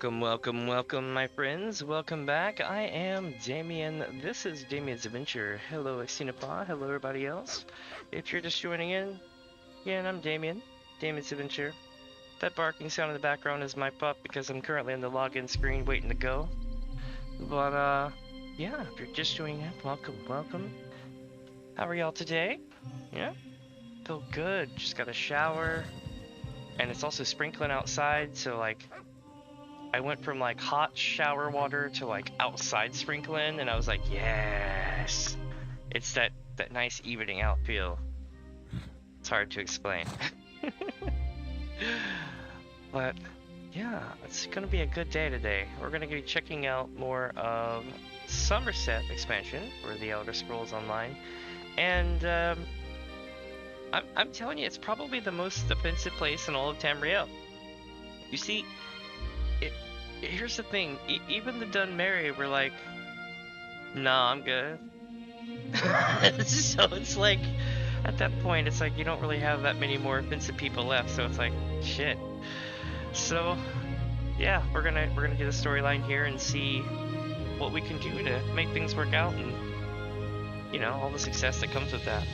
Welcome, my friends. Welcome back. I am Damien. This is DamiensAdventure. Hello, Exenapa. Hello, everybody else. If you're just joining in, again, I'm Damien. DamiensAdventure. That barking sound in the background is my pup because I'm currently on the login screen waiting to go. But, yeah, if you're just joining in, welcome. How are y'all today? Yeah? Feel good. Just got a shower. And it's also sprinkling outside, so, like, I went from like hot shower water to like outside sprinkling, and I was like, yes, it's that nice evening out feel. It's hard to explain. But yeah, it's gonna be a good day today. We're gonna be checking out more of Summerset expansion for the Elder Scrolls Online, and I'm telling you, it's probably the most defensive place in all of Tamriel. You see, here's the thing, even the Dunmerry were like, nah, I'm good. So it's like, at that point, it's like you don't really have that many more offensive people left, so it's like, shit. So, yeah, we're gonna do the storyline here and see what we can do to make things work out, and, you know, all the success that comes with that.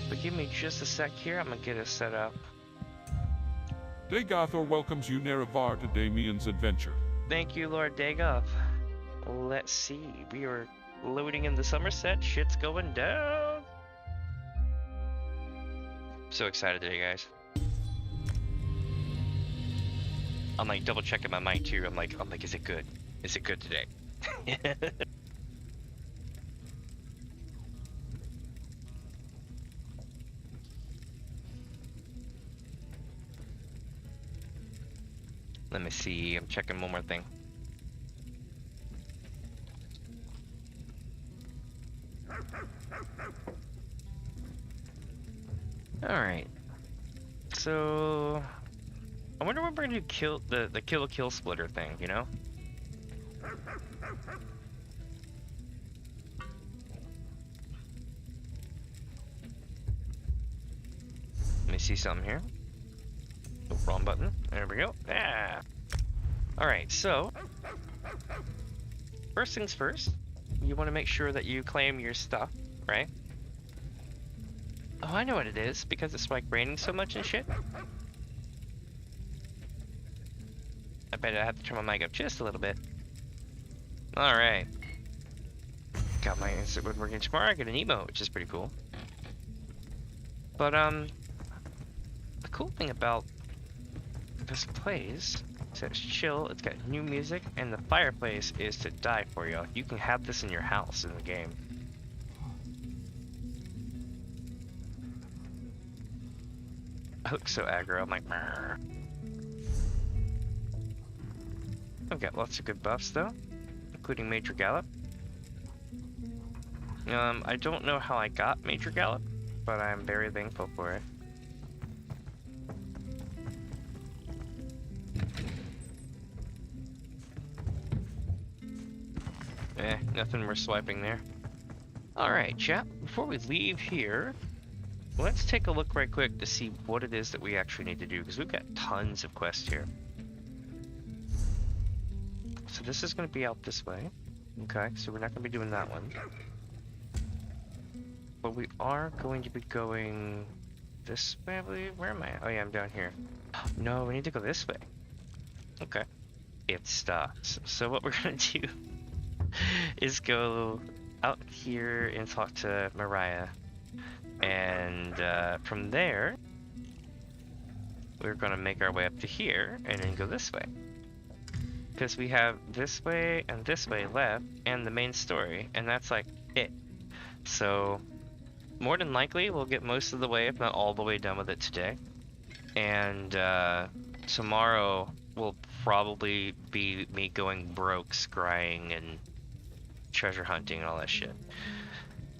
But give me just a sec here, I'm gonna get us set up. Dagathor welcomes you Nerevar to DamiensAdventure. Thank you, Lord Dagoth. Let's see. We are loading in the Summerset. Shit's going down. So excited today, guys. I'm like double checking my mic too. I'm like, is it good? Is it good today? Let me see. I'm checking one more thing. Alright. So I wonder when we're gonna do the kill splitter thing, you know? Let me see something here. Oh, wrong button. There we go. Ah. Alright, so first things first, you want to make sure that you claim your stuff, right? Oh, I know what it is, because it's like raining so much and shit. I bet I have to turn my mic up just a little bit. Alright. Got my instant woodworking tomorrow. I get an emote, which is pretty cool. But, the cool thing about this place is it's chill, it's got new music, and the fireplace is to die for you. You can have this in your house in the game. I look so aggro, I'm like, Murr. I've got lots of good buffs though, including Major Gallop. I don't know how I got Major Gallop, but I'm very thankful for it. Nothing we're swiping there. Alright, chat, before we leave here, let's take a look right quick to see what it is that we actually need to do, because we've got tons of quests here. So this is going to be out this way. Okay, so we're not going to be doing that one. But we are going to be going this way, I believe. Where am I? Oh yeah, I'm down here. No, we need to go this way. Okay. It stops. So what we're going to do is go out here and talk to Mariah, and from there we're gonna make our way up to here and then go this way, because we have this way and this way left and the main story, and that's like it. So more than likely we'll get most of the way, if not all the way, done with it today, and tomorrow will probably be me going broke scrying and treasure hunting and all that shit.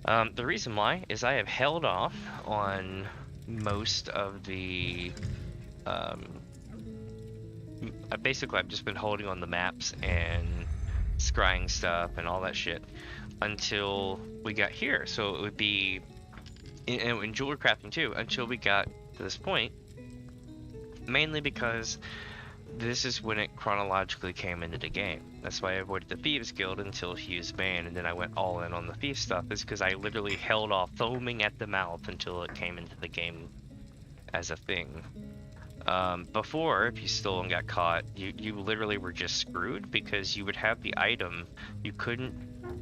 The reason why is I have held off on most of the basically I've just been holding on the maps and scrying stuff and all that shit until we got here. So it would be in jewelry crafting too, until we got to this point, mainly because this is when it chronologically came into the game. That's why I avoided the Thieves Guild until he was banned, and then I went all in on the Thief stuff, is because I literally held off foaming at the mouth until it came into the game as a thing. Before, if you stole and got caught, you literally were just screwed, because you would have the item, you couldn't,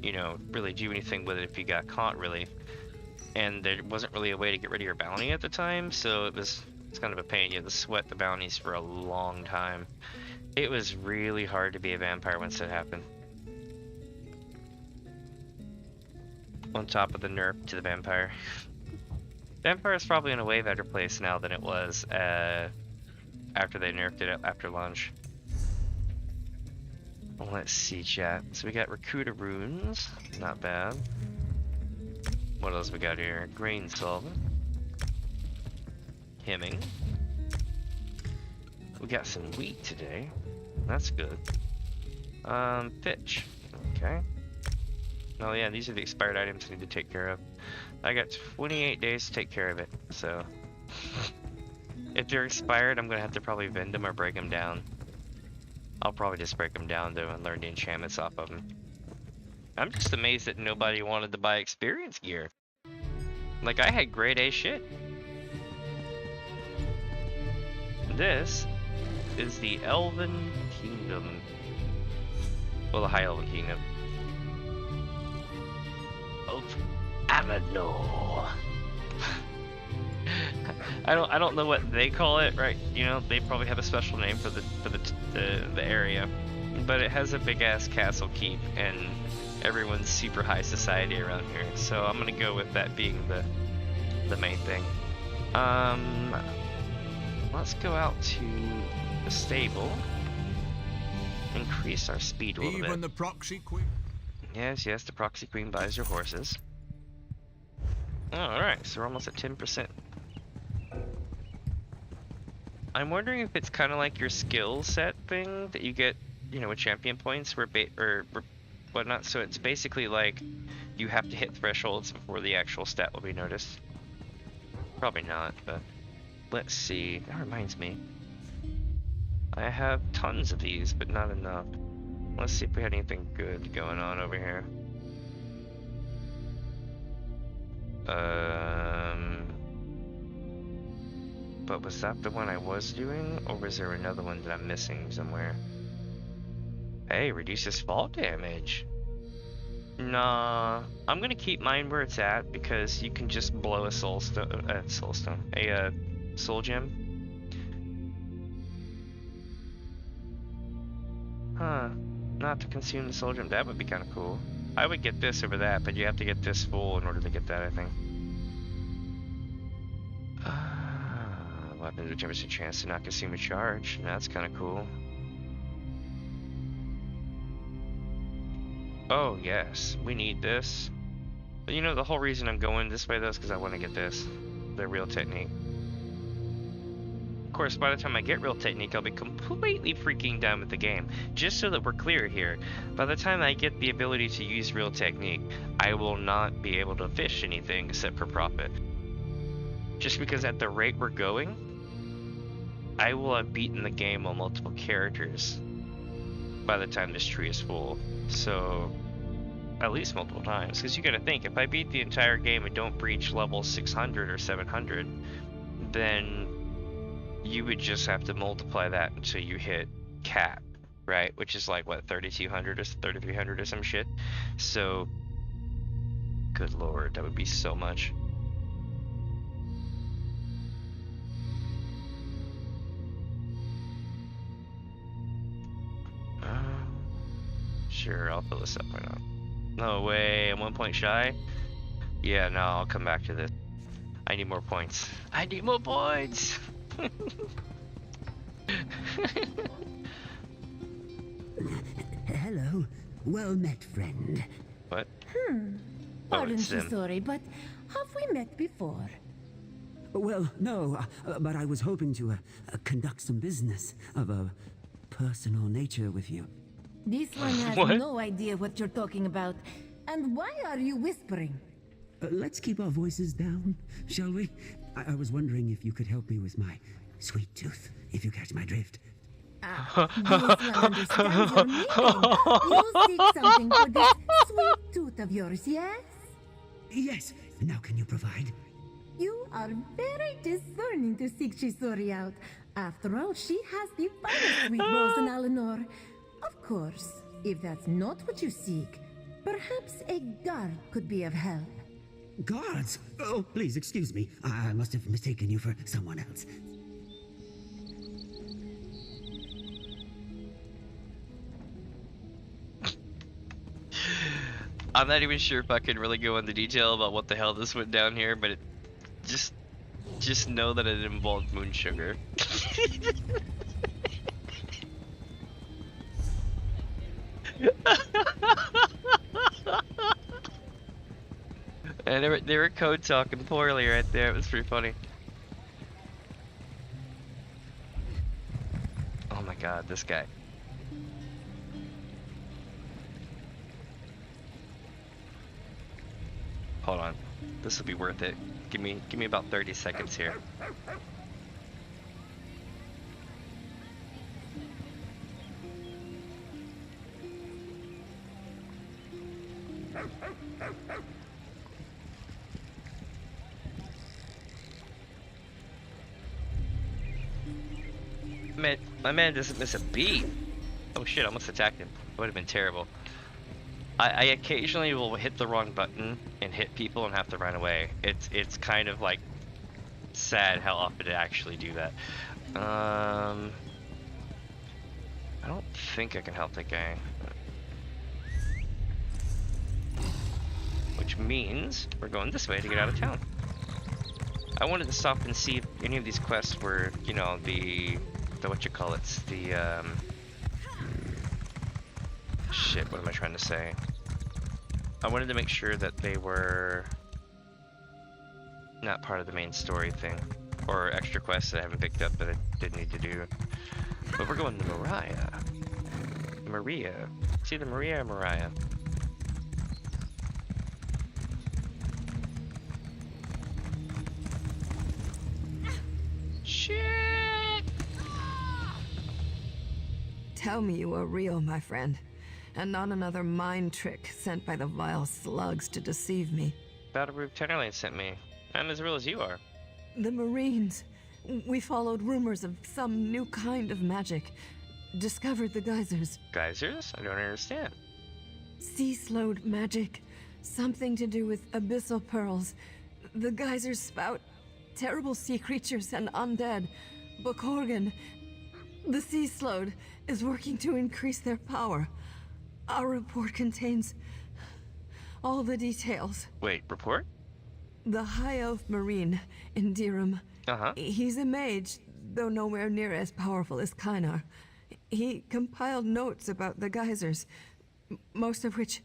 you know, really do anything with it if you got caught, really. And there wasn't really a way to get rid of your bounty at the time, so it's kind of a pain. You had to sweat the bounties for a long time. It was really hard to be a vampire once that happened. On top of the nerf to the vampire. Vampire is probably in a way better place now than it was after they nerfed it after launch. Let's see, chat. So we got Rakuta runes, not bad. What else we got here? Grain solvent. Hemming. We got some wheat today. That's good. Pitch. Okay. Oh yeah, these are the expired items I need to take care of. I got 28 days to take care of it, so if they're expired, I'm gonna have to probably vend them or break them down. I'll probably just break them down though and learn the enchantments off of them. I'm just amazed that nobody wanted to buy experience gear. Like, I had grade A shit. This is the Elven Kingdom. Well, the High Elven Kingdom of Avenor. I don't know what they call it, right? You know, they probably have a special name for the area, but it has a big ass castle keep, and everyone's super high society around here. So I'm gonna go with that being the main thing. Let's go out to the stable. Increase our speed a little bit. Even the proxy queen. Yes, the proxy queen buys your horses. Alright, so we're almost at 10%. I'm wondering if it's kind of like your skill set thing that you get, you know, with champion points or whatnot. So it's basically like you have to hit thresholds before the actual stat will be noticed. Probably not, but let's see. That reminds me. I have tons of these, but not enough. Let's see if we had anything good going on over here. But was that the one I was doing, or was there another one that I'm missing somewhere? Hey, reduces fall damage. Nah, I'm gonna keep mine where it's at, because you can just blow a soul gem. Huh, not to consume the soul gem. That would be kind of cool. I would get this over that, but you have to get this full in order to get that, I think. Weapons with 10% chance to not consume a charge. That's kind of cool. Oh yes, we need this. But you know, the whole reason I'm going this way though is because I want to get this, the real technique. Of course, by the time I get real technique, I'll be completely freaking done with the game. Just so that we're clear here, by the time I get the ability to use real technique, I will not be able to fish anything except for profit. Just because at the rate we're going, I will have beaten the game on multiple characters by the time this tree is full. So, at least multiple times. Because you gotta think, if I beat the entire game and don't breach level 600 or 700, then you would just have to multiply that until you hit cap, right? Which is like, what, 3200 or 3300 or some shit? So, good lord, that would be so much. Sure, I'll fill this up, why not? No way, I'm 1 point shy? Yeah, no, I'll come back to this. I need more points. I need more points! Hello. Well met, friend. What? Pardon, it's them. sorry, but have we met before? Well, no, but I was hoping to conduct some business of a personal nature with you. This one has What? no idea what you're talking about. And why are you whispering? Let's keep our voices down, shall we? I was wondering if you could help me with my sweet tooth, if you catch my drift. This one understands your meaning. You seek something for this sweet tooth of yours, yes? Yes. Now can you provide? You are very discerning to seek Chisori out. After all, she has the finest sweet rose in Alinor. Of course, if that's not what you seek, perhaps a guard could be of help. Guards? Oh, please excuse me. I must have mistaken you for someone else. I'm not even sure if I can really go into detail about what the hell this went down here, but it just know that it involved moon sugar. And they were code talking poorly right there. It was pretty funny. Oh my god, this guy. Hold on. This will be worth it. Give me about 30 seconds here. Man, my man doesn't miss a beat. Oh shit, I almost attacked him. It would have been terrible. I occasionally will hit the wrong button and hit people and have to run away. It's kind of like sad how often I actually do that. I don't think I can help that guy. Which means we're going this way to get out of town. I wanted to stop and see if any of these quests were, you know, the what you call it, shit, what am I trying to say? I wanted to make sure that they were not part of the main story thing, or extra quests that I haven't picked up that I did need to do. But we're going to Maria. It's either Maria or Mariah. Shit! Tell me you are real, my friend, and not another mind trick sent by the vile slugs to deceive me. Battleproof Tenderlane sent me. I'm as real as you are. The Marines. We followed rumors of some new kind of magic. Discovered the geysers. Geysers? I don't understand. Sea-slowed magic. Something to do with abyssal pearls. The geysers spout terrible sea creatures and undead. Bokorgan, the sea-slowed, is working to increase their power. Our report contains all the details. Wait, report? The High Elf Marine in Dirham. He's a mage, though nowhere near as powerful as Kynar. He compiled notes about the geysers, most of which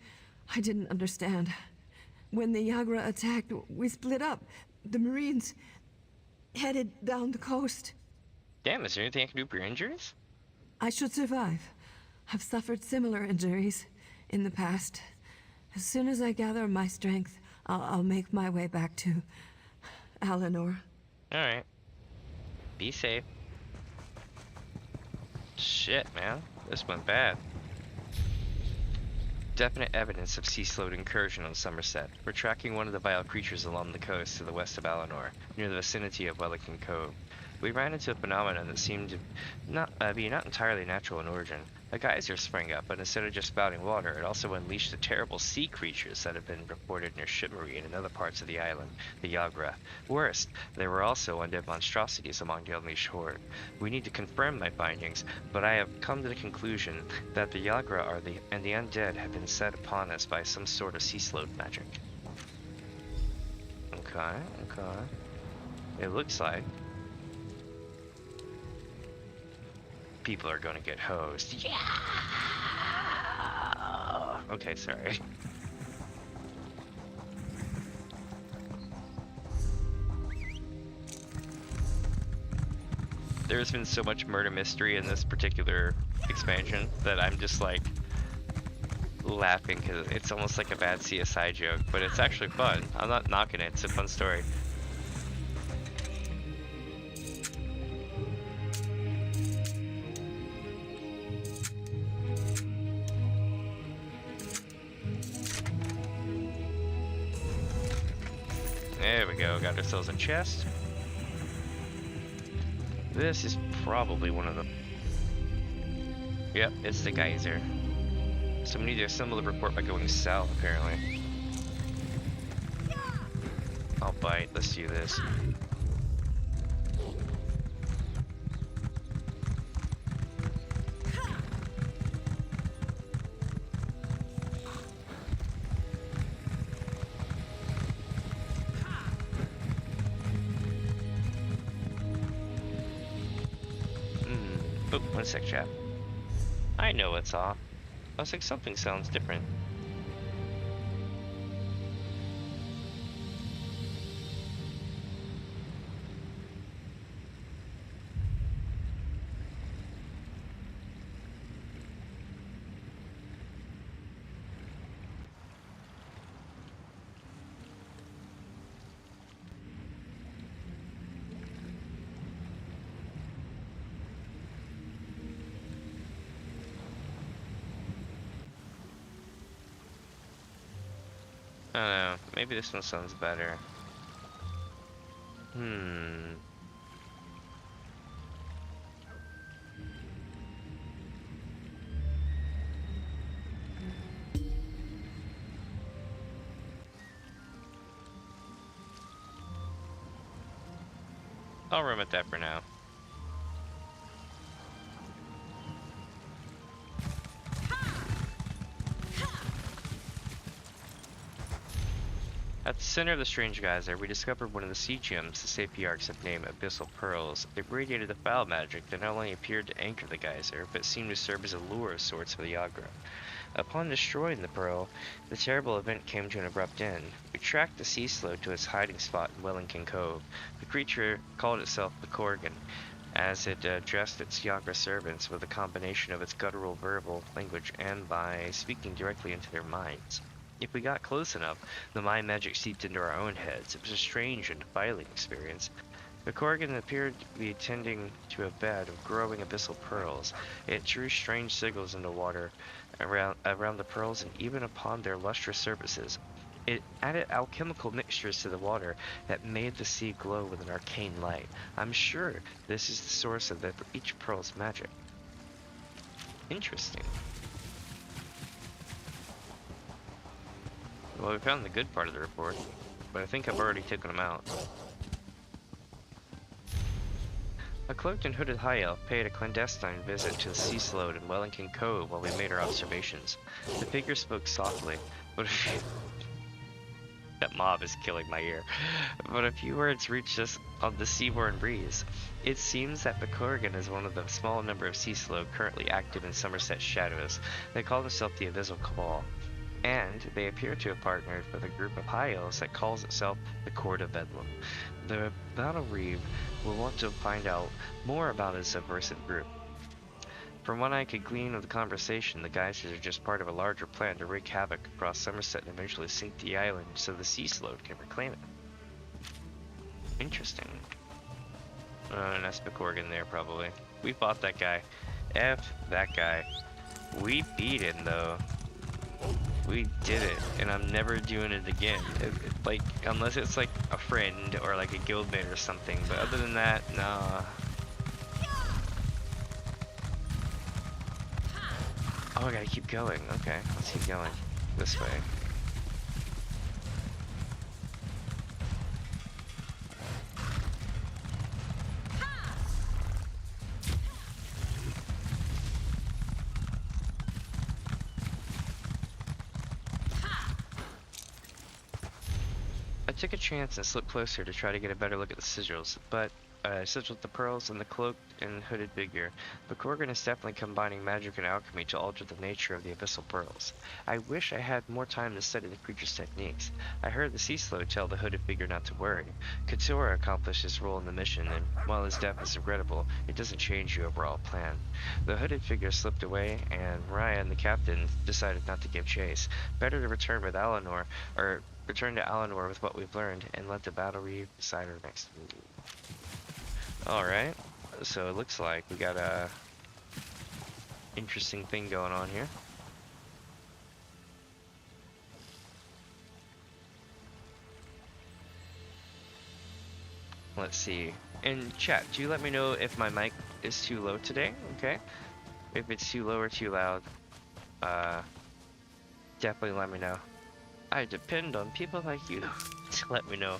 I didn't understand. When the Yagra attacked, we split up. The Marines headed down the coast. Damn, is there anything I can do for your injuries? I should survive. I've suffered similar injuries in the past. As soon as I gather my strength, I'll make my way back to Alinor. Alright. Be safe. Shit, man. This went bad. Definite evidence of sea-slowed incursion on Summerset. We're tracking one of the vile creatures along the coast to the west of Alinor, near the vicinity of Wellican Cove. We ran into a phenomenon that seemed to be not entirely natural in origin. A geyser sprang up, but instead of just spouting water, it also unleashed the terrible sea creatures that have been reported near Shipmarine and other parts of the island, the Yagra. Worst, there were also undead monstrosities among the unleashed horde. We need to confirm my findings, but I have come to the conclusion that the Yagra and the undead have been set upon us by some sort of sea-slowed magic. Okay. It looks like people are gonna get hosed. Yeah! Okay, sorry. There's been so much murder mystery in this particular expansion that I'm just like laughing because it's almost like a bad CSI joke, but it's actually fun. I'm not knocking it, it's a fun story. There we go, got ourselves a chest. This is probably one of them. Yep, it's the geyser. So we need to assemble the report by going south, apparently. I'll bite, let's do this. Oh, one sec, chat. I know what's off. I was like, something sounds different. I don't know, maybe this one sounds better. I'll room at that for now. At the center of the strange geyser, we discovered one of the sea gems the Sapiarchs have named Abyssal Pearls. They radiated a foul magic that not only appeared to anchor the geyser, but seemed to serve as a lure of sorts for the Yagra. Upon destroying the pearl, the terrible event came to an abrupt end. We tracked the sea slow to its hiding spot in Wellington Cove. The creature called itself the Korgan, as it addressed its Yagra servants with a combination of its guttural verbal language and by speaking directly into their minds. If we got close enough, the mind magic seeped into our own heads. It was a strange and defiling experience. The Korgan appeared to be tending to a bed of growing abyssal pearls. It drew strange signals in the water around the pearls and even upon their lustrous surfaces. It added alchemical mixtures to the water that made the sea glow with an arcane light. I'm sure this is the source of each pearl's magic. Interesting. Well, we found the good part of the report, but I think I've already taken them out. A cloaked and hooded high elf paid a clandestine visit to the sea slope in Wellington Cove while we made our observations. The figure spoke softly, but that mob is killing my ear. But a few words reached us on the seaborne breeze. It seems that the Korgan is one of the small number of sea slope currently active in Summerset shadows. They call themselves the Abyssal Cabal, and they appear to have partnered with a group of high elves that calls itself the Court of Bedlam. The Battle Reeve will want to find out more about his subversive group. From what I could glean of the conversation, the geysers are just part of a larger plan to wreak havoc across Summerset and eventually sink the island so the sea slope can reclaim it. Interesting. And that's the Korgan there, probably. We fought that guy. F that guy. We beat him, though. We did it, and I'm never doing it again. Like, unless it's like a friend or like a guildmate or something, but other than that, nah. Oh, I gotta keep going. Okay, let's keep going. This way. I took a chance and slipped closer to try to get a better look at the sigils, but I sigiled the pearls and the cloaked and hooded figure. The Korgan is definitely combining magic and alchemy to alter the nature of the abyssal pearls. I wish I had more time to study the creature's techniques. I heard the sea slow tell the hooded figure not to worry. Katora accomplished his role in the mission, and while his death is regrettable, it doesn't change the overall plan. The hooded figure slipped away, and Ryan, the captain, decided not to give chase. Better to return to Alinor with what we've learned, and let the Battle Reeve decide our next move. Alright, so it looks like we got a interesting thing going on here. Let's see. In chat, do you let me know if my mic is too low today? Okay. If it's too low or too loud, definitely let me know. I depend on people like you to let me know.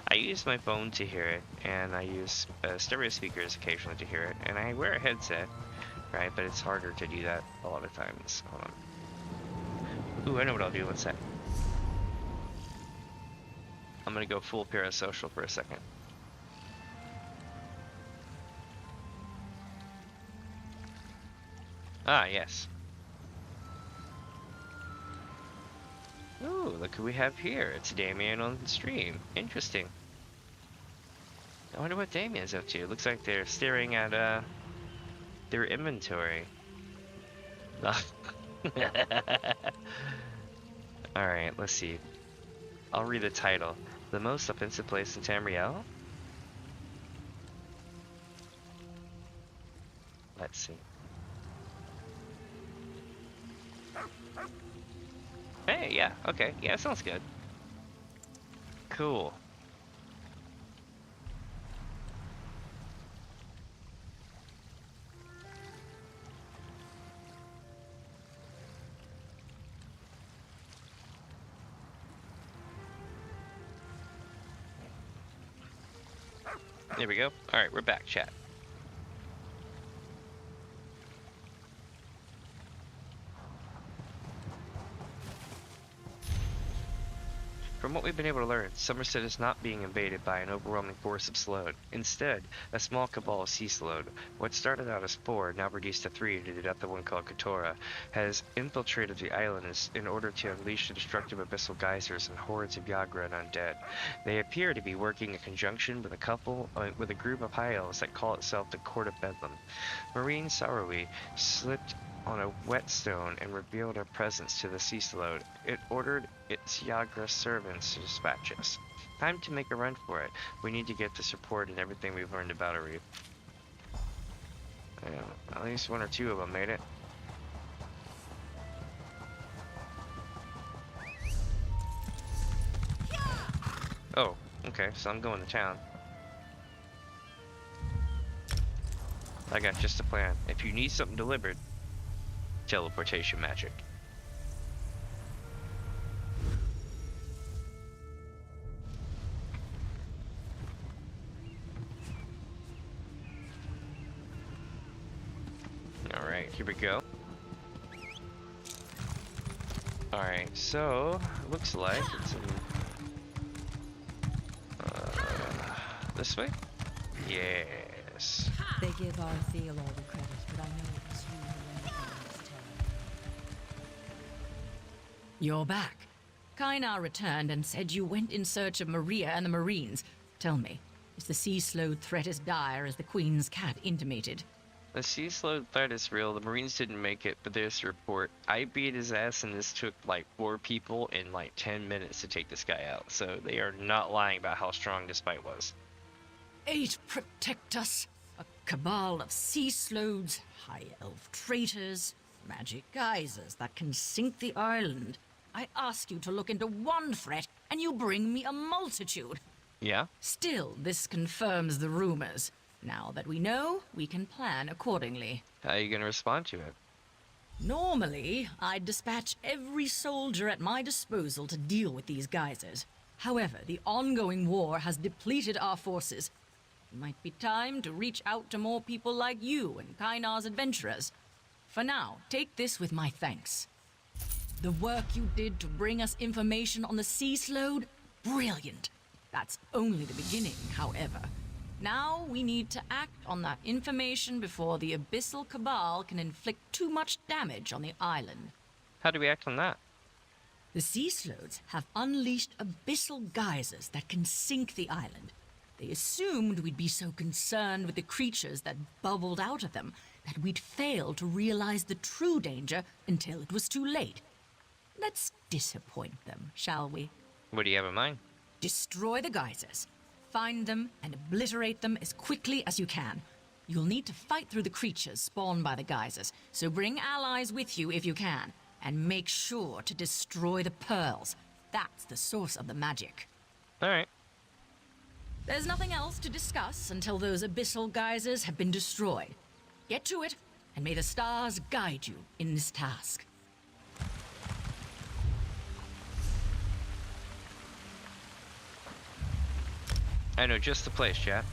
I use my phone to hear it, and I use stereo speakers occasionally to hear it, and I wear a headset, right? But it's harder to do that a lot of times. Hold on. Ooh, I know what I'll do. What's that? I'm gonna go full parasocial for a second. Ah, yes. Ooh, look who we have here. It's Damien on the stream. Interesting. I wonder what Damien's up to. Looks like they're staring at their inventory. Alright, let's see. I'll read the title. The most offensive place in Tamriel? Let's see. Hey, yeah, okay. Yeah, sounds good. Cool. There we go. Alright, we're back, chat. From what we've been able to learn, Summerset is not being invaded by an overwhelming force of Sload. Instead, a small cabal of sea Sload, what started out as 4, now reduced to 3 due to the death of one called Katora, has infiltrated the island in order to unleash the destructive abyssal geysers and hordes of Yagra and undead. They appear to be working in conjunction with a group of high elves that call itself the Court of Bedlam. Marine Sarowi slipped on a whetstone and revealed her presence to the sea Sload. It ordered its Yagra servants to dispatch us. Time to make a run for it. We need to get this report and everything we've learned about a reef. Yeah, at least 1 or 2 of them made it. Oh, okay, so I'm going to town. I got just a plan. If you need something delivered, teleportation magic. Alright, here we go. Alright, so looks like it's in, this way? Yes. They give Arthiel all the credit, but I know it was you who ended up this terror. You're back. Kainar returned and said you went in search of Maria and the Marines. Tell me, is the sea Sload threat as dire as the Queen's cat intimated? The sea Sload threat is real. The Marines didn't make it, but there's a report. I beat his ass and this took like 4 people in like 10 minutes to take this guy out. So they are not lying about how strong this fight was. 8 protect us. A cabal of sea Sloads, high elf traitors, magic geysers that can sink the island. I ask you to look into one threat, and you bring me a multitude. Yeah? Still, this confirms the rumors. Now that we know, we can plan accordingly. How are you gonna respond to it? Normally, I'd dispatch every soldier at my disposal to deal with these geysers. However, the ongoing war has depleted our forces. It might be time to reach out to more people like you and Kainar's adventurers. For now, take this with my thanks. The work you did to bring us information on the sea Sload, brilliant. That's only the beginning, however. Now we need to act on that information before the Abyssal Cabal can inflict too much damage on the island. How do we act on that? The sea Sloads have unleashed abyssal geysers that can sink the island. They assumed we'd be so concerned with the creatures that bubbled out of them that we'd fail to realize the true danger until it was too late. Let's disappoint them, shall we? What do you have in mind? Destroy the geysers. Find them and obliterate them as quickly as you can. You'll need to fight through the creatures spawned by the geysers, so bring allies with you if you can. And make sure to destroy the pearls. That's the source of the magic. Alright. There's nothing else to discuss until those abyssal geysers have been destroyed. Get to it, and may the stars guide you in this task. I know just the place, chat.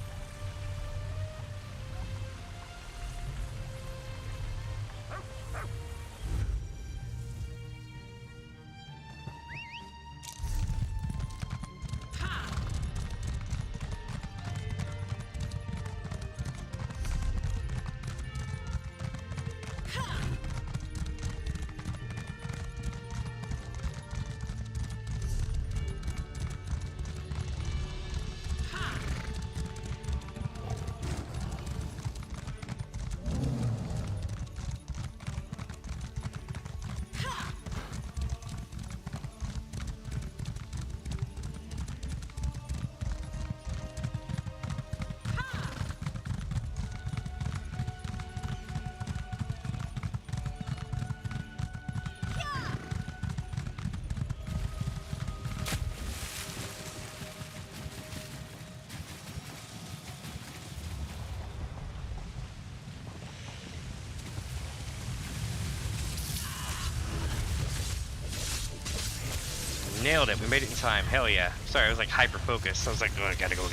Nailed it. We made it in time. Hell yeah. Sorry, I was like hyper focused. I was like, oh, I gotta go.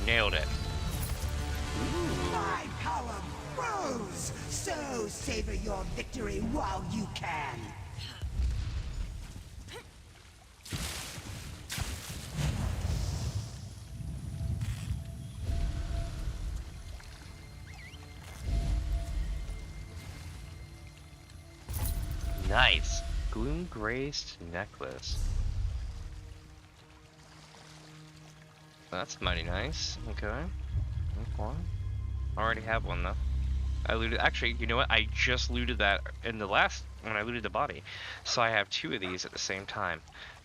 Nailed it. My power grows, so savor your victory while you can. Nice. Gloom graced necklace. That's mighty nice. Okay. I already have one though. I looted. Actually, you know what? I just looted that in the last when I looted the body, so I have 2 of these at the same time.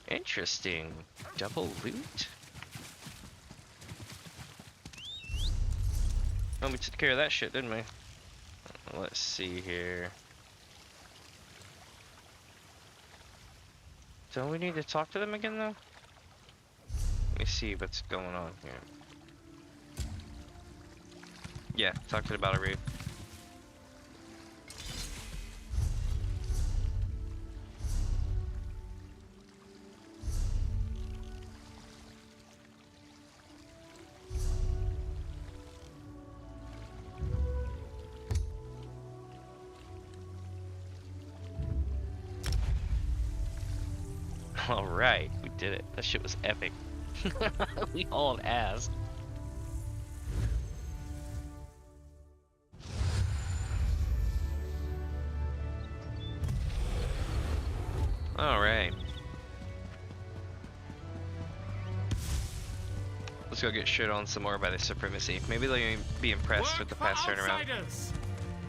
Interesting. Double loot. Oh, we took care of that shit, didn't we? Let's see here. Don't we need to talk to them again though? Let me see what's going on here. Yeah, talk to the battle reef. Alright, we did it. That shit was epic. We hauled ass. Alright. Let's go get shit on some more by the supremacy. Maybe they'll be impressed with the past turnaround.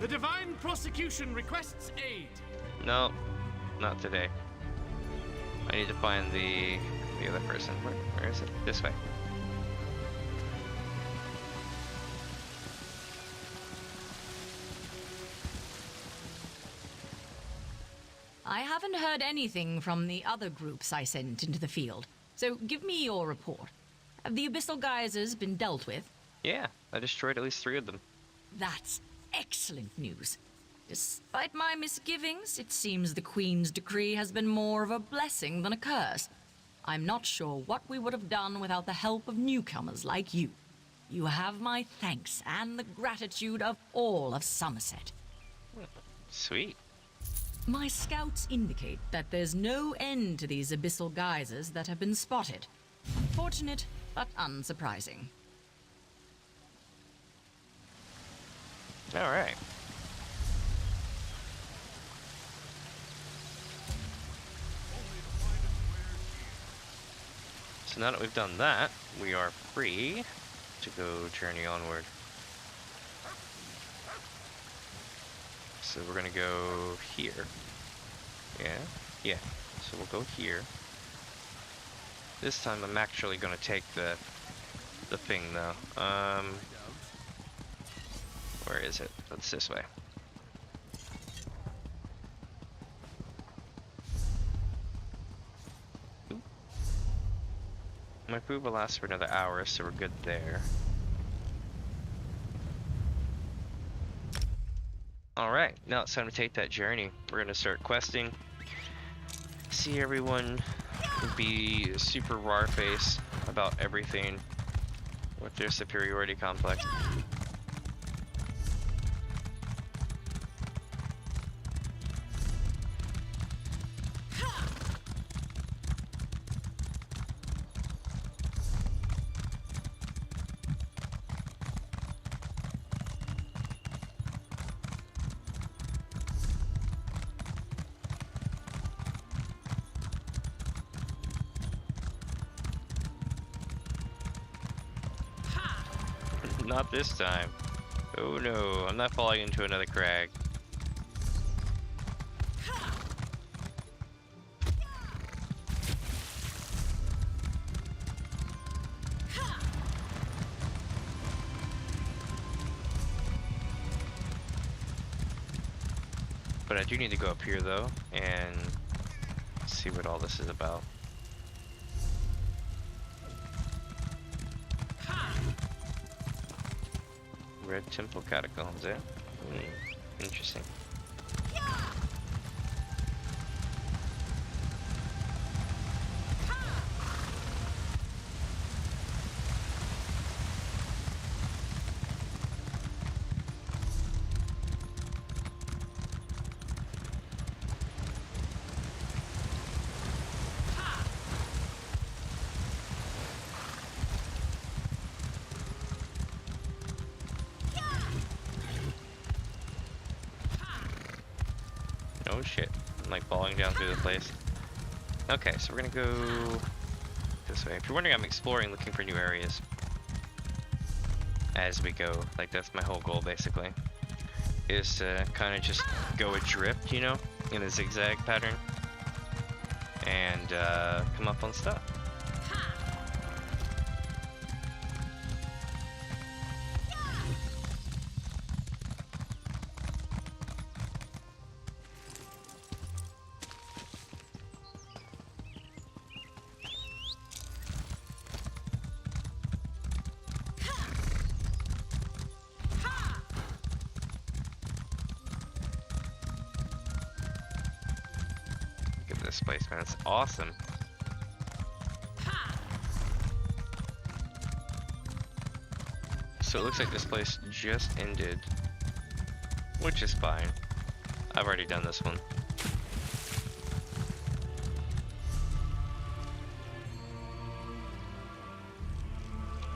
The divine prosecution requests aid. No, not today. I need to find the other person. Where is it? This way. I haven't heard anything from the other groups I sent into the field, so give me your report. Have the abyssal geysers been dealt with? Yeah, I destroyed at least 3 of them. That's excellent news. Despite my misgivings, it seems the Queen's decree has been more of a blessing than a curse. I'm not sure what we would have done without the help of newcomers like you. You have my thanks and the gratitude of all of Summerset. Sweet. My scouts indicate that there's no end to these abyssal geysers that have been spotted. Unfortunate, but unsurprising. Alright. So now that we've done that, we are free to go journey onward. So we're gonna go here. Yeah. So we'll go here. This time I'm actually gonna take the thing though. Where is it? It's this way. Ooh. My food will last for another hour, so we're good there. Alright, now it's time to take that journey. We're gonna start questing. See everyone be super raw face about everything with their superiority complex. Not this time. Oh no, I'm not falling into another crag. But I do need to go up here though and see what all this is about. Red Temple Catacombs, eh? Interesting. Oh shit, I'm like falling down through the place. Okay, so we're gonna go this way. If you're wondering, I'm exploring, looking for new areas as we go. Like, that's my whole goal basically, is to kind of just go adrift, you know, in a zigzag pattern and come up on stuff. This place, man, it's awesome. So it looks like this place just ended, which is fine. I've already done this one.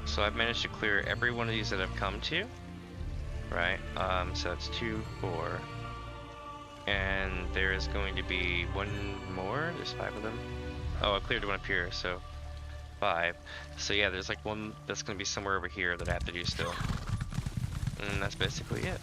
So I've managed to clear every one of these that I've come to, right? So that's 2, 4. And there is going to be one more. There's 5 of them. Oh, I cleared one up here, so 5. So yeah, there's like one that's going to be somewhere over here that I have to do still. And that's basically it.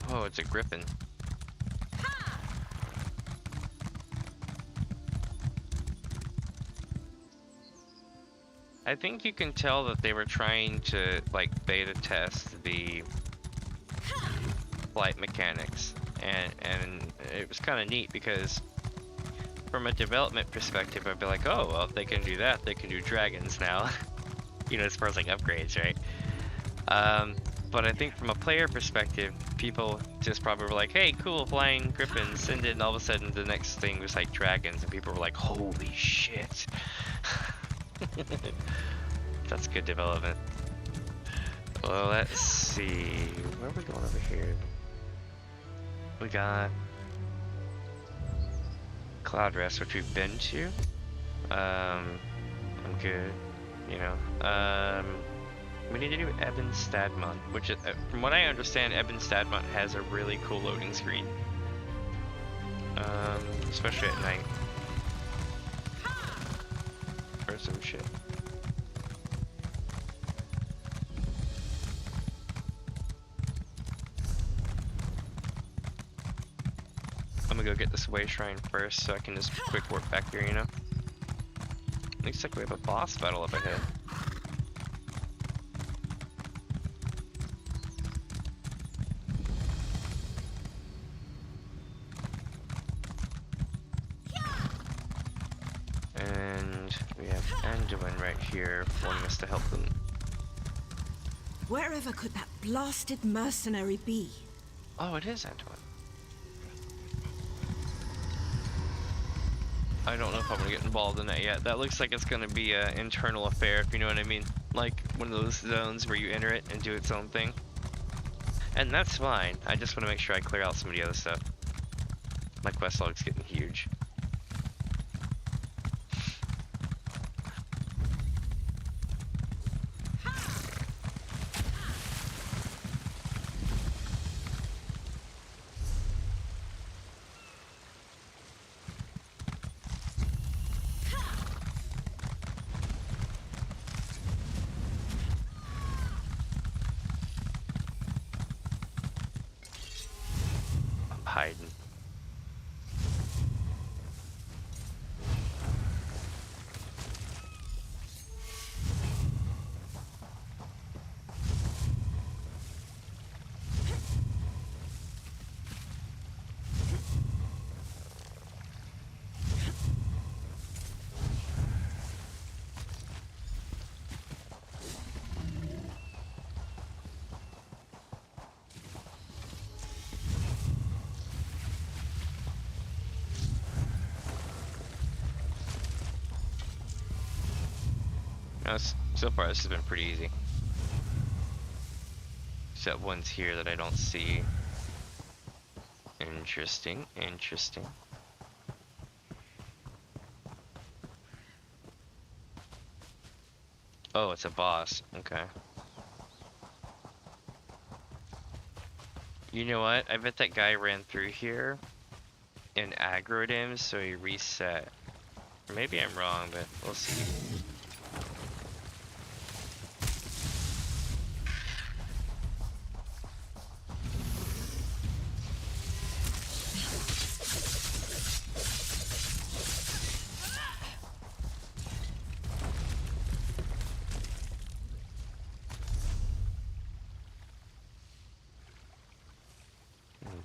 Oh, it's a griffin. I think you can tell that they were trying to like beta test the flight mechanics, and it was kind of neat because from a development perspective I'd be like, oh well, if they can do that, they can do dragons now. You know, as far as like upgrades, right? But I think from a player perspective, people just probably were like, hey, cool, flying griffins, and then all of a sudden the next thing was like dragons, and people were like, holy shit. That's good development. Well, let's see. Where are we going over here? We got Cloud Rest, which we've been to. I'm good, you know. We need to do Eben Stadmont, which is, from what I understand, Eben Stadmont has a really cool loading screen. Especially at night. Or some shit. I'm gonna go get this way shrine first so I can just quick warp back here, you know? Looks like we have a boss battle up ahead. And we have Anduin right here wanting us to help them. Wherever could that blasted mercenary be? Oh, it is Anduin. I don't know if I'm gonna get involved in that yet. That looks like it's gonna be an internal affair, if you know what I mean. Like one of those zones where you enter it and do its own thing. And that's fine. I just want to make sure I clear out some of the other stuff. My quest log's getting huge. Hiding. So far this has been pretty easy. Except one's here that I don't see. Interesting, interesting. Oh, it's a boss. Okay. You know what? I bet that guy ran through here and aggroed him, so he reset. Or maybe I'm wrong, but we'll see.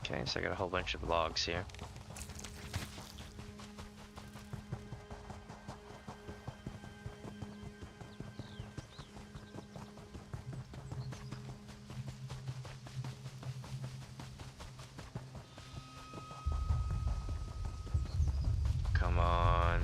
Okay, so I got a whole bunch of logs here. Come on.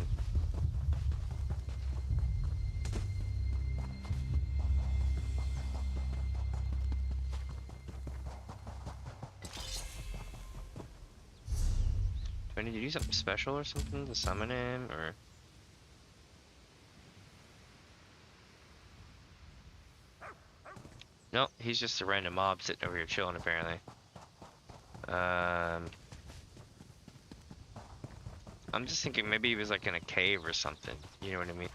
Do I need to do something special or something to summon him, or? Nope, he's just a random mob sitting over here chilling apparently. I'm just thinking maybe he was like in a cave or something, you know what I mean?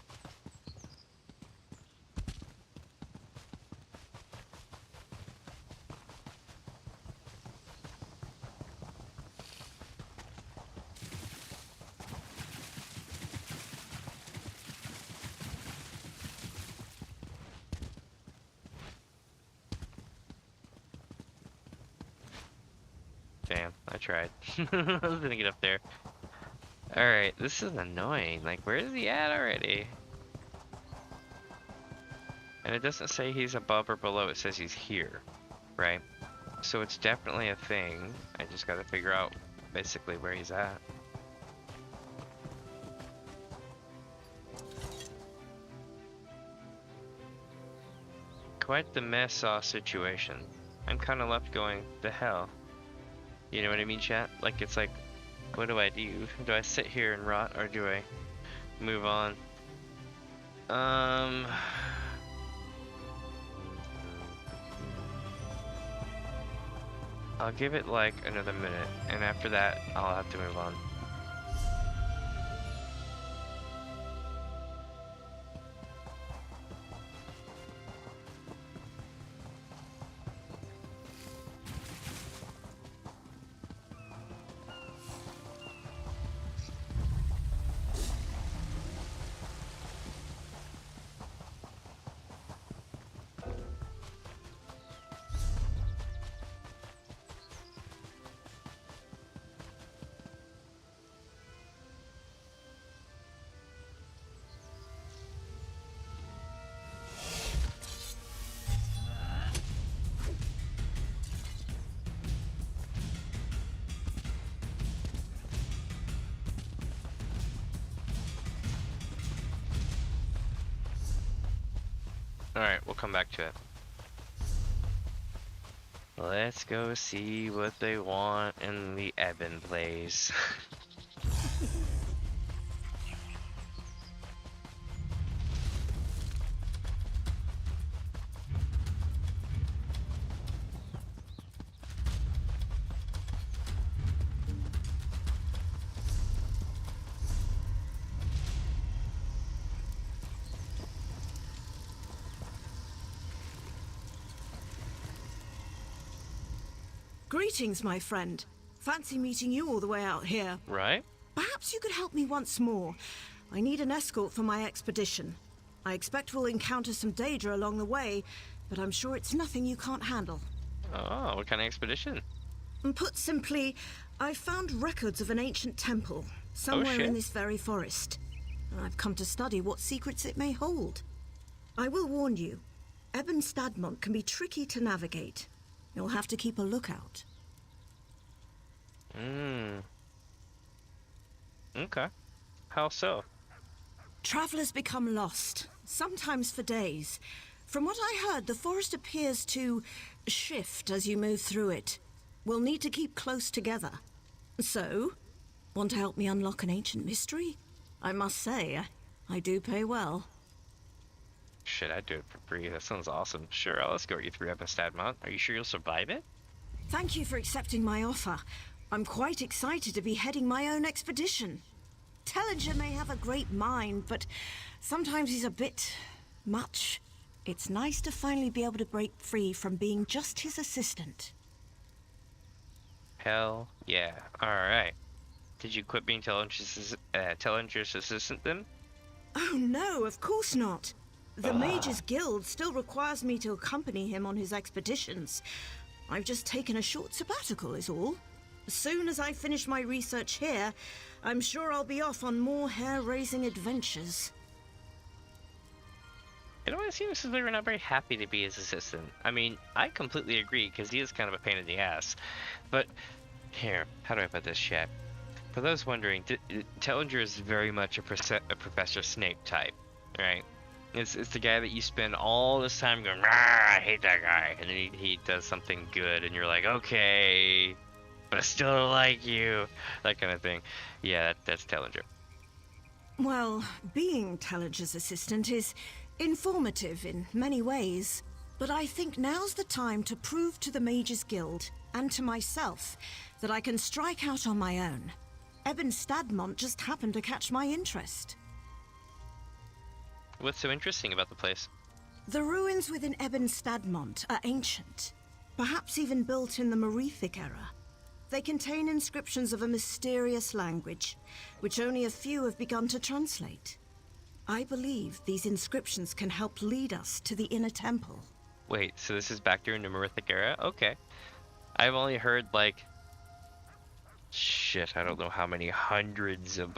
Damn, I tried. I was gonna get up there. Alright, this is annoying. Like, where is he at already? And it doesn't say he's above or below, it says he's here, right? So it's definitely a thing. I just gotta figure out basically where he's at. Quite the mess situation. I'm kind of left going, the hell? You know what I mean, chat? Like, it's like, what do I do? Do I sit here and rot, or do I move on? I'll give it like another minute, and after that, I'll have to move on. Alright, we'll come back to it. Let's go see what they want in the Eben place. Greetings, my friend. Fancy meeting you all the way out here. Right? Perhaps you could help me once more. I need an escort for my expedition. I expect we'll encounter some danger along the way, but I'm sure it's nothing you can't handle. Oh, what kind of expedition? And put simply, I found records of an ancient temple somewhere in this very forest. And I've come to study what secrets it may hold. I will warn you, Eben Stadmont can be tricky to navigate. You'll have to keep a lookout. Okay. How so? Travelers become lost, sometimes for days. From what I heard, the forest appears to shift as you move through it. We'll need to keep close together. So, want to help me unlock an ancient mystery? I must say, I do pay well. Shit, I'd do it for free. That sounds awesome. Sure, I'll escort you through Eben Stadmont. Are you sure you'll survive it? Thank you for accepting my offer. I'm quite excited to be heading my own expedition. Tellinger may have a great mind, but sometimes he's a bit much. It's nice to finally be able to break free from being just his assistant. Hell yeah. Alright. Did you quit being Tellinger's assistant then? Oh no, of course not. The Mages Guild still requires me to accompany him on his expeditions. I've just taken a short sabbatical is all. As soon as I finish my research here, I'm sure I'll be off on more hair-raising adventures. It always seems as though you're not very happy to be his assistant. I mean, I completely agree, because he is kind of a pain in the ass. But, here, how do I put this, chat? For those wondering, Tellinger is very much a Professor Snape type, right? It's the guy that you spend all this time going, I hate that guy, and then he does something good, and you're like, okay, but I still don't like you, that kind of thing. Yeah, that's Tellinger. Well, being Tellinger's assistant is informative in many ways, but I think now's the time to prove to the Mages Guild, and to myself, that I can strike out on my own. Eben Stadmont just happened to catch my interest. What's so interesting about the place? The ruins within Eben Stadmont are ancient, perhaps even built in the Merethic era. They contain inscriptions of a mysterious language, which only a few have begun to translate. I believe these inscriptions can help lead us to the inner temple. Wait, so this is back during the Merethic era? Okay. I've only heard, like... Shit, I don't know how many hundreds of,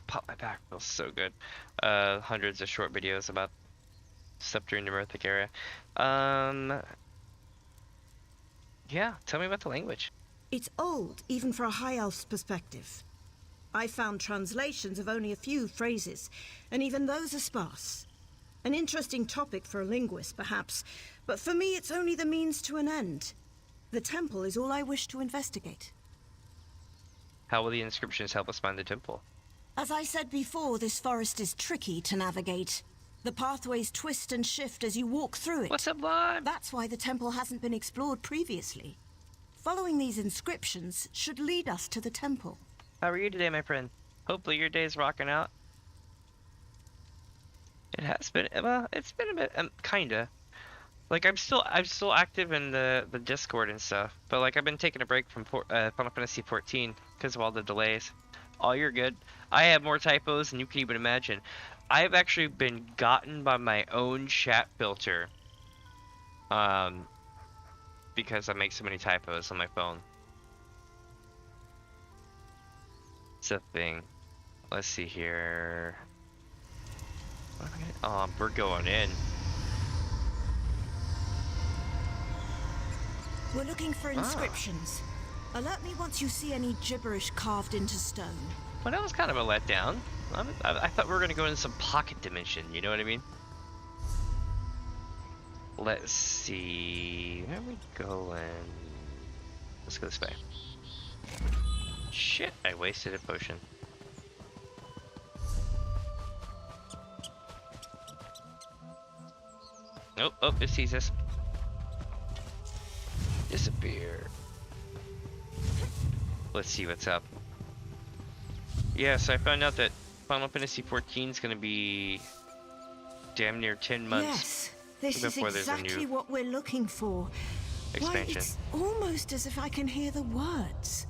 pop my back feels so good. Hundreds of short videos about stuff during the Merethic era. Yeah, tell me about the language. It's old, even for a High Elf's perspective. I found translations of only a few phrases, and even those are sparse. An interesting topic for a linguist, perhaps, but for me it's only the means to an end. The temple is all I wish to investigate. How will the inscriptions help us find the temple? As I said before, this forest is tricky to navigate. The pathways twist and shift as you walk through it. What's up, Lime? That's why the temple hasn't been explored previously. Following these inscriptions should lead us to the temple. How are you today, my friend? Hopefully your day's rocking out. It has been, well, it's been a bit, kinda. Like, I'm still active in the Discord and stuff, but like, I've been taking a break from Final Fantasy 14 because of all the delays. Oh, you're good. I have more typos than you can even imagine. I've actually been gotten by my own chat filter, because I make so many typos on my phone. It's a thing. Let's see here. We're going in. We're looking for inscriptions. Alert me once you see any gibberish carved into stone. Well, that was kind of a letdown. I thought we were going to go into some pocket dimension, you know what I mean? Let's see. Where are we going? Let's go this way. Shit, I wasted a potion. Oh, it sees us. Disappear. Let's see what's up. Yeah, so I found out that Final Fantasy 14 is going to be damn near 10 months. Yes, this is exactly what we're looking for. Expansion. Why, it's almost as if I can hear the words.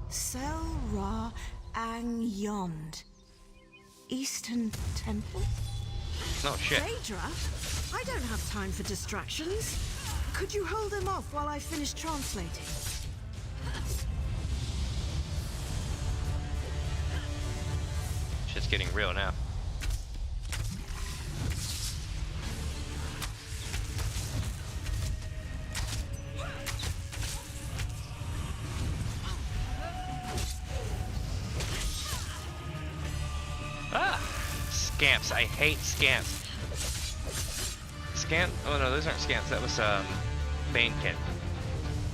Sel Ra Ang Yond. Eastern Temple? Oh shit. Daedra? I don't have time for distractions. Could you hold them off while I finish translating? Shit's getting real now. Scamps. I hate scamps. Oh no, those aren't scamps. That was Banekin.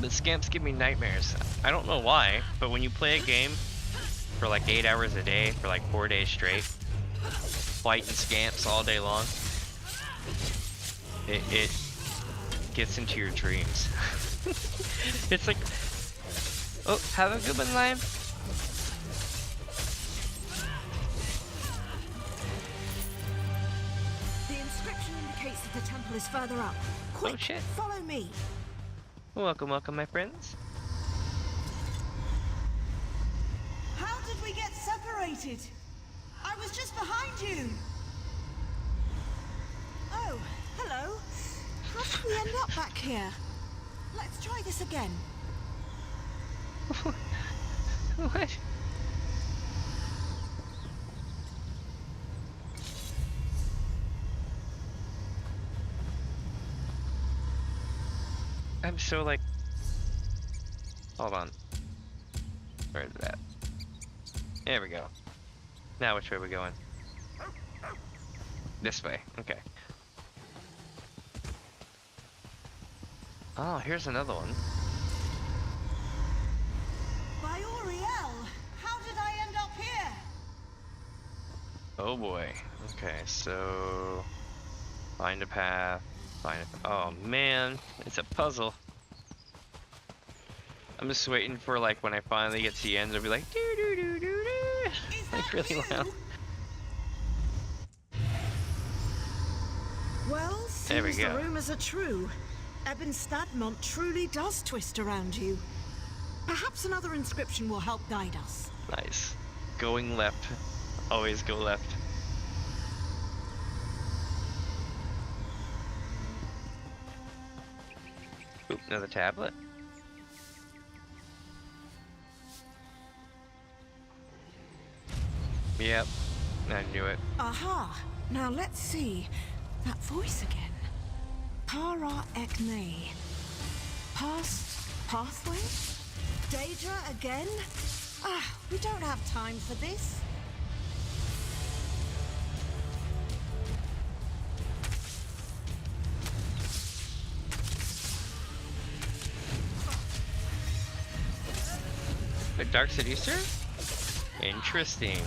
But scamps give me nightmares. I don't know why, but when you play a game for like 8 hours a day for like 4 days straight, fighting scamps all day long, it gets into your dreams. It's like, oh, have a good one, Lime. The temple is further up. Quick, oh, shit. Follow me. Welcome, welcome, my friends. How did we get separated? I was just behind you. Oh, hello. How did we end up back here? Let's try this again. What? I'm so like, hold on, where is that? There we go. Now which way are we going? This way, okay. Oh, here's another one. By Oriel, how did I end up here? Oh boy, okay, so find a path. Oh man, it's a puzzle. I'm just waiting for like when I finally get to the end, it'll be like doo doo doo doo doo, like really loud. Well, seems the rumors are true. Eben Stadmont truly does twist around you. Perhaps another inscription will help guide us. Nice. Going left. Always go left. Oop, another tablet. Yep, I knew it. Aha! Now let's see. That voice again. Para Ekne. Past pathway? Daedra again? Ah, we don't have time for this. A Dark Seducer? Interesting.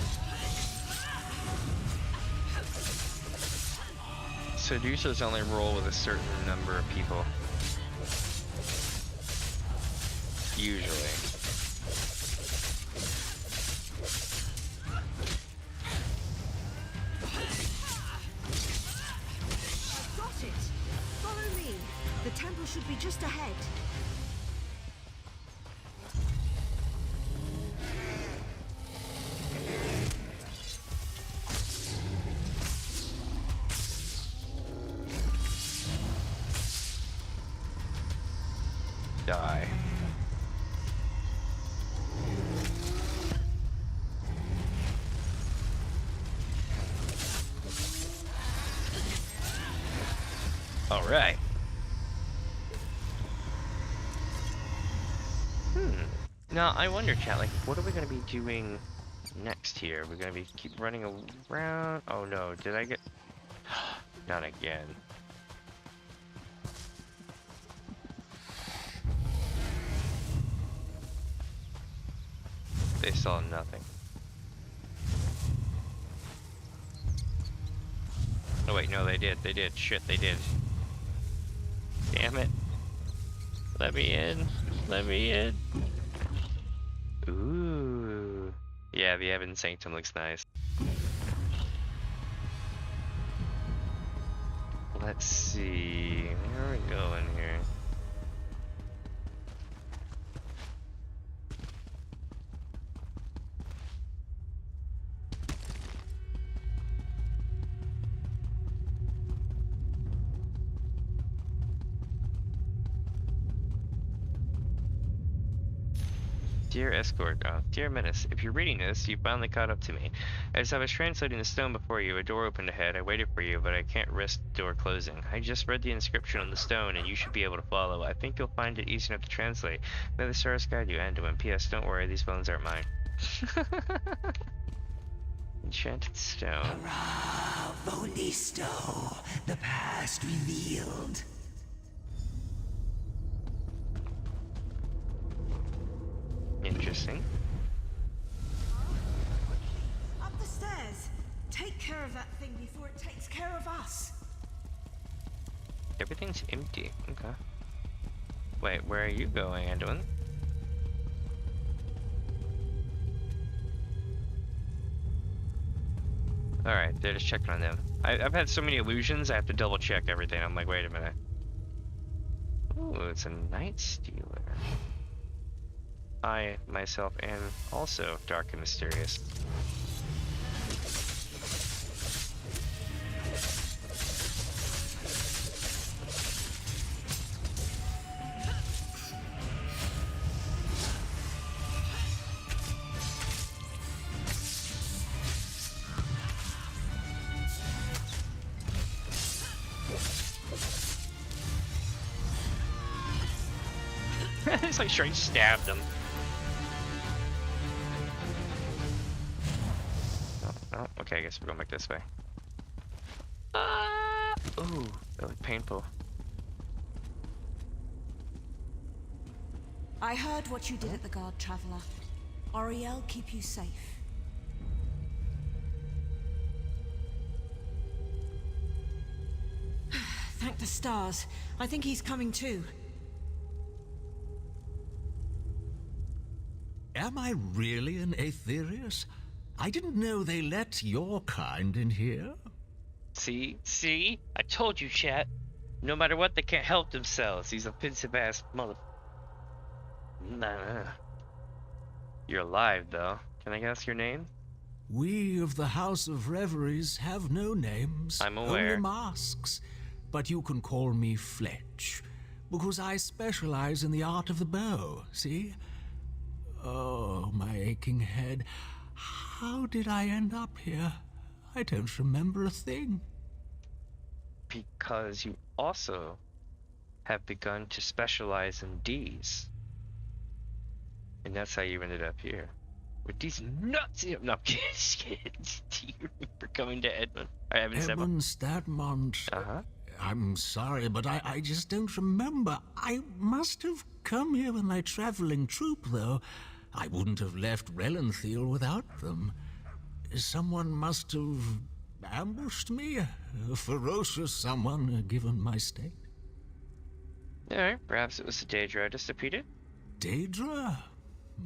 Seducers only roll with a certain number of people. Usually. Got it! Follow me. The temple should be just ahead. Die. All right. Now I wonder, chat, like, what are we gonna be doing next here? We're gonna be keep running around. Oh no, did I get? Not again. They saw nothing. Oh wait, no, they did. They did. Shit, they did. Damn it. Let me in. Let me in. Ooh. Yeah, the Evan Sanctum looks nice. Let's see. Where are we going here? Dear Escort, dear Menace, if you're reading this, you finally caught up to me. As I was translating the stone before you, a door opened ahead. I waited for you, but I can't risk the door closing. I just read the inscription on the stone, and you should be able to follow. I think you'll find it easy enough to translate. May the stars guide you, Anduin. P.S. Don't worry, these bones aren't mine. Enchanted stone. Bravo, Listo. The past revealed. Interesting. Up the stairs. Take care of that thing before it takes care of us. Everything's empty. Okay. Wait, where are you going, Anduin? Alright, they're just checking on them. I've had so many illusions, I have to double check everything. I'm like, wait a minute. Ooh, it's a Night Stealer. I, myself, am also dark and mysterious. It's like straight stabbed him. Oh, okay, I guess we're going back this way. Ooh, that looked painful. I heard what you did at the guard, Traveler. Oriel, keep you safe. Thank the stars. I think he's coming too. Am I really an Aetherius? I didn't know they let your kind in here. See? I told you, chat. No matter what, they can't help themselves. These offensive ass mother... Nah. You're alive, though. Can I ask your name? We of the House of Reveries have no names. I'm aware. Only masks. But you can call me Fletch, because I specialize in the art of the bow, see? Oh, my aching head. How did I end up here? I don't remember a thing. Because you also have begun to specialize in D's. And that's how you ended up here. With these nuts! No, I'm kidding. Do you remember coming to Edmund? Edmund Stadmont. Uh-huh. I'm sorry, but I just don't remember. I must have come here with my traveling troupe, though. I wouldn't have left Relenthiel without them. Someone must have ambushed me? A ferocious someone, given my state? Alright, perhaps it was the Daedra I just defeated? Daedra?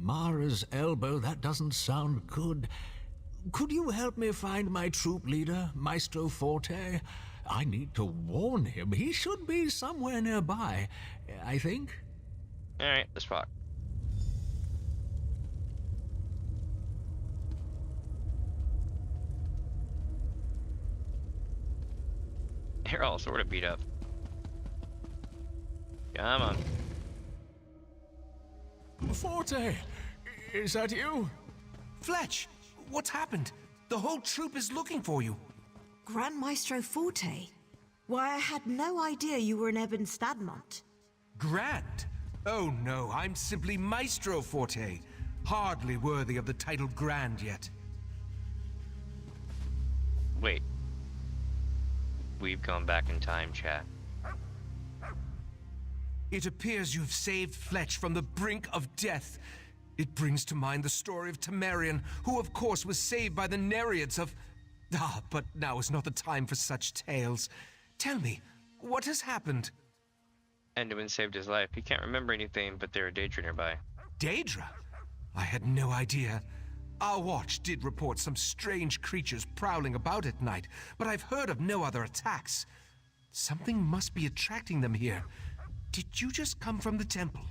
Mara's elbow, that doesn't sound good. Could you help me find my troop leader, Maestro Forte? I need to warn him. He should be somewhere nearby, I think. Alright, let's rock. They're all sort of beat up. Come on. Forte! Is that you? Fletch! What's happened? The whole troop is looking for you. Grand Maestro Forte? Why, I had no idea you were in Stadmont. Grand? Oh no, I'm simply Maestro Forte. Hardly worthy of the title Grand yet. Wait. We've gone back in time, chat. It appears you've saved Fletch from the brink of death. It brings to mind the story of Tamriel, who of course was saved by the Nereids of... but now is not the time for such tales. Tell me, what has happened? Enderman saved his life. He can't remember anything, but there are Daedra nearby. Daedra? I had no idea. Our watch did report some strange creatures prowling about at night, but I've heard of no other attacks. Something must be attracting them here. Did you just come from the temple?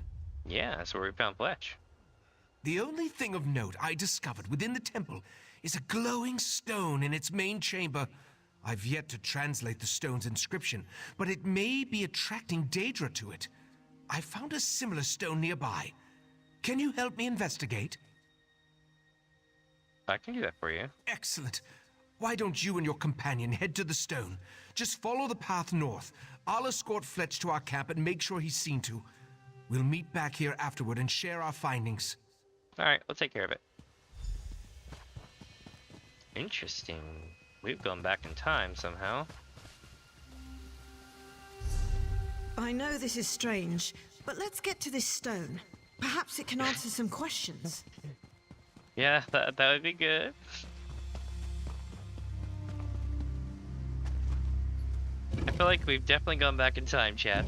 Yeah, that's where we found Fletch. The only thing of note I discovered within the temple is a glowing stone in its main chamber. I've yet to translate the stone's inscription, but it may be attracting Daedra to it. I found a similar stone nearby. Can you help me investigate? I can do that for you. Excellent. Why don't you and your companion head to the stone? Just follow the path north. I'll escort Fletch to our camp and make sure he's seen to. We'll meet back here afterward and share our findings. Alright, we'll take care of it. Interesting. We've gone back in time somehow. I know this is strange, but let's get to this stone. Perhaps it can answer some questions. Yeah, that would be good. I feel like we've definitely gone back in time, Chad.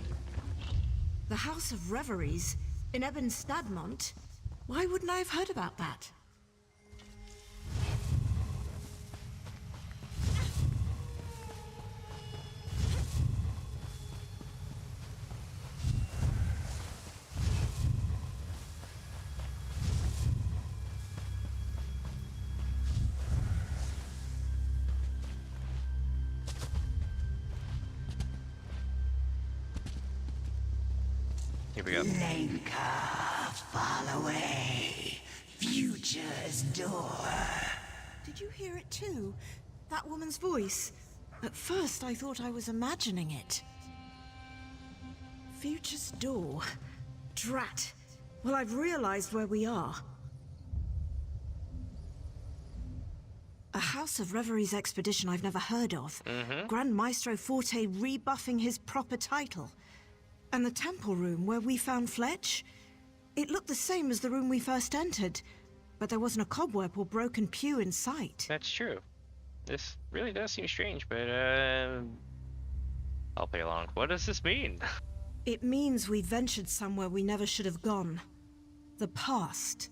The House of Reveries in Stadmont? Why wouldn't I have heard about that? Here we go. Lenka, fall away. Future's door. Did you hear it too? That woman's voice. At first I thought I was imagining it. Future's door. Drat. Well, I've realized where we are. A House of Reveries expedition I've never heard of. Grand Maestro Forte rebuffing his proper title. And the temple room where we found Fletch? It looked the same as the room we first entered, but there wasn't a cobweb or broken pew in sight. That's true. This really does seem strange, but I'll play along. What does this mean? It means we ventured somewhere we never should have gone. The past.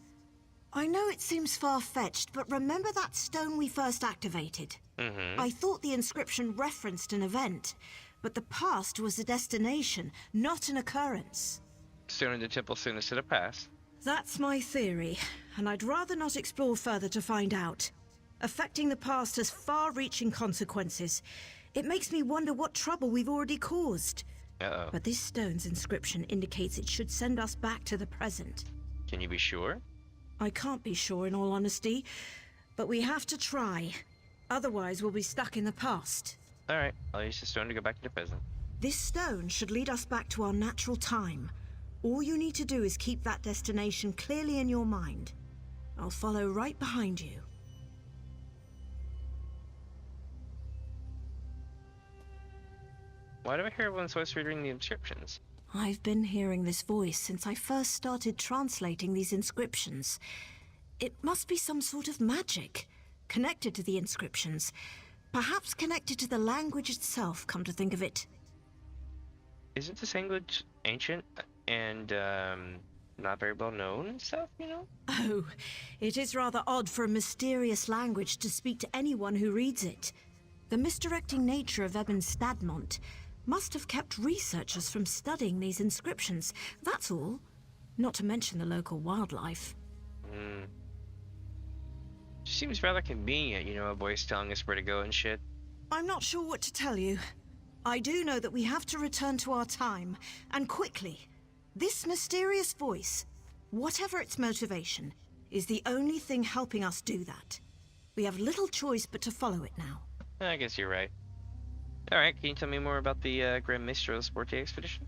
I know it seems far-fetched, but remember that stone we first activated? I thought the inscription referenced an event, but the past was a destination, not an occurrence. Stone in the temple soonest to the past. That's my theory, and I'd rather not explore further to find out. Affecting the past has far-reaching consequences. It makes me wonder what trouble we've already caused. Uh-oh. But this stone's inscription indicates it should send us back to the present. Can you be sure? I can't be sure in all honesty, but we have to try. Otherwise we'll be stuck in the past. Alright, I'll use the stone to go back to the present. This stone should lead us back to our natural time. All you need to do is keep that destination clearly in your mind. I'll follow right behind you. Why do I hear everyone's voice reading the inscriptions? I've been hearing this voice since I first started translating these inscriptions. It must be some sort of magic, connected to the inscriptions. Perhaps connected to the language itself, come to think of it. Isn't this language ancient and not very well known and stuff, you know? Oh, it is rather odd for a mysterious language to speak to anyone who reads it. The misdirecting nature of Stadmont must have kept researchers from studying these inscriptions, that's all. Not to mention the local wildlife. Seems rather convenient, you know, a voice telling us where to go and shit. I'm not sure what to tell you. I do know that we have to return to our time, and quickly. This mysterious voice, whatever its motivation, is the only thing helping us do that. We have little choice but to follow it now. I guess you're right. Alright, can you tell me more about the Grand Maestro's Forte expedition?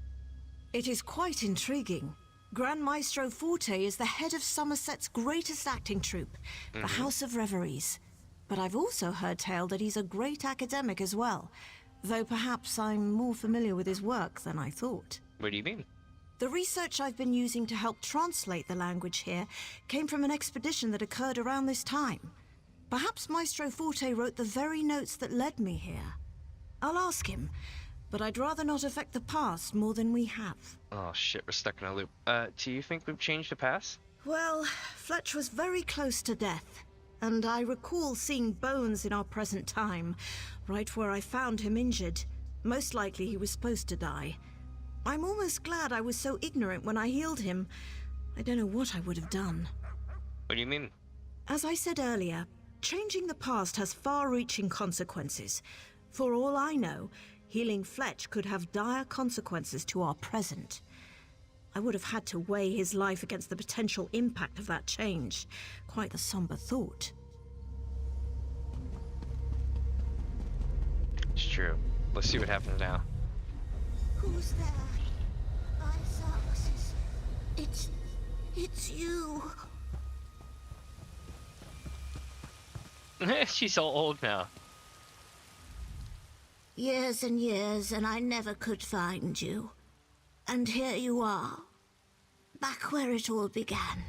It is quite intriguing. Grand Maestro Forte is the head of Summerset's greatest acting troupe, the House of Reveries. But I've also heard tale that he's a great academic as well, though perhaps I'm more familiar with his work than I thought. What do you mean? The research I've been using to help translate the language here came from an expedition that occurred around this time. Perhaps Maestro Forte wrote the very notes that led me here. I'll ask him, but I'd rather not affect the past more than we have. Oh shit, we're stuck in a loop. Do you think we've changed the past? Well, Fletch was very close to death, and I recall seeing bones in our present time, right where I found him injured. Most likely he was supposed to die. I'm almost glad I was so ignorant when I healed him. I don't know what I would have done. What do you mean? As I said earlier, changing the past has far-reaching consequences. For all I know, healing Fletch could have dire consequences to our present. I would have had to weigh his life against the potential impact of that change. Quite the somber thought. It's true. Let's see what happens now. Who's there? It's you. She's all old now. Years and years, and I never could find you. And here you are. Back where it all began.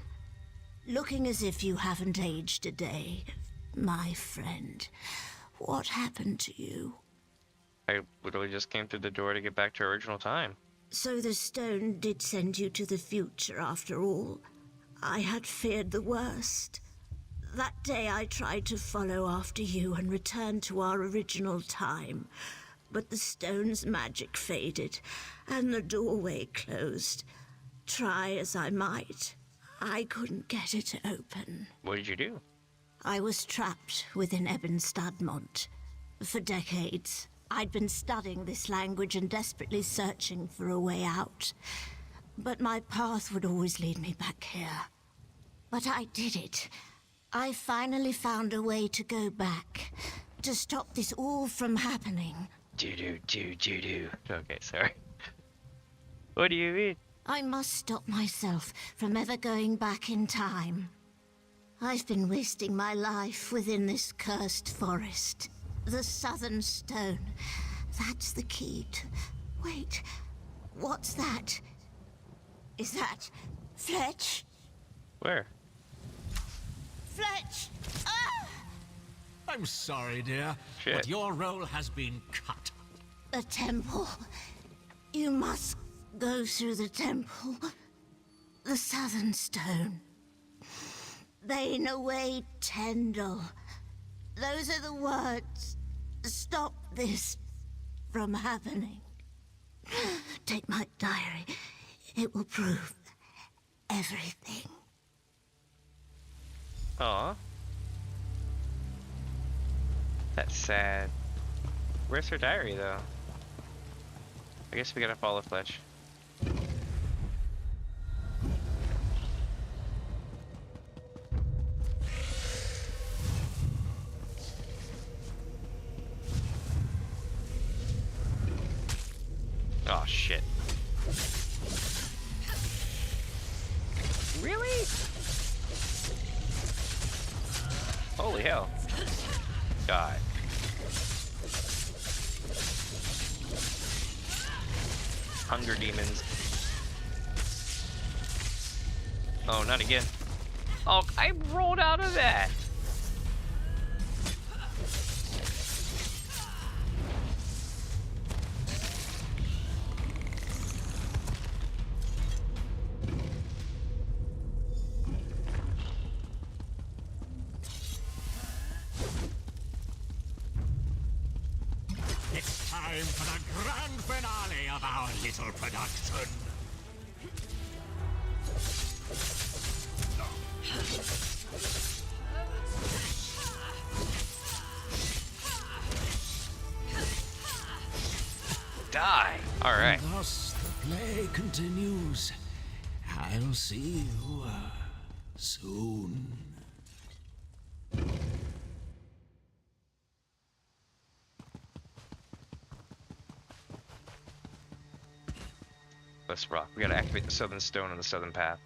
Looking as if you haven't aged a day. My friend, what happened to you? I literally just came through the door to get back to our original time. So the stone did send you to the future after all. I had feared the worst. That day I tried to follow after you and return to our original time. But the stone's magic faded, and the doorway closed. Try as I might, I couldn't get it to open. What did you do? I was trapped within Stadmont. For decades, I'd been studying this language and desperately searching for a way out. But my path would always lead me back here. But I did it. I finally found a way to go back, to stop this all from happening. Do. Okay, sorry. What do you mean? I must stop myself from ever going back in time. I've been wasting my life within this cursed forest. The Southern Stone. That's the key to... Wait, what's that? Is that Fletch? Where? Fletch! Ah! I'm sorry, dear, Shit. but your role has been cut. The temple. You must go through the temple. The Southern Stone. Bane away, Tendel. Those are the words. Stop this from happening. Take my diary. It will prove everything. Aw. That's sad. Where's her diary, though? I guess we gotta follow Fletch. Oh, shit. Really? Holy hell. God. Hunger demons. Oh, not again. Oh, I rolled out of that. time for the grand finale of our little production. Die! Alright. And thus the play continues. I'll see you soon. Let's rock. We gotta activate the southern stone on the southern path.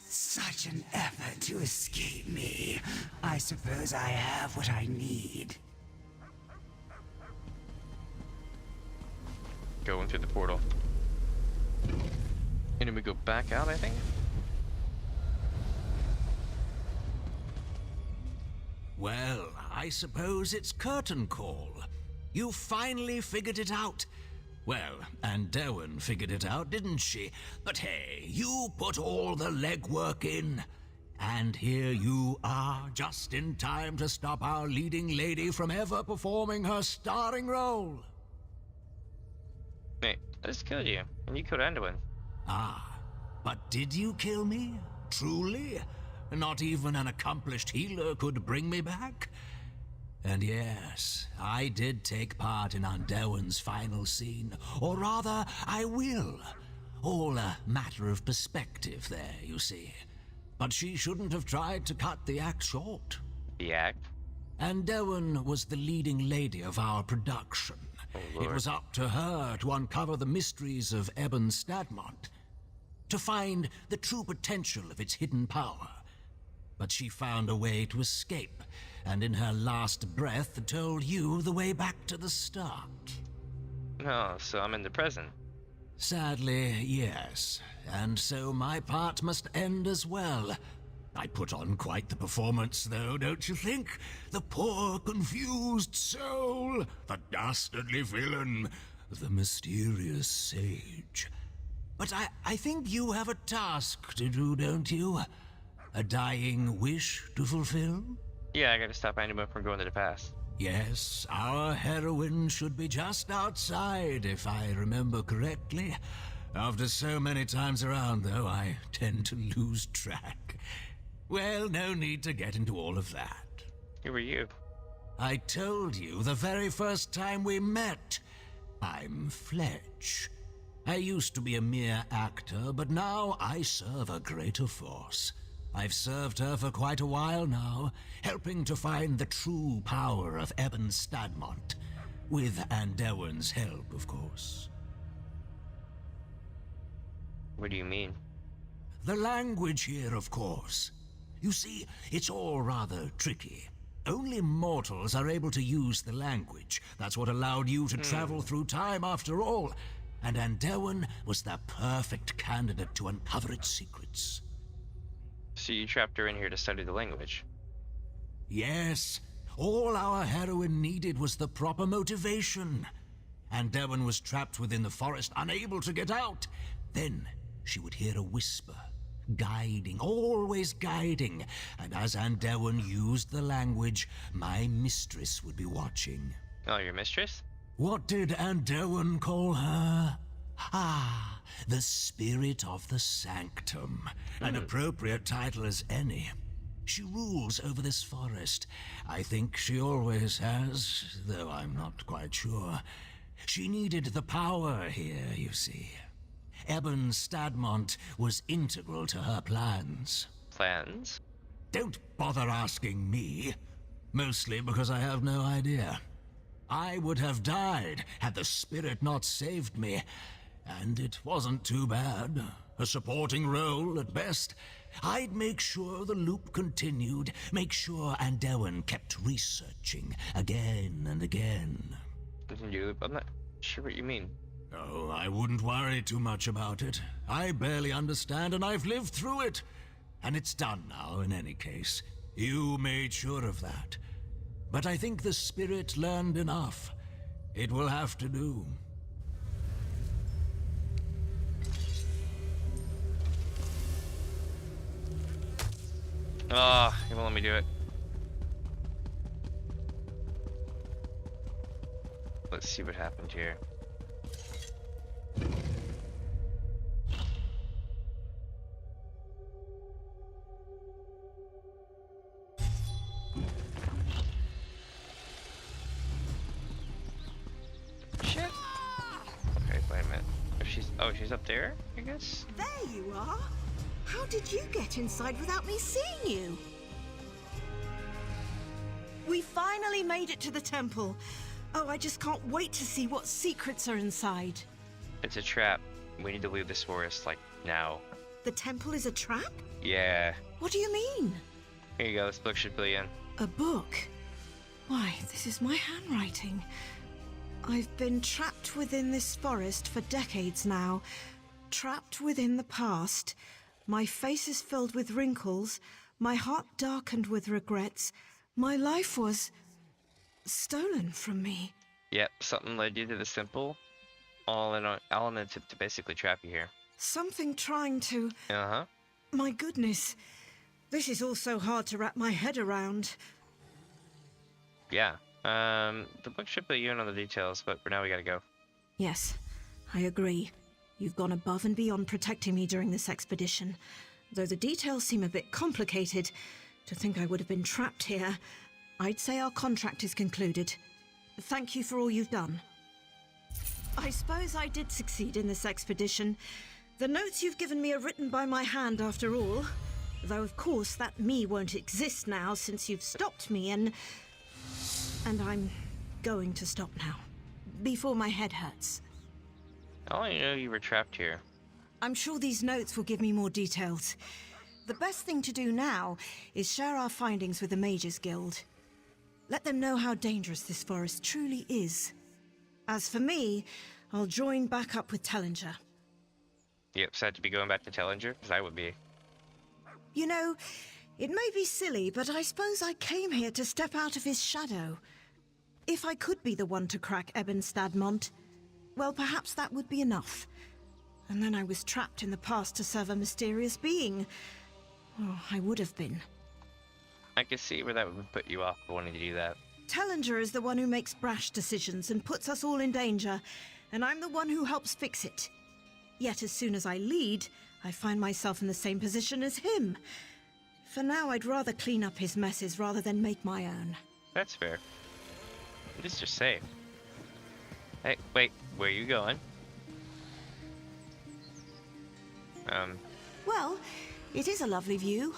Such an effort to escape me. I suppose I have what I need. Going through the portal. And then we go back out, I think? Well, I suppose it's curtain call. You finally figured it out. Well, and Derwin figured it out, didn't she? But hey, you put all the legwork in. And here you are, just in time to stop our leading lady from ever performing her starring role. Wait, I just killed you, and you killed Anduin. Ah, but did you kill me? Truly? Not even an accomplished healer could bring me back? And yes, I did take part in Derwin's final scene. Or rather, I will. All a matter of perspective there, you see. But she shouldn't have tried to cut the act short. The act? Derwin was the leading lady of our production. Oh, it was up to her to uncover the mysteries of Ebon Stadmont, to find the true potential of its hidden power. But she found a way to escape, and in her last breath told you the way back to the start. No, so I'm in the present. Sadly, yes. And so my part must end as well. I put on quite the performance, though, don't you think? The poor, confused soul, the dastardly villain, the mysterious sage. But I think you have a task to do, don't you? A dying wish to fulfill? Yeah, I gotta stop Anduin from going to the past. Yes, our heroine should be just outside, if I remember correctly. After so many times around, though, I tend to lose track. Well, no need to get into all of that. Who are you? I told you the very first time we met. I'm Fletch. I used to be a mere actor, but now I serve a greater force. I've served her for quite a while now, helping to find the true power of Ebon Stadmont. With Derwin's help, of course. What do you mean? The language here, of course. You see, it's all rather tricky. Only mortals are able to use the language. That's what allowed you to travel through time after all. And Derwin was the perfect candidate to uncover its secrets. So you trapped her in here to study the language? Yes. All our heroine needed was the proper motivation. Derwin was trapped within the forest, unable to get out. Then she would hear a whisper, guiding, always guiding. And as Derwin used the language, my mistress would be watching. Oh, your mistress? What did Derwin call her? Ah, the Spirit of the Sanctum. An appropriate title as any. She rules over this forest. I think she always has, though I'm not quite sure. She needed the power here, you see. Ebon Stadmont was integral to her plans. Plans? Don't bother asking me. Mostly because I have no idea. I would have died had the spirit not saved me. And it wasn't too bad. A supporting role at best. I'd make sure the loop continued, make sure Derwin kept researching again and again. I'm not sure what you mean. Oh, I wouldn't worry too much about it. I barely understand, and I've lived through it. And it's done now, in any case. You made sure of that. But I think the spirit learned enough. It will have to do. Oh, he won't let me do it. Let's see what happened here. Shit. Okay, wait a minute. She's up there, I guess? There you are. How did you get inside without me seeing you? We finally made it to the temple. Oh, I just can't wait to see what secrets are inside. It's a trap. We need to leave this forest, like, now. The temple is a trap? Yeah. What do you mean? Here you go, this book should be in. A book? Why, this is my handwriting. I've been trapped within this forest for decades now. Trapped within the past. My face is filled with wrinkles. My heart darkened with regrets. My life was stolen from me. Yep, something led you to the temple. All in an attempt to basically trap you here. Something trying to... Uh-huh. My goodness. This is all so hard to wrap my head around. Yeah. The book should put you in on the details, but for now we gotta go. Yes, I agree. You've gone above and beyond protecting me during this expedition. Though the details seem a bit complicated, to think I would have been trapped here, I'd say our contract is concluded. Thank you for all you've done. I suppose I did succeed in this expedition. The notes you've given me are written by my hand after all. Though of course that me won't exist now since you've stopped me and I'm going to stop now. Before my head hurts. I only knew you were trapped here. I'm sure these notes will give me more details. The best thing to do now is share our findings with the Mages Guild. Let them know how dangerous this forest truly is. As for me, I'll join back up with Tellinger. You upset to be going back to Tellinger? Because I would be. You know, it may be silly, but I suppose I came here to step out of his shadow. If I could be the one to crack Eben Stadmont, well, perhaps that would be enough. And then I was trapped in the past to serve a mysterious being. Oh, I would have been. I can see where that would put you off wanting to do that. Tellinger is the one who makes brash decisions and puts us all in danger, and I'm the one who helps fix it. Yet as soon as I lead, I find myself in the same position as him. For now, I'd rather clean up his messes rather than make my own. That's fair. At least you're safe. Hey, wait, where are you going? Well, it is a lovely view,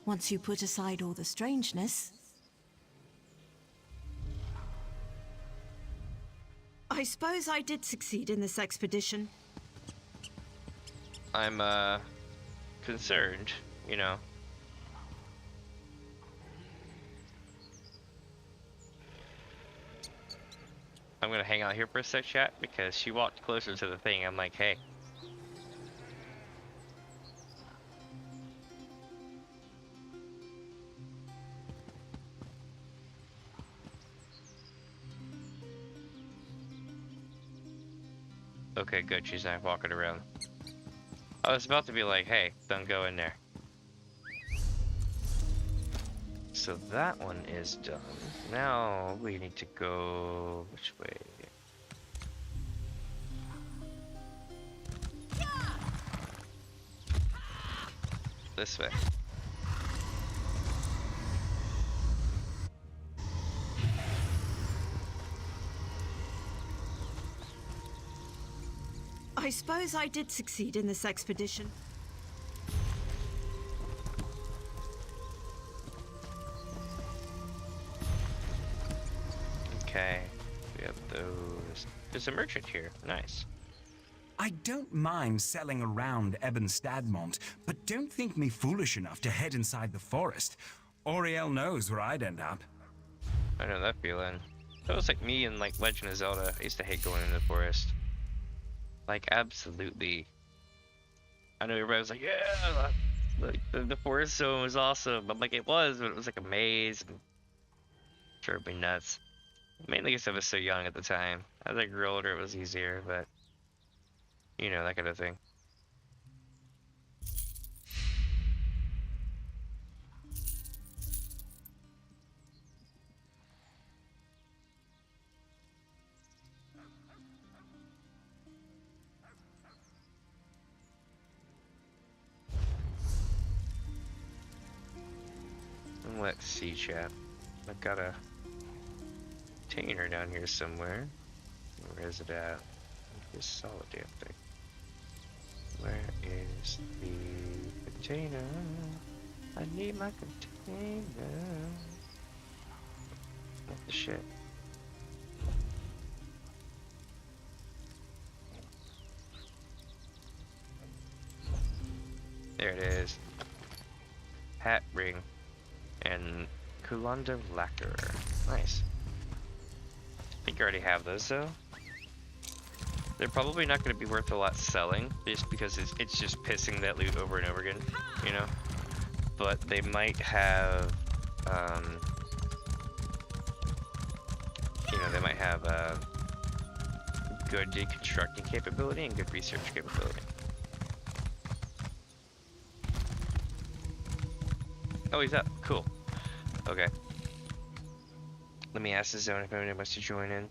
once you put aside all the strangeness. I suppose I did succeed in this expedition. I'm, concerned, you know. I'm gonna hang out here for a sec, chat, because she walked closer to the thing. I'm like, hey. Okay, good, she's not walking around. I was about to be like, hey, don't go in there. So that one is done. Now we need to go... which way? This way. I suppose I did succeed in this expedition. Okay, we have those. There's a merchant here. Nice. I don't mind selling around Eben Stadmont, but don't think me foolish enough to head inside the forest. Auriel knows where I'd end up. I know that feeling. That was like me in like Legend of Zelda. I used to hate going into the forest. Like, absolutely. I know everybody was like, yeah, like, the forest zone was awesome. I'm like, it was, but it was like a maze. And sure, it'd be nuts. Mainly because I was so young at the time. As I grew older, it was easier, but you know, that kind of thing. let's see, chat. I've got a container down here somewhere. Where is it at? This solid damn thing. Where is the container? I need my container. What the shit? There it is. Hat ring and Kulanda lacquer. Nice. I think I already have those though. They're probably not going to be worth a lot selling, just because it's just pissing that loot over and over again, you know. But they might have, you know, they might have good deconstructing capability and good research capability. Oh, he's up. Cool. Okay. Let me ask the zone if anyone wants to join in.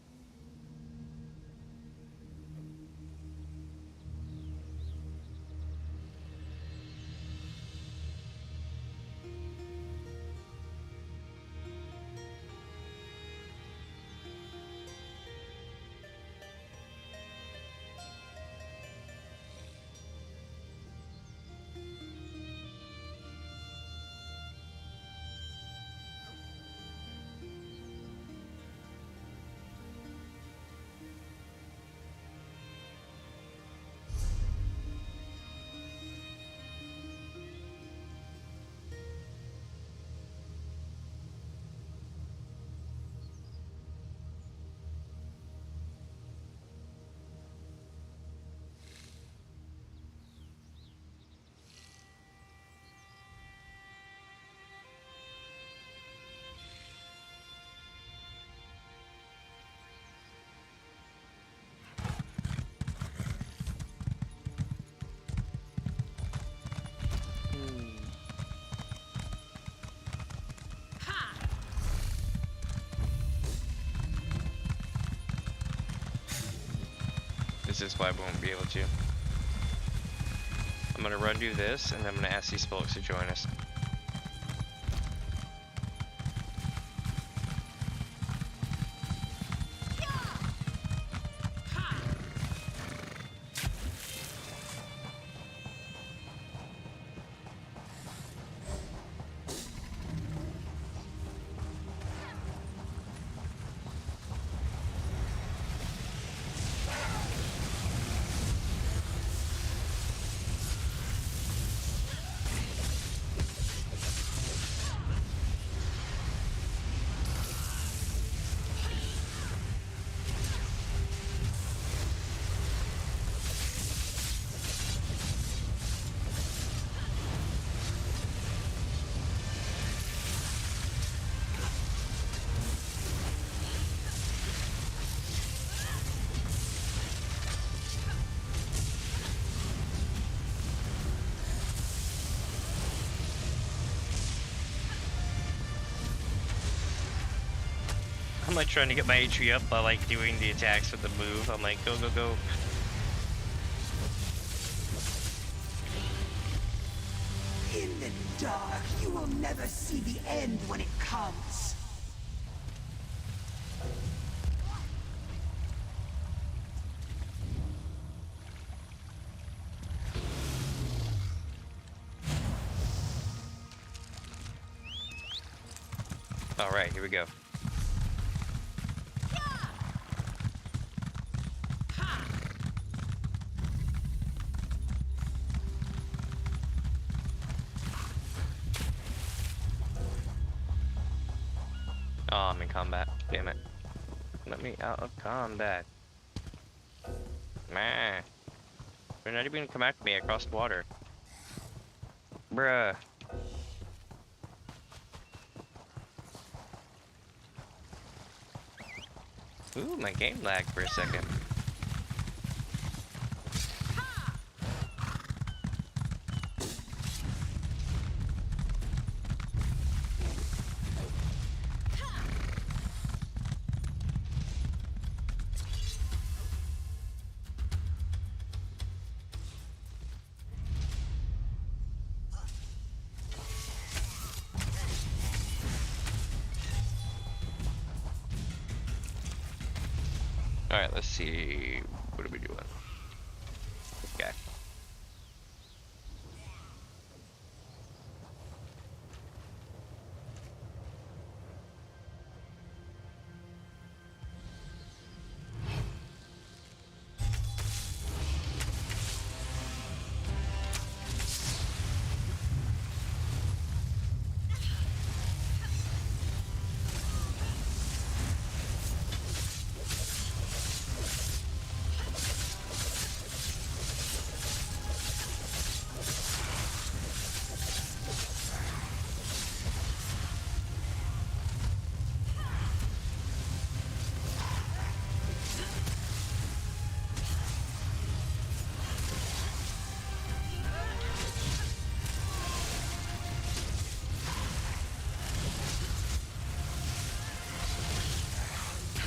This is why I won't be able to. I'm gonna run do this, and I'm gonna ask these folks to join us. I'm like trying to get my HP up by like doing the attacks with the move. I'm like, go, go, go. In the dark, you will never see the end when it comes. All right, here we go. Oh, I'm in combat. Damn it. Let me out of combat. Man. They're not even gonna come after me across the water. Bruh. Ooh, my game lagged for a second. Alright, let's see. What are we doing? Okay.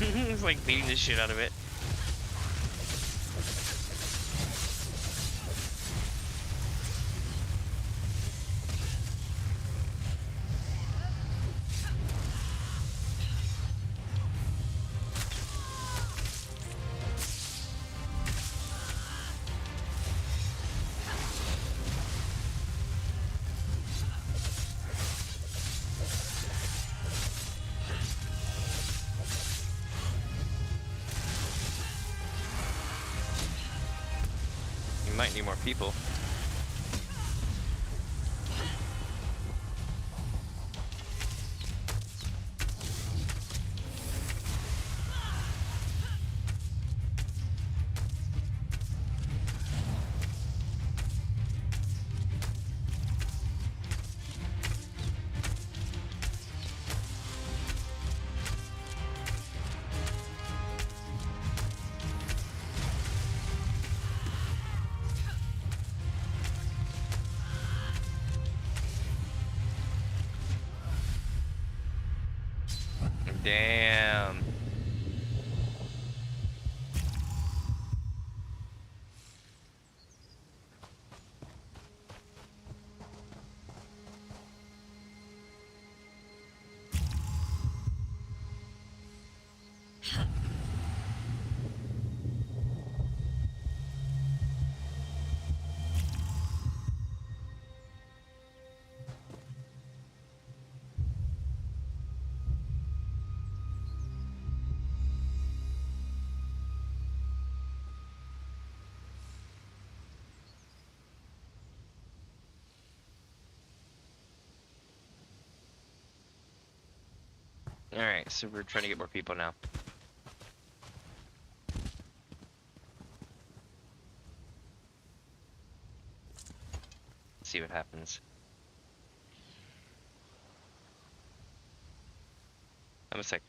He's like beating the shit out of it. Might need more people. Damn. Alright, so we're trying to get more people now. Let's see what happens. I'm just like,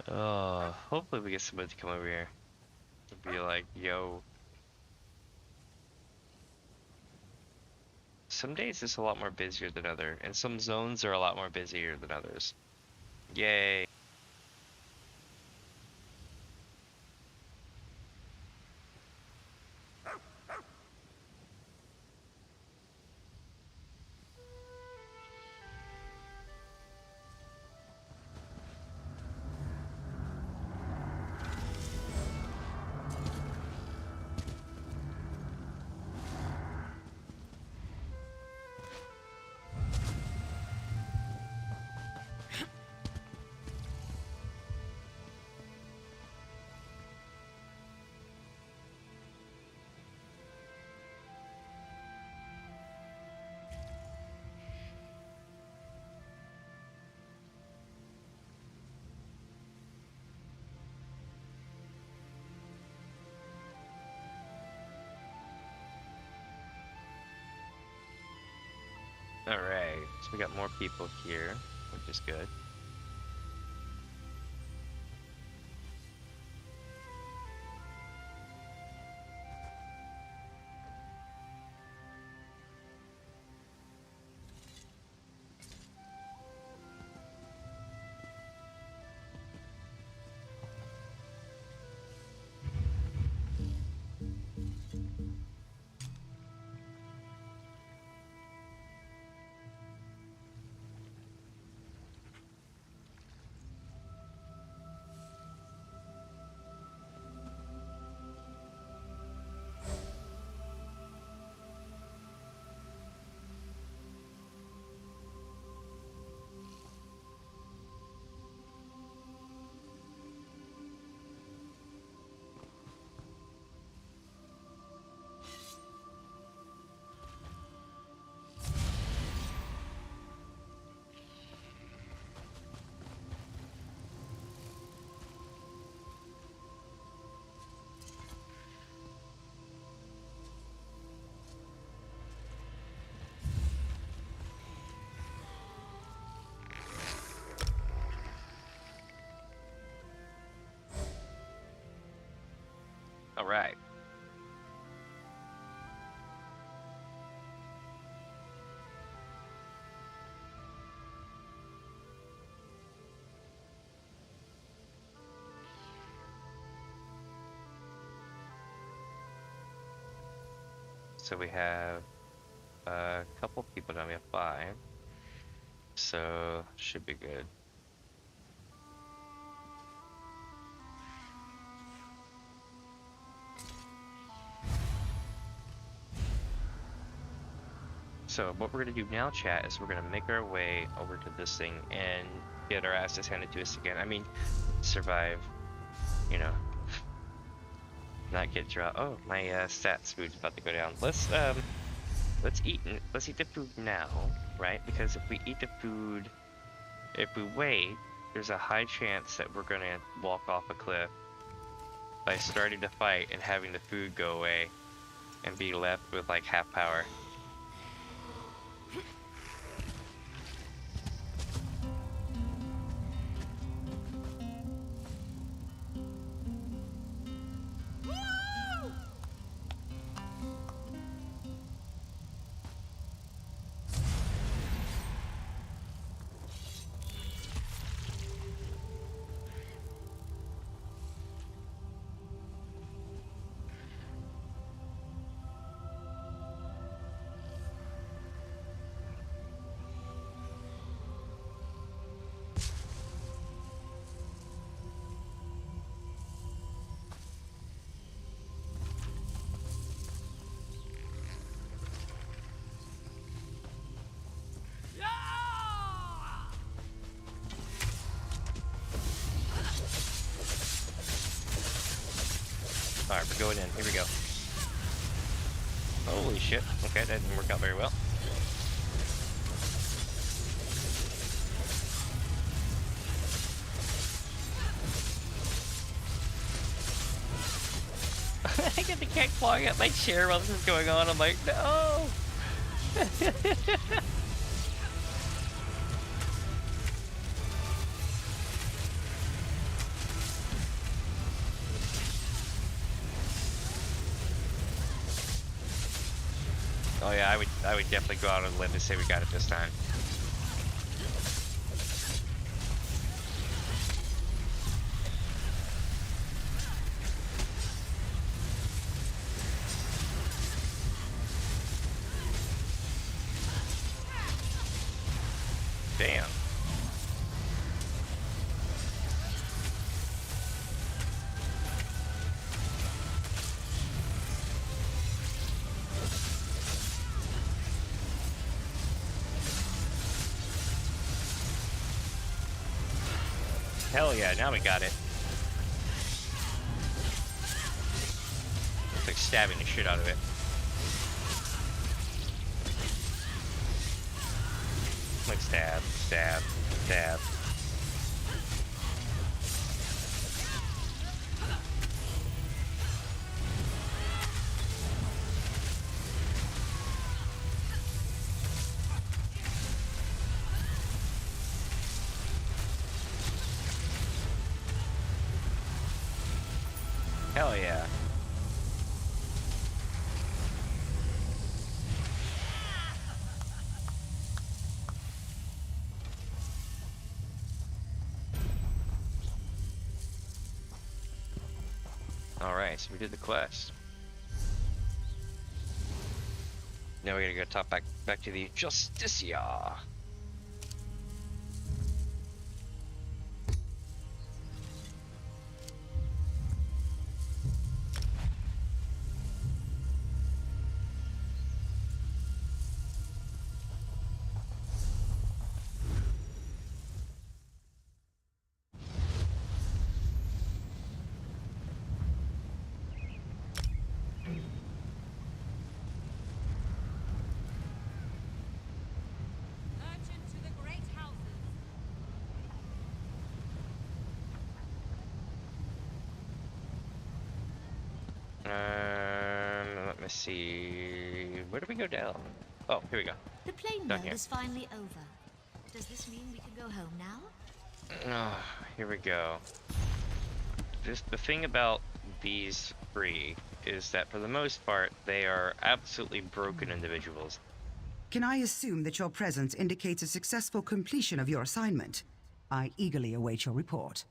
oh, hopefully we get somebody to come over here and be like, yo. Some days it's a lot more busier than other, and some zones are a lot more busier than others. Yay. Alright, so we got more people here, which is good. right. So we have a couple people down. We have 5. So should be good. So what we're gonna do now, chat, is we're gonna make our way over to this thing and get our asses handed to us again. I mean, survive, you know, not get dropped. Oh, my stats food's about to go down. Let's eat the food now, right? Because if we eat the food, if we wait, there's a high chance that we're gonna walk off a cliff by starting to fight and having the food go away and be left with like half power. Alright, we're going in. Here we go. Holy shit. Okay, that didn't work out very well. I get the cat clawing at my chair while this is going on. I'm like, no! Oh yeah, I would definitely go out on a limb and say we got it this time. Damn. Hell yeah, now we got it. It's like stabbing the shit out of it. Like stab, stab, stab. Hell yeah. Alright, so we did the quest. Now we gotta go top back to the Justicia. Let me see. Where do we go down? Oh, here we go. The plane Down mode here. is finally over. Does this mean we can go home now? Oh, here we go. The thing about these three is that for the most part, they are absolutely broken individuals. Can I assume that your presence indicates a successful completion of your assignment? I eagerly await your report.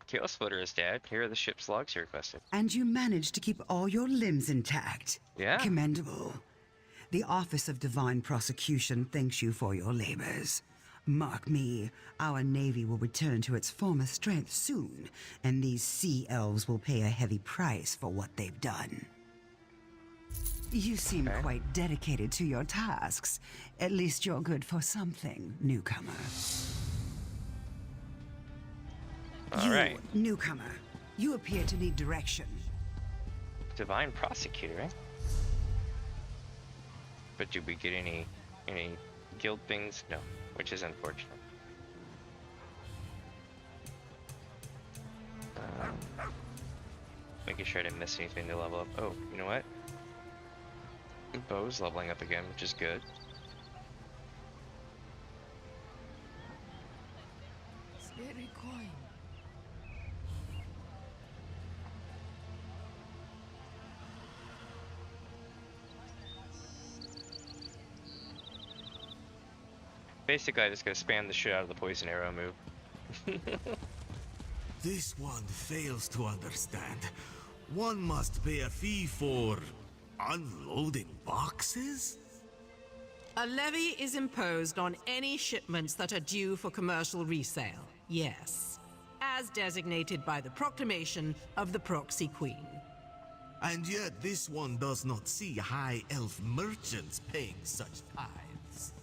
Chaos Splitter is dead. Here are the ship's logs you requested. And you managed to keep all your limbs intact. Yeah. Commendable. The Office of Divine Prosecution thanks you for your labors. Mark me, our Navy will return to its former strength soon, and these sea elves will pay a heavy price for what they've done. You seem quite dedicated to your tasks. At least you're good for something, newcomer. All right. Newcomer, you appear to need direction. Divine Prosecutor, eh? But did we get any guild things? No, which is unfortunate. Making sure I didn't miss anything to level up. Oh, you know what? Bow's leveling up again, which is good. Very quiet. Basically, I just gotta spam the shit out of the poison arrow move. This one fails to understand. One must pay a fee for unloading boxes? A levy is imposed on any shipments that are due for commercial resale, yes. As designated by the proclamation of the Proxy Queen. And yet this one does not see high elf merchants paying such tithes.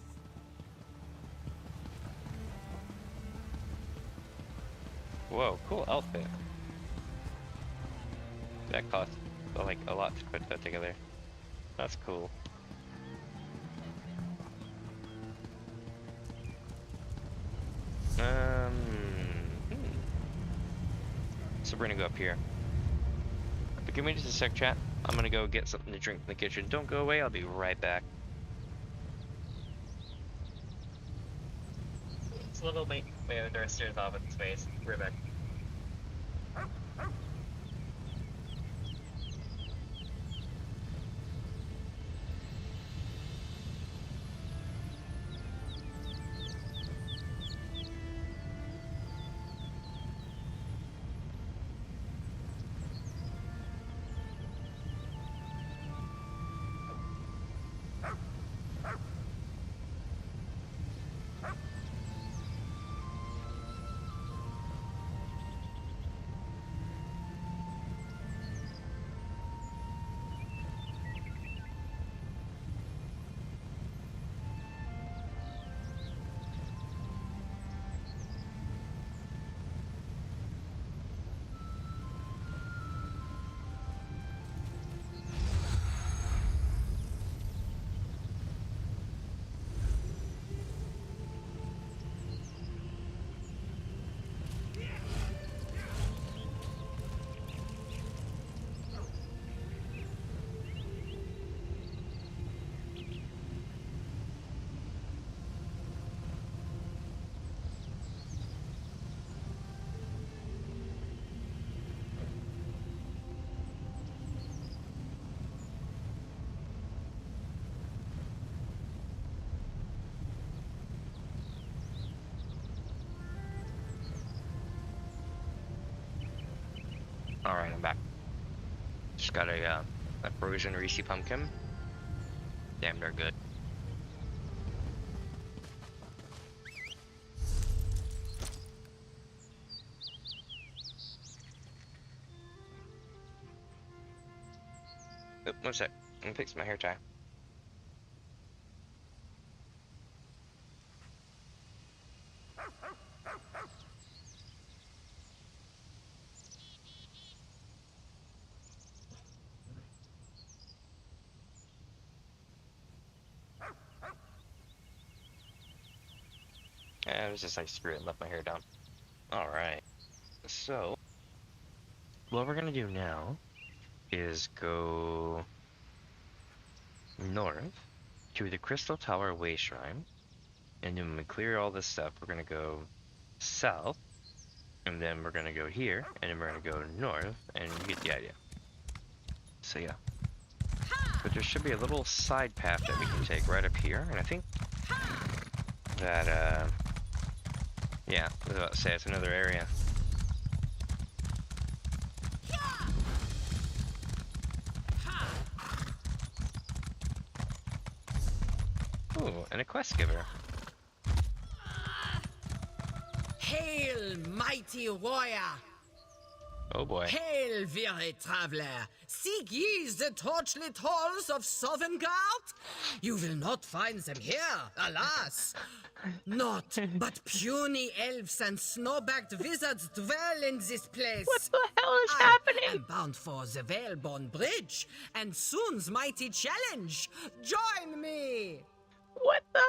Whoa, cool outfit. That cost like a lot to put that together. That's cool. So we're gonna go up here. But give me just a sec, chat. I'm gonna go get something to drink in the kitchen. Don't go away, I'll be right back. It's a little late. My other stairs off in space. We're back. Alright, I'm back. Just got a frozen Reese pumpkin. Damn, they're good. Oh, one sec. I'm gonna fix my hair tie. I was just like, screw it, and left my hair down. Alright. So, what we're gonna do now is go north to the Crystal Tower Way Shrine. And then when we clear all this stuff, we're gonna go south And then we're gonna go here, and then we're gonna go north, and you get the idea. So yeah. But there should be a little side path that we can take right up here, and I think that, yeah, I was about to say, it's another area. Ooh, and a quest giver. Hail, mighty warrior! Oh boy. Hail, weary traveler! Seek ye the torchlit halls of Sovngarde? You will not find them here, alas! Not, but puny elves and snow-backed wizards dwell in this place. What the hell is happening? I am bound for the Veilborn Bridge, and soon's mighty challenge. Join me! What the?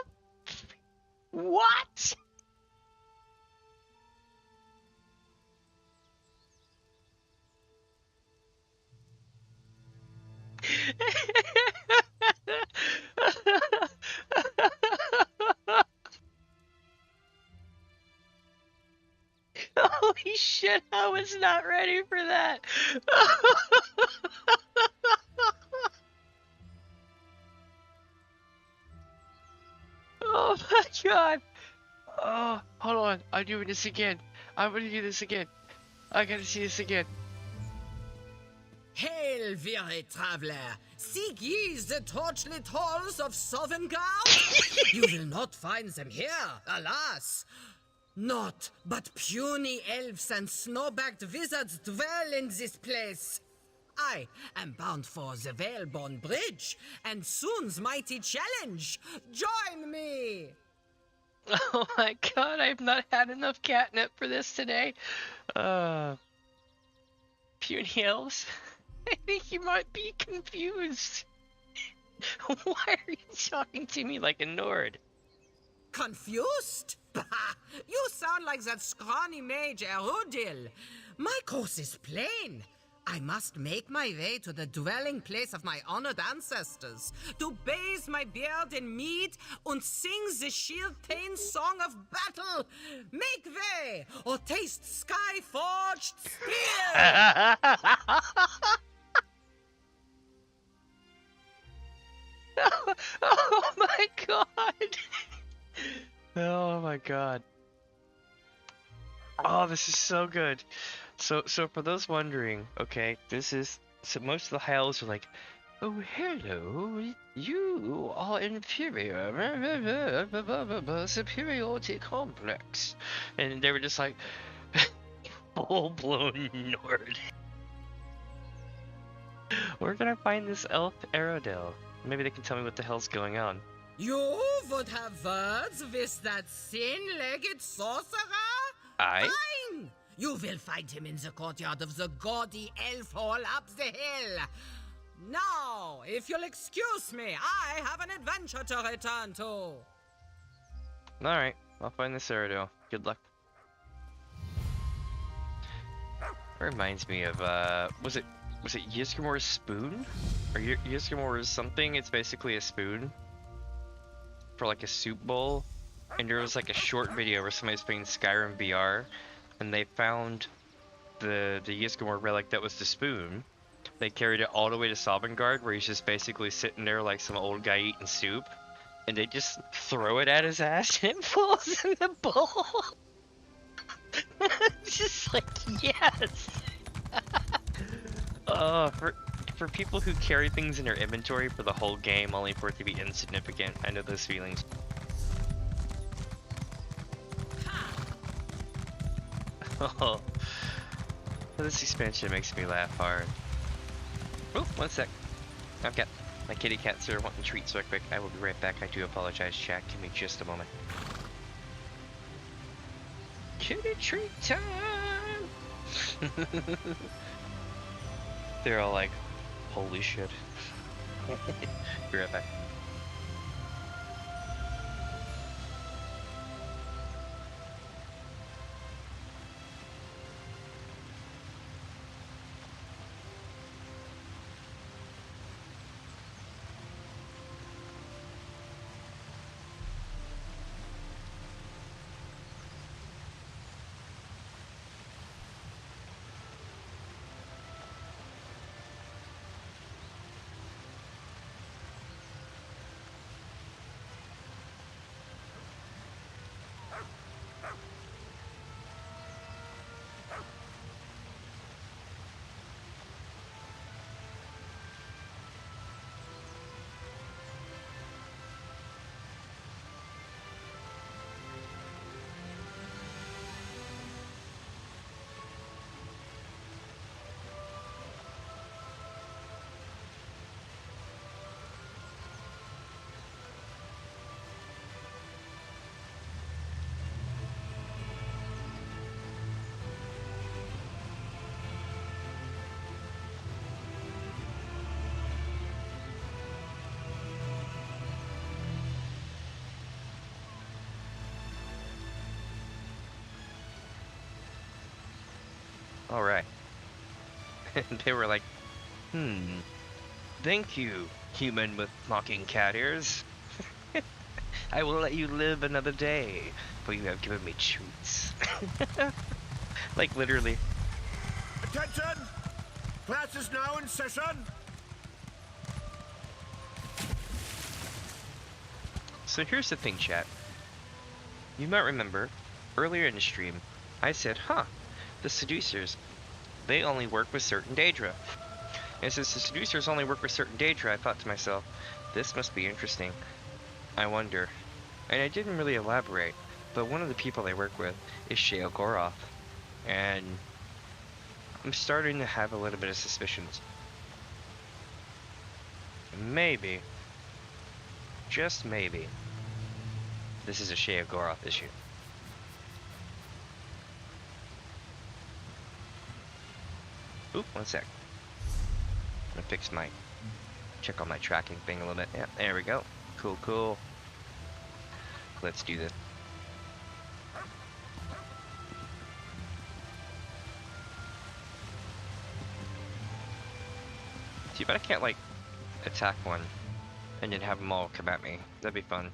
What? Holy shit, I was not ready for that. Oh my god. Oh, hold on. I'm doing this again. I'm gonna do this again. I gotta see this again. Hail, weary traveler! Seek ye the torchlit halls of Sovngarde? You will not find them here, alas! Not, but puny elves and snow-backed wizards dwell in this place. I am bound for the Veilborn Bridge, and soon's mighty challenge. Join me! Oh my god, I've not had enough catnip for this today. Puny elves? I think you might be confused. Why are you talking to me like a Nord? Confused? You sound like that scrawny mage Erudil. My course is plain. I must make my way to the dwelling place of my honored ancestors, to bathe my beard in mead and sing the Shirtain song of battle. Make way, or taste sky-forged steel! Oh my god! Oh my god. Oh, this is so good. So for those wondering, okay, this is, so most of the high elves are like, oh hello, you are inferior, superiority complex, and they were just like, full-blown Nord. Where can I find this elf Aerodel? Maybe they can tell me what the hell's going on. You would have words with that thin-legged sorcerer? Aye? Fine! You will find him in the courtyard of the gaudy elf hall up the hill. Now, if you'll excuse me, I have an adventure to return to. Alright, I'll find this Aerodel. Good luck. It reminds me of, was it Ysgramor's spoon? Or Ysgramor's something? It's basically a spoon for like a soup bowl. And there was like a short video where somebody's playing Skyrim VR, and they found the Ysgramor relic that was the spoon. They carried it all the way to Sovngarde, where he's just basically sitting there like some old guy eating soup, and they just throw it at his ass and it falls in the bowl. It's just like, yes. For people who carry things in their inventory for the whole game, only for it to be insignificant, I know those feelings. Oh, this expansion makes me laugh hard. Oh, one sec. I've got my kitty cats are wanting treats real quick. I will be right back. I do apologize, chat. Give me just a moment. Kitty treat time! They're all like, holy shit. Be right back. Alright. And they were like, thank you, human with mocking cat ears. I will let you live another day, for you have given me treats. Like, literally. Attention! Class is now in session! So here's the thing, chat. You might remember, earlier in the stream, I said, the seducers, they only work with certain Daedra. And since the seducers only work with certain Daedra, I thought to myself, this must be interesting. I wonder. And I didn't really elaborate, but one of the people they work with is Shale Goroth. And I'm starting to have a little bit of suspicions. Maybe, just maybe, this is a Shale Goroth issue. Oop, one sec. I'm gonna fix my, check on my tracking thing a little bit. Yeah, there we go. Cool, cool. Let's do this. See, but I can't, like, attack one and then have them all come at me. That'd be fun.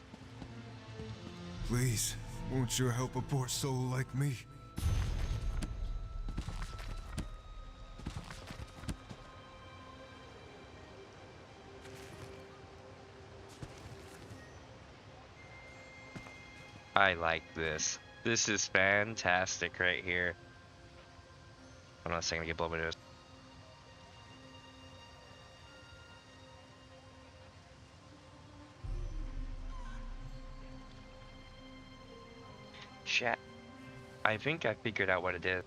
Please, won't you help a poor soul like me? I like this. This is fantastic right here. I'm not saying to get blown by nose. Chat. I think I figured out what it is.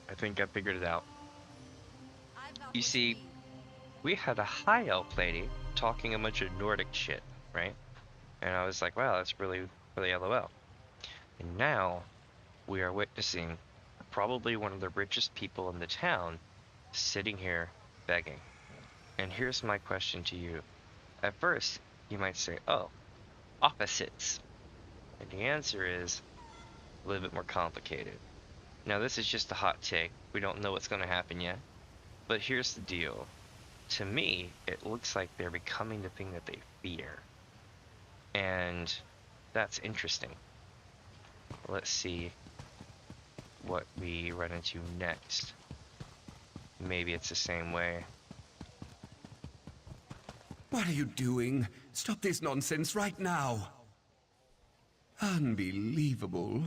I think I figured it out. You see, we had a high elf lady talking a bunch of Nordic shit, right? And I was like, wow, that's really, really LOL. And now we are witnessing probably one of the richest people in the town sitting here begging. And here's my question to you. At first, you might say, oh, opposites. And the answer is a little bit more complicated. Now, this is just a hot take. We don't know what's going to happen yet. But here's the deal. To me, it looks like they're becoming the thing that they fear. And that's interesting. Let's see what we run into next. Maybe it's the same way. What are you doing? Stop this nonsense right now. Unbelievable.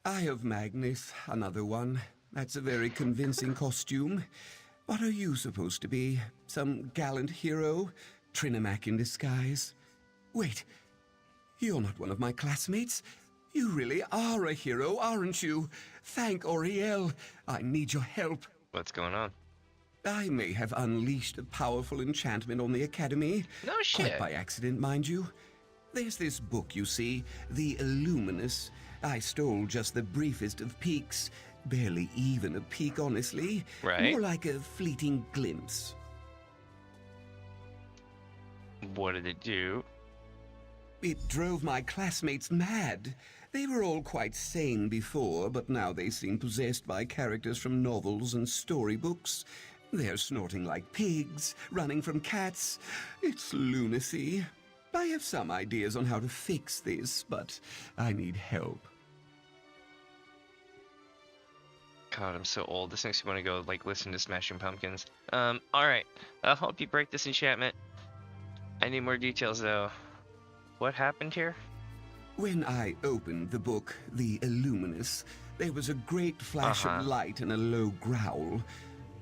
Eye of Magnus, another one. That's a very convincing costume. What are you supposed to be? Some gallant hero? Trinimac in disguise? Wait, you're not one of my classmates. You really are a hero, aren't you? Thank Auriel. I need your help. What's going on? I may have unleashed a powerful enchantment on the Academy. No shit. Quite by accident, mind you. There's this book, you see, The Illuminous. I stole just the briefest of peeks. Barely even a peek, honestly. Right. More like a fleeting glimpse. What did it do? It drove my classmates mad. They were all quite sane before, but now they seem possessed by characters from novels and storybooks. They're snorting like pigs, running from cats. It's lunacy. I have some ideas on how to fix this, but I need help. God, I'm so old. This makes me want to go, like, listen to Smashing Pumpkins. Alright. I'll help you break this enchantment. I need more details, though. What happened here? When I opened the book, The Illuminous, there was a great flash of light and a low growl.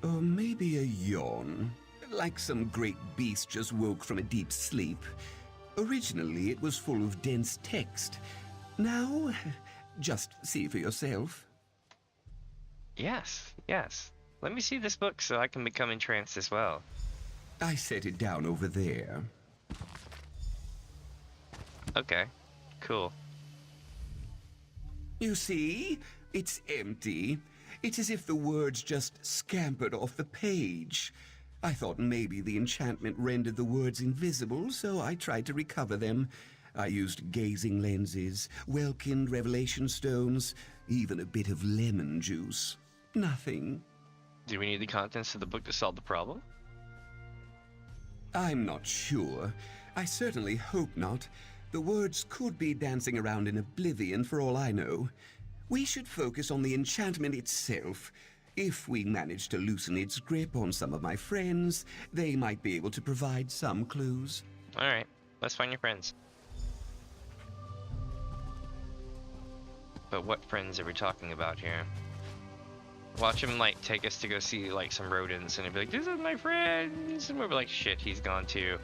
Or maybe a yawn. Like some great beast just woke from a deep sleep. Originally, it was full of dense text. Now, just see for yourself. Yes, yes. Let me see this book so I can become entranced as well. I set it down over there. Okay, cool. You see? It's empty. It's as if the words just scampered off the page. I thought maybe the enchantment rendered the words invisible, so I tried to recover them. I used gazing lenses, Welkind revelation stones, even a bit of lemon juice. Nothing. Do we need the contents of the book to solve the problem? I'm not sure. I certainly hope not. The words could be dancing around in oblivion for all I know. We should focus on the enchantment itself. If we manage to loosen its grip on some of my friends, they might be able to provide some clues. Alright, let's find your friends. But what friends are we talking about here? Watch him, like, take us to go see, like, some rodents, and he'd be like, "This is my friends!" And we'll be like, "Shit, he's gone too."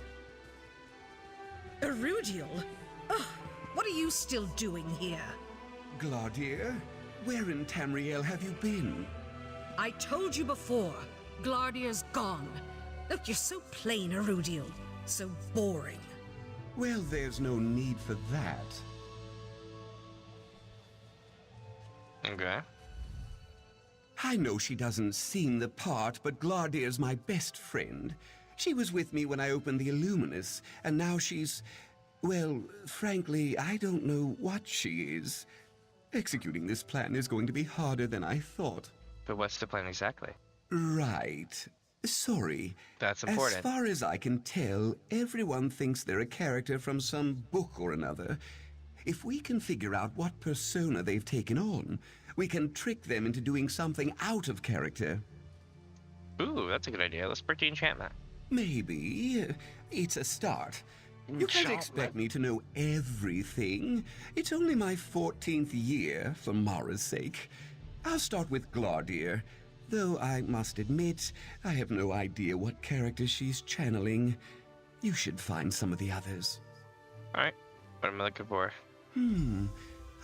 Erudiel? Ugh, what are you still doing here? Glardier, where in Tamriel have you been? I told you before, Glardier's gone. Look, you're so plain, Erudiel. So boring. Well, there's no need for that. Okay. I know she doesn't seem the part, but Glardier's my best friend. She was with me when I opened the Illuminus, and now she's... well, frankly, I don't know what she is. Executing this plan is going to be harder than I thought. But what's the plan exactly? Right. Sorry. That's important. As far as I can tell, everyone thinks they're a character from some book or another. If we can figure out what persona they've taken on, we can trick them into doing something out of character. Ooh, that's a good idea. Let's break the enchantment. Maybe. It's a start. You can't expect me to know everything. It's only my 14th year, for Mara's sake. I'll start with Glardier, though I must admit, I have no idea what character she's channeling. You should find some of the others. Alright, what am I looking for?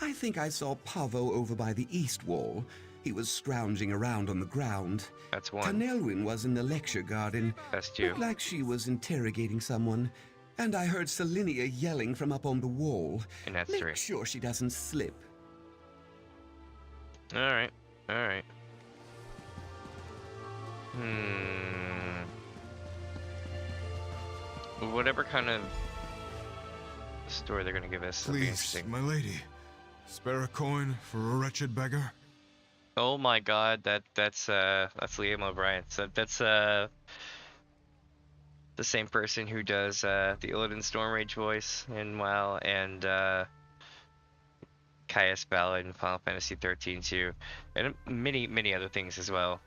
I think I saw Pavo over by the east wall. He was scrounging around on the ground. That's one. Tanelwyn was in the lecture garden. That's two. Looked like she was interrogating someone. And I heard Selinia yelling from up on the wall. And that's Make three. sure she doesn't slip. Alright, alright. Whatever kind of story they're gonna give us, that'll be Please, interesting. my lady, spare a coin for a wretched beggar. Oh my god, that's Liam O'Brien. So that's the same person who does the Illidan Stormrage voice in WoW, and Caius Ballad in Final Fantasy 13 too, and many other things as well.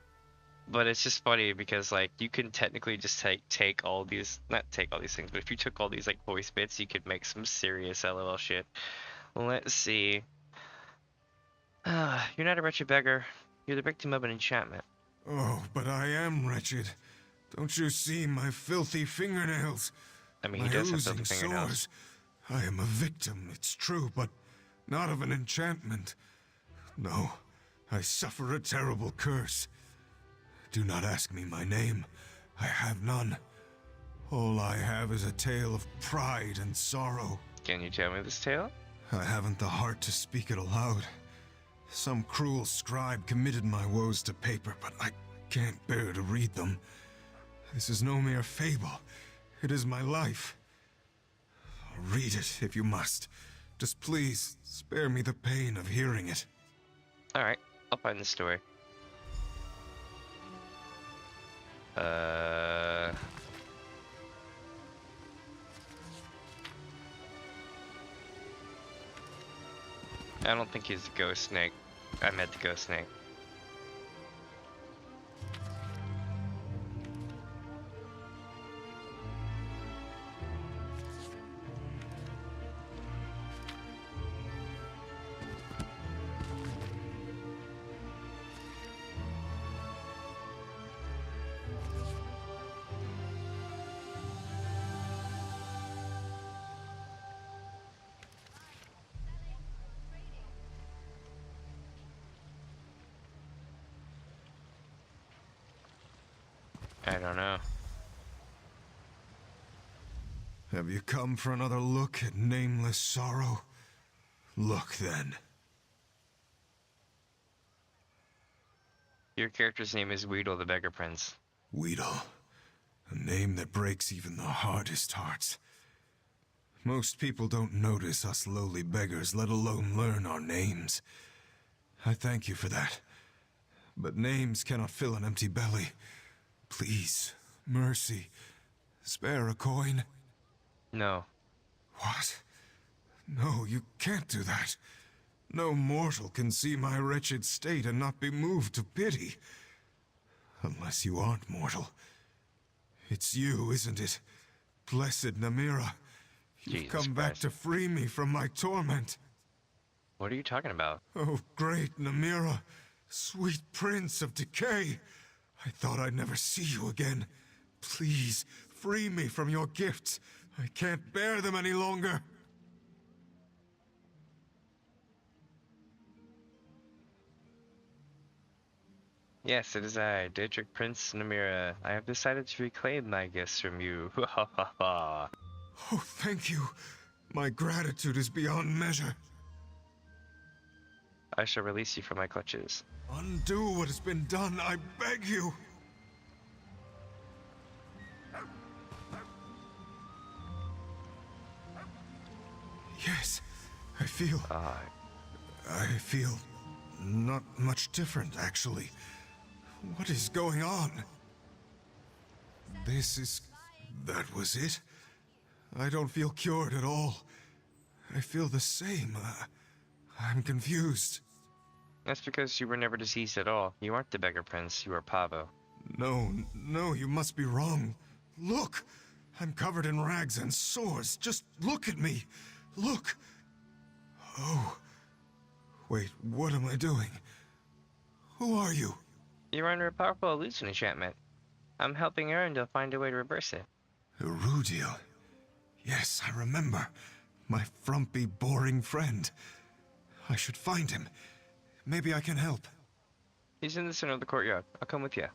But it's just funny because, like, you can technically just take all these, not take all these things, but if you took all these, like, voice bits, you could make some serious LOL shit. Let's see. You're not a wretched beggar. You're the victim of an enchantment. Oh, but I am wretched. Don't you see my filthy fingernails? I mean, he My does have oozing filthy fingernails. sores. I am a victim, it's true, but not of an enchantment. No, I suffer a terrible curse. Do not ask me my name. I have none. All I have is a tale of pride and sorrow. Can you tell me this tale? I haven't the heart to speak it aloud. Some cruel scribe committed my woes to paper, but I can't bear to read them. This is no mere fable. It is my life. Read it if you must. Just please spare me the pain of hearing it. Alright, I'll find the story. I don't think he's the ghost snake. I meant the ghost snake. I don't know. Have you come for another look at nameless sorrow? Look then. Your character's name is Weedle the Beggar Prince. Weedle. A name that breaks even the hardest hearts. Most people don't notice us lowly beggars, let alone learn our names. I thank you for that. But names cannot fill an empty belly. Please, mercy, spare a coin. No. What? No, you can't do that. No mortal can see my wretched state and not be moved to pity. Unless you aren't mortal. It's you, isn't it? Blessed Namira. You've come back to free me from my torment. What are you talking about? Oh, great Namira. Sweet prince of decay. I thought I'd never see you again. Please, free me from your gifts. I can't bear them any longer. Yes, it is I, Daedric Prince Namira. I have decided to reclaim my gifts from you. Oh, thank you. My gratitude is beyond measure. I shall release you from my clutches. Undo what has been done, I beg you. Yes, I feel not much different, actually. What is going on? That was it? I don't feel cured at all. I feel the same. I'm confused. That's because you were never deceased at all. You aren't the Beggar Prince, you are Pavo. No, you must be wrong. Look! I'm covered in rags and sores. Just look at me. Look! Oh. Wait, what am I doing? Who are you? You're under a powerful illusion enchantment. I'm helping Aaron to find a way to reverse it. Erudiel. Yes, I remember. My frumpy, boring friend. I should find him. Maybe I can help. He's in the center of the courtyard. I'll come with you.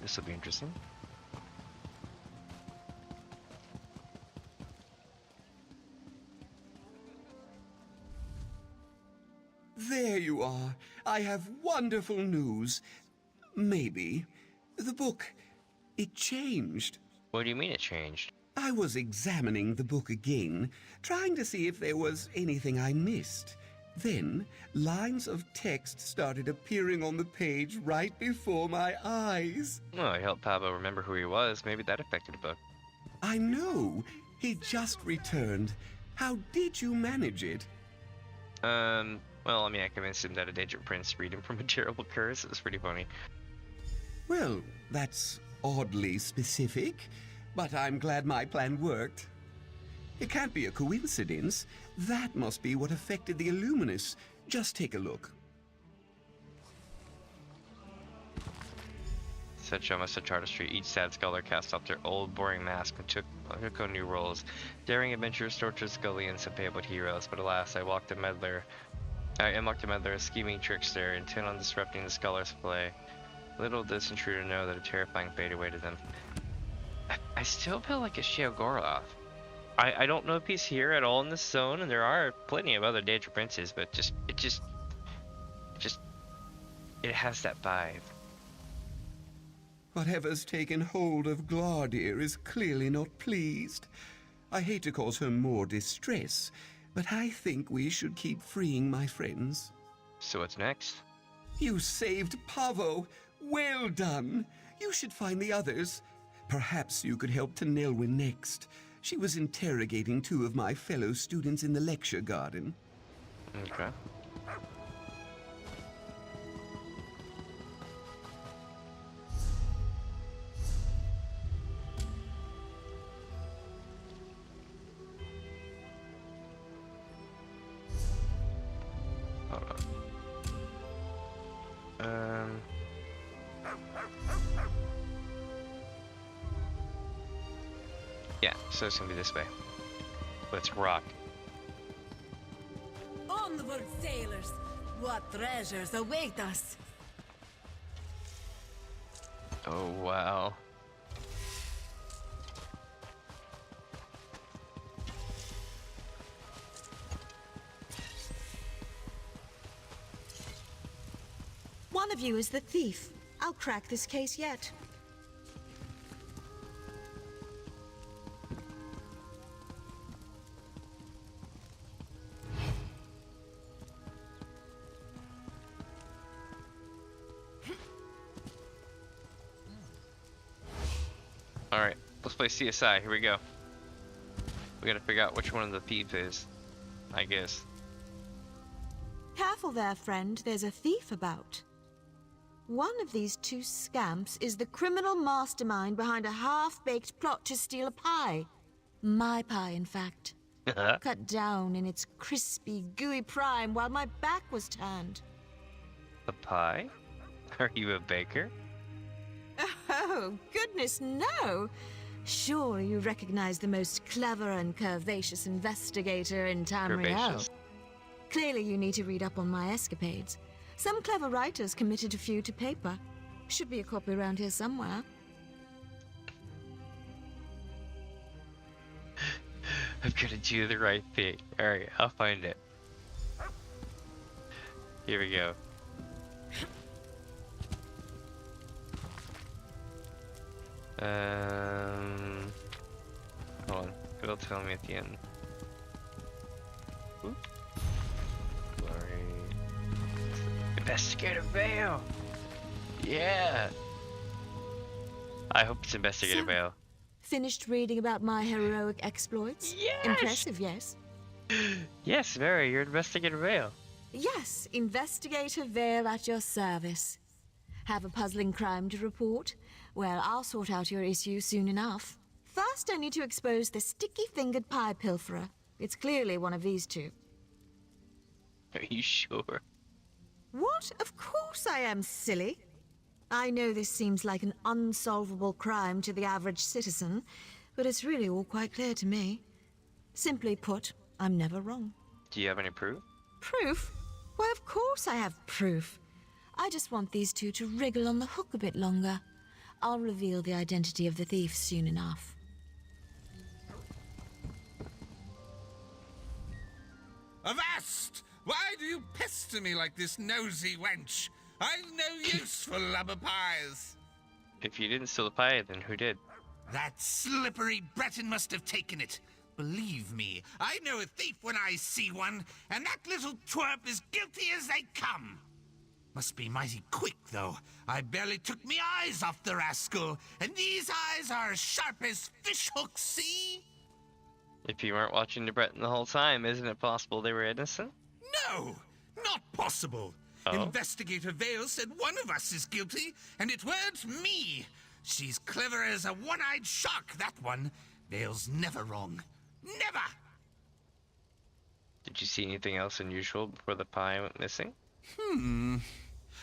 This will be interesting. There you are. I have wonderful news. Maybe. The book, it changed. What do you mean it changed? I was examining the book again, trying to see if there was anything I missed. Then, lines of text started appearing on the page right before my eyes. Oh, I helped Pablo remember who he was. Maybe that affected the book. I know. He just returned. How did you manage it? Well, I mean, I convinced him that a Daedric Prince freed him from a terrible curse. It was pretty funny. Well, that's oddly specific, but I'm glad my plan worked. It can't be a coincidence. That must be what affected the Illuminus. Just take a look. Said Shomas at Charter Street. Each sad scholar cast off their old, boring mask and took on new roles. Daring adventurers, tortured scullions, and payable heroes. But alas, I unlocked a meddler, a scheming trickster, intent on disrupting the scholar's play. Little did this intruder know that a terrifying fate awaited them. I still feel like it's Sheogorath. I don't know if he's here at all in this zone, and there are plenty of other Daedric Princes, but it has that vibe. Whatever's taken hold of Gladir is clearly not pleased. I hate to cause her more distress, but I think we should keep freeing my friends. So what's next? You saved Pavo. Well done. You should find the others. Perhaps you could help Tamriel next. She was interrogating 2 of my fellow students in the lecture garden. Okay. Hold on. Yeah, so it's gonna be this way. Let's rock. Onward, sailors! What treasures await us? Oh, wow. one of you is the thief, I'll crack this case yet. Alright, let's play CSI. Here we go. We gotta figure out which one of the thieves is, I guess. Careful there, friend. There's a thief about. One of these two scamps is the criminal mastermind behind a half-baked plot to steal a pie. My pie, in fact. Cut down in its crispy, gooey prime while my back was turned. A pie? Are you a baker? Oh, goodness, no! Surely you recognize the most clever and curvaceous investigator in Tamriel. Clearly you need to read up on my escapades. Some clever writers committed a few to paper. Should be a copy around here somewhere. I've got to do the right thing. Alright, I'll find it. Here we go. Hold on. It'll tell me at the end. Oop. Glory. Investigator Vale! Yeah! I hope it's Investigator Vale. Finished reading about my heroic exploits? Yes! Impressive, yes? Yes, very. You're Investigator Vale. Yes, Investigator Vale at your service. Have a puzzling crime to report? Well, I'll sort out your issue soon enough. First, I need to expose the sticky-fingered pie pilferer. It's clearly one of these two. Are you sure? What? Of course I am, silly. I know this seems like an unsolvable crime to the average citizen, but it's really all quite clear to me. Simply put, I'm never wrong. Do you have any proof? Proof? Why, of course I have proof. I just want these two to wriggle on the hook a bit longer. I'll reveal the identity of the thief soon enough. Avast! Why do you pester me like this nosy wench? I've no use for lubber pies. If you didn't steal the pie, then who did? That slippery Breton must have taken it. Believe me, I know a thief when I see one, and that little twerp is guilty as they come. Must be mighty quick, though. I barely took me eyes off the rascal, and these eyes are as sharp as fish hooks, see? If you weren't watching the Breton the whole time, isn't it possible they were innocent? No! Not possible! Oh? Investigator Vale said one of us is guilty, and it weren't me! She's clever as a one-eyed shark, that one. Vale's never wrong. Never! Did you see anything else unusual before the pie went missing?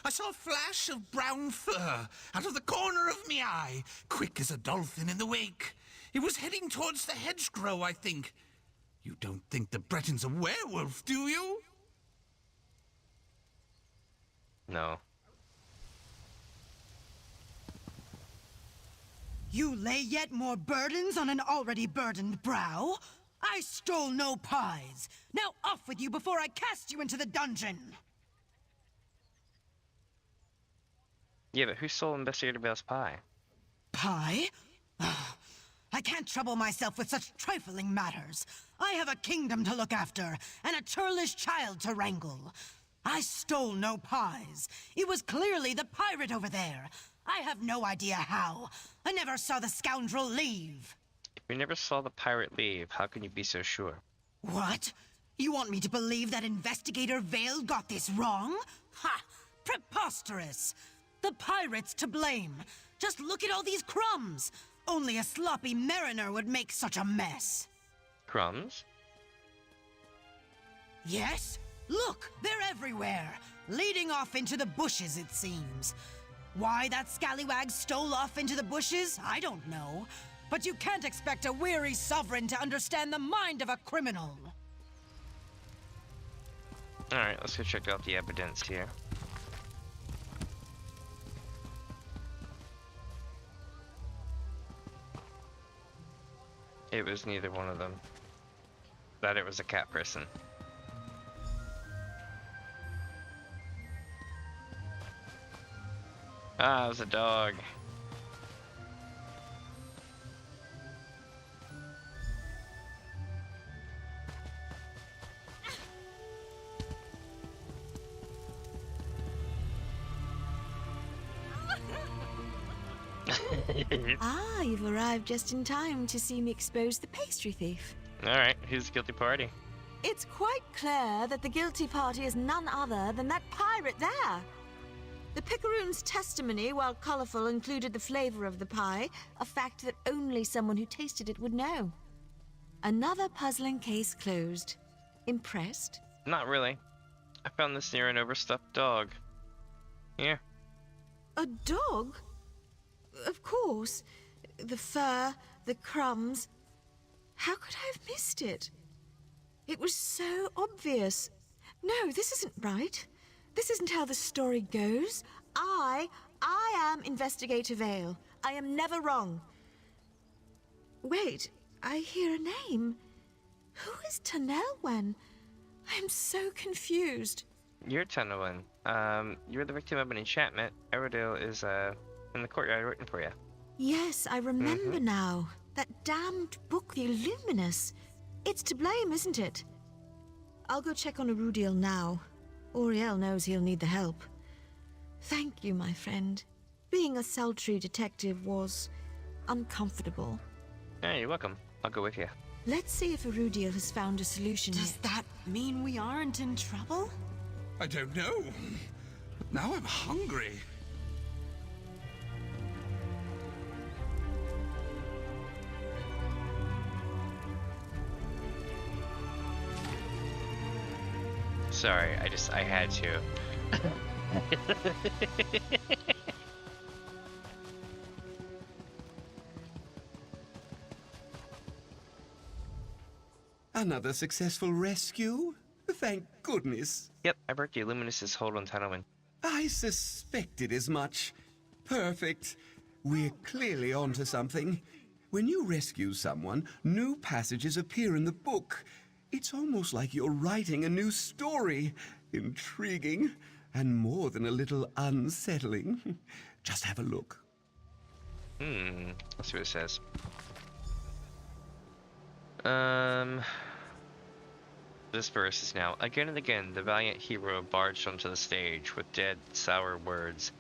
I saw a flash of brown fur out of the corner of me eye, quick as a dolphin in the wake. It was heading towards the hedgerow, I think. You don't think the Breton's a werewolf, do you? No. You lay yet more burdens on an already burdened brow? I stole no pies. Now off with you before I cast you into the dungeon. Yeah, but who stole Investigator Vale's pie? Pie? I can't trouble myself with such trifling matters. I have a kingdom to look after, and a churlish child to wrangle. I stole no pies. It was clearly the pirate over there. I have no idea how. I never saw the scoundrel leave. If you never saw the pirate leave, how can you be so sure? What? You want me to believe that Investigator Vale got this wrong? Ha! Preposterous! The pirate's to blame. Just look at all these crumbs. Only a sloppy mariner would make such a mess. Crumbs? Yes? Look, they're everywhere. Leading off into the bushes, it seems. Why that scallywag stole off into the bushes, I don't know. But you can't expect a weary sovereign to understand the mind of a criminal. Alright, let's go check out the evidence here. It was neither one of them. That it was a cat person. Ah, it was a dog. Ah, you've arrived just in time to see me expose the pastry thief. Alright, who's the guilty party? It's quite clear that the guilty party is none other than that pirate there. The picaroon's testimony, while colourful, included the flavour of the pie, a fact that only someone who tasted it would know. Another puzzling case closed. Impressed? Not really. I found this near an overstuffed dog. Here. A dog? Of course. The fur, the crumbs. How could I have missed it? It was so obvious. No, this isn't right. This isn't how the story goes. I am Investigator Vale. I am never wrong. Wait, I hear a name. Who is Tamriel? I am so confused. You're Tamriel. You're the victim of an enchantment. Aerodale is in the courtyard waiting for you. Yes, I remember now. That damned book, the Illuminous. It's to blame, isn't it? I'll go check on Arudiel now. Auriel knows he'll need the help. Thank you, my friend. Being a sultry detective was uncomfortable. Yeah, you're welcome. I'll go with you. Let's see if Arudiel has found a solution Does yet. that mean we aren't in trouble? I don't know. Now I'm hungry. Sorry, I had to. Another successful rescue? Thank goodness. Yep, I broke the Illuminous' hold on Tamriel. I suspected as much. Perfect. We're clearly onto something. When you rescue someone, new passages appear in the book. It's almost like you're writing a new story. Intriguing, and more than a little unsettling. Just have a look. Let's see what it says. This verse is now, again and again, the valiant hero barged onto the stage with dead, sour words.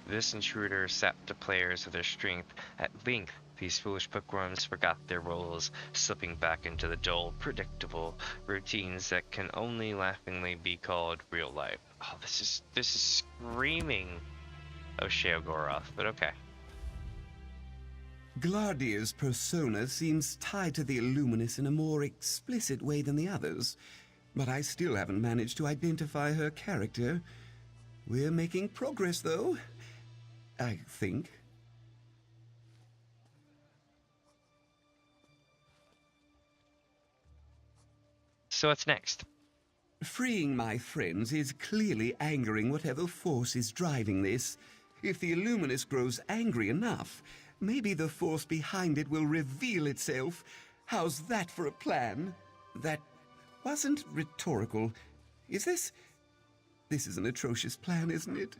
This intruder sapped the players of their strength. At length, these foolish bookworms forgot their roles, slipping back into the dull, predictable routines that can only laughingly be called real life. Oh, this is screaming O'Sheogoroth, but okay. Glardia's persona seems tied to the Illuminous in a more explicit way than the others, but I still haven't managed to identify her character. We're making progress, though, I think. So what's next? Freeing my friends is clearly angering whatever force is driving this. If the Illuminous grows angry enough, maybe the force behind it will reveal itself. How's that for a plan? That wasn't rhetorical. Is this? This is an atrocious plan, isn't it?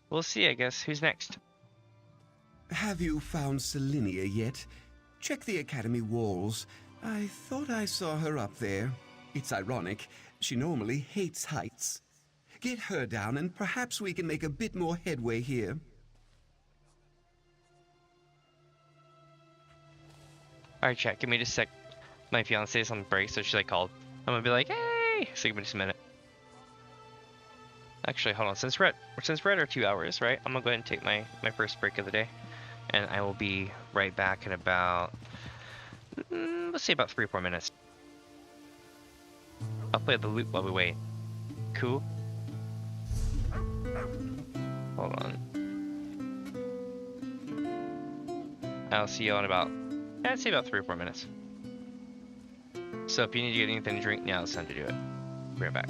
We'll see, I guess. Who's next? Have you found Selenia yet? Check the Academy walls. I thought I saw her up there. It's ironic. She normally hates heights. Get her down and perhaps we can make a bit more headway here. Alright, chat, give me just a sec. My fiance's on break, so she's called. I'm gonna be like, hey! So give me just a minute. Actually, hold on. Since we're at our 2 hours, right? I'm gonna go ahead and take my first break of the day. And I will be right back in about, let's say about 3 or 4 minutes. I'll play the loop while we wait. Cool? Hold on. I'll see you all in about, I'd say about 3 or 4 minutes. So if you need to get anything to drink, now it's time to do it. Be right back.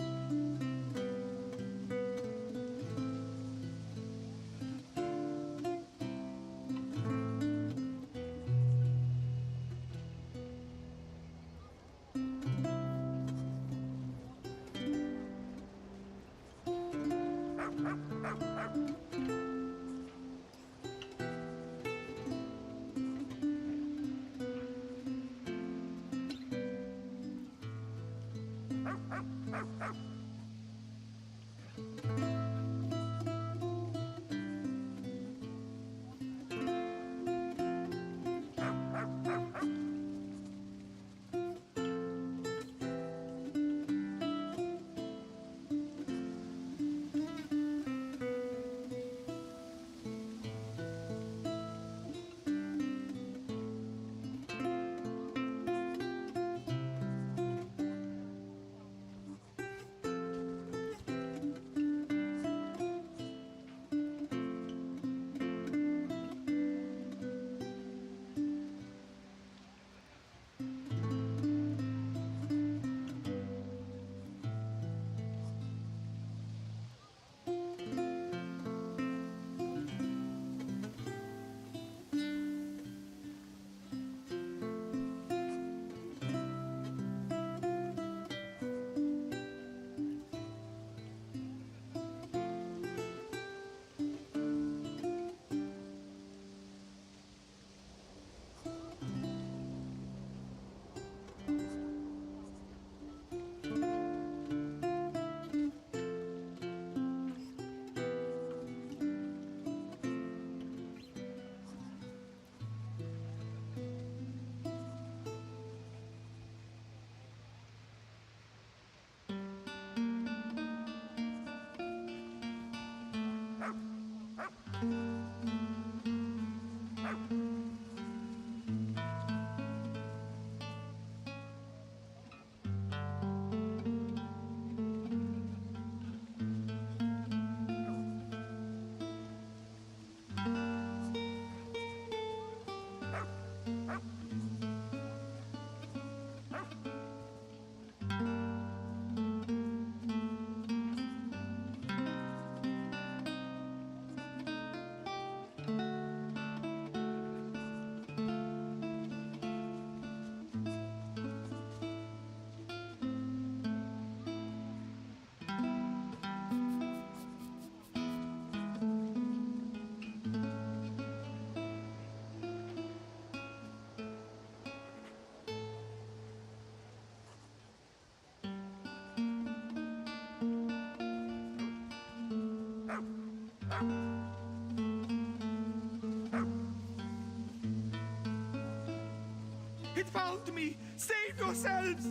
It found me! Save yourselves!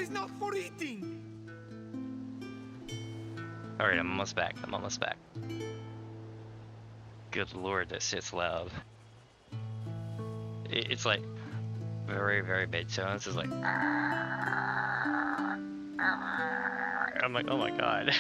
is not for eating. Alright, I'm almost back. I'm almost back. Good lord, that shit's loud. It's like very, very big tones. It's like. I'm like, oh my god.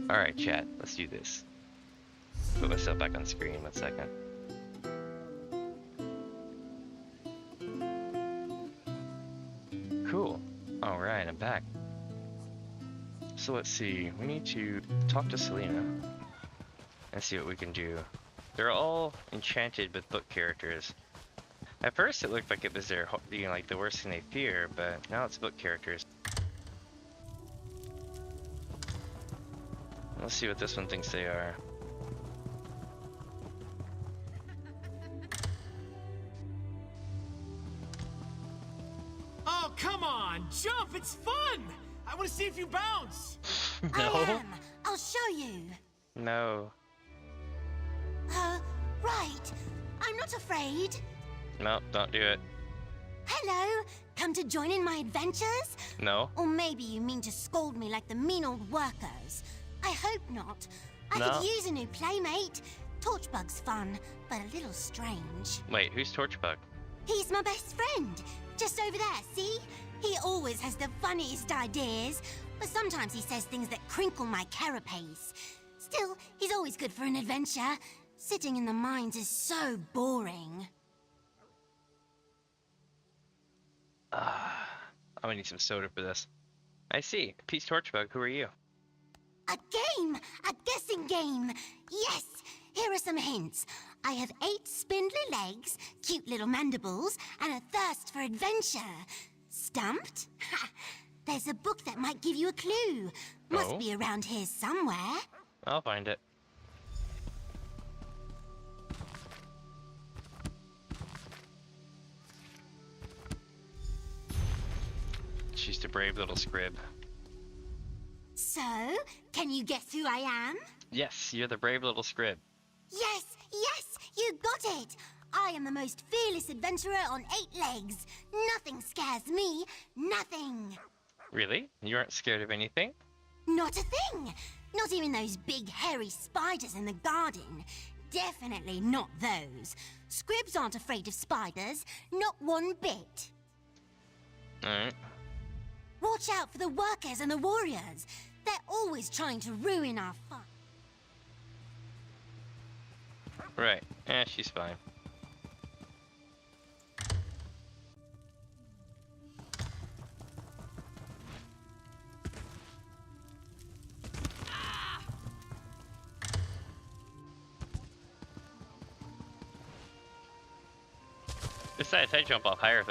Alright, chat, let's do this. Put myself back on screen 1 second. Cool. Alright, I'm back. So let's see, we need to talk to Selena and see what we can do. They're all enchanted with book characters. At first it looked like it was their, you know, like the worst thing they fear, but now it's book characters. Let's see what this one thinks they are. Oh, come on! Jump! It's fun! I want to see if you bounce! No. I'll show you. No. Right. I'm not afraid. No, don't do it. Hello. Come to join in my adventures? No. Or maybe you mean to scold me like the mean old workers. I hope not. I No. could use a new playmate. Torchbug's fun, but a little strange. Wait, who's Torchbug? He's my best friend. Just over there, see? He always has the funniest ideas, but sometimes he says things that crinkle my carapace. Still, he's always good for an adventure. Sitting in the mines is so boring. I'm gonna need some soda for this. I see. Pete's Torchbug, who are you? A game! A guessing game! Yes! Here are some hints. I have 8 spindly legs, cute little mandibles, and a thirst for adventure. Stumped? Ha! There's a book that might give you a clue. Must be around here somewhere. I'll find it. She's the brave little scrib. So, can you guess who I am? Yes, you're the brave little scrib. Yes, yes, you got it! I am the most fearless adventurer on 8 legs. Nothing scares me. Nothing. Really? You aren't scared of anything? Not a thing. Not even those big hairy spiders in the garden. Definitely not those. Scribs aren't afraid of spiders. Not one bit. Alright. Watch out for the workers and the warriors. They're always trying to ruin our fun. Right. She's fine. Besides, I jump off higher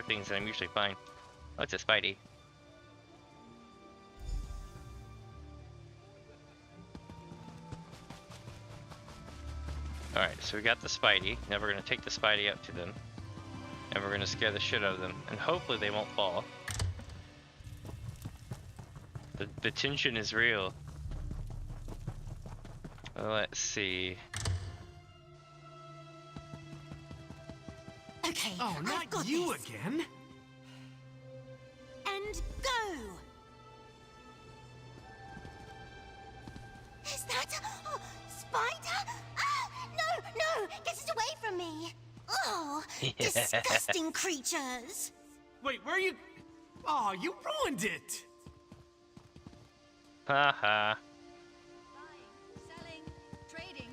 things and I'm usually fine. Oh, it's a Spidey. Alright, so we got the Spidey. Now we're gonna take the Spidey up to them. And we're gonna scare the shit out of them. And hopefully they won't fall. The tension is real. Let's see. Okay, oh, not got you this. again. And go! Is that a spider? Ah, no! Get it away from me! Oh, disgusting creatures! Wait, where are you? Oh, you ruined it! Haha. Selling, trading.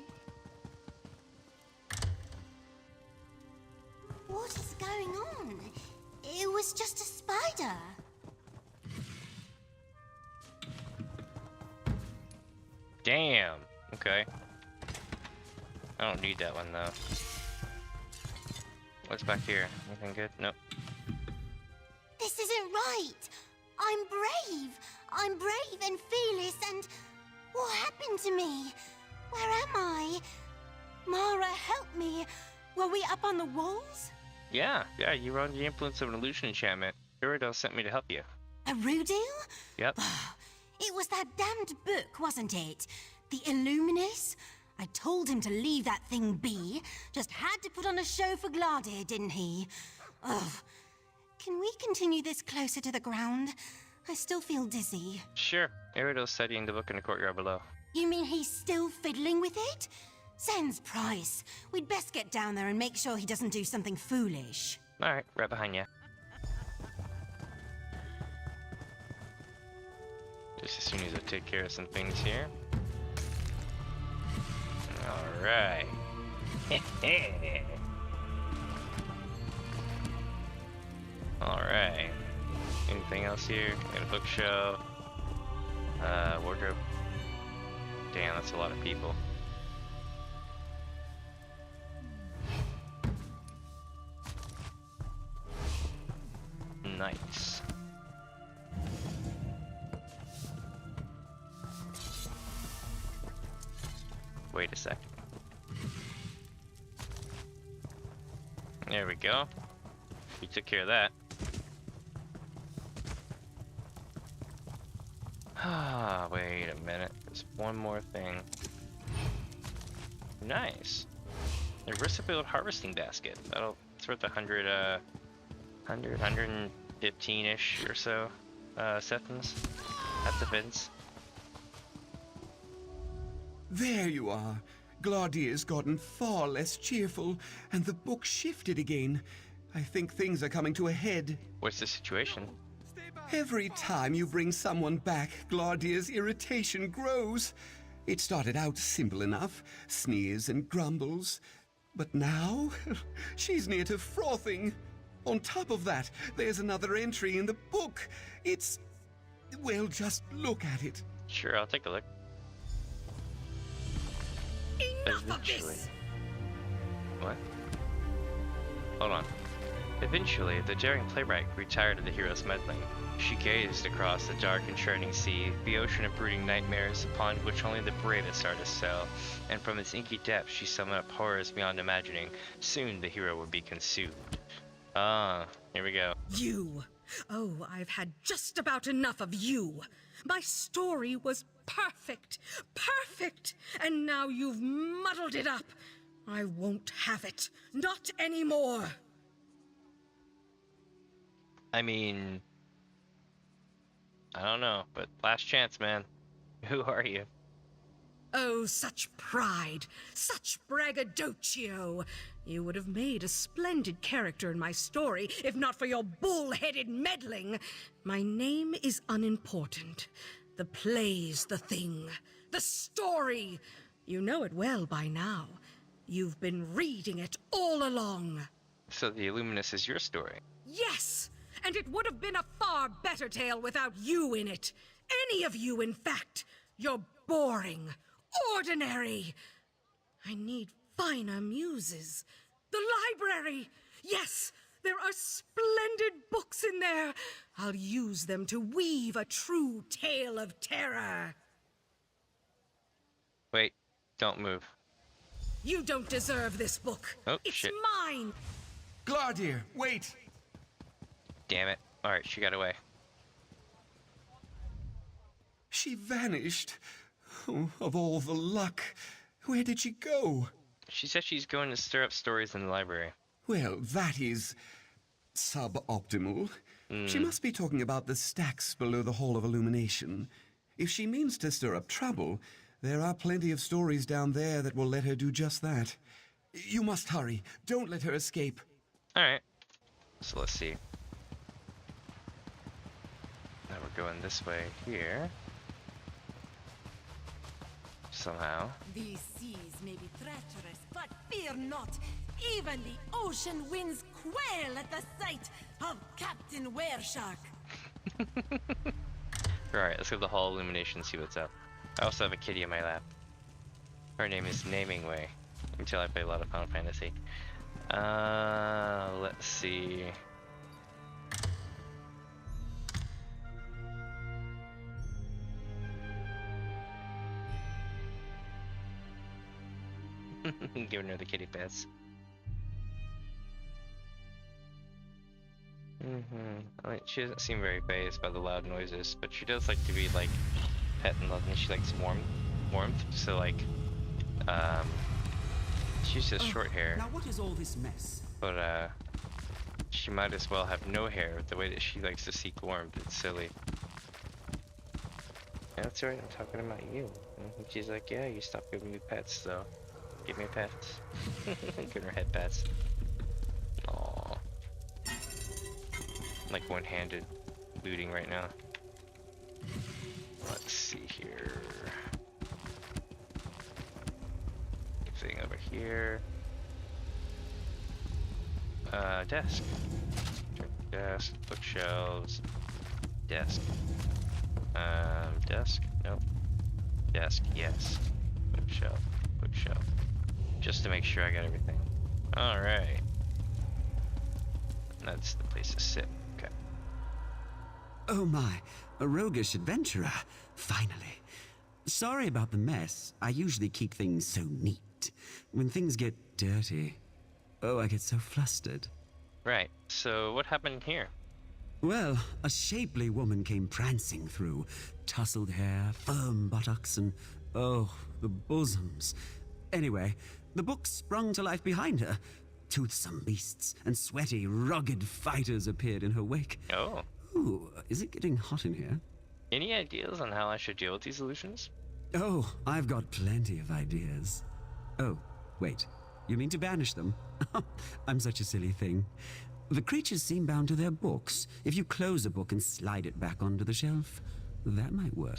What is going on? It was just a spider. Damn. Okay. I don't need that one though. What's back here? Anything good? Nope. This isn't right. I'm brave. I'm brave and fearless, and what happened to me? Where am I? Mara, help me. Were we up on the walls? Yeah, you were under the influence of an illusion enchantment. Iridel sent me to help you. A Rudil? Yep. It was that damned book, wasn't it? The Illuminus? I told him to leave that thing be. Just had to put on a show for Gladir, didn't he? Ugh. Can we continue this closer to the ground? I still feel dizzy. Sure. Iridel's studying the book in the courtyard below. You mean he's still fiddling with it? Sans price. We'd best get down there and make sure he doesn't do something foolish. Alright, right behind you. Just as soon as I take care of some things here. Alright. Alright. Anything else here? Got a bookshelf. Wardrobe. Damn, that's a lot of people. Nice. Wait a second. There we go. We took care of that. Ah, wait a minute. There's one more thing. Nice. A Recipe harvesting basket. It's worth 115-ish or so seconds. That's the fence. There you are. Gladir's gotten far less cheerful, and the book shifted again. I think things are coming to a head. What's the situation? Every time you bring someone back, Gladir's irritation grows. It started out simple enough, sneers and grumbles. But now, she's near to frothing. On top of that, there's another entry in the book. It's... well, just look at it. Sure, I'll take a look. Eventually. What? Hold on. Eventually, the daring playwright grew tired of the hero's meddling. She gazed across the dark and churning sea, the ocean of brooding nightmares upon which only the bravest artists sail, and from its inky depths she summoned up horrors beyond imagining. Soon the hero would be consumed. Here we go. You! Oh, I've had just about enough of you! My story was perfect! Perfect! And now you've muddled it up! I won't have it. Not anymore! I mean... I don't know, but last chance, man. Who are you? Oh, such pride! Such braggadocio! You would have made a splendid character in my story, if not for your bull-headed meddling. My name is unimportant. The play's the thing. The story! You know it well by now. You've been reading it all along. So the Illuminus is your story? Yes! And it would have been a far better tale without you in it. Any of you, in fact. You're boring. Ordinary. I need finer muses. The library. Yes, there are splendid books in there. I'll use them to weave a true tale of terror. Wait, don't move. You don't deserve this book. Oh, it's shit. mine. Gladir, wait. Damn it. Alright, she got away. She vanished. Oh, of all the luck. Where did she go? She said she's going to stir up stories in the library. Well, that is... suboptimal. She must be talking about the stacks below the Hall of Illumination. If she means to stir up trouble, there are plenty of stories down there that will let her do just that. You must hurry. Don't let her escape. Alright. So let's see. Now we're going this way here. Somehow. These seas may be treacherous, but fear not. Even the ocean winds quail at the sight of Captain Wereshark. Alright, let's go to the Hall of Illumination and see what's up. I also have a kitty in my lap. Her name is Naming Way. Until I play a lot of Final Fantasy. Let's see. Giving her the kitty pets. I mean, she doesn't seem very fazed by the loud noises, but she does like to be like pet and loved, and she likes warmth. So like, she's just short hair. Now what is all this mess? But she might as well have no hair with the way that she likes to seek warmth. It's silly. Yeah, that's right. I'm talking about you. And she's like, yeah, you stop giving me pets, though. Give me pets. Give her head pets. Aww. Like one-handed looting right now. Let's see here. Thing over here. Desk. Desk. Bookshelves. Desk. Desk. Nope. Desk. Yes. Bookshelf. Bookshelf. Just to make sure I got everything. Alright. That's the place to sit. Okay. Oh my, a roguish adventurer. Finally. Sorry about the mess. I usually keep things so neat. When things get dirty, oh, I get so flustered. Right. So what happened here? Well, a shapely woman came prancing through. Tousled hair, firm buttocks, and oh, the bosoms. Anyway, the book sprung to life behind her. Toothsome beasts and sweaty, rugged fighters appeared in her wake. Oh. Ooh, is it getting hot in here? Any ideas on how I should deal with these illusions? Oh, I've got plenty of ideas. Oh, wait. You mean to banish them? I'm such a silly thing. The creatures seem bound to their books. If you close a book and slide it back onto the shelf, that might work.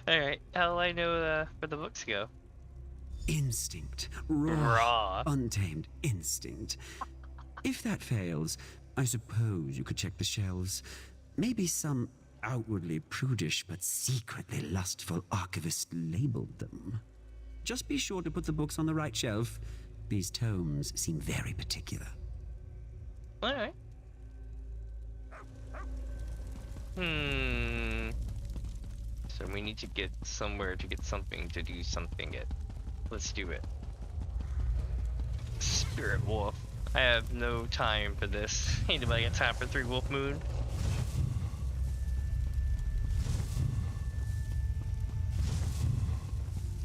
Alright, how will I know where the books go? Instinct. Raw. Untamed instinct. If that fails, I suppose you could check the shelves. Maybe some outwardly prudish but secretly lustful archivist labeled them. Just be sure to put the books on the right shelf. These tomes seem very particular. Alright. So we need to get somewhere to get something to do something at. Let's do it. Spirit Wolf. I have no time for this. Anybody got time for 3 Wolf Moon?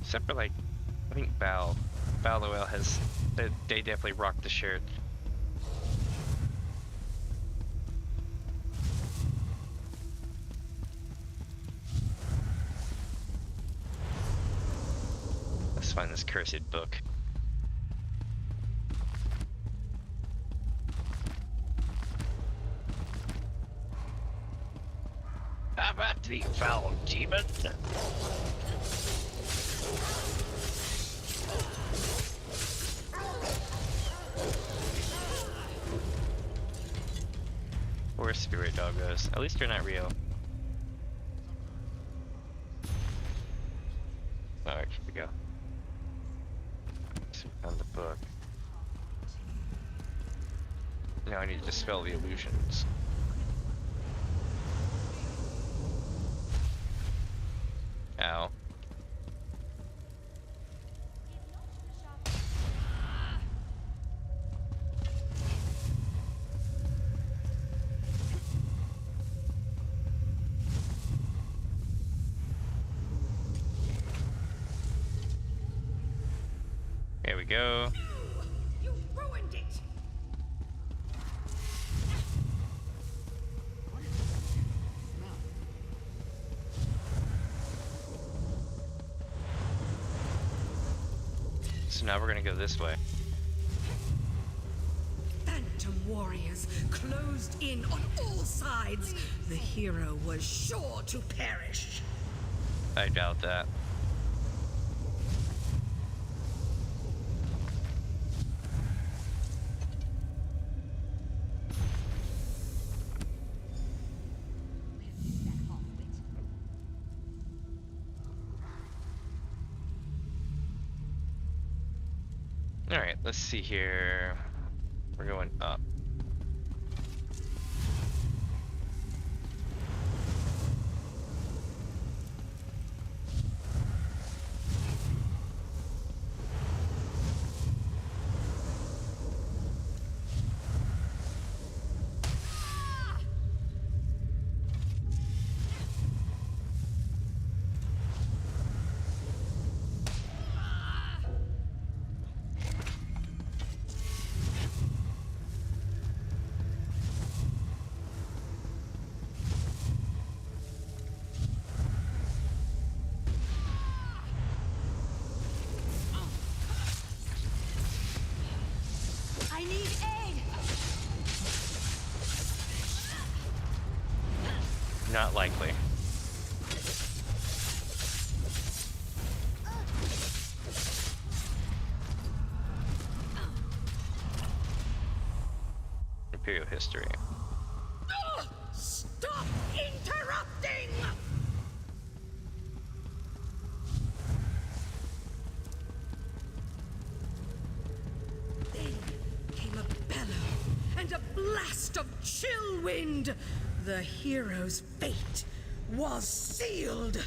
Except for like, I think Balloel has, they definitely rocked the shirt. Let's find this cursed book. How about the foul demon? Poor spirit doggos. At least they're not real. Alright, here we go. So we found the book. Now I need to dispel the illusions. Ow. There we go. You ruined it. So now we're gonna go this way. Phantom warriors closed in on all sides. The hero was sure to perish. I doubt that. Alright, let's see here. We're going up. I need aid! Not likely. Imperial history. Stop interrupting! Then came a bellow and a blast of chill wind. The hero's fate was sealed.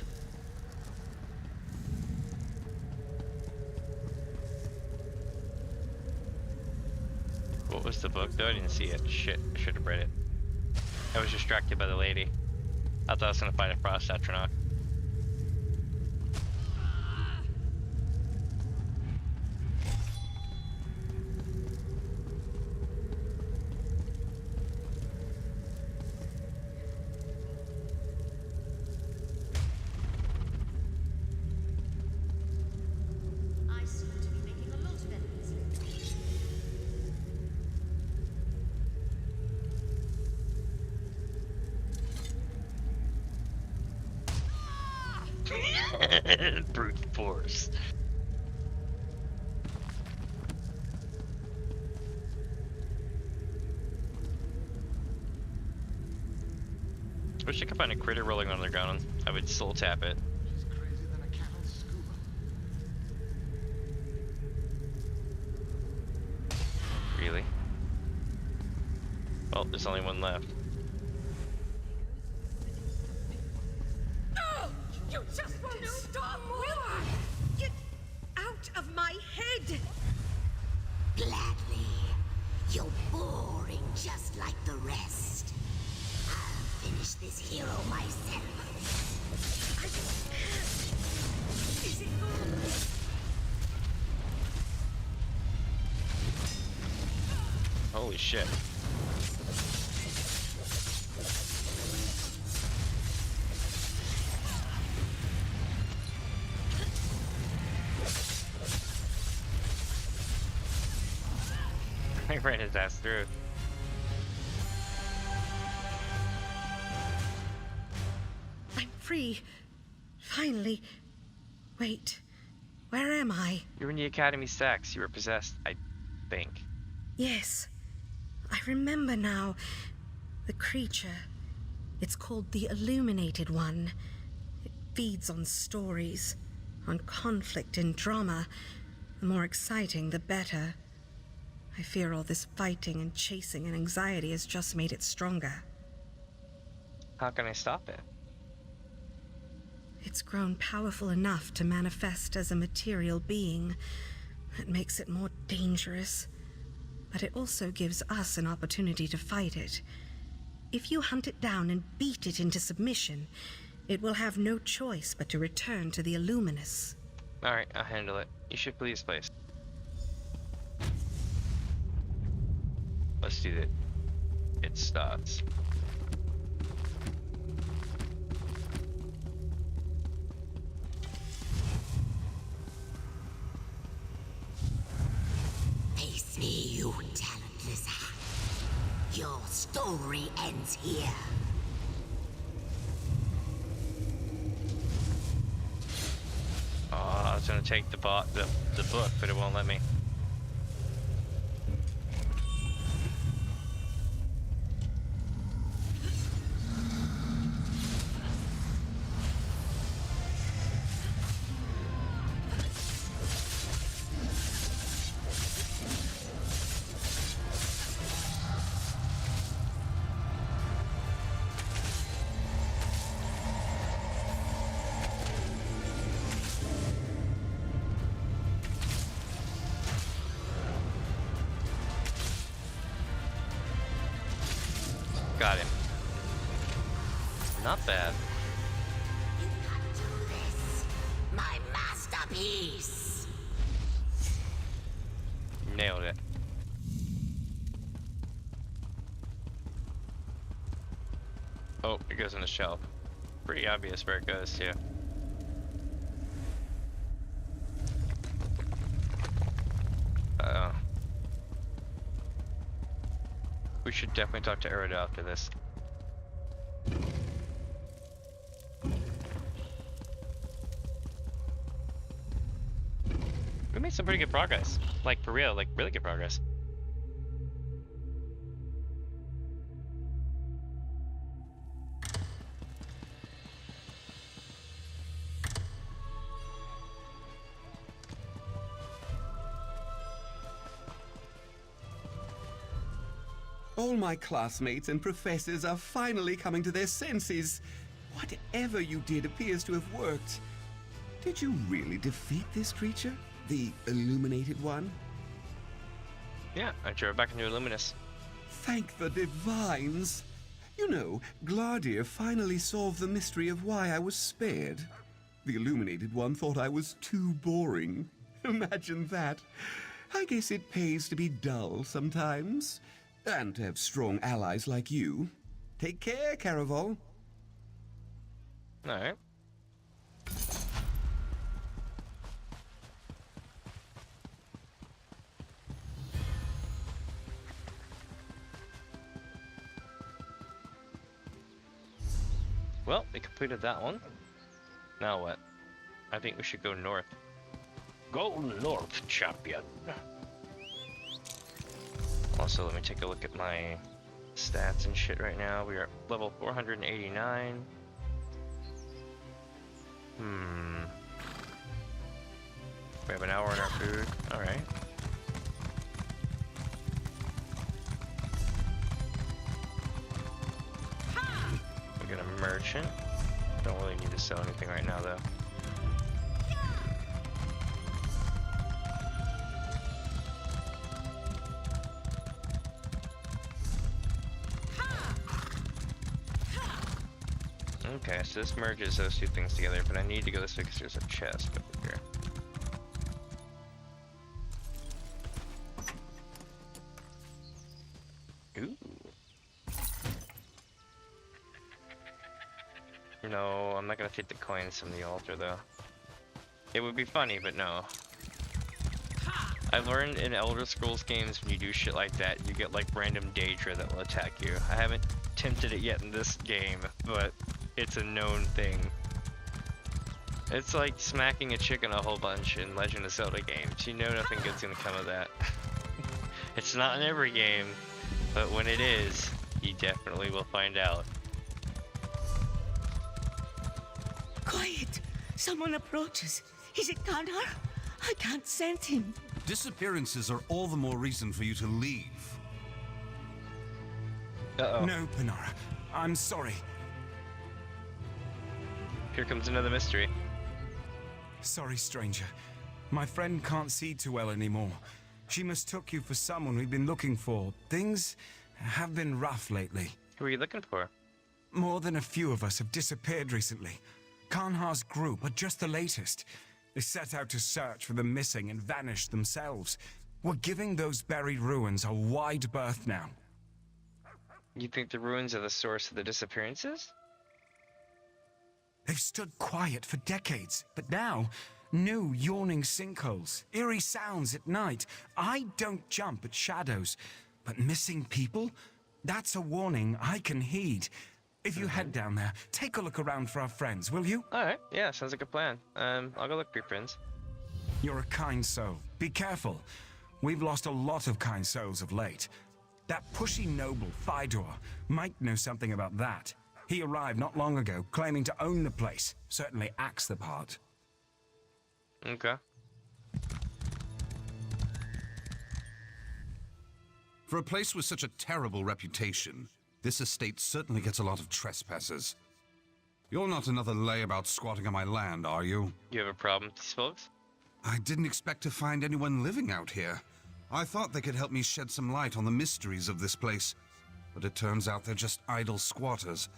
What was the book though? I didn't see it. Shit, I should have read it. I was distracted by the lady. I thought I was gonna fight a frost astronaut. I seem to be making a lot of enemies lately. Brute force. Wish I could find a critter rolling on the ground. I would soul tap it. Really? Well, there's only one left. Oh, you just won't stop! Get out of my head! Gladly. You're boring just like the rest. I'll finish this hero myself. Is it gone? Holy shit. I ran his ass through. I'm free. Finally. Wait. Where am I? You're in the Academy stacks. You were possessed, I think. Yes. I remember now. The creature. It's called the Illuminated One. It feeds on stories, on conflict and drama. The more exciting, the better. I fear all this fighting and chasing and anxiety has just made it stronger. How can I stop it? It's grown powerful enough to manifest as a material being. That makes it more dangerous. But it also gives us an opportunity to fight it. If you hunt it down and beat it into submission, it will have no choice but to return to the Illuminus. Alright, I'll handle it. You should please, place. Let's do it. It starts. Face me, you talentless hack. Your story ends here. Oh, I was gonna take the book, but it won't let me. Got him. Not bad. You can't do this. My masterpiece. Nailed it. Oh, it goes on the shelf. Pretty obvious where it goes to. Uh-oh. We should definitely talk to Erida after this. We made some pretty good progress. Like, for real, like, really good progress. All my classmates and professors are finally coming to their senses. Whatever you did appears to have worked. Did you really defeat this creature? The illuminated one? Yeah, I drove back into Illuminous. Thank the divines! You know, Gladir finally solved the mystery of why I was spared. The illuminated one thought I was too boring. Imagine that. I guess it pays to be dull sometimes. And to have strong allies like you. Take care, Caraval. Alright. Well, we completed that one. Now what? I think we should go north. Go north, champion. Also, let me take a look at my stats and shit right now. We are at level 489. We have an hour on our food. Alright. We got a merchant. Don't really need to sell anything right now, though. Okay, so this merges those two things together, but I need to go this way because there's a chest over here. Ooh. No, I'm not gonna take the coins from the altar though. It would be funny, but no. I've learned in Elder Scrolls games when you do shit like that, you get like random Daedra that will attack you. I haven't attempted it yet in this game, but it's a known thing. It's like smacking a chicken a whole bunch in Legend of Zelda games. You know nothing good's gonna come of that. It's not in every game, but when it is, you definitely will find out. Quiet! Someone approaches. Is it Kandar? I can't sense him. Disappearances are all the more reason for you to leave. Uh-oh. No, Panara. I'm sorry. Here comes another mystery. Sorry, stranger. My friend can't see too well anymore. She mistook you for someone we've been looking for. Things have been rough lately. Who are you looking for? More than a few of us have disappeared recently. Kanhar's group are just the latest. They set out to search for the missing and vanished themselves. We're giving those buried ruins a wide berth now. You think the ruins are the source of the disappearances? They've stood quiet for decades, but now, new yawning sinkholes, eerie sounds at night. I don't jump at shadows, but missing people? That's a warning I can heed. If you head down there, take a look around for our friends, will you? Alright, yeah, sounds like a plan. I'll go look for your friends. You're a kind soul. Be careful. We've lost a lot of kind souls of late. That pushy noble, Fidor, might know something about that. He arrived not long ago, claiming to own the place. Certainly acts the part. Okay. For a place with such a terrible reputation, this estate certainly gets a lot of trespassers. You're not another layabout squatting on my land, are you? You have a problem with these folks? I didn't expect to find anyone living out here. I thought they could help me shed some light on the mysteries of this place. but it turns out they're just idle squatters.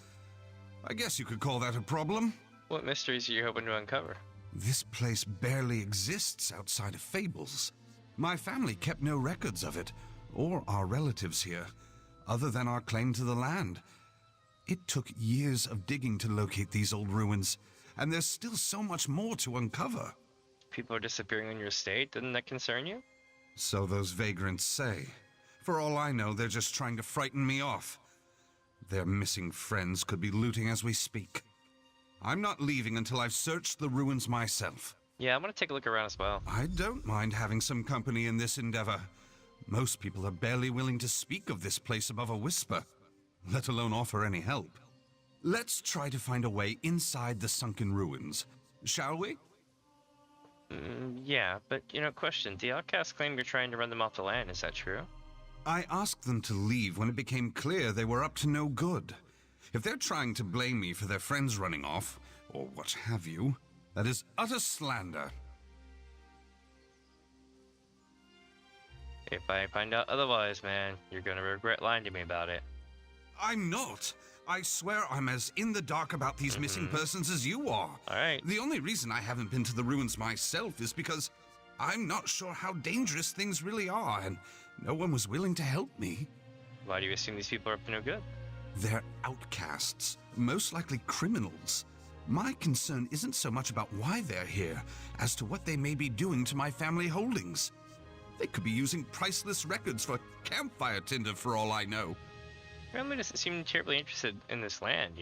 I guess you could call that a problem. What mysteries are you hoping to uncover? This place barely exists outside of fables. My family kept no records of it, or our relatives here, other than our claim to the land. It took years of digging to locate these old ruins, and there's still so much more to uncover. People are disappearing on your estate. Doesn't that concern you? So those vagrants say. For all I know, they're just trying to frighten me off. Their missing friends could be looting as we speak. I'm not leaving until I've searched the ruins myself. Yeah, I'm gonna take a look around as well. I don't mind having some company in this endeavor. Most people are barely willing to speak of this place above a whisper, let alone offer any help. Let's try to find a way inside the sunken ruins, shall we? Yeah, but, question. The outcasts claim you're trying to run them off the land. Is that true? I asked them to leave when it became clear they were up to no good. If they're trying to blame me for their friends running off, or what have you, that is utter slander. If I find out otherwise, man, you're gonna regret lying to me about it. I'm not. I swear I'm as in the dark about these missing persons as you are. Alright. The only reason I haven't been to the ruins myself is because I'm not sure how dangerous things really are, and no one was willing to help me. Why do you assume these people are up to no good? They're outcasts, most likely criminals. My concern isn't so much about why they're here, as to what they may be doing to my family holdings. They could be using priceless records for campfire tinder for all I know. Family doesn't seem terribly interested in this land,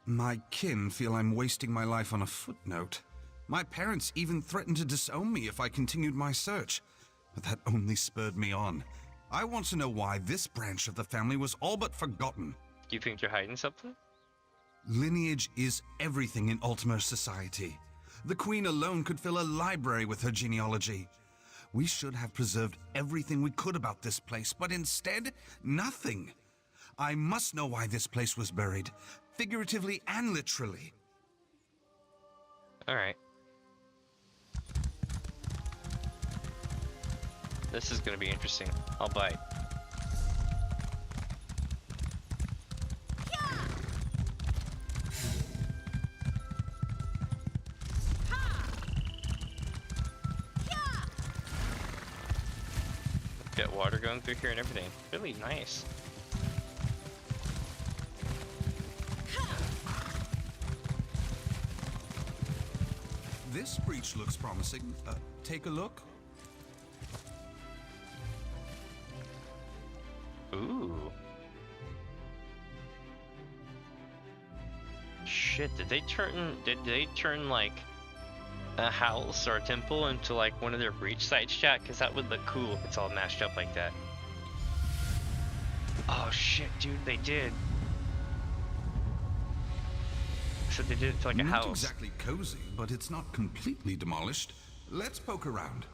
My kin feel I'm wasting my life on a footnote. My parents even threatened to disown me if I continued my search, but that only spurred me on. I want to know why this branch of the family was all but forgotten. Do you think you're hiding something? Lineage is everything in Ultima society. The Queen alone could fill a library with her genealogy. We should have preserved everything we could about this place, but instead, nothing. I must know why this place was buried, figuratively and literally. Alright. This is gonna be interesting. I'll bite. Get water going through here and everything. Really nice. This breach looks promising. Take a look. Ooh. Shit, did they turn like a house or a temple into like one of their breach sites, chat? Because that would look cool if it's all mashed up like that. Oh shit, dude, they did. So they did it to like a house. Not exactly cozy, but it's not completely demolished. Let's poke around.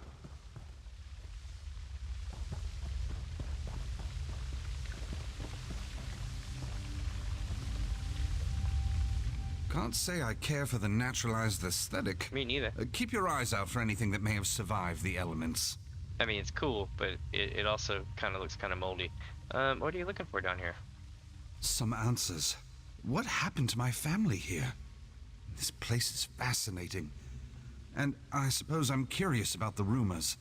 Can't say I care for the naturalized aesthetic. Me neither. Keep your eyes out for anything that may have survived the elements. I mean, it's cool, but it also kind of looks kind of moldy. What are you looking for down here? Some answers. What happened to my family here? This place is fascinating. And I suppose I'm curious about the rumors.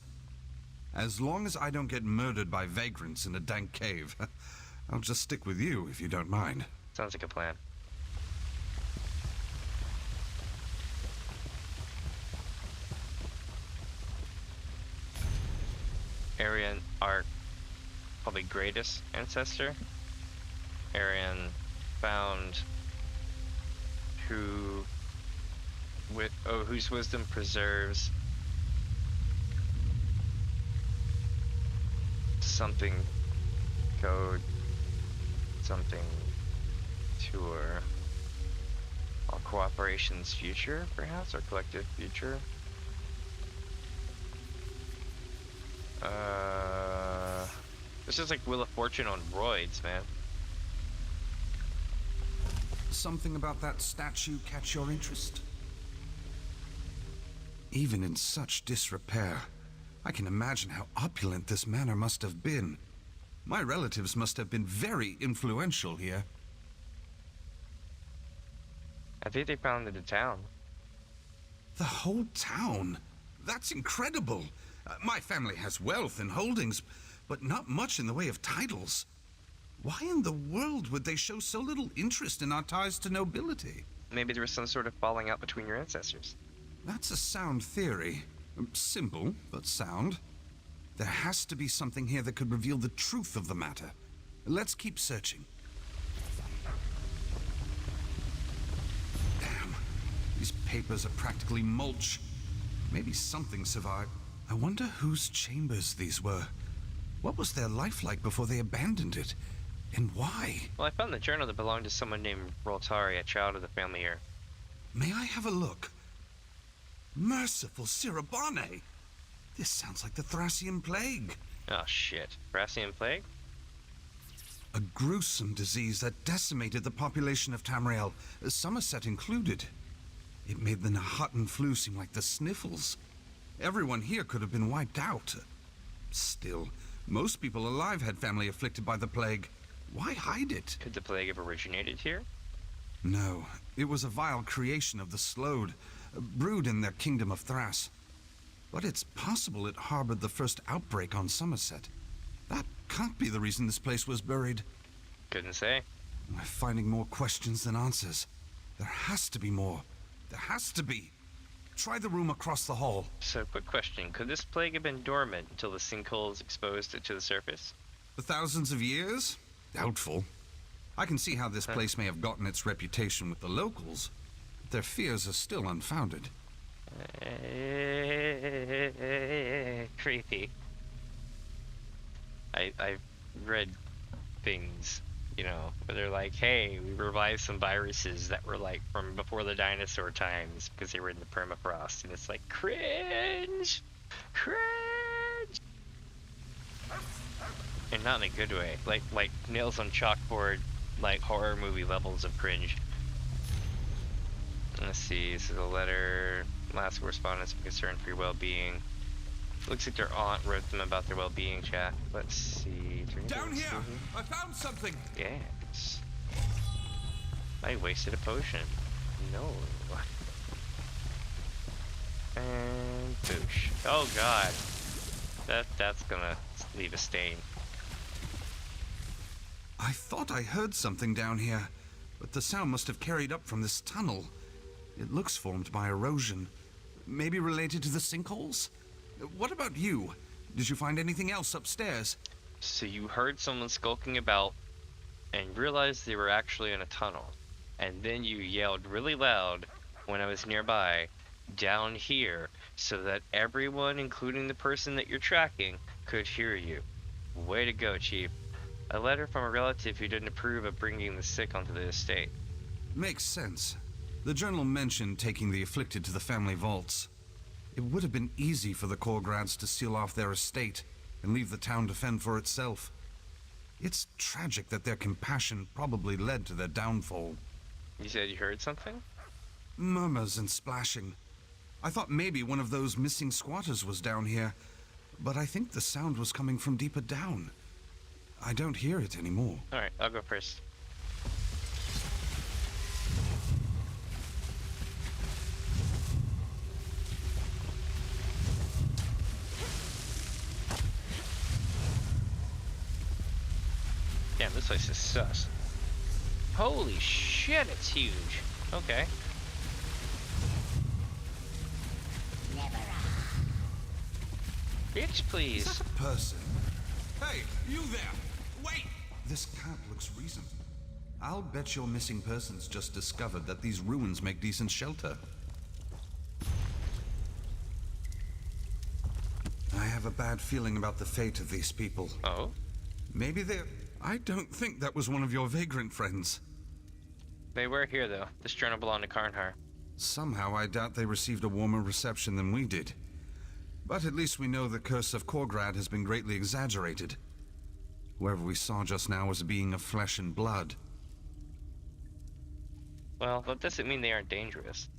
As long as I don't get murdered by vagrants in a dank cave, I'll just stick with you if you don't mind. Sounds like a plan. Aryan, our probably greatest ancestor. Aryan found whose wisdom preserves something code, something tour. Our cooperation's future, perhaps, our collective future. This is like Wheel of Fortune on roids, man. Something about that statue catch your interest? Even in such disrepair, I can imagine how opulent this manor must have been. My relatives must have been very influential here. I think they founded the town. The whole town? That's incredible. My family has wealth and holdings, but not much in the way of titles. Why in the world would they show so little interest in our ties to nobility? Maybe there was some sort of falling out between your ancestors. That's a sound theory. Simple, but sound. There has to be something here that could reveal the truth of the matter. Let's keep searching. Damn. These papers are practically mulch. Maybe something survived. I wonder whose chambers these were. What was their life like before they abandoned it? And why? Well, I found the journal that belonged to someone named Roltari, a child of the family here. May I have a look? Merciful Sirabane! This sounds like the Thracian Plague. Oh shit. Thracian Plague? A gruesome disease that decimated the population of Tamriel, Summerset included. It made the Nahatan flu seem like the sniffles. Everyone here could have been wiped out. Still, most people alive had family afflicted by the plague. Why hide it? Could the plague have originated here? No, it was a vile creation of the Slode, brewed in their kingdom of Thras. But it's possible it harbored the first outbreak on Summerset. That can't be the reason this place was buried. Couldn't say. I'm finding more questions than answers. There has to be more. There has to be. Try the room across the hall. So, quick question. Could this plague have been dormant until the sinkholes exposed it to the surface? For thousands of years? Doubtful. I can see how this place may have gotten its reputation with the locals, but their fears are still unfounded. Creepy. I've read things, you know, where they're like, hey, we revived some viruses that were like from before the dinosaur times because they were in the permafrost, and it's like, cringe! Cringe! And not in a good way, like nails on chalkboard, like horror movie levels of cringe. Let's see, this is a letter. Last correspondence of concern for your well-being. Looks like their aunt wrote them about their well-being, chat. Let's see. Down here! I found something! Yes. I wasted a potion. No. And boosh. Oh god. That's gonna leave a stain. I thought I heard something down here, but the sound must have carried up from this tunnel. It looks formed by erosion. Maybe related to the sinkholes? What about you? Did you find anything else upstairs? So you heard someone skulking about and realized they were actually in a tunnel. And then you yelled really loud when I was nearby, down here, so that everyone, including the person that you're tracking, could hear you. Way to go, Chief. A letter from a relative who didn't approve of bringing the sick onto the estate. Makes sense. The journal mentioned taking the afflicted to the family vaults. It would have been easy for the Korgrads to seal off their estate and leave the town to fend for itself. It's tragic that their compassion probably led to their downfall. You said you heard something? Murmurs and splashing. I thought maybe one of those missing squatters was down here, but I think the sound was coming from deeper down. I don't hear it anymore. Alright, I'll go first. Damn, this place is sus. Holy shit, it's huge. Okay. Bitch, please. Is that a person? Hey, you there! Wait! This camp looks recent. I'll bet your missing persons just discovered that these ruins make decent shelter. I have a bad feeling about the fate of these people. Oh? Maybe they're... I don't think that was one of your vagrant friends. They were here, though. This journal belonged to Karnhar. Somehow I doubt they received a warmer reception than we did. But at least we know the curse of Korgrad has been greatly exaggerated. Whoever we saw just now was a being of flesh and blood. Well, that doesn't mean they aren't dangerous.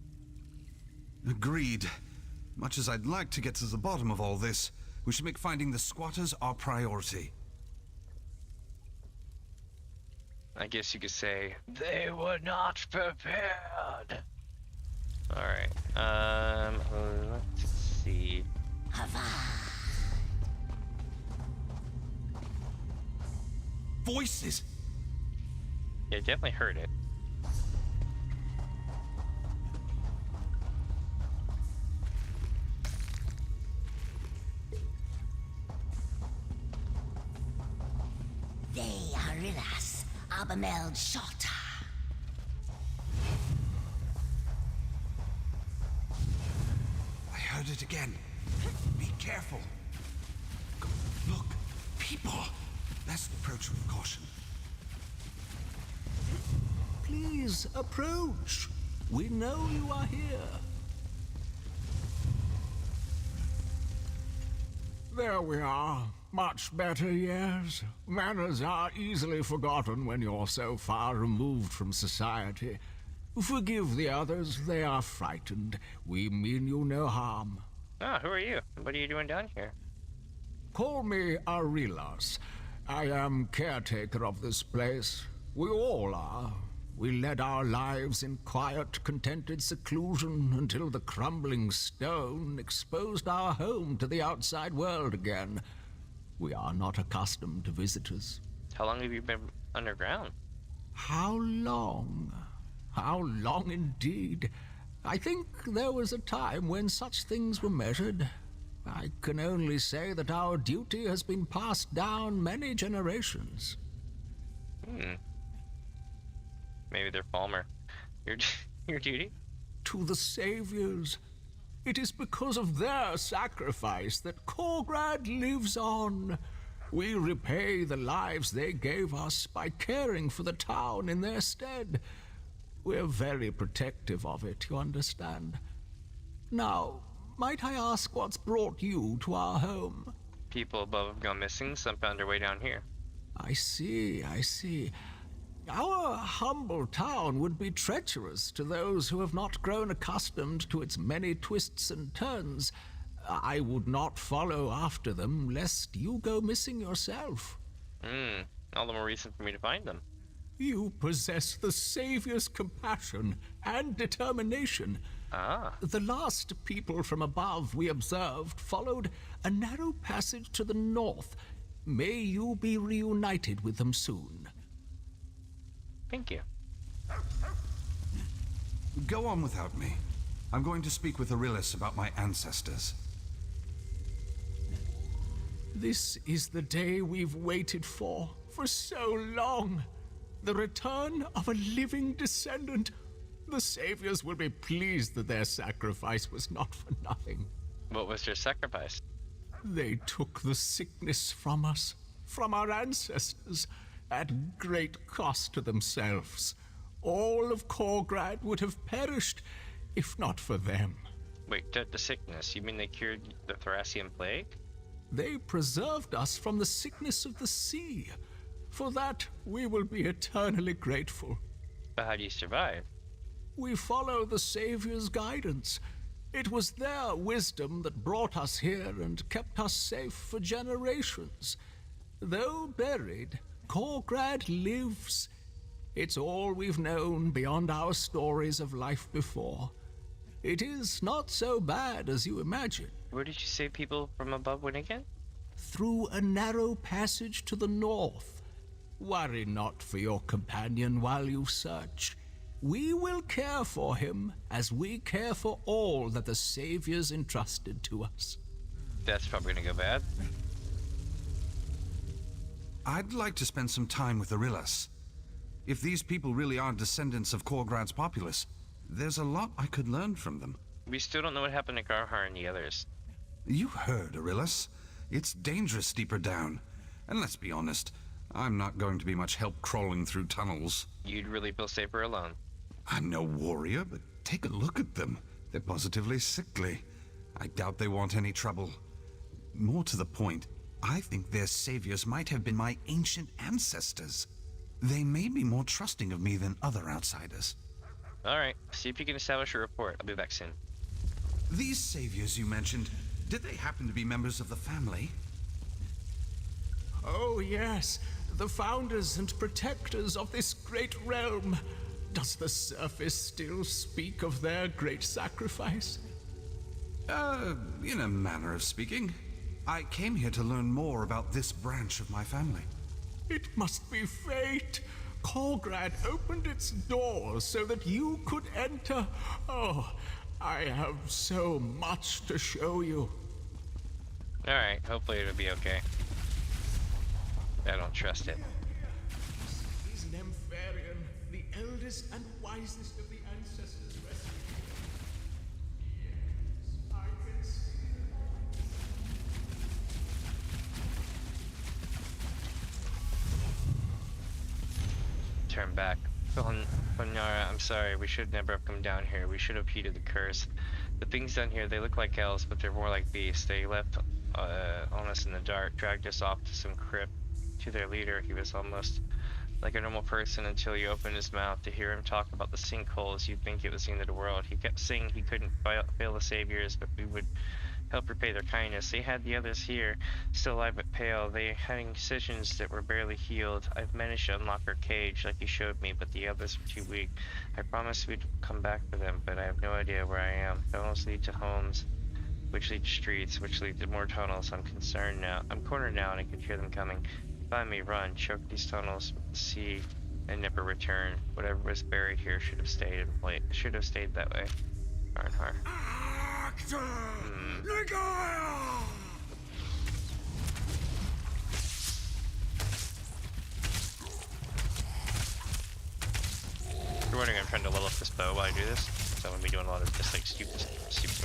Agreed. Much as I'd like to get to the bottom of all this, we should make finding the squatters our priority. I guess you could say they were not prepared. All right. Let's see. Voices. Yeah, definitely heard it. They are Rillas, Abameld Shota. I heard it again. Be careful. Look, people. Let's approach with caution. Please approach. We know you are here. There we are. Much better, yes. Manners are easily forgotten when you're so far removed from society. Forgive the others, they are frightened. We mean you no harm. Ah, who are you? What are you doing down here? Call me Arilas. I am caretaker of this place. We all are. We led our lives in quiet, contented seclusion until the crumbling stone exposed our home to the outside world again. We are not accustomed to visitors. How long have you been underground? How long? How long indeed? I think there was a time when such things were measured. I can only say that our duty has been passed down many generations. Maybe they're Palmer. Your duty? To the saviors. It is because of their sacrifice that Korgrad lives on. We repay the lives they gave us by caring for the town in their stead. We're very protective of it, you understand. Now, might I ask what's brought you to our home? People above have gone missing, some found their way down here. I see. Our humble town would be treacherous to those who have not grown accustomed to its many twists and turns. I would not follow after them, lest you go missing yourself. All the more reason for me to find them. You possess the Savior's compassion and determination. The last people from above we observed followed a narrow passage to the north. May you be reunited with them soon. Thank you. Go on without me. I'm going to speak with Arillis about my ancestors. This is the day we've waited for so long. The return of a living descendant. The saviors will be pleased that their sacrifice was not for nothing. What was their sacrifice? They took the sickness from us, from our ancestors, at great cost to themselves. All of Korgrad would have perished if not for them. Wait, the sickness? You mean they cured the Thracian plague? They preserved us from the sickness of the sea. For that, we will be eternally grateful. But how do you survive? We follow the Savior's guidance. It was their wisdom that brought us here and kept us safe for generations. Though buried, Korgrad lives. It's all we've known beyond our stories of life before. It is not so bad as you imagine. Where did you say people from above went again? Through a narrow passage to the north. Worry not for your companion while you search. We will care for him as we care for all that the Saviors entrusted to us. That's probably gonna go bad. I'd like to spend some time with Arillis. If these people really are descendants of Korgrad's populace, there's a lot I could learn from them. We still don't know what happened to Garhar and the others. You heard, Arillis. It's dangerous deeper down. And let's be honest, I'm not going to be much help crawling through tunnels. You'd really feel safer alone. I'm no warrior, but take a look at them. They're positively sickly. I doubt they want any trouble. More to the point, I think their saviors might have been my ancient ancestors. They may be more trusting of me than other outsiders. Alright, see if you can establish a report. I'll be back soon. These saviors you mentioned, did they happen to be members of the family? Oh, yes. the founders and protectors of this great realm. Does the surface still speak of their great sacrifice? In a manner of speaking. I came here to learn more about this branch of my family. It must be fate. Kolgrad opened its doors so that you could enter. Oh, I have so much to show you. Alright, hopefully it'll be okay. I don't trust it. Is Nempharian, the eldest and wisest of the ancestors rescued. Yes, I can see it. Turn back. Bonara, I'm sorry, we should never have come down here. We should have heeded the curse. The things down here, they look like elves, but they're more like beasts. They left on us in the dark, dragged us off to some crypt. To their leader, he was almost like a normal person until you opened his mouth. To hear him talk about the sinkholes, you'd think it was the end of the world. He kept saying he couldn't fail the saviors, but we would help repay their kindness. They had the others here, still alive but pale. They had incisions that were barely healed. I've managed to unlock her cage like he showed me, but the others were too weak. I promised we'd come back for them, but I have no idea where I am. Tunnels lead to homes, which lead to streets, which lead to more tunnels. I'm concerned now. I'm cornered now, and I can hear them coming. Find me, run, choke these tunnels with the sea, and never return. Whatever was buried here should have stayed that way. Arnhar. You're wondering I'm trying to level up this bow while I do this, so I'm gonna be doing a lot of just like stupid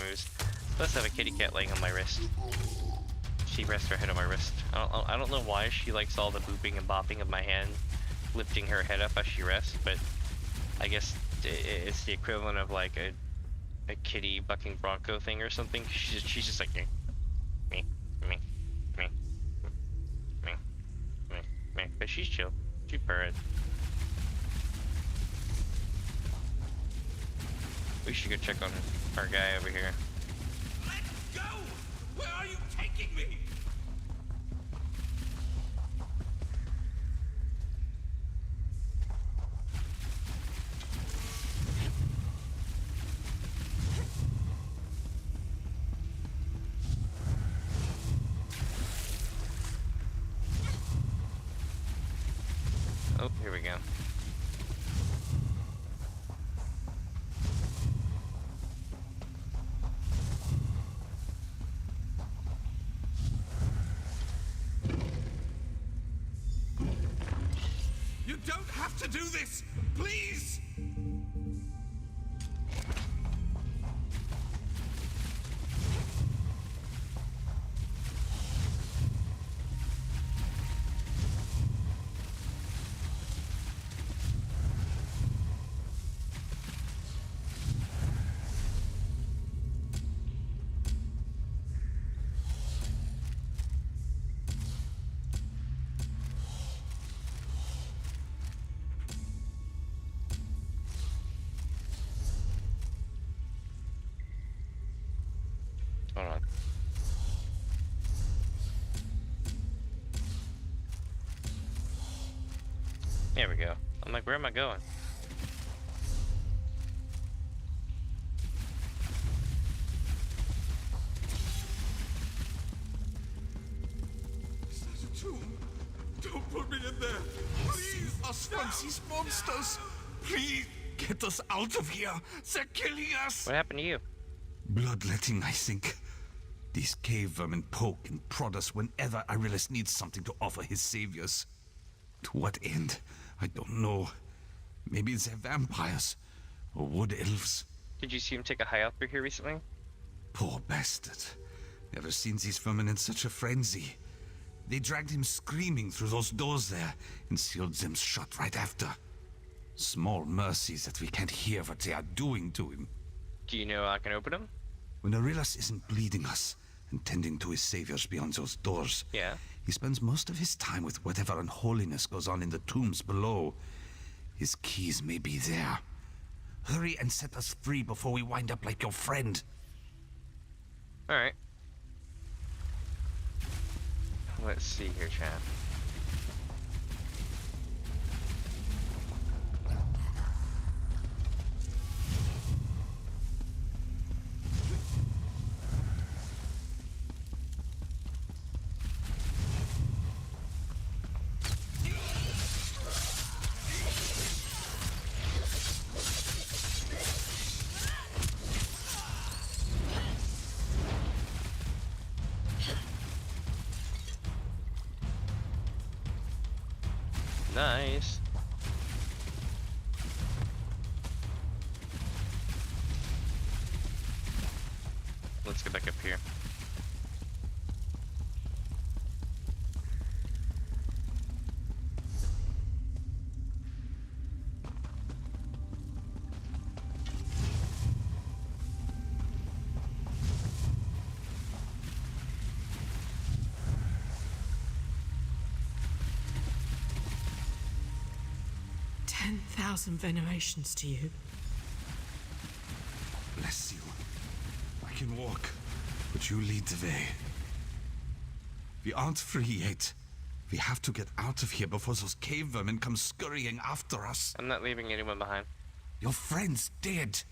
moves. Plus I have a kitty cat laying on my wrist. She rests her head on my wrist. I don't know why she likes all the booping and bopping of my hand, lifting her head up as she rests, but I guess it's the equivalent of like a kitty bucking bronco thing or something. She's just like me, but she's chill. She's purring. We should go check on our guy over here. Let's go! Where are you taking me? Oh, here we go. You don't have to do this! Please! Hold on. There we go. I'm like, where am I going? Is that a tomb? Don't put me in there! Please! Us Francis monsters! Please! Get us out of here! They're killing us! What happened to you? Bloodletting, I think. These cave vermin poke and prod us whenever Arilus needs something to offer his saviors. To what end? I don't know. Maybe they're vampires. Or wood elves. Did you see him take a high out through here recently? Poor bastard. Never seen these vermin in such a frenzy. They dragged him screaming through those doors there and sealed them shut right after. Small mercy that we can't hear what they are doing to him. Do you know I can open them? When Arilus isn't bleeding us and tending to his saviors beyond those doors, yeah, he spends most of his time with whatever unholiness goes on in the tombs below. His keys may be there. Hurry and set us free before we wind up like your friend. Alright. Let's see here, chat. Nice. Let's get back up here. Venerations to you. Bless you. I can walk, but you lead the way. We aren't free yet. We have to get out of here before those cave vermin come scurrying after us. I'm not leaving anyone behind. Your friend's dead.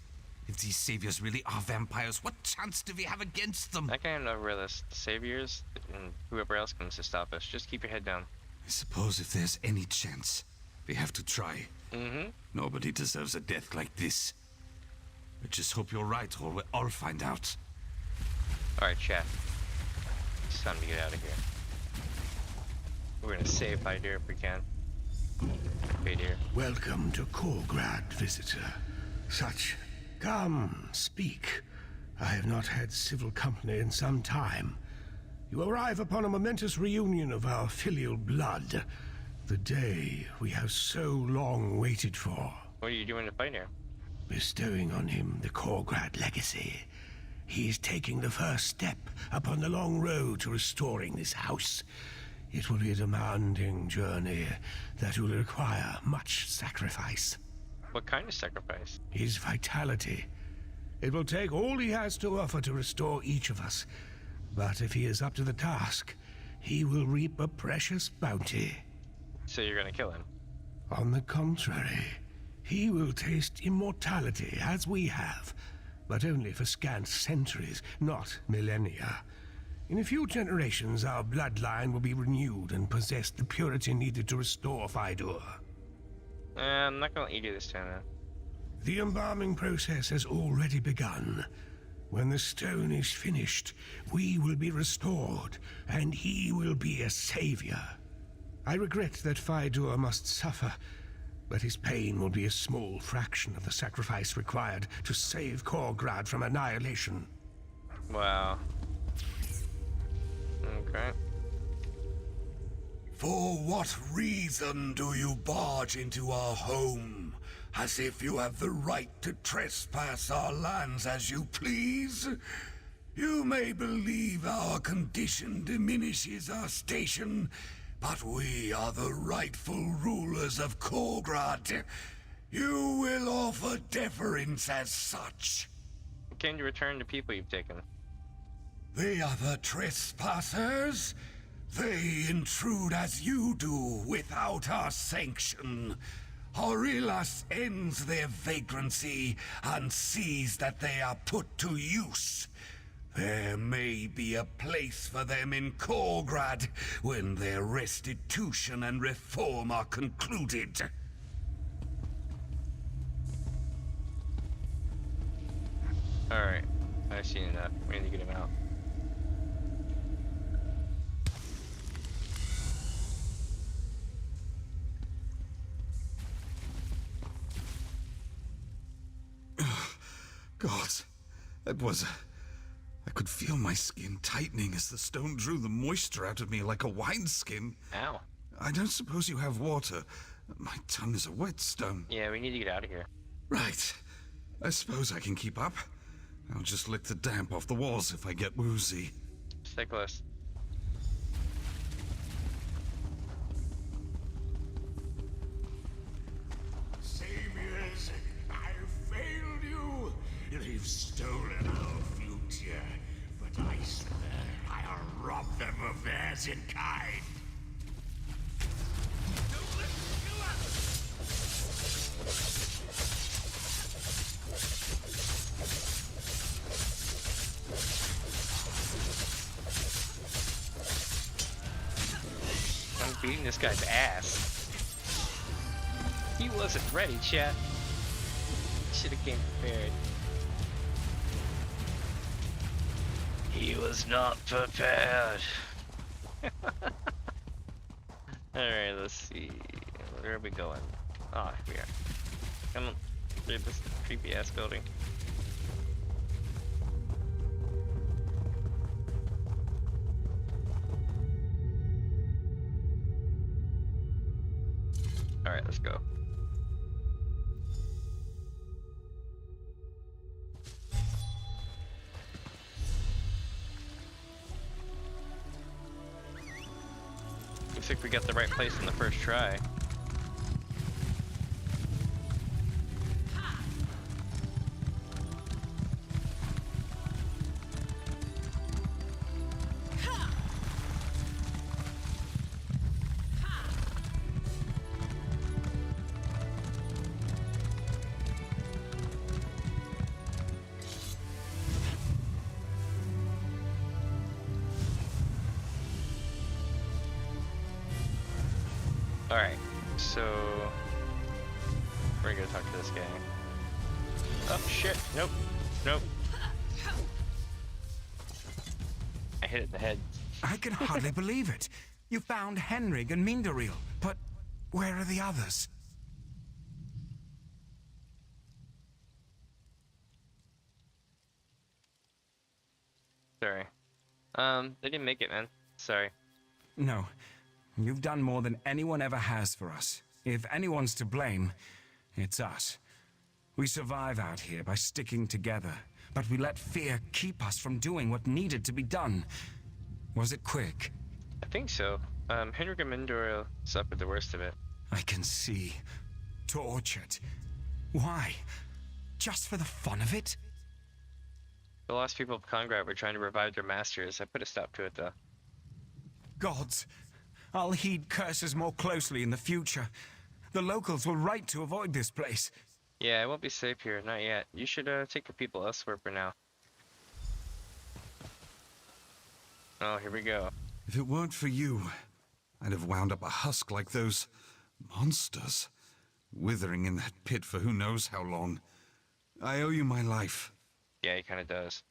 If these saviors really are vampires, what chance do we have against them? I can't know where the saviors and whoever else comes to stop us. Just keep your head down. I suppose if there's any chance, we have to try. Mm-hmm. Nobody deserves a death like this. I just hope you're right, or we'll all find out. Alright, chat. It's time to get out of here. We're gonna save Hyder if we can. Hey, dear. Welcome to Korgrad, visitor. Come, speak. I have not had civil company in some time. You arrive upon a momentous reunion of our filial blood. The day we have so long waited for. What are you doing to fight here? Bestowing on him the Korgrad legacy. He is taking the first step upon the long road to restoring this house. It will be a demanding journey that will require much sacrifice. What kind of sacrifice? His vitality. It will take all he has to offer to restore each of us. But if he is up to the task, he will reap a precious bounty. So you're gonna kill him? On the contrary, he will taste immortality as we have, but only for scant centuries, not millennia. In a few generations, our bloodline will be renewed and possess the purity needed to restore Fydur. I'm not gonna let you do this time, man. The embalming process has already begun. When the stone is finished, we will be restored, and he will be a savior. I regret that Fydur must suffer, but his pain will be a small fraction of the sacrifice required to save Korgrad from annihilation. Wow. Okay. For what reason do you barge into our home, as if you have the right to trespass our lands as you please? You may believe our condition diminishes our station, but we are the rightful rulers of Korgrad. You will offer deference as such. Can you return the people you've taken? The other trespassers? They intrude as you do without our sanction. Aurelius ends their vagrancy and sees that they are put to use. There may be a place for them in Korgrad when their restitution and reform are concluded. Alright, I've seen enough. We need to get him out. God, that was... I could feel my skin tightening as the stone drew the moisture out of me like a wineskin. Ow. I don't suppose you have water. My tongue is a whetstone. Yeah, we need to get out of here. Right. I suppose I can keep up. I'll just lick the damp off the walls if I get woozy. Stay close. Saviors, I've failed you. They've stolen our future, but I swear I'll rob them of theirs in kind. I'm beating this guy's ass. He wasn't ready, chat. Should have came prepared. He was not prepared. Alright, let's see. where are we going? Ah, oh, here we are. Come on, through this creepy ass building. Alright, let's go. Looks like we got the right place in the first try. Alright, so we're gonna talk to this guy. Oh shit, nope, nope. I hit it in the head. I can hardly believe it. You found Henrig and Mindariel, but where are the others? Sorry. They didn't make it, man. Sorry. No. You've done more than anyone ever has for us. If anyone's to blame, it's us. We survive out here by sticking together, but we let fear keep us from doing what needed to be done. Was it quick? I think so. Henrik and Mindariel suffered the worst of it. I can see. Tortured. Why? Just for the fun of it? The lost people of Congrad were trying to revive their masters. I put a stop to it, though. Gods. I'll heed curses more closely in the future. The locals will right to avoid this place. Yeah, it won't be safe here, not yet. You should take your people elsewhere for now. Oh, here we go. If it weren't for you, I'd have wound up a husk like those monsters, withering in that pit for who knows how long. I owe you my life. Yeah, he kind of does.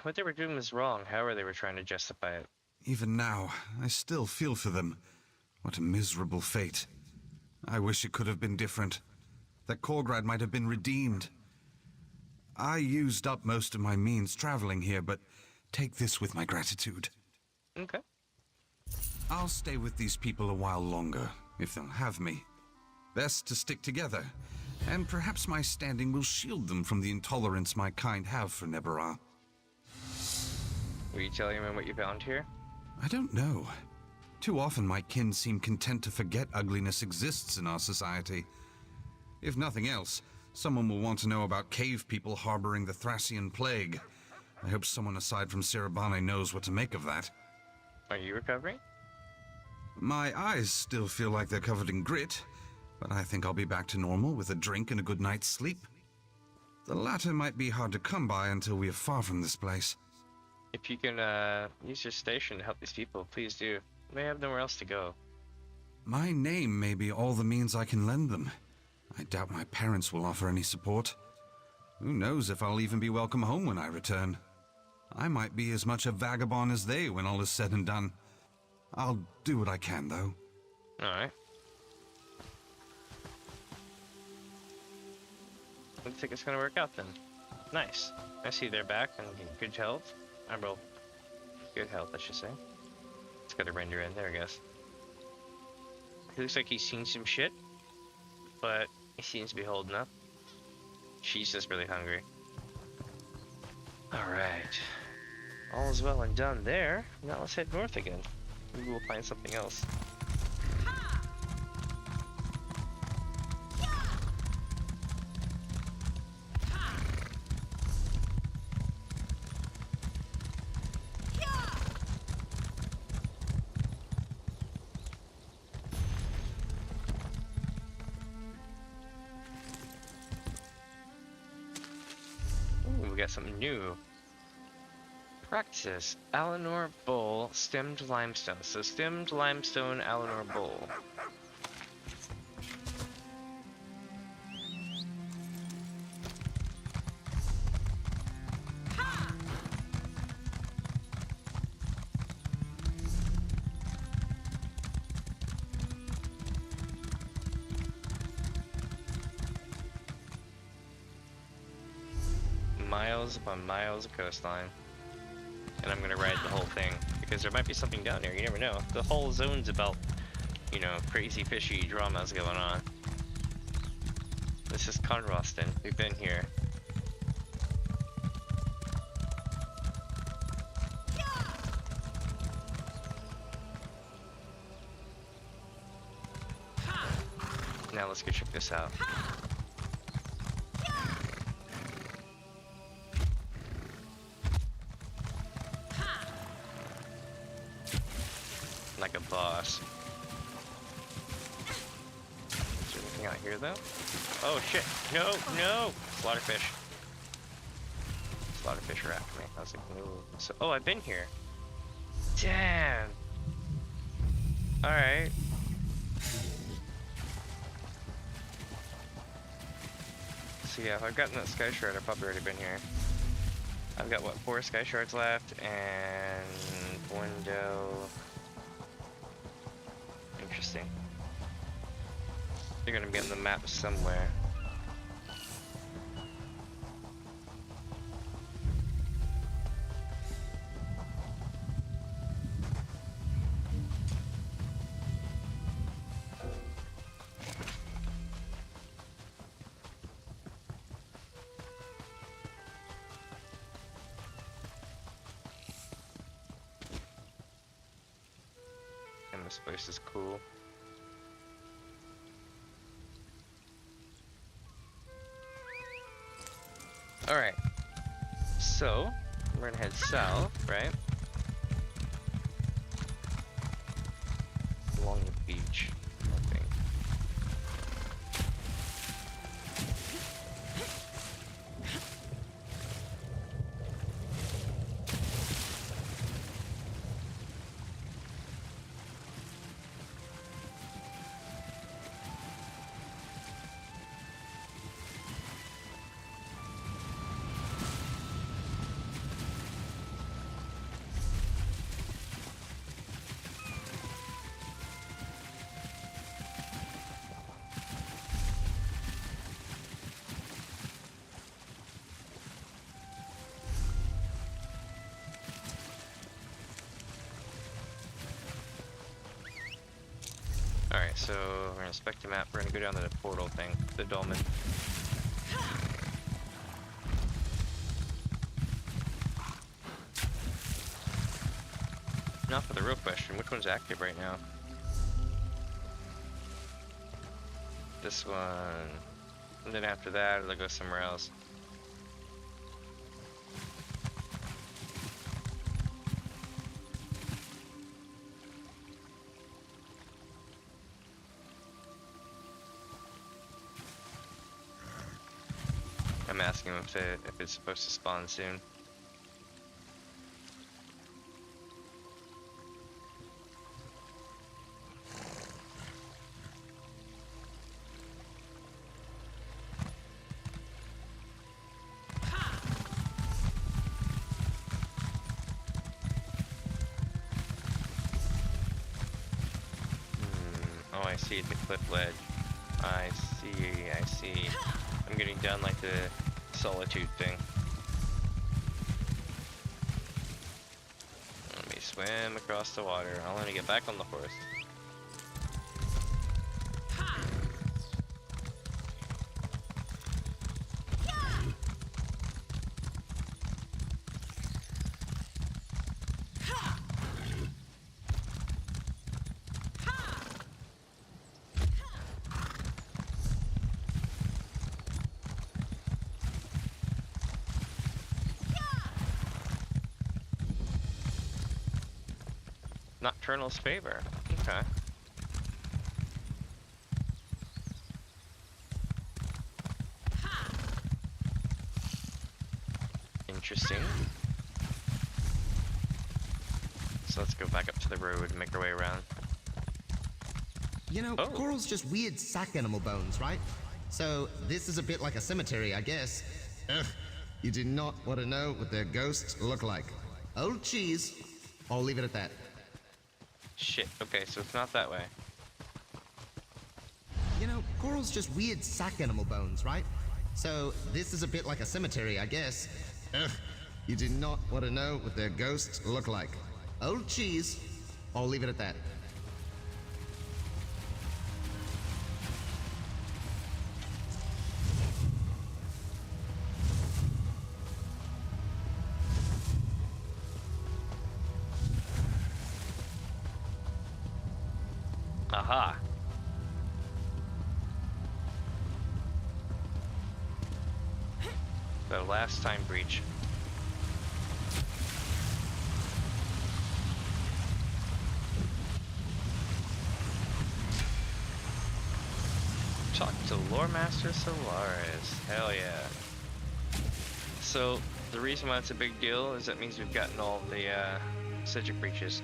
What they were doing was wrong, however they were trying to justify it. Even now, I still feel for them. What a miserable fate. I wish it could have been different. That Korgrad might have been redeemed. I used up most of my means traveling here, but take this with my gratitude. Okay. I'll stay with these people a while longer, if they'll have me. Best to stick together, and perhaps my standing will shield them from the intolerance my kind have for Nebarah. Will you tell him what you found here? I don't know. Too often my kin seem content to forget ugliness exists in our society. If nothing else, someone will want to know about cave people harboring the Thracian plague. I hope someone aside from Sirabane knows what to make of that. Are you recovering? My eyes still feel like they're covered in grit, but I think I'll be back to normal with a drink and a good night's sleep. The latter might be hard to come by until we are far from this place. If you can use your station to help these people, please do. They have nowhere else to go. My name may be all the means I can lend them. I doubt my parents will offer any support. Who knows if I'll even be welcome home when I return. I might be as much a vagabond as they when all is said and done. I'll do what I can, though. Alright. Looks like it's gonna work out then. Nice. I see they're back and good health. Well, good health, I should say. It's gotta render in there, I guess. He looks like he's seen some shit, but he seems to be holding up. She's just really hungry. Alright. All is well and done there. Now let's head north again. Maybe we'll find something else. We got something new. Practice Alinor Bowl stemmed limestone. So stemmed limestone Alinor Bowl. miles upon miles of coastline. And I'm gonna ride the whole thing, because there might be something down there, you never know. The whole zone's about, you know, crazy fishy dramas going on. This is Conroston, we've been here. Now let's go check this out. Like a boss. Is there anything out here though? Oh shit! No! No! Slaughterfish. Slaughterfish are after me. I was like, no. So, oh, I've been here. Damn! Alright. So yeah, if I've gotten that sky shard, I've probably already been here. I've got, what, 4 sky shards left, and window. Interesting. They're gonna be on the map somewhere. And this place is cool. Alright, so we're gonna head south, right? Along the beach, I think. Alright, so we're gonna inspect the map, we're gonna go down to the portal thing, the dolmen. Now for the real question, which one's active right now? This one, and then after that, they'll go somewhere else. I'm asking him if it's supposed to spawn soon. Oh, I see the cliff ledge. I see. I'm getting down like the solitude thing. Let me swim across the water. I'll only get back on the horse. Nocturnal's favor. Okay. Interesting. So let's go back up to the road and make our way around. You know, coral's just weird sack animal bones, right? So this is a bit like a cemetery, I guess. Ugh, you do not want to know what their ghosts look like. Old cheese. I'll leave it at that. Shit, okay, so it's not that way. You know, coral's just weird sack animal bones, right? So this is a bit like a cemetery, I guess. Ugh, you do not want to know what their ghosts look like. Old cheese. I'll leave it at that. Aha. The last time breach. Talk to Lore Master Solaris. Hell yeah. So, the reason why it's a big deal is that means we've gotten all the Cedric breaches.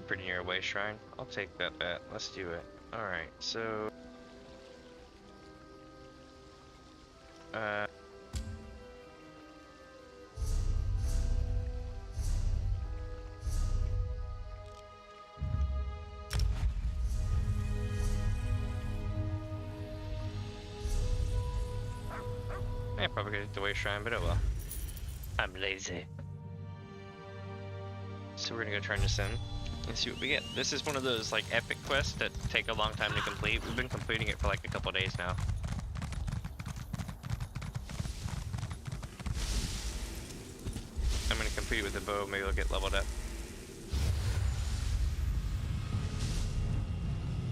Pretty near a way shrine. I'll take that bet. Let's do it. Alright, so yeah, probably gonna hit the way shrine, but oh well. I'm lazy. So we're gonna go turn this in and see what we get. This is one of those like epic quests that take a long time to complete. We've been completing it for like a couple days now. I'm gonna complete it with the bow, maybe I'll get leveled up.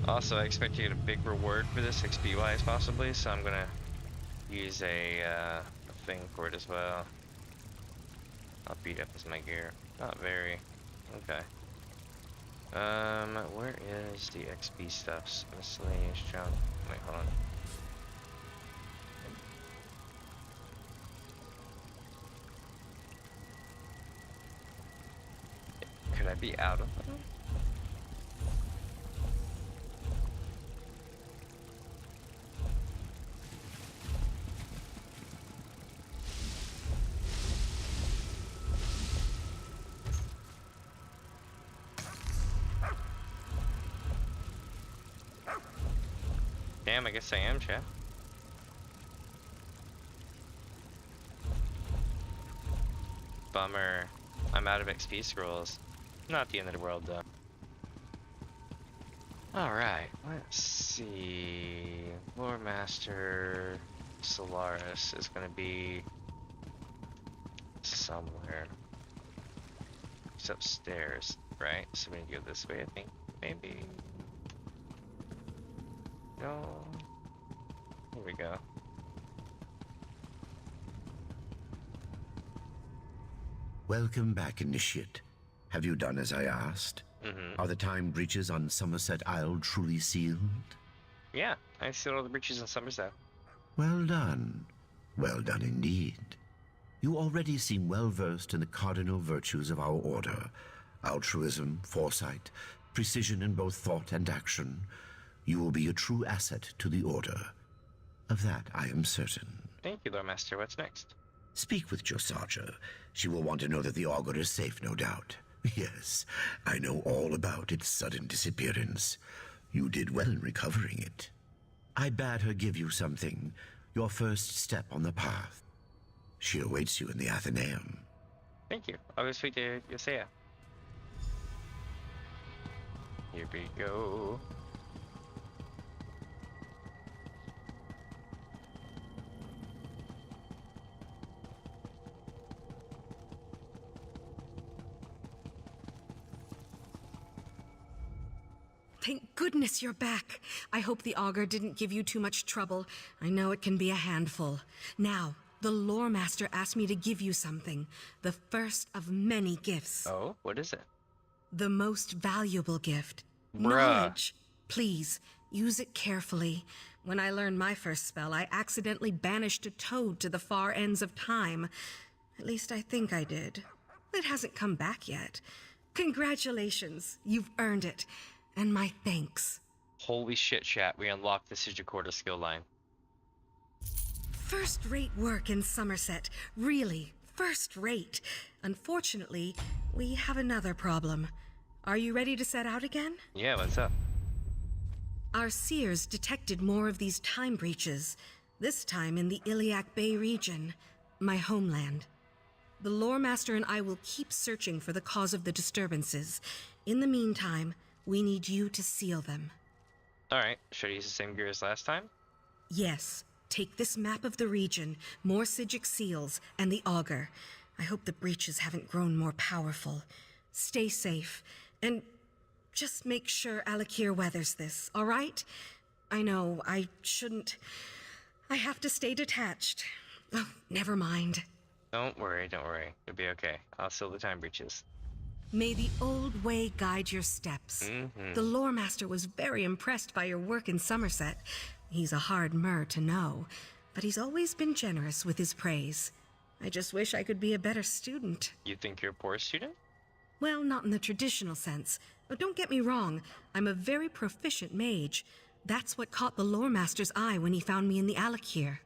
Also, I expect to get a big reward for this XP wise possibly, so I'm gonna use a thing for it as well. I'll beat up as my gear. Not very. Okay. Where is the XP stuffs? Miscellaneous junk. Wait, hold on. Could I be out of them? Damn, I guess I am, chat. Bummer. I'm out of XP scrolls. Not the end of the world, though. Alright, let's see. Lore Master Solaris is gonna be somewhere. It's upstairs, right? So we need to go this way, I think. Maybe. No. Here we go. Welcome back, Initiate. Have you done as I asked? Are the time breaches on Summerset Isle truly sealed? Yeah, I sealed all the breaches in Summerset. Well done. Well done indeed. You already seem well versed in the cardinal virtues of our order. Altruism, foresight, precision in both thought and action. You will be a true asset to the order. Of that I am certain. Thank you, Lord Master. What's next? Speak with Josarja. She will want to know that the augur is safe, no doubt. Yes, I know all about its sudden disappearance. You did well in recovering it. I bade her give you something, your first step on the path. She awaits you in the Athenaeum. Thank you. I'll go speak to Yosea. Here we go. Thank goodness you're back. I hope the augur didn't give you too much trouble. I know it can be a handful. Now, the Lore Master asked me to give you something. The first of many gifts. Oh, what is it? The most valuable gift. Bruh. Knowledge. Please, use it carefully. When I learned my first spell, I accidentally banished a toad to the far ends of time. At least I think I did. It hasn't come back yet. Congratulations. You've earned it. And my thanks. Holy shit, chat. We unlocked the Sigicorda skill line. First-rate work in Summerset. Really, first-rate. Unfortunately, we have another problem. Are you ready to set out again? Yeah, what's up? Our seers detected more of these time breaches, this time in the Iliac Bay region, my homeland. The Lore Master and I will keep searching for the cause of the disturbances. In the meantime, we need you to seal them. Alright, should I use the same gear as last time? Yes. Take this map of the region, more Psijic seals, and the auger. I hope the breaches haven't grown more powerful. Stay safe, and just make sure Alakir weathers this, all right? I know, I shouldn't... I have to stay detached. Oh, never mind. Don't worry, don't worry. It'll be okay. I'll seal the time breaches. May the old way guide your steps. The Lore Master was very impressed by your work in Summerset. He's a hard mer to know, but he's always been generous with his praise. I just wish I could be a better student. You think you're a poor student? Well, not in the traditional sense. But don't get me wrong, I'm a very proficient mage. That's what caught the Lore Master's eye when he found me in the Alakir.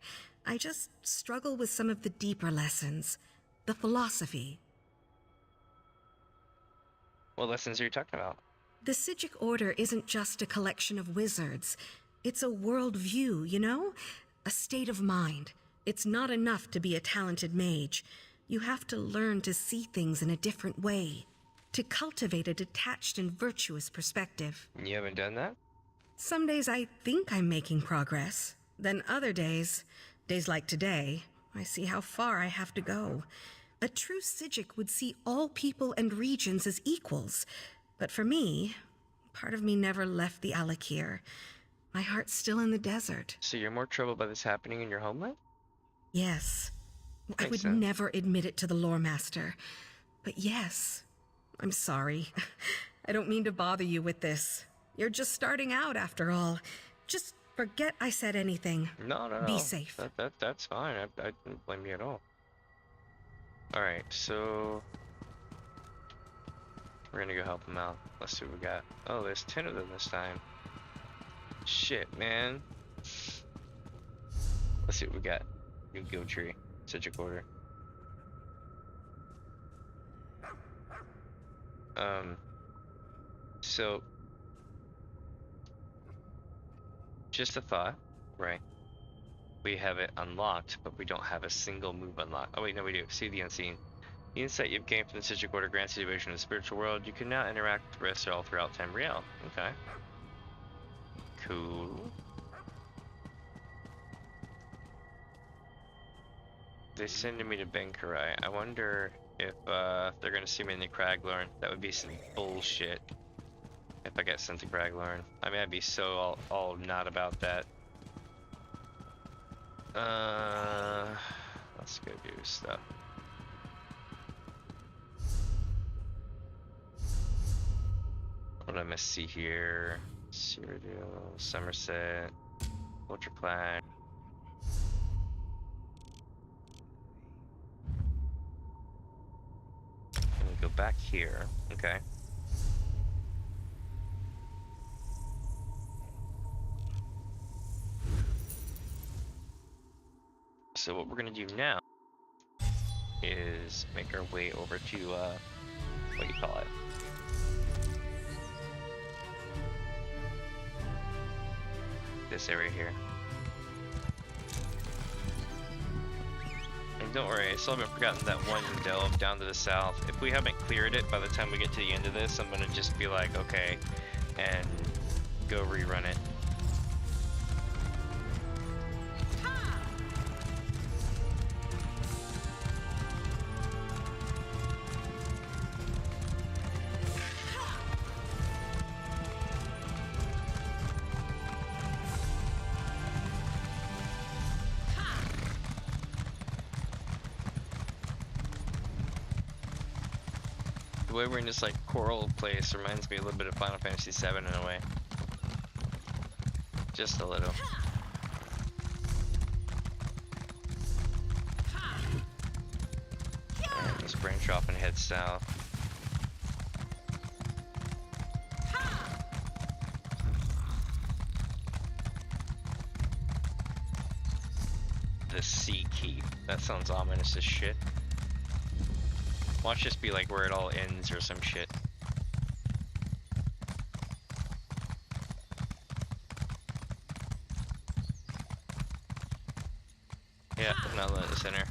I just struggle with some of the deeper lessons. The philosophy. What lessons are you talking about? The Psijic Order isn't just a collection of wizards. It's a world view, you know? A state of mind. It's not enough to be a talented mage. You have to learn to see things in a different way. To cultivate a detached and virtuous perspective. You haven't done that? Some days I think I'm making progress. Then other days like today, I see how far I have to go. A true Psijic would see all people and regions as equals. But for me, part of me never left the Alakir. My heart's still in the desert. So you're more troubled by this happening in your homeland? Yes. I would Makes sense. never admit it to the Lore Master. But yes, I'm sorry. I don't mean to bother you with this. You're just starting out after all. Just forget I said anything. No. Be safe. That's fine. I didn't blame you at all. Alright, so... we're gonna go help them out. Let's see what we got. Oh, there's 10 of them this time. Shit, man. Let's see what we got. New guild tree. Psijic order. So... just a thought, right? We have it unlocked, but we don't have a single move unlocked. Oh wait, no we do. See the unseen. The insight you've gained from the Psijic Order grants you division of the spiritual world. You can now interact with the rest all throughout Tamriel. Okay. Cool. They sending me to Benkarai. I wonder if they're gonna see me in the Craglorn. That would be some bullshit. If I get sent to Craglorn. I mean, I'd be so all not about that. Let's go do stuff. What do I miss see here? Cyrodiil, Summerset, Ultraclad. And we go back here. Okay. So what we're gonna do now is make our way over to what do you call it? This area here. And don't worry, I still haven't forgotten that one delve down to the south. If we haven't cleared it by the time we get to the end of this, I'm gonna just be like, okay, and go rerun it. The way we're in this like coral place reminds me a little bit of Final Fantasy VII in a way. Just a little. Alright, let's branch off and head south. the Sea Keep. That sounds ominous as shit. Watch this be like where it all ends or some shit. Yeah, not in the center.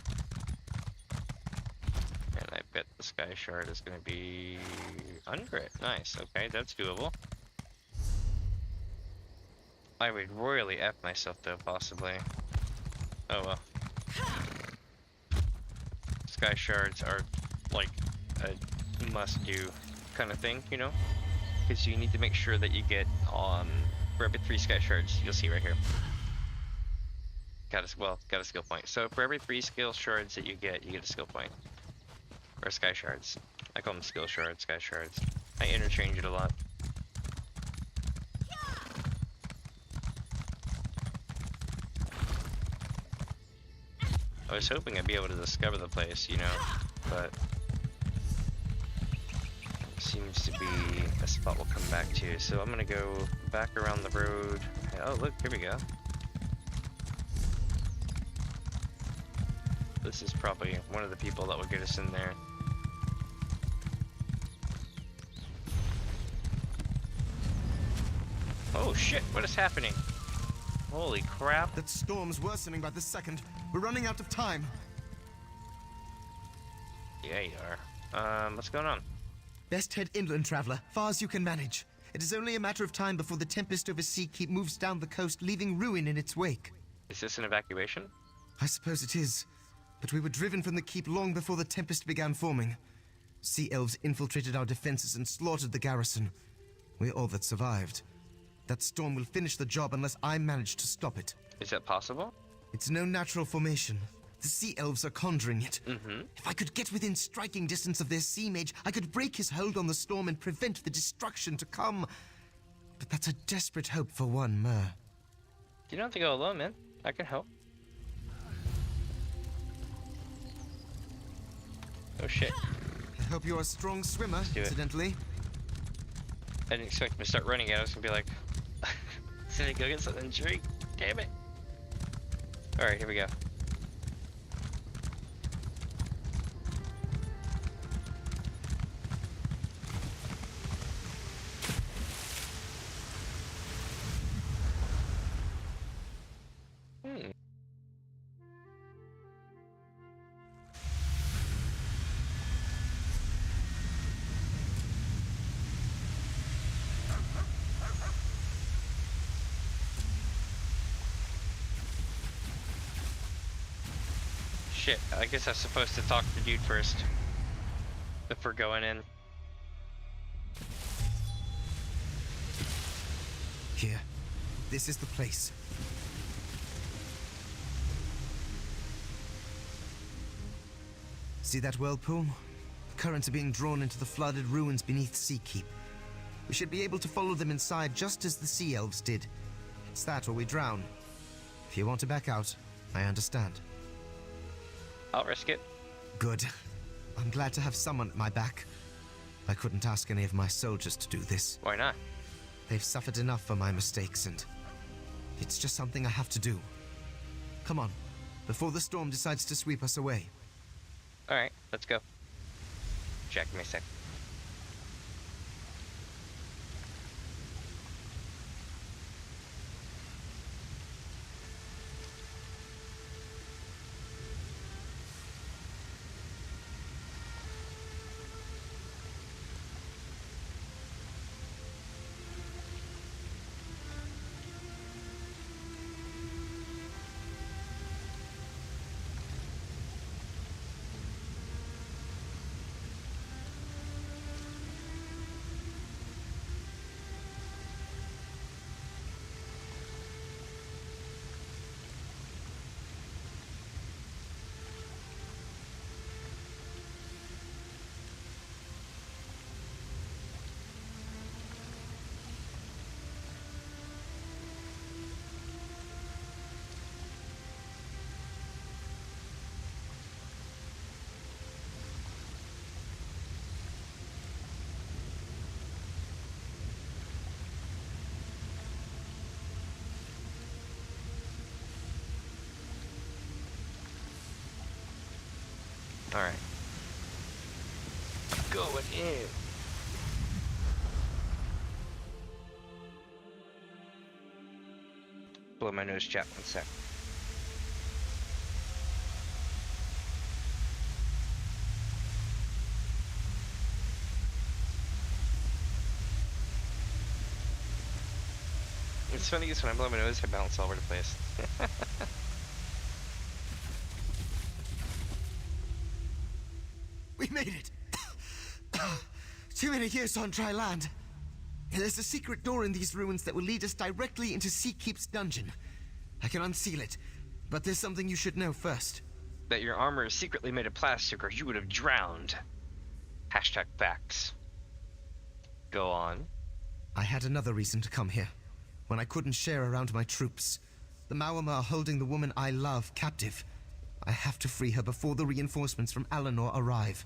And I bet the Sky Shard is gonna be under it. Nice, okay, that's doable. I would royally F myself though, possibly. Oh well. Sky Shards are like a must-do kind of thing, you know? Because you need to make sure that you get for every 3 Sky Shards, you'll see right here. Got a skill point. So for every 3 skill shards that you get a skill point. Or Sky Shards. I call them skill shards, Sky Shards. I interchange it a lot. I was hoping I'd be able to discover the place, you know, but seems to be a spot we'll come back to. So I'm gonna go back around the road. Oh look, here we go. This is probably one of the people that will get us in there. Oh shit, what is happening? Holy crap. That storm's worsening by the second. We're running out of time. Yeah, you are. What's going on? Best head inland, traveler, far as you can manage. It is only a matter of time before the tempest over Sea Keep moves down the coast, leaving ruin in its wake. Is this an evacuation? I suppose it is. But we were driven from the keep long before the tempest began forming. Sea elves infiltrated our defenses and slaughtered the garrison. We're all that survived. That storm will finish the job unless I manage to stop it. Is that possible? It's no natural formation. The sea elves are conjuring it. If I could get within striking distance of their sea mage, I could break his hold on the storm and prevent the destruction to come. But that's a desperate hope for one mer. You don't have to go alone, man. I can help. Oh shit. I hope you're a strong swimmer, incidentally. I didn't expect him to start running at us and be like, "Let me go get something to drink." Damn it. Alright, here we go. Shit, I guess I'm supposed to talk to the dude first. If we're going in. Here. This is the place. See that whirlpool? The currents are being drawn into the flooded ruins beneath Sea Keep. We should be able to follow them inside just as the sea elves did. It's that or we drown. If you want to back out, I understand. I'll risk it. Good. I'm glad to have someone at my back. I couldn't ask any of my soldiers to do this. Why not? They've suffered enough for my mistakes, and it's just something I have to do. Come on, before the storm decides to sweep us away. Alright, let's go. Jack me a sec. Alright. Going in. Blow my nose, chat, 1 sec. It's funny because when I blow my nose, I bounce all over the place. We made it! Too many years on dry land. There's a secret door in these ruins that will lead us directly into Sea Keep's dungeon. I can unseal it, but there's something you should know first. That your armor is secretly made of plastic or you would have drowned. Hashtag facts. Go on. I had another reason to come here. When I couldn't share around my troops. The Maormer are holding the woman I love captive. I have to free her before the reinforcements from Alinor arrive.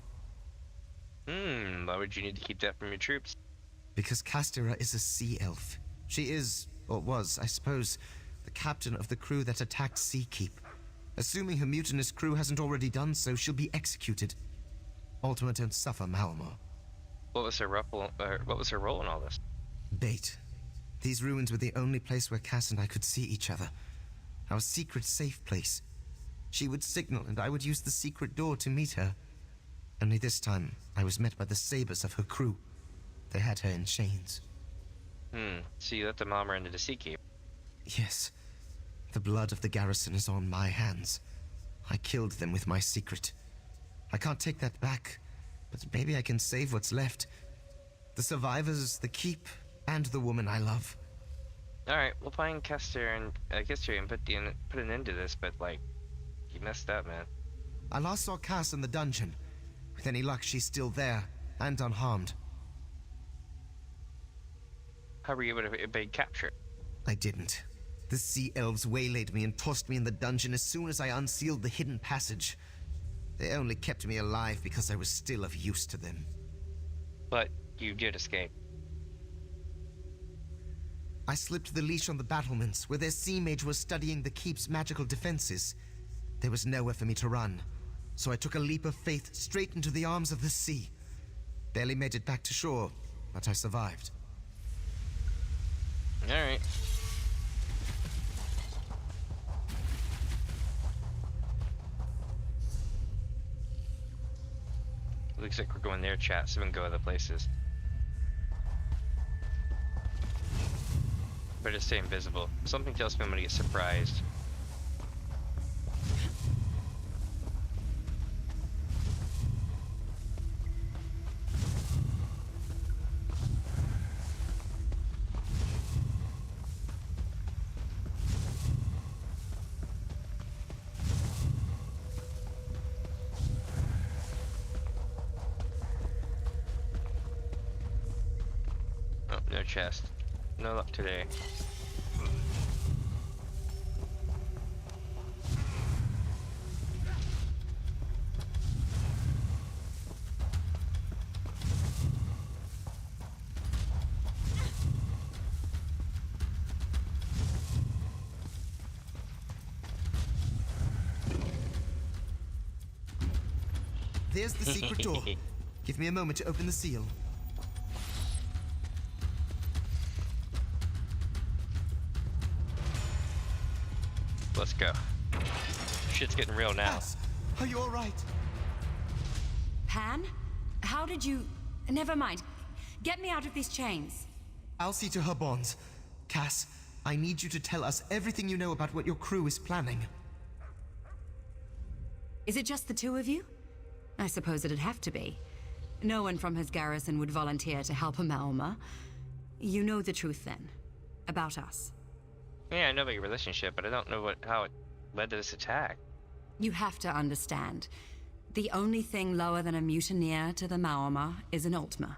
Why would you need to keep that from your troops? Because Castera is a sea elf. She is, or was, I suppose, the captain of the crew that attacked Sea Keep. Assuming her mutinous crew hasn't already done so, she'll be executed. Ultima don't suffer Maormer. What was her role in all this? Bait. These ruins were the only place where Cass and I could see each other. Our secret safe place. She would signal and I would use the secret door to meet her. Only this time, I was met by the sabers of her crew. They had her in chains. So you let the Maormer into the Sea Keep? Yes. The blood of the garrison is on my hands. I killed them with my secret. I can't take that back, but maybe I can save what's left. The survivors, the keep, and the woman I love. Alright, we'll find Kester and put an end to this, but like, you messed up, man. I last saw Cass in the dungeon. With any luck, she's still there, and unharmed. How were you able to evade capture? I didn't. The sea elves waylaid me and tossed me in the dungeon as soon as I unsealed the hidden passage. They only kept me alive because I was still of use to them. But you did escape. I slipped the leash on the battlements, where their sea mage was studying the keep's magical defenses. There was nowhere for me to run, so I took a leap of faith straight into the arms of the sea. Barely made it back to shore, but I survived. Alright. Looks like we're going there, chat, so we can go other places. Better stay invisible. Something tells me I'm gonna get surprised. Oh, no chest. No luck today. There's the secret door. Give me a moment to open the seal. Let's go. Shit's getting real now. Cass, are you alright? Pan? How did you... Never mind. Get me out of these chains. I'll see to her bonds. Cass, I need you to tell us everything you know about what your crew is planning. Is it just the two of you? I suppose it'd have to be. No one from his garrison would volunteer to help a Maormer. You know the truth then. About us. Yeah, I know about your relationship, but I don't know how it led to this attack. You have to understand. The only thing lower than a mutineer to the Maormer is an Ultima.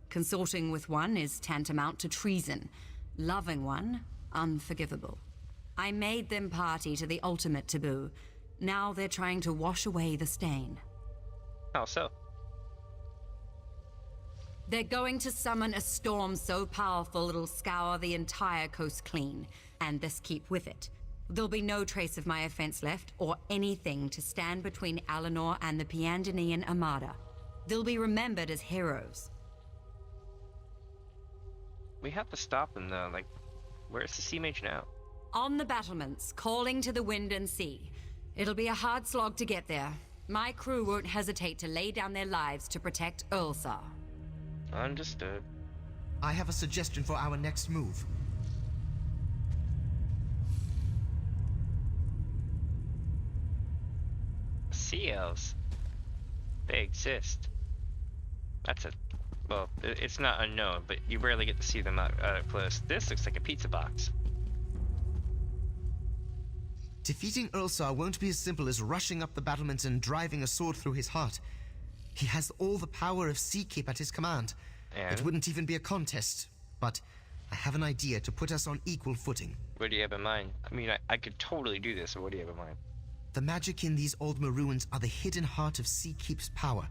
Consorting with one is tantamount to treason. Loving one, unforgivable. I made them party to the ultimate taboo. Now they're trying to wash away the stain. How so? They're going to summon a storm so powerful it'll scour the entire coast clean, and this keep with it. There'll be no trace of my offense left, or anything to stand between Eleanor and the Piandinian Armada. They'll be remembered as heroes. We have to stop them though, like, where's the sea mage now? On the battlements, calling to the wind and sea. It'll be a hard slog to get there. My crew won't hesitate to lay down their lives to protect Ulsar. Understood. I have a suggestion for our next move. Sea elves. They exist. That's a... well, it's not unknown, but you rarely get to see them out close. This looks like a pizza box. Defeating Ulsar won't be as simple as rushing up the battlements and driving a sword through his heart. He has all the power of Seakeep at his command. And? It wouldn't even be a contest, but I have an idea to put us on equal footing. What do you have in mind? I mean, I could totally do this, but what do you have in mind? The magic in these old ruins are the hidden heart of Seakeep's power.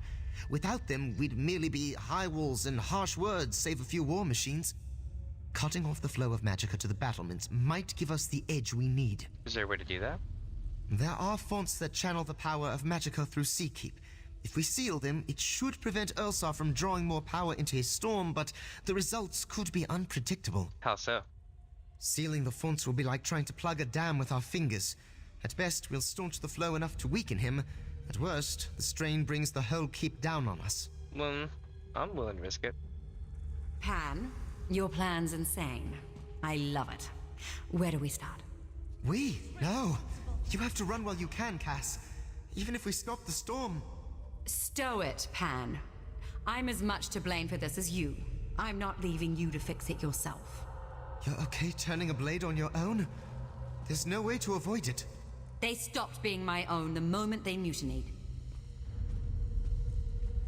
Without them, we'd merely be high walls and harsh words, save a few war machines. Cutting off the flow of magicka to the battlements might give us the edge we need. Is there a way to do that? There are fonts that channel the power of magicka through Seakeep. If we seal them, it should prevent Ulsar from drawing more power into his storm, but the results could be unpredictable. How so? Sealing the fonts will be like trying to plug a dam with our fingers. At best, we'll staunch the flow enough to weaken him. At worst, the strain brings the whole keep down on us. Well, I'm willing to risk it. Pan, your plan's insane. I love it. Where do we start? No. You have to run while you can, Cass. Even if we stop the storm. Stow it, Pan. I'm as much to blame for this as you. I'm not leaving you to fix it yourself. You're okay turning a blade on your own? There's no way to avoid it. They stopped being my own the moment they mutinied.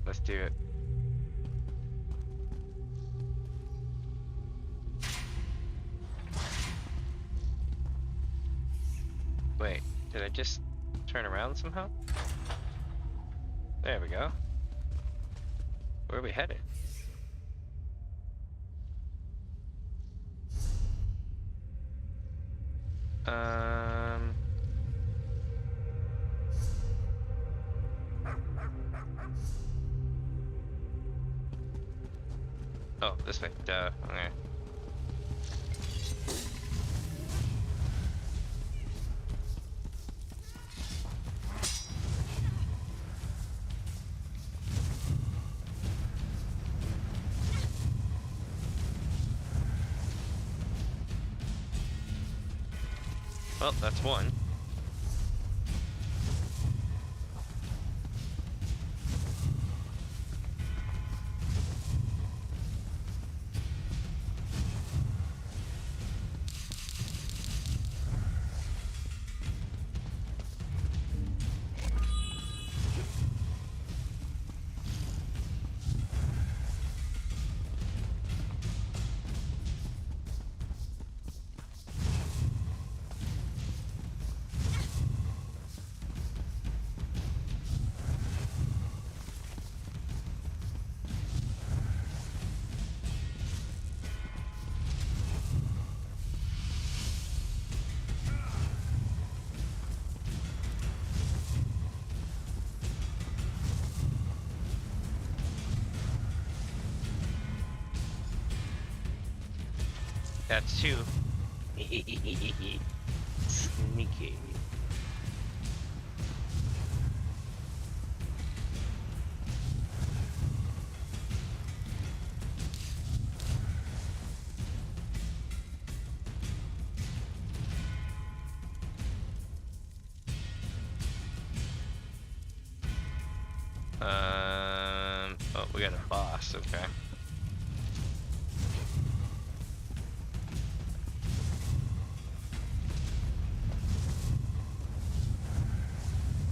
Let's do it. Wait, did I just turn around somehow? There we go. Where are we headed? Oh, this way. Duh. Okay. Well, that's one. That's two. Sneaky. Oh, we got a boss, okay.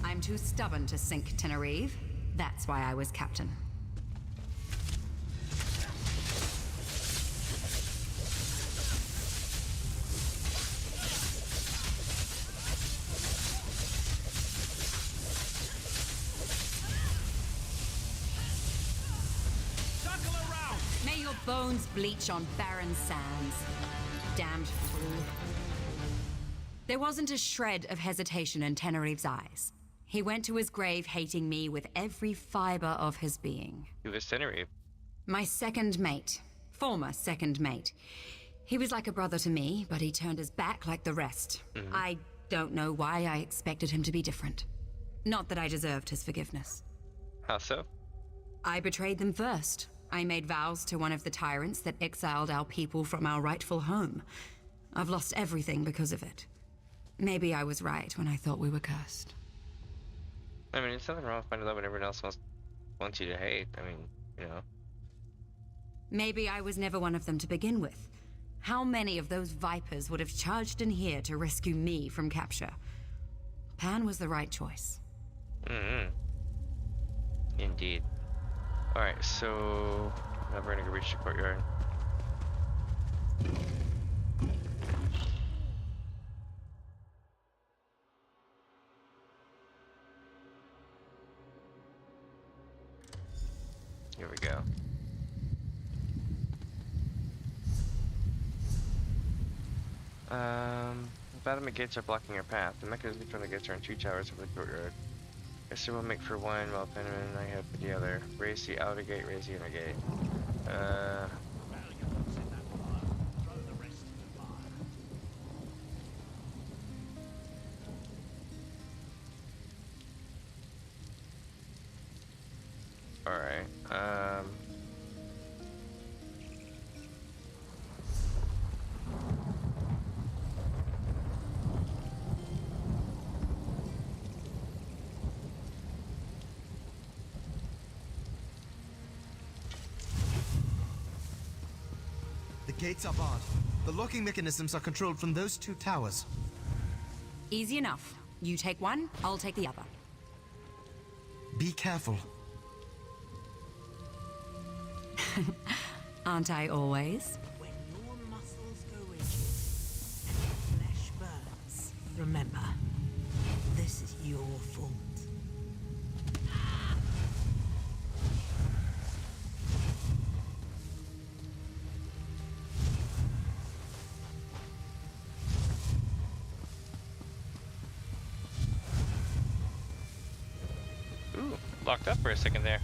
I'm too stubborn to sink Tenerife. That's why I was captain. May your bones bleach on barren sands. Damned fool. There wasn't a shred of hesitation in Tenerife's eyes. He went to his grave hating me with every fiber of his being. Who was Tenerife? My second mate. Former second mate. He was like a brother to me, but he turned his back like the rest. I don't know why I expected him to be different. Not that I deserved his forgiveness. How so? I betrayed them first. I made vows to one of the tyrants that exiled our people from our rightful home. I've lost everything because of it. Maybe I was right when I thought we were cursed. I mean, there's nothing wrong with finding love when everyone else wants you to hate. I mean, you know. Maybe I was never one of them to begin with. How many of those vipers would have charged in here to rescue me from capture? Pan was the right choice. Indeed. Alright, so now we're gonna go reach the courtyard. Here we go. The Fatima gates are blocking our path. The mechanisms between the gates are in 2 towers of the courtyard. I assume we'll make for one while Penman and I head for the other. Raise the outer gate, raise the inner gate. Alright, The gates are barred. The locking mechanisms are controlled from those 2 towers. Easy enough. You take one, I'll take the other. Be careful. Aren't I always? When your muscles go rigid and your flesh burns, remember, this is your fault. ooh, locked up for a second there.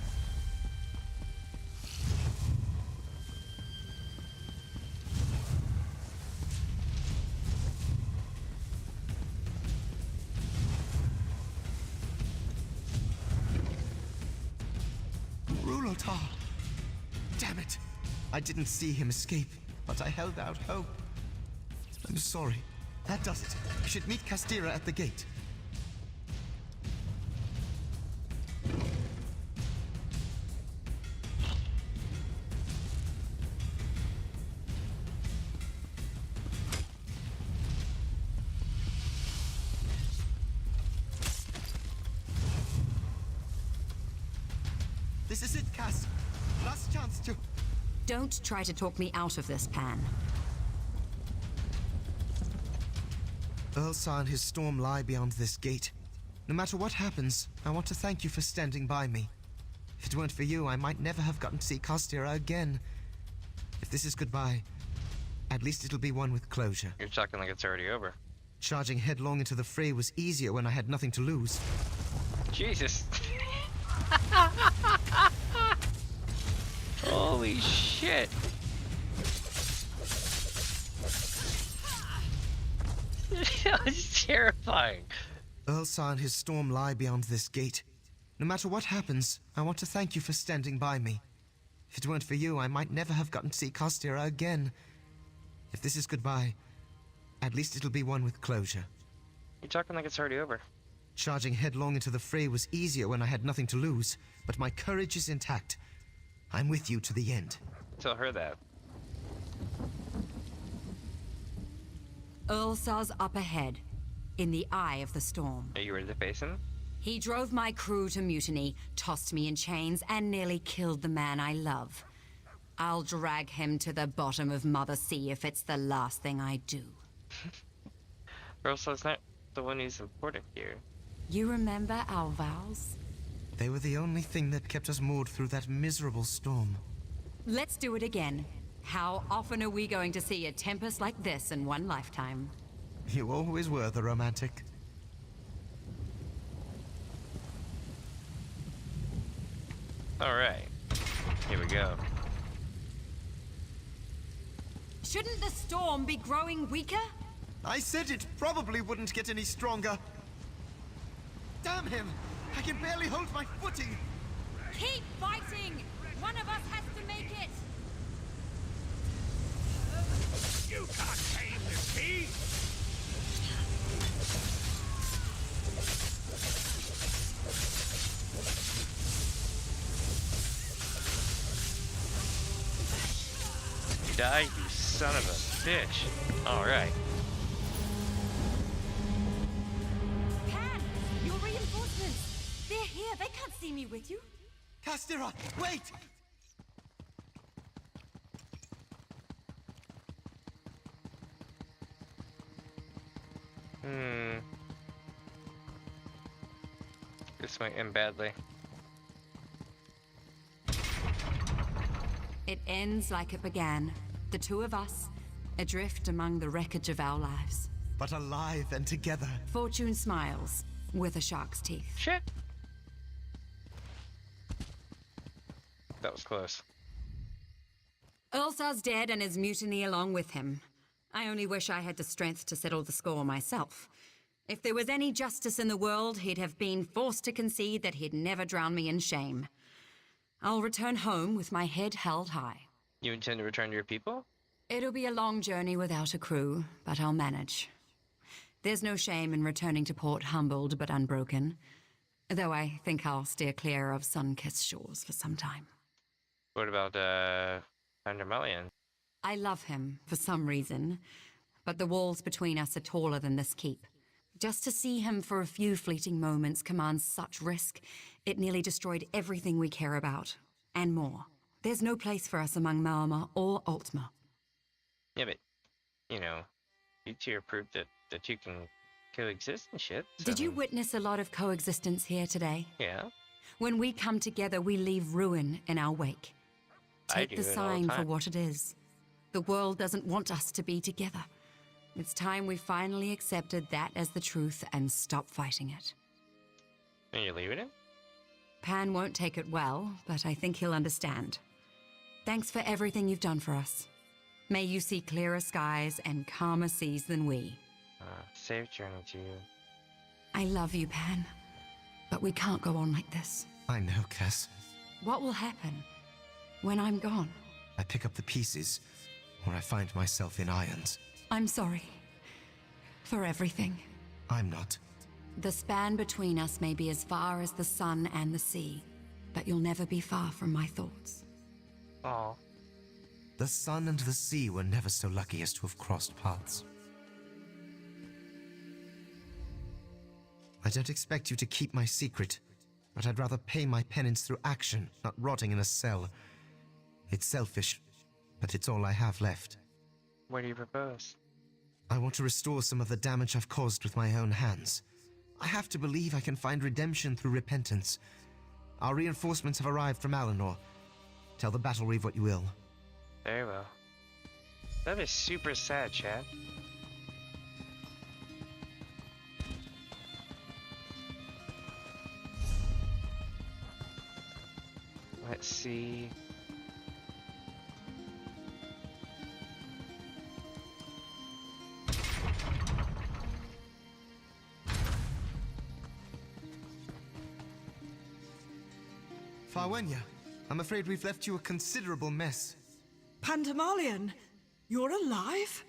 Rulotar! Damn it! I didn't see him escape, but I held out hope. I'm sorry. That does it. You should meet Castira at the gate. This is it, Cass. Last chance to... Don't try to talk me out of this, Pan. Earlsar and his storm lie beyond this gate. No matter what happens, I want to thank you for standing by me. If it weren't for you, I might never have gotten to see Castira again. If this is goodbye, at least it'll be one with closure. You're talking like it's already over. Charging headlong into the fray was easier when I had nothing to lose. Jesus. Holy shit. That was terrifying. Earlsar and his storm lie beyond this gate. No matter what happens, I want to thank you for standing by me. If it weren't for you, I might never have gotten to see Castira again. If this is goodbye, at least it'll be one with closure. You're talking like it's already over. Charging headlong into the fray was easier when I had nothing to lose, but my courage is intact. I'm with you to the end. Tell her that. Earlsar's up ahead, in the eye of the storm. Are you ready to face him? He drove my crew to mutiny, tossed me in chains, and nearly killed the man I love. I'll drag him to the bottom of Mother Sea if it's the last thing I do. Earlsar's not the one who's important here. You remember our vows? They were the only thing that kept us moored through that miserable storm. Let's do it again. How often are we going to see a tempest like this in one lifetime? You always were the romantic. Alright. Here we go. Shouldn't the storm be growing weaker? I said it probably wouldn't get any stronger. Damn him! I can barely hold my footing! Keep fighting! One of us has to make it! You can't tame the sea! Die, you son of a bitch. Alright. Pan! Your reinforcements! They're here, they can't see me with you. Castira, wait! This might end badly. It ends like it began. The two of us, adrift among the wreckage of our lives. But alive and together. Fortune smiles, with a shark's teeth. Shit! That was close. Ulsar's dead and his mutiny along with him. I only wish I had the strength to settle the score myself. If there was any justice in the world, he'd have been forced to concede that he'd never drown me in shame. I'll return home with my head held high. You intend to return to your people? It'll be a long journey without a crew, but I'll manage. There's no shame in returning to port humbled but unbroken, though I think I'll steer clear of sun-kissed shores for some time. What about, Tamriel? I love him, for some reason, but the walls between us are taller than this keep. Just to see him for a few fleeting moments commands such risk, it nearly destroyed everything we care about, and more. There's no place for us among Maormer or Ultima. Yeah, but, you know, you two are proof that you can coexist and shit. So. Did you witness a lot of coexistence here today? Yeah. When we come together, we leave ruin in our wake. Take the sign for what it is. The world doesn't want us to be together. It's time we finally accepted that as the truth and stop fighting it. And you're leaving it? Pan won't take it well, but I think he'll understand. Thanks for everything you've done for us. May you see clearer skies and calmer seas than we. Safe journey to you. I love you, Pan. But we can't go on like this. I know, Cass. What will happen when I'm gone? I pick up the pieces, or I find myself in irons. I'm sorry. For everything. I'm not. The span between us may be as far as the sun and the sea, but you'll never be far from my thoughts. Aww. The sun and the sea were never so lucky as to have crossed paths. I don't expect you to keep my secret, but I'd rather pay my penance through action, not rotting in a cell. It's selfish, but it's all I have left. What do you propose? I want to restore some of the damage I've caused with my own hands. I have to believe I can find redemption through repentance. Our reinforcements have arrived from Alinor. Tell the Battle Reeve what you will. Very well. That is super sad, Chad. Let's see. Farwenya, I'm afraid we've left you a considerable mess. Pandemalion, you're alive?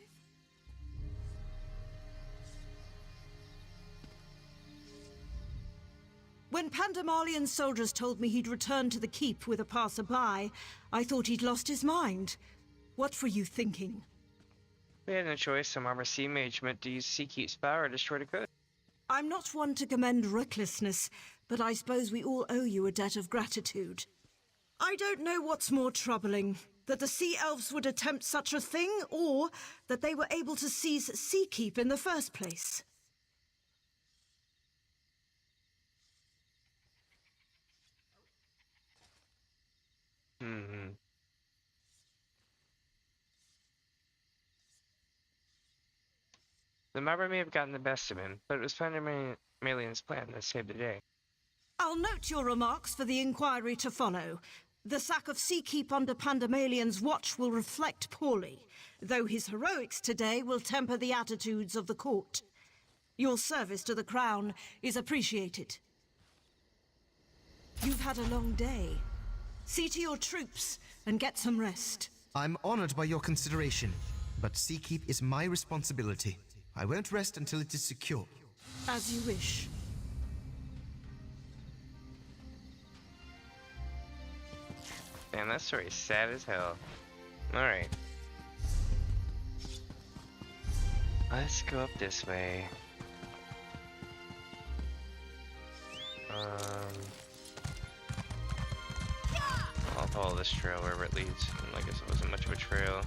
When Pandamalion's soldiers told me he'd returned to the keep with a passerby, I thought he'd lost his mind. What were you thinking? We had no choice. Some armor sea mage meant to use Sea-Keep's power to destroy the coast. I'm not one to commend recklessness, but I suppose we all owe you a debt of gratitude. I don't know what's more troubling, that the Sea Elves would attempt such a thing, or that they were able to seize Sea-Keep in the first place. The Mabra may have gotten the best of him, but it was Pandemalian's plan that saved the day. I'll note your remarks for the inquiry to follow. The sack of Seakeep under Pandemalian's watch will reflect poorly, though his heroics today will temper the attitudes of the court. Your service to the crown is appreciated. You've had a long day. See to your troops and get some rest. I'm honored by your consideration, but Seakeep is my responsibility. I won't rest until it is secure. As you wish. Damn, that story is sad as hell. Alright. Let's go up this way. I'll follow this trail wherever it leads. I guess it wasn't much of a trail.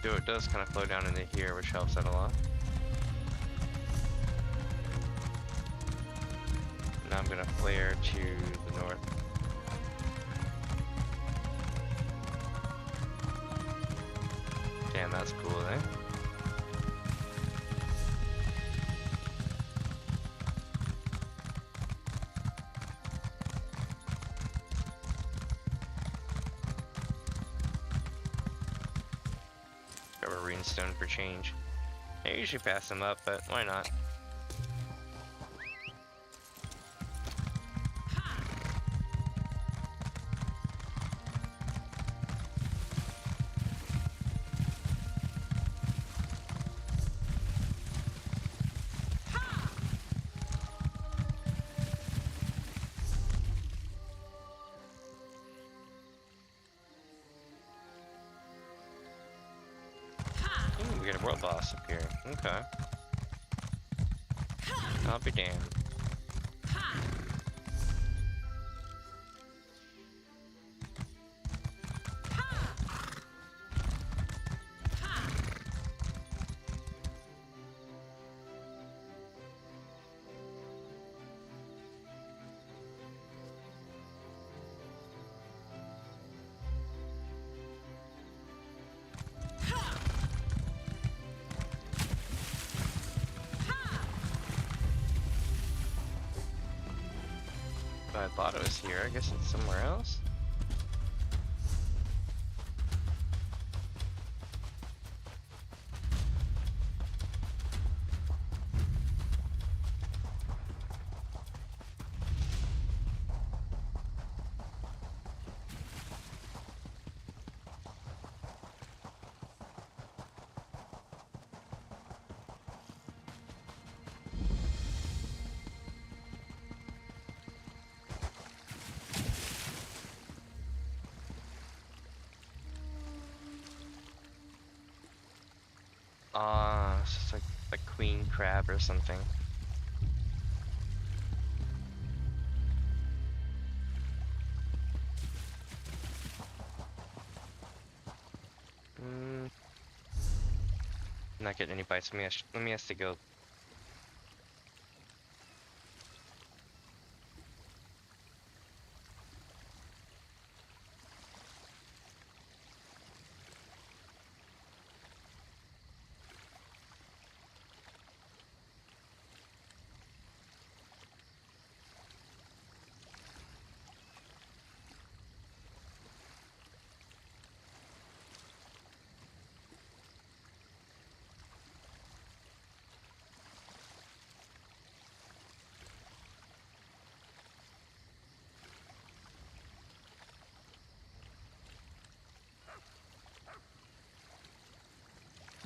It does kind of flow down into here, which helps out a lot. Now I'm gonna flare to the north. Damn, that's cool, eh? Grab a rune stone for change. I usually pass them up, but why not? We got a world boss up here. Okay. I'll be damned. I thought it was here. I guess it's somewhere else. It's just like queen crab or something. Not getting any bites. Let me ask the guild.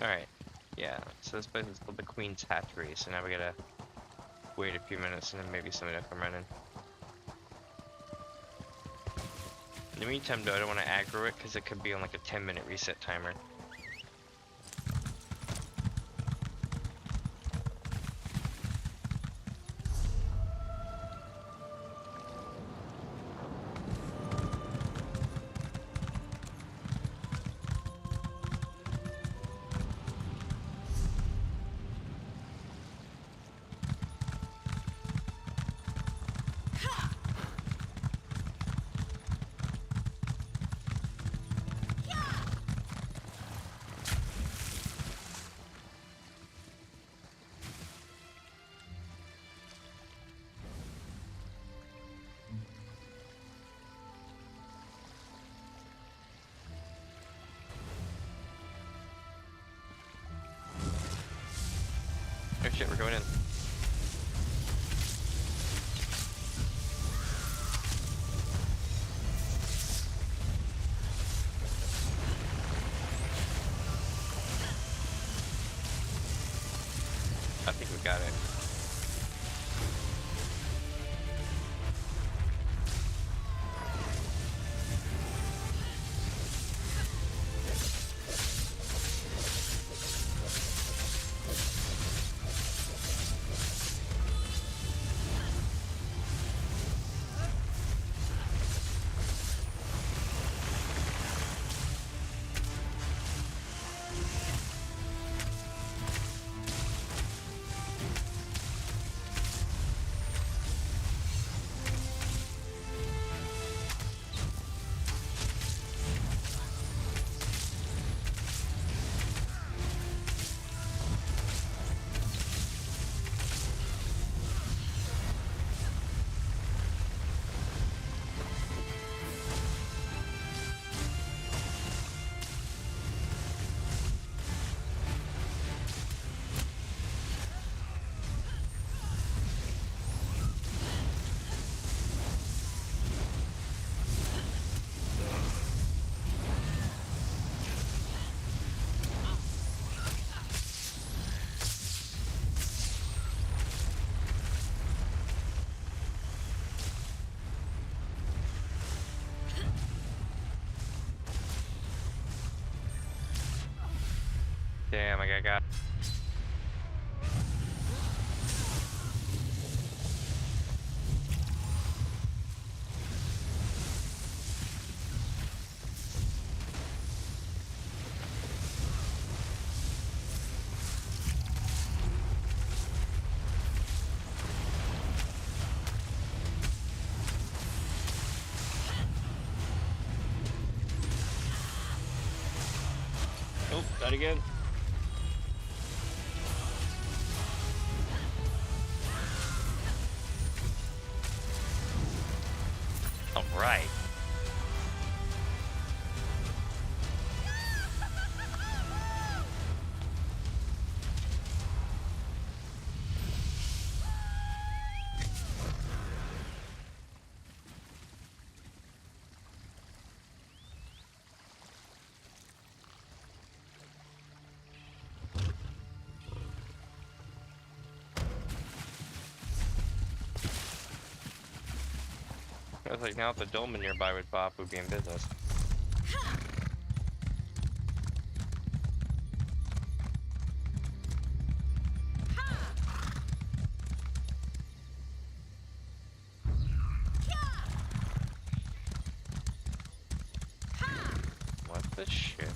Alright, yeah, so this place is called the Queen's Hatchery, so now we gotta wait a few minutes and then maybe somebody will come running. In the meantime though, I don't want to aggro it because it could be on like a 10-minute reset timer. Oh shit, we're going in. I think we got it. Damn, I got. Oh, that again. Right. I was like, now if the dome nearby would pop, we'd be in business. What the shit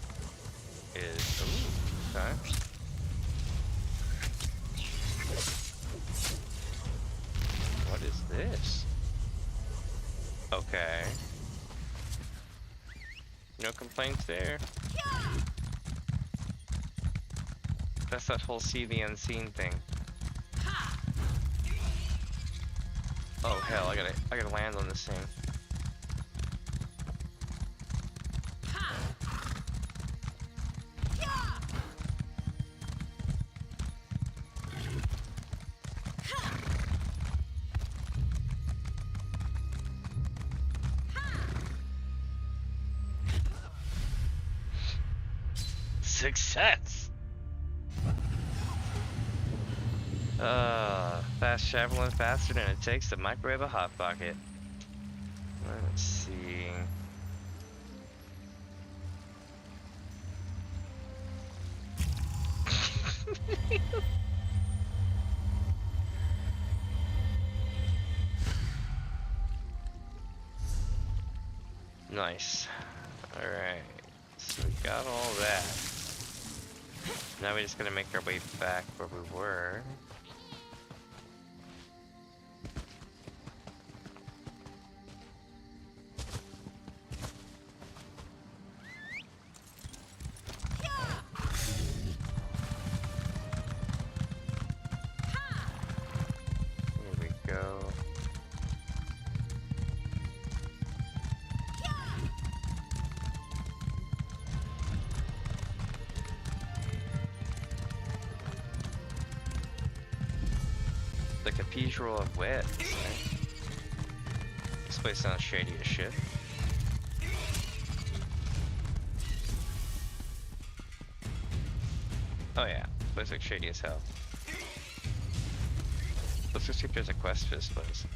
is... Ooh, okay. What is this? Okay. No complaints there. That's that whole see the unseen thing. Oh hell, I gotta land on this thing. Success! Fast traveling faster than it takes to microwave a Hot Pocket. Let's see. Nice. Alright. So we got all that. Now we're just gonna make our way back where we were. Here we go. The Cathedral of Wet. This place sounds shady as shit. Oh yeah, this place looks shady as hell. Let's just see if there's a quest for this place.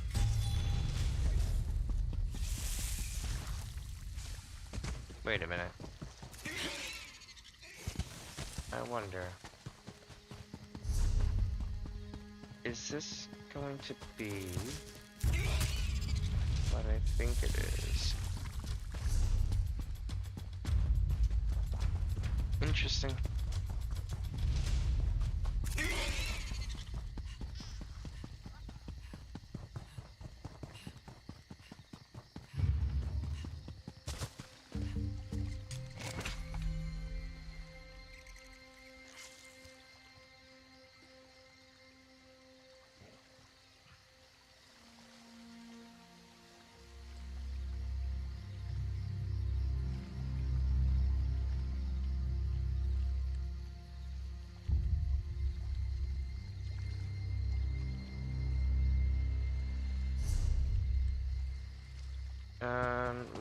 Wait a minute. I wonder. Is this going to be what I think it is? Interesting.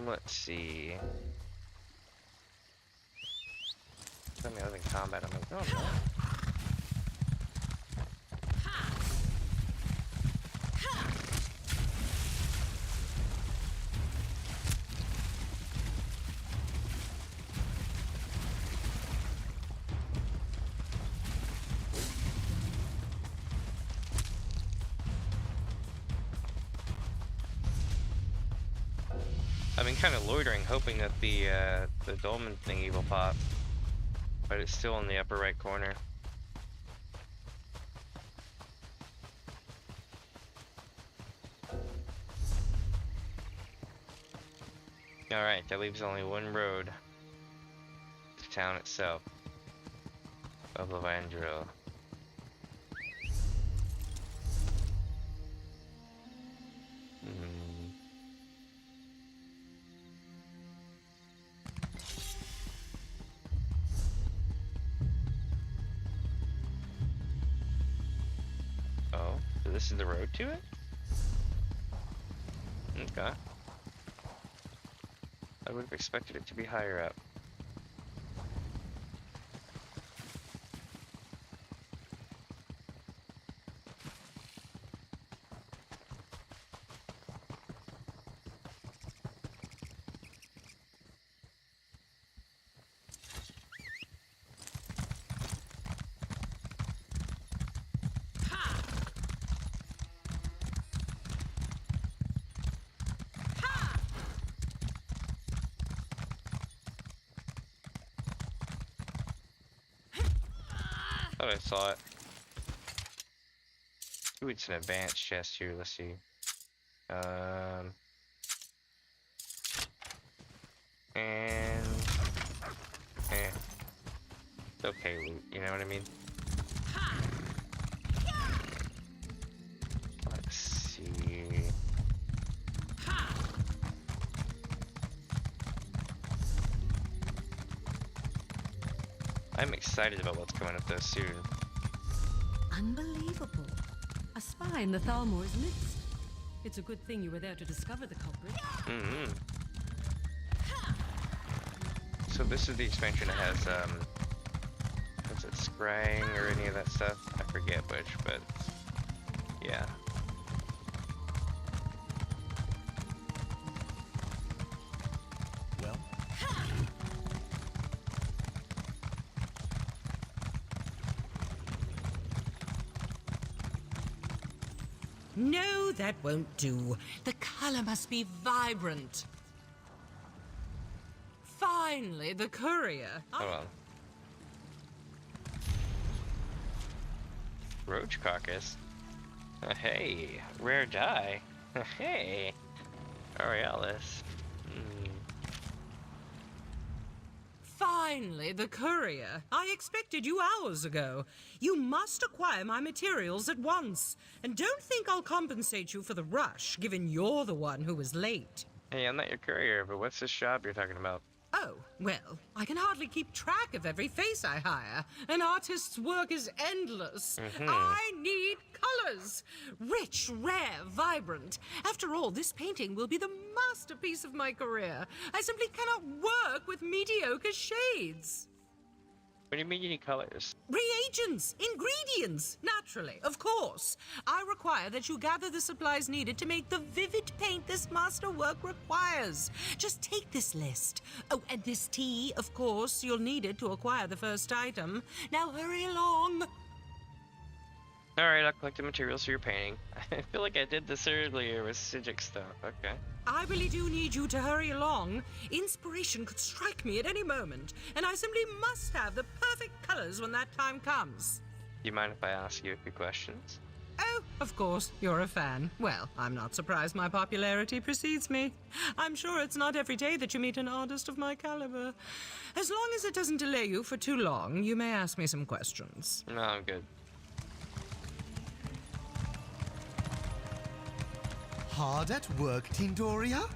Let's see. Tell me I was in combat. I'm like, oh no. I've been kind of loitering, hoping that the dolmen thingy will pop, but it's still in the upper right corner. Alright, that leaves only one road to town itself of Lavandril. This is the road to it? Okay. I would have expected it to be higher up. Thought I saw it. Ooh, it's an advanced chest here. Let's see. And it's okay loot. You know what I mean? Let's see. I'm excited about what's coming up there soon. Unbelievable. A spy in the Thalmor's midst. It's a good thing you were there to discover the culprit. Mm-hmm. So this is the expansion that has, what's it, scrying or any of that stuff? I forget which, but yeah. No, that won't do. The color must be vibrant. Finally, the courier. Hold on. Roach carcass. Hey, rare dye. Hey, Aurealis. Finally, the courier. I expected you hours ago. You must acquire my materials at once. And don't think I'll compensate you for the rush, given you're the one who was late. Hey, I'm not your courier, but what's this job you're talking about? Oh, well, I can hardly keep track of every face I hire. An artist's work is endless. I need colors. Rich, rare, vibrant. After all, this painting will be the masterpiece of my career. I simply cannot work with mediocre shades. What do you mean you need colors? Reagents, ingredients, naturally, of course. I require that you gather the supplies needed to make the vivid paint this masterwork requires. Just take this list. Oh, and this tea, of course, you'll need it to acquire the first item. Now hurry along. Alright, I'll collect the materials for your painting. I feel like I did this earlier with Sigic stuff. Okay. I really do need you to hurry along. Inspiration could strike me at any moment, and I simply must have the perfect colors when that time comes. Do you mind if I ask you a few questions? Oh, of course, you're a fan. Well, I'm not surprised my popularity precedes me. I'm sure it's not every day that you meet an artist of my caliber. As long as it doesn't delay you for too long, you may ask me some questions. No, I'm good. Hard at work, Tindoria?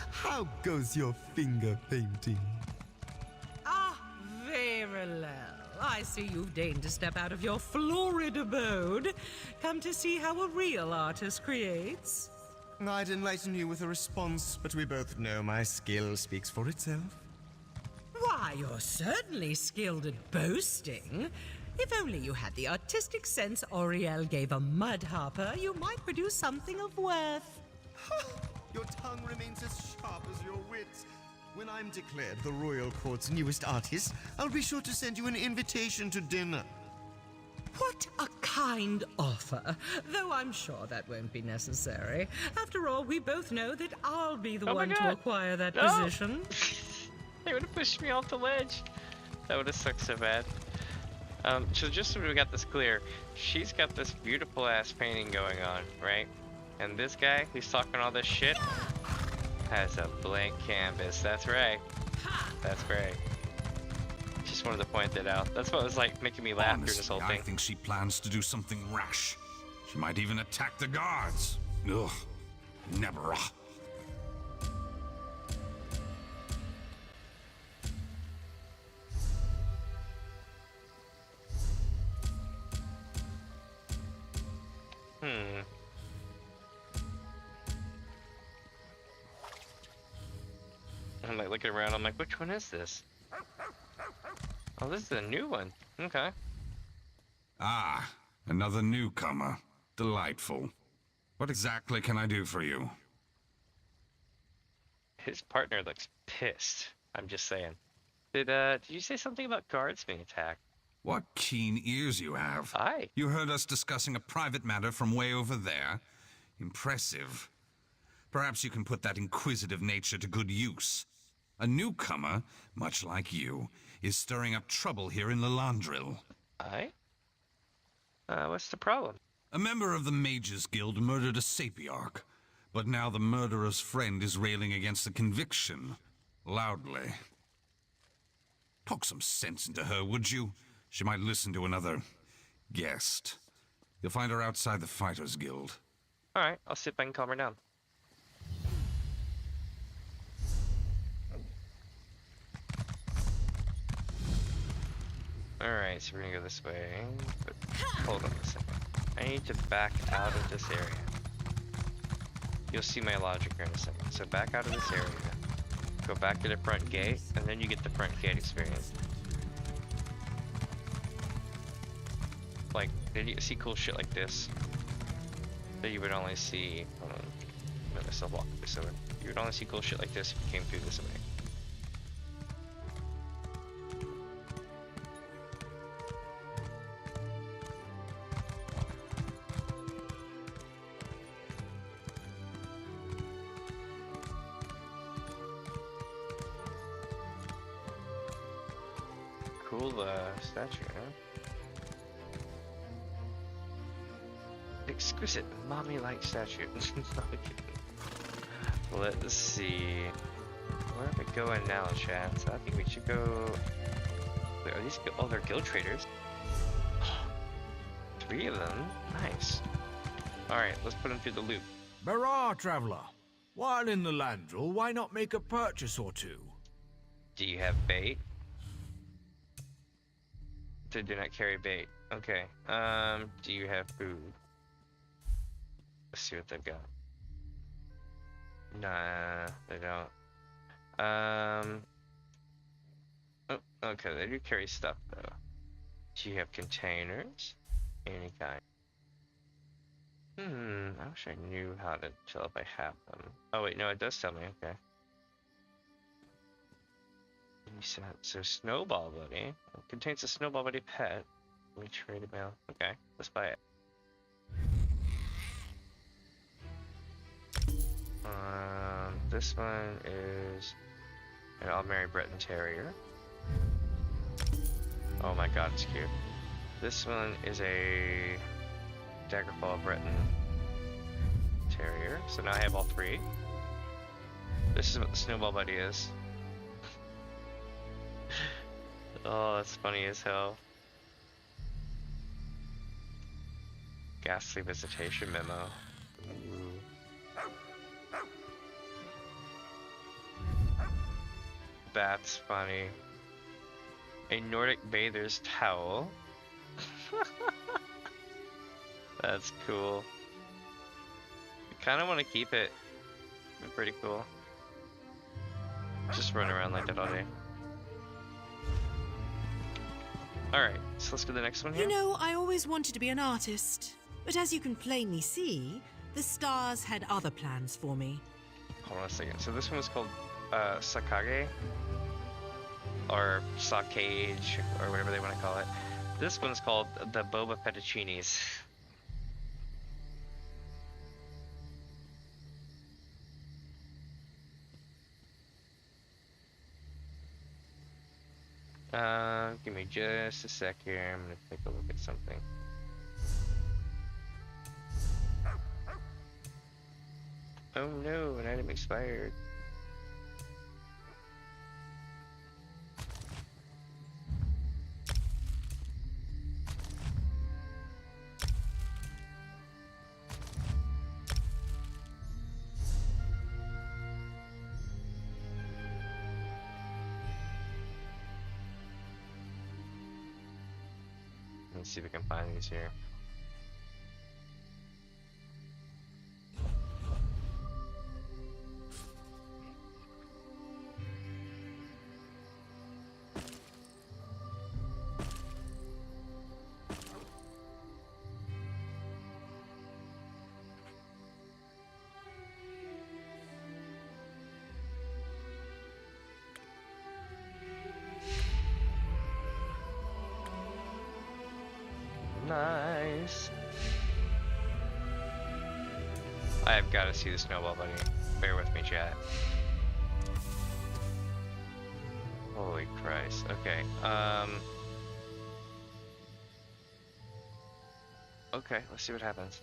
How goes your finger painting? Ah, very well. I see you've deigned to step out of your florid abode. Come to see how a real artist creates. I'd enlighten you with a response, but we both know my skill speaks for itself. Why, you're certainly skilled at boasting. If only you had the artistic sense Auriel gave a mudharper, you might produce something of worth. Your tongue remains as sharp as your wits. When I'm declared the royal court's newest artist, I'll be sure to send you an invitation to dinner. What a kind offer, though I'm sure that won't be necessary. After all, we both know that I'll be the one to acquire that position. They would have pushed me off the ledge. That would have sucked so bad. So just so we got this clear, she's got this beautiful ass painting going on, right? And this guy who's talking all this shit has a blank canvas. That's right. That's right. Just wanted to point that out. That's what was like making me laugh through this whole thing. I think she plans to do something rash. She might even attack the guards. Ugh. Never. I'm like looking around, I'm like, which one is this? Oh, this is a new one. Okay. Ah, another newcomer. Delightful. What exactly can I do for you? His partner looks pissed. I'm just saying. Did you say something about guards being attacked? What keen ears you have. Aye. You heard us discussing a private matter from way over there. Impressive. Perhaps you can put that inquisitive nature to good use. A newcomer, much like you, is stirring up trouble here in Lilandril. Aye? What's the problem? A member of the Mages Guild murdered a sapiarch, but now the murderer's friend is railing against the conviction, loudly. Poke some sense into her, would you? She might listen to another guest. You'll find her outside the Fighters Guild. Alright, I'll see if I can calm her down. Alright, so we're gonna go this way. But hold on a second. I need to back out of this area. You'll see my logic here in a second. So back out of this area. Go back to the front gate, and then you get the front gate experience. Like, did you see cool shit like this? That you would only see... Hold on. Let myself walk this way. You would only see cool shit like this if you came through this way. Cool statue, huh? Exquisite, mommy-like statue. Let's see. Where are we going now, chat? So I think we should go... Wait, are these... Oh, they're guild traders. 3 of them? Nice. Alright, let's put them through the loop. Barra, traveler. While in the Landrel, why not make a purchase or two? Do you have bait? They do not carry bait. Okay. Do you have food? Let's see what they've got. Nah, they don't. Oh, okay, they do carry stuff though. Do you have containers? Any kind? I wish I knew how to tell if I have them. Oh wait, no, it does tell me, okay. So Snowball Buddy. It contains a Snowball Buddy pet. Let me trade a mail. Okay, let's buy it. This one is an All-Mary Breton Terrier. Oh my god, it's cute. This one is a Daggerfall Breton Terrier. So now I have all three. This is what the Snowball Buddy is. Oh, that's funny as hell. Ghastly Visitation Memo. Ooh. That's funny. A Nordic bather's towel. That's cool. I kind of want to keep it. It's pretty cool. Just run around like that all day. Alright, so let's do the next one here. You know, I always wanted to be an artist. But as you can plainly see, the stars had other plans for me. Hold on a second. So this one was called Sakage, or Saccage, or whatever they want to call it. This one's called the Boba Fettuccinis. Give me just a sec here. I'm gonna take a look at something. Oh no, an item expired. Let's see if we can find these here. Nice. I have got to see the Snowball Buddy. Bear with me, chat. Holy Christ. Okay. Okay, let's see what happens.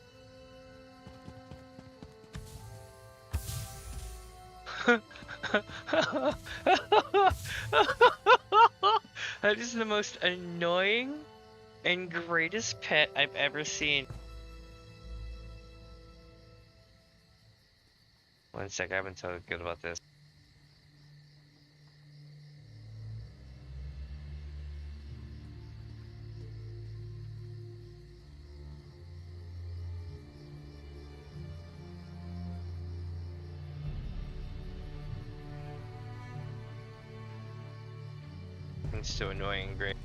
That is the most annoying and greatest pet I've ever seen. One sec, I haven't told good about this. It's so annoying and great.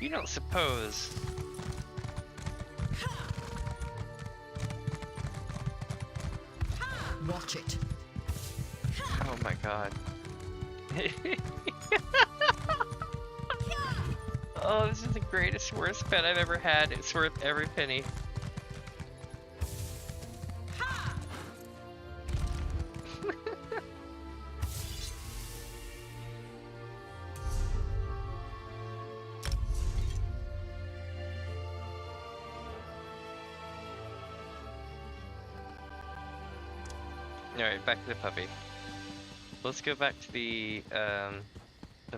You don't suppose. Watch it. Oh my god. Oh, this is the greatest, worst pet I've ever had. It's worth every penny. Alright, back to the puppy. Let's go back to the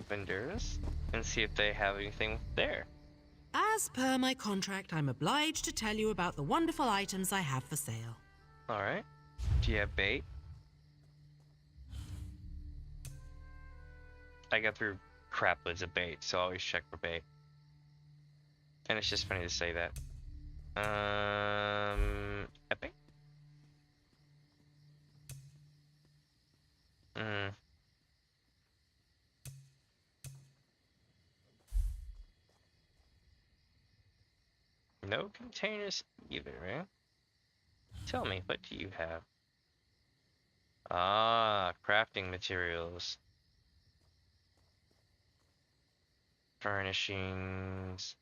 vendors and see if they have anything there. As per my contract, I'm obliged to tell you about the wonderful items I have for sale. Alright. Do you have bait? I got through crap loads of bait, so always check for bait. And it's just funny to say that. Epic? No containers either, right? Tell me, what do you have? Ah, crafting materials. Furnishings.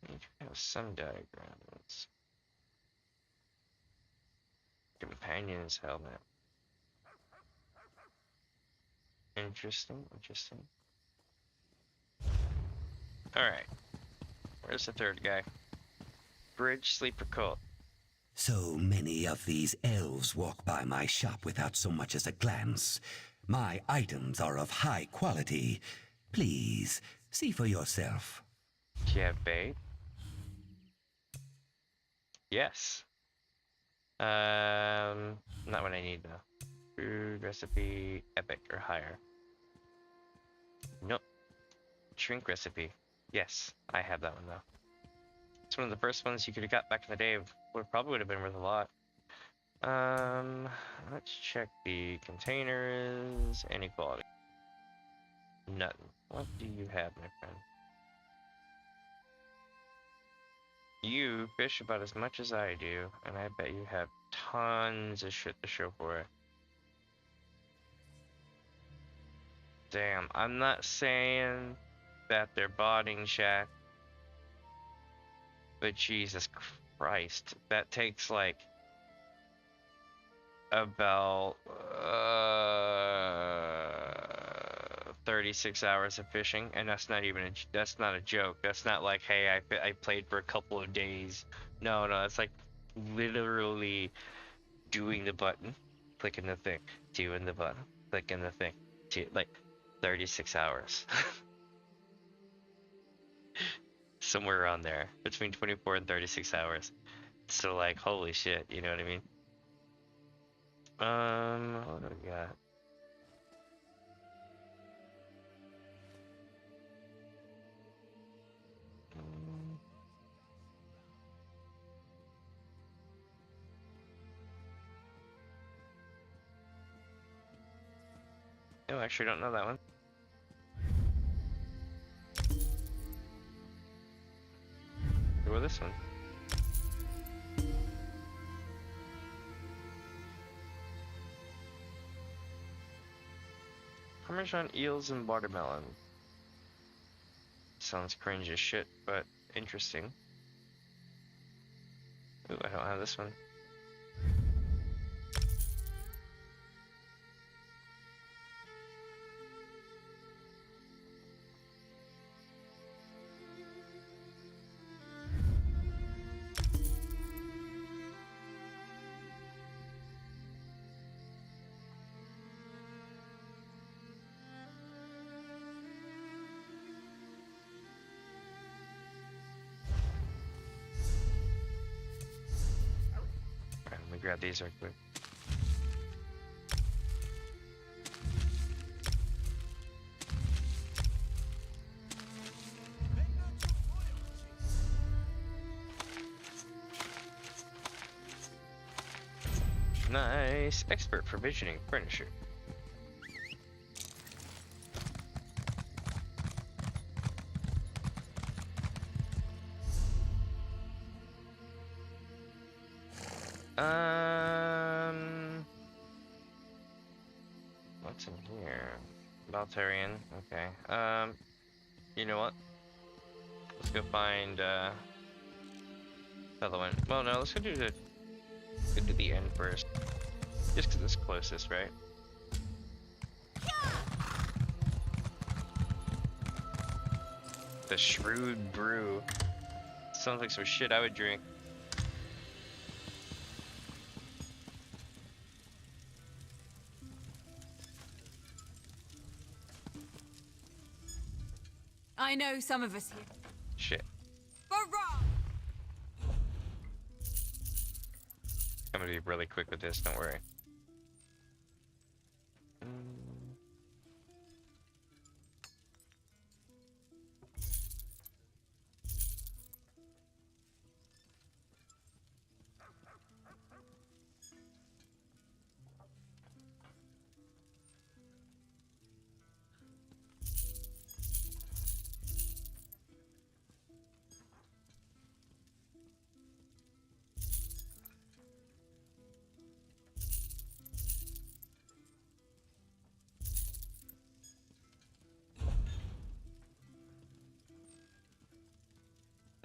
You have some diagrams. Companion's helmet. Interesting, interesting. Alright. Where's the third guy? Bridge Sleeper Cult. So many of these elves walk by my shop without so much as a glance. My items are of high quality. Please, see for yourself. Do you have bait? Yes. Not what I need though. Food recipe, epic or higher. Nope. Shrink recipe. Yes, I have that one though. It's one of the first ones you could have got back in the day. Probably would have been worth a lot. Let's check the containers. Inequality. Nothing. What do you have, my friend? You fish about as much as I do, and I bet you have tons of shit to show for it. Damn, I'm not saying that they're botting shack, but Jesus Christ, that takes like about 36 hours of fishing, and that's not even that's not a joke. That's not like, hey, I played for a couple of days. No, it's like literally doing the button, clicking the thing, doing the button, clicking the thing, like 36 hours. Somewhere around there, between 24 and 36 hours. So like, holy shit, you know what I mean? What do we got? No, actually don't know that one. Go with this one. Parmesan eels and watermelon. Sounds cringe as shit, but interesting. Ooh, I don't have this one. Grab these right quick. Nice. Expert provisioning furniture. What's in here? Baltarian. Okay. You know what? Let's go find another one. Well, no. Let's go do the end first. Just because it's closest, right? The Shrewd Brew. Sounds like some shit I would drink. I know some of us here. Shit. I'm gonna be really quick with this, don't worry.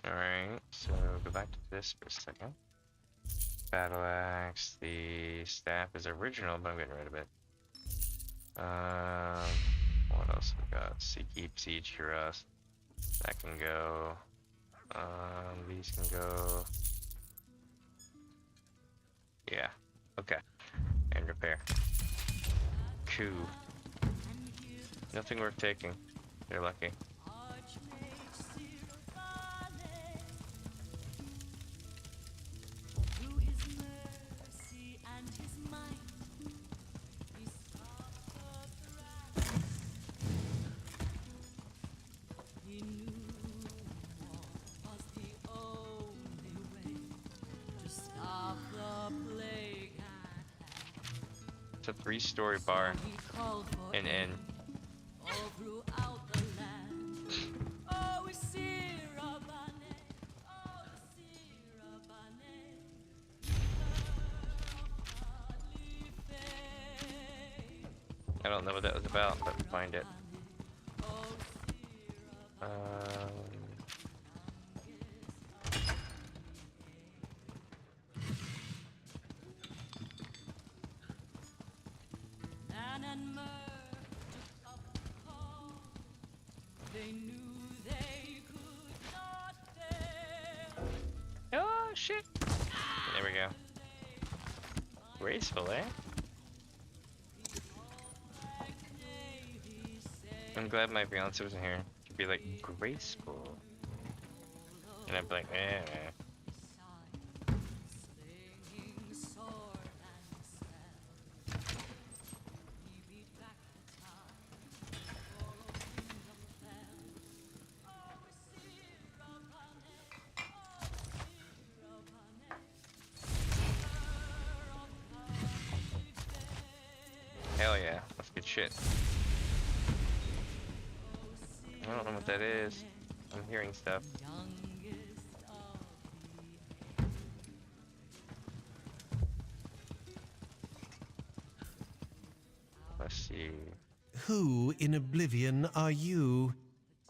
Alright, so go back to this for a second. Battle axe, the staff is original, but I'm getting rid of it. What else we got? Keep siege cuirass. That can go. These can go. Yeah. Okay. And repair. Cool. Nothing worth taking. You're lucky. It's a 3-story bar. An inn. I don't know what that was about, but find it. Oh shit! There we go. Graceful, eh? I'm glad my fiance wasn't here. She'd be like, graceful. And I'd be like, eh. Hell yeah, that's good shit. I don't know what that is. I'm hearing stuff. Let's see. Who in oblivion are you?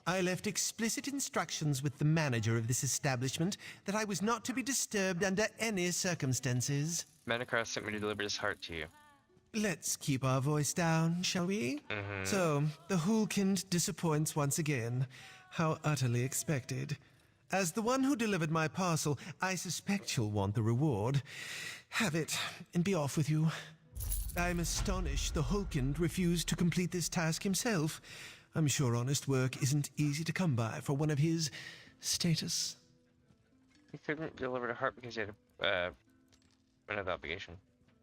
I left explicit instructions with the manager of this establishment that I was not to be disturbed under any circumstances. Manacross sent me to deliver this heart to you. Let's keep our voice down, shall we? So, the Hulkind disappoints once again. How utterly expected. As the one who delivered my parcel, I suspect you'll want the reward. Have it, and be off with you. I'm astonished the Hulkind refused to complete this task himself. I'm sure honest work isn't easy to come by for one of his status. He couldn't deliver the heart because he had another obligation.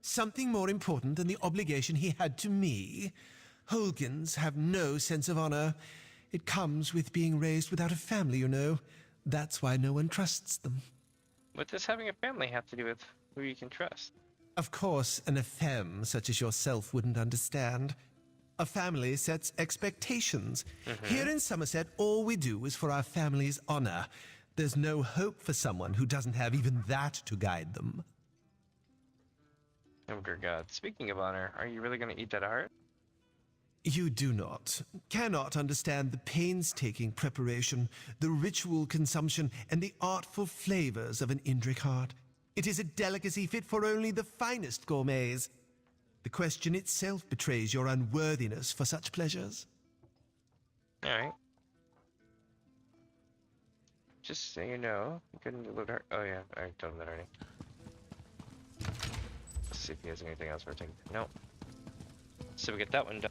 Something more important than the obligation he had to me. Hulkins have no sense of honor. It comes with being raised without a family, you know. That's why no one trusts them. What does having a family have to do with who you can trust? Of course, an femme such as yourself wouldn't understand. A family sets expectations. Here in Summerset, all we do is for our family's honor. There's no hope for someone who doesn't have even that to guide them. Oh dear God. Speaking of honor, are you really going to eat that heart? You do not, cannot understand the painstaking preparation, the ritual consumption, and the artful flavors of an Indrik heart. It is a delicacy fit for only the finest gourmets. The question itself betrays your unworthiness for such pleasures. Alright. Just so you know, you couldn't deliver heart. Oh yeah, I told him that already. Let's see if he has anything else we're taking. Nope. So we get that one done.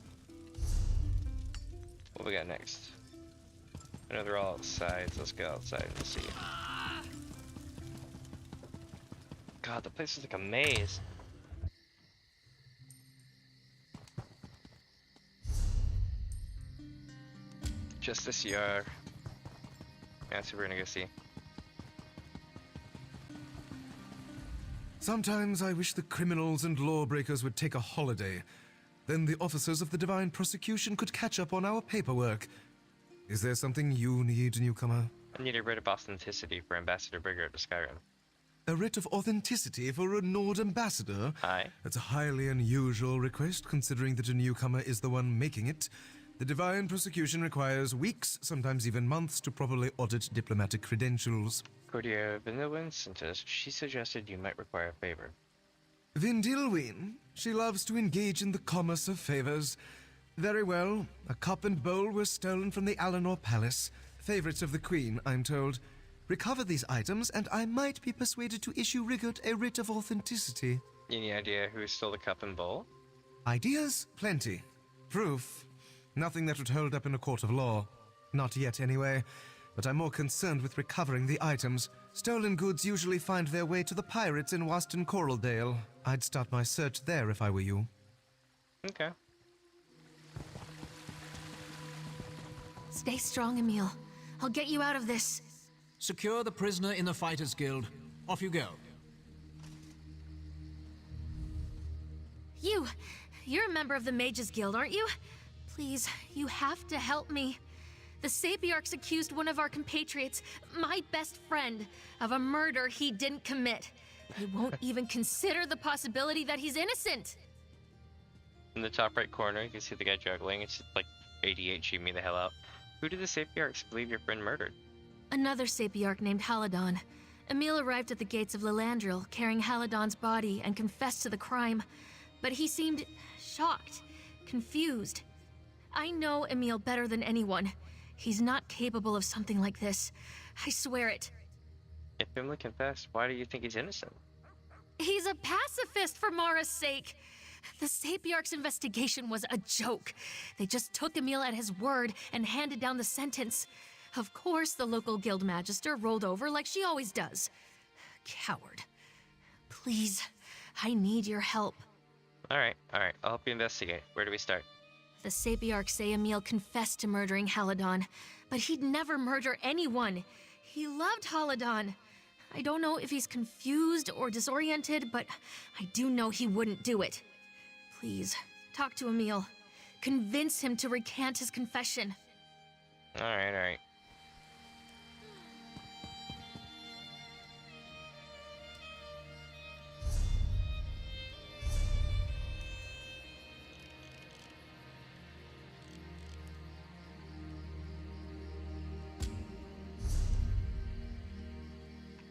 What we got next? I know they're all outside, so let's go outside and see. God, the place is like a maze. Just this year. That's what we're gonna go see. Sometimes I wish the criminals and lawbreakers would take a holiday. Then the officers of the Divine Prosecution could catch up on our paperwork. Is there something you need, newcomer? I need a writ of authenticity for Ambassador Brigger to Skyrim. A writ of authenticity for a Nord ambassador? Aye. That's a highly unusual request, considering that a newcomer is the one making it. The Divine Prosecution requires weeks, sometimes even months, to properly audit diplomatic credentials. Cordia Vanillin sent us. She suggested you might require a favor. Vindilwyn. She loves to engage in the commerce of favors. Very well. A cup and bowl were stolen from the Alinor Palace. Favorites of the Queen, I'm told. Recover these items, and I might be persuaded to issue Rigurt a writ of authenticity. Any idea who stole the cup and bowl? Ideas? Plenty. Proof? Nothing that would hold up in a court of law. Not yet, anyway. But I'm more concerned with recovering the items. Stolen goods usually find their way to the pirates in Waston Coraldale. I'd start my search there if I were you. Okay. Stay strong, Emil. I'll get you out of this. Secure the prisoner in the Fighters Guild. Off you go. You're a member of the Mages Guild, aren't you? Please, you have to help me. The Sapiarchs accused one of our compatriots, my best friend, of a murder he didn't commit. They won't even consider the possibility that he's innocent. In the top right corner, you can see the guy juggling. It's like ADHD me the hell out. Who did the Sapiarchs believe your friend murdered? Another Sapiarch named Haladon. Emil arrived at the gates of Lilandril, carrying Haladon's body, and confessed to the crime. But he seemed shocked, confused. I know Emil better than anyone. He's not capable of something like this. I swear it. If Emily confessed, why do you think he's innocent? He's a pacifist for Mara's sake. The Sapiarch's investigation was a joke. They just took Emil at his word and handed down the sentence. Of course, the local guild magister rolled over like she always does. Coward. Please, I need your help. Alright. I'll help you investigate. Where do we start? The Sapiarchs say Emil confessed to murdering Haladon, but he'd never murder anyone. He loved Haladon. I don't know if he's confused or disoriented, but I do know he wouldn't do it. Please, talk to Emil. Convince him to recant his confession. Alright.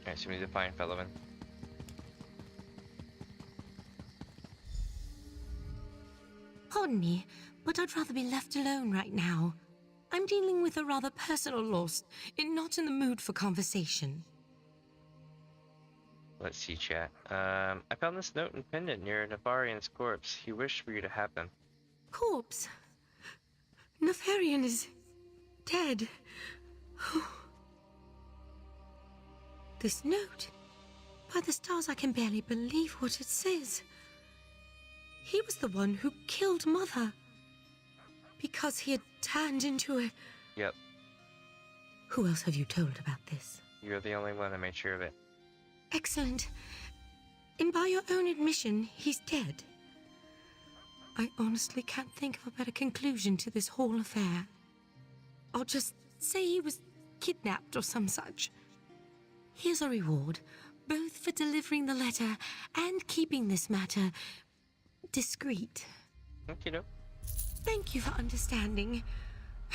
Alright, so we need to find Fellowman. Pardon me, but I'd rather be left alone right now. I'm dealing with a rather personal loss and not in the mood for conversation. Let's see, chat. I found this note and pendant near Nefarian's corpse. He wished for you to have them. Corpse? Nefarian is dead. This note. By the stars, I can barely believe what it says. He was the one who killed Mother. Because he had turned into a... Yep. Who else have you told about this? You're the only one that made sure of it. Excellent. And by your own admission, he's dead. I honestly can't think of a better conclusion to this whole affair. I'll just say he was kidnapped or some such. Here's a reward, both for delivering the letter and keeping this matter discreet. Okay, Thank you for understanding.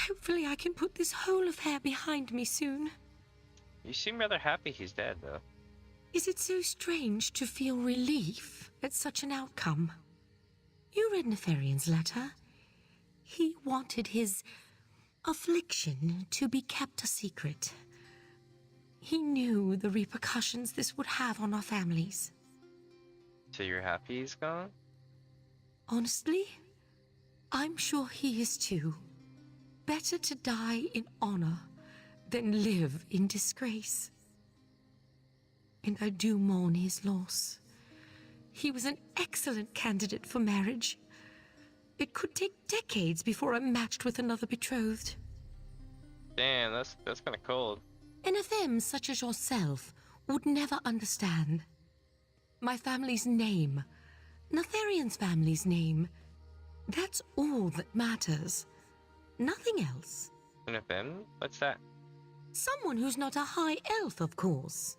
Hopefully I can put this whole affair behind me soon. You seem rather happy he's dead, though. Is it so strange to feel relief at such an outcome? You read Nefarian's letter. He wanted his affliction to be kept a secret. He knew the repercussions this would have on our families. So you're happy he's gone? Honestly, I'm sure he is too. Better to die in honor than live in disgrace. And I do mourn his loss. He was an excellent candidate for marriage. It could take decades before I'm matched with another betrothed. Damn, that's kind of cold. And a femme such as yourself would never understand. My family's name, Nefarian's family's name, that's all that matters. Nothing else. An FM? What's that? Someone who's not a high elf, of course.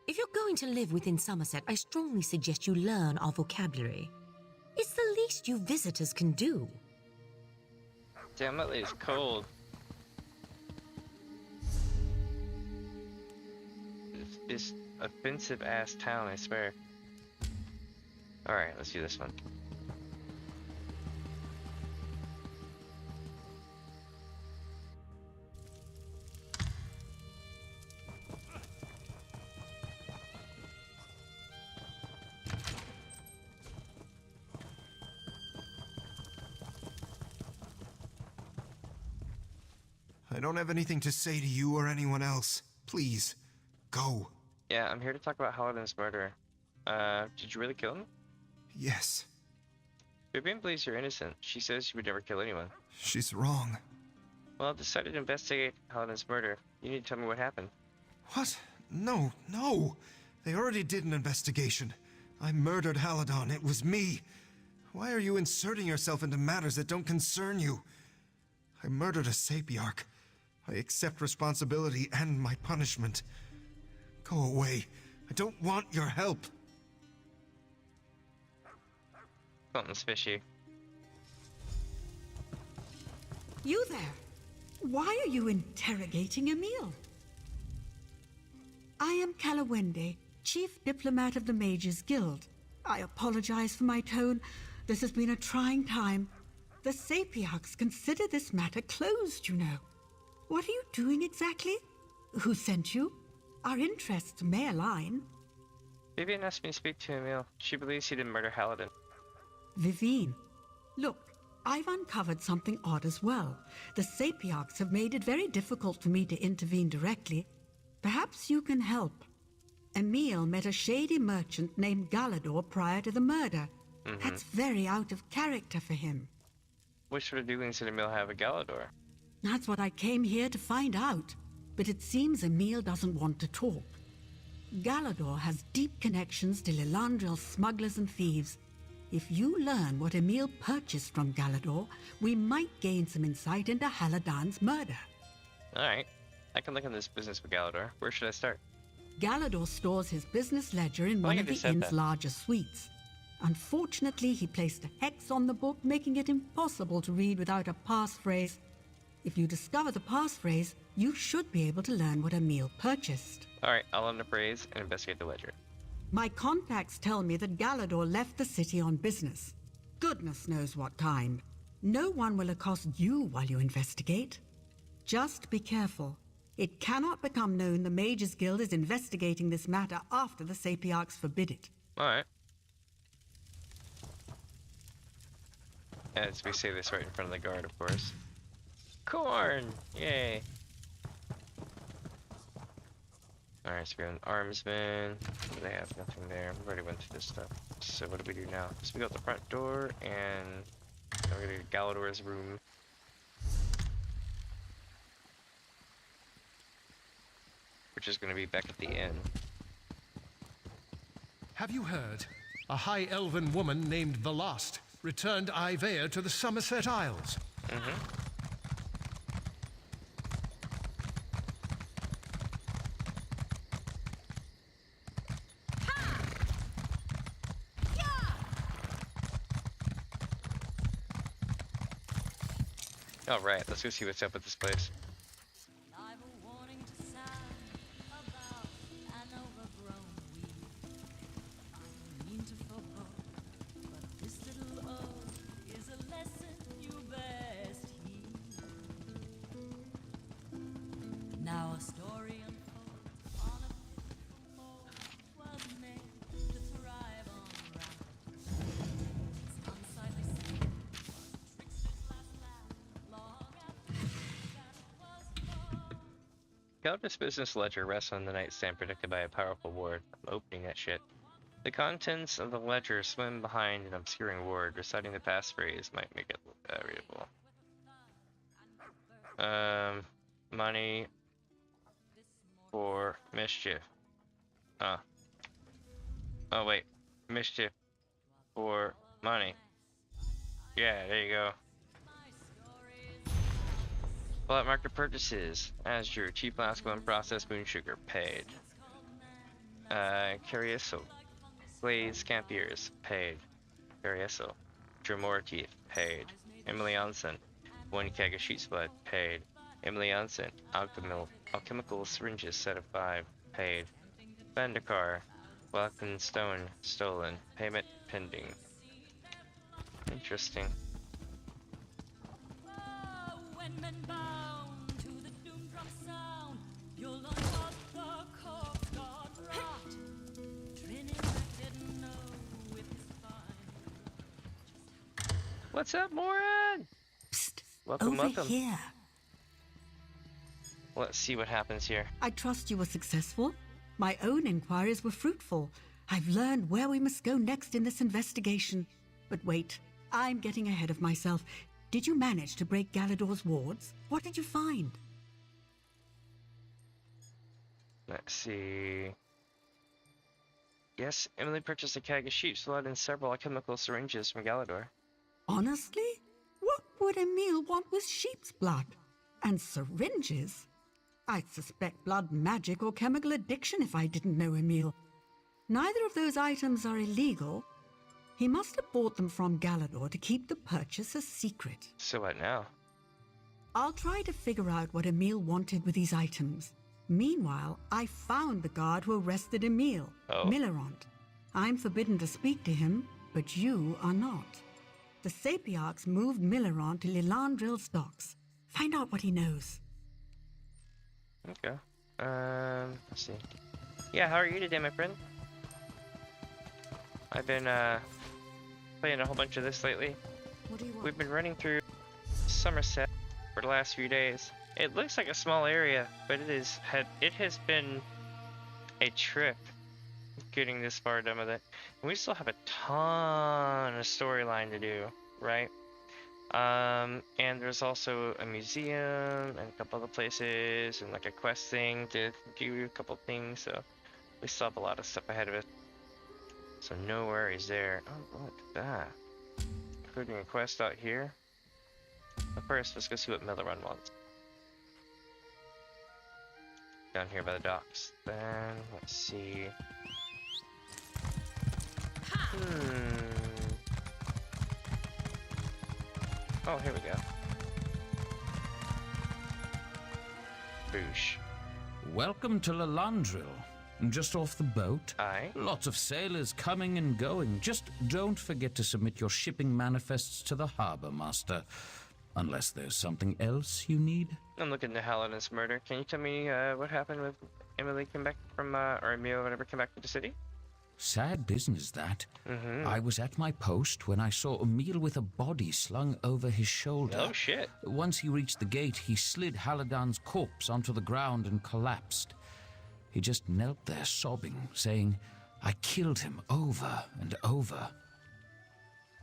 If you're going to live within Summerset, I strongly suggest you learn our vocabulary. It's the least you visitors can do. Damn, that lady's cold. This offensive ass town, I swear. Alright, let's do this one. I don't have anything to say to you or anyone else. Please, go. Yeah, I'm here to talk about Halladin's murder. Did you really kill him? Yes. Vivian believes you're innocent. She says you would never kill anyone. She's wrong. Well, I've decided to investigate Halladin's murder. You need to tell me what happened. What? No, no. They already did an investigation. I murdered Halladin. It was me. Why are you inserting yourself into matters that don't concern you? I murdered a Sapiarch. I accept responsibility and my punishment. Go away. I don't want your help. Something's fishy. You there? Why are you interrogating Emil? I am Kalawende, Chief Diplomat of the Mages Guild. I apologize for my tone. This has been a trying time. The Sapiarchs consider this matter closed, you know. What are you doing exactly? Who sent you? Our interests may align. Vivian asked me to speak to Emil. She believes he didn't murder Halladin. Vivian, look, I've uncovered something odd as well. The Sapiarchs have made it very difficult for me to intervene directly. Perhaps you can help. Emil met a shady merchant named Galador prior to the murder. That's very out of character for him. What sort of dealings did Emil have with Galador? That's what I came here to find out. But it seems Emil doesn't want to talk. Galador has deep connections to Lilandril's smugglers and thieves. If you learn what Emil purchased from Galador, we might gain some insight into Halladin's murder. Alright. I can look into this business with Galador. Where should I start? Galador stores his business ledger in one of the inn's larger suites. Unfortunately, he placed a hex on the book, making it impossible to read without a passphrase. If you discover the passphrase, you should be able to learn what Emil purchased. Alright, I'll learn the phrase and investigate the ledger. My contacts tell me that Galador left the city on business. Goodness knows what time. No one will accost you while you investigate. Just be careful. It cannot become known the Mages Guild is investigating this matter after the Sapiarchs forbid it. Alright. As we say this right in front of the guard, of course. Corn! Yay! Alright, so we have an armsman. They have nothing there. We already went through this stuff. So what do we do now? So we go out the front door, and now we're gonna go to Galador's room. Which is gonna be back at the inn. Have you heard? A high elven woman named Velast returned Ivea to the Summerset Isles. Alright, let's go see what's up with this place. Now a story unfolds on a pit mold was made to thrive on round. Its unsightly scene was a trickster's last laugh, long after that was born. Calvin's business ledger rests on the nightstand protected by a powerful ward. I'm opening that shit. The contents of the ledger swim behind an obscuring ward. Reciting the passphrase might make it readable. Money for mischief. Oh wait. Mischief for money. Yeah, there you go. Black market purchases. Azure, cheap Lasco and processed moon sugar, paid. Carieso. Glazed camp ears, paid. Carieso. Dremora teeth, paid. Emily Onsen. 1 keg of sheep's blood, paid. Emily Onsen. Alchemical syringes, set of 5, paid. Vandakar. Blackened stone, stolen. Payment pending. Interesting. What's up, Moran? Psst, welcome, welcome. Here. Let's see what happens here. I trust you were successful. My own inquiries were fruitful. I've learned where we must go next in this investigation. But wait, I'm getting ahead of myself. Did you manage to break Galador's wards? What did you find? Let's see. Yes, Emily purchased a keg of sheep's blood and several alchemical syringes from Galador. Honestly? What would Emil want with sheep's blood? And syringes? I'd suspect blood magic or chemical addiction if I didn't know Emil. Neither of those items are illegal. He must have bought them from Galador to keep the purchase a secret. So what now? I'll try to figure out what Emil wanted with these items. Meanwhile, I found the guard who arrested Emil, Millerant. I'm forbidden to speak to him, but you are not. The Sapiarchs moved Millerant to Lilandril's docks. Find out what he knows. Okay. Let's see. Yeah, how are you today, my friend? I've been, playing a whole bunch of this lately. What do you want? We've been running through Summerset for the last few days. It looks like a small area, but it has been a trip getting this far done with it. And we still have a ton of storyline to do, right? And there's also a museum and a couple other places and like a quest thing to do a couple things, so we still have a lot of stuff ahead of us. So no worries there. Oh, look at that. Including a quest out here. But first, let's go see what Millerun wants. Down here by the docks. Then, let's see. Oh, here we go. Boosh. Welcome to Lilandril. Just off the boat. Aye. Lots of sailors coming and going. Just don't forget to submit your shipping manifests to the harbor master. Unless there's something else you need. I'm looking into Hallin's murder. Can you tell me what happened with Emily came back from, or Emil, whatever, came back to the city? Sad business, that. I was at my post when I saw Emil with a body slung over his shoulder. Oh, shit. Once he reached the gate, he slid Hallodan's corpse onto the ground and collapsed. He just knelt there sobbing, saying, "I killed him over and over."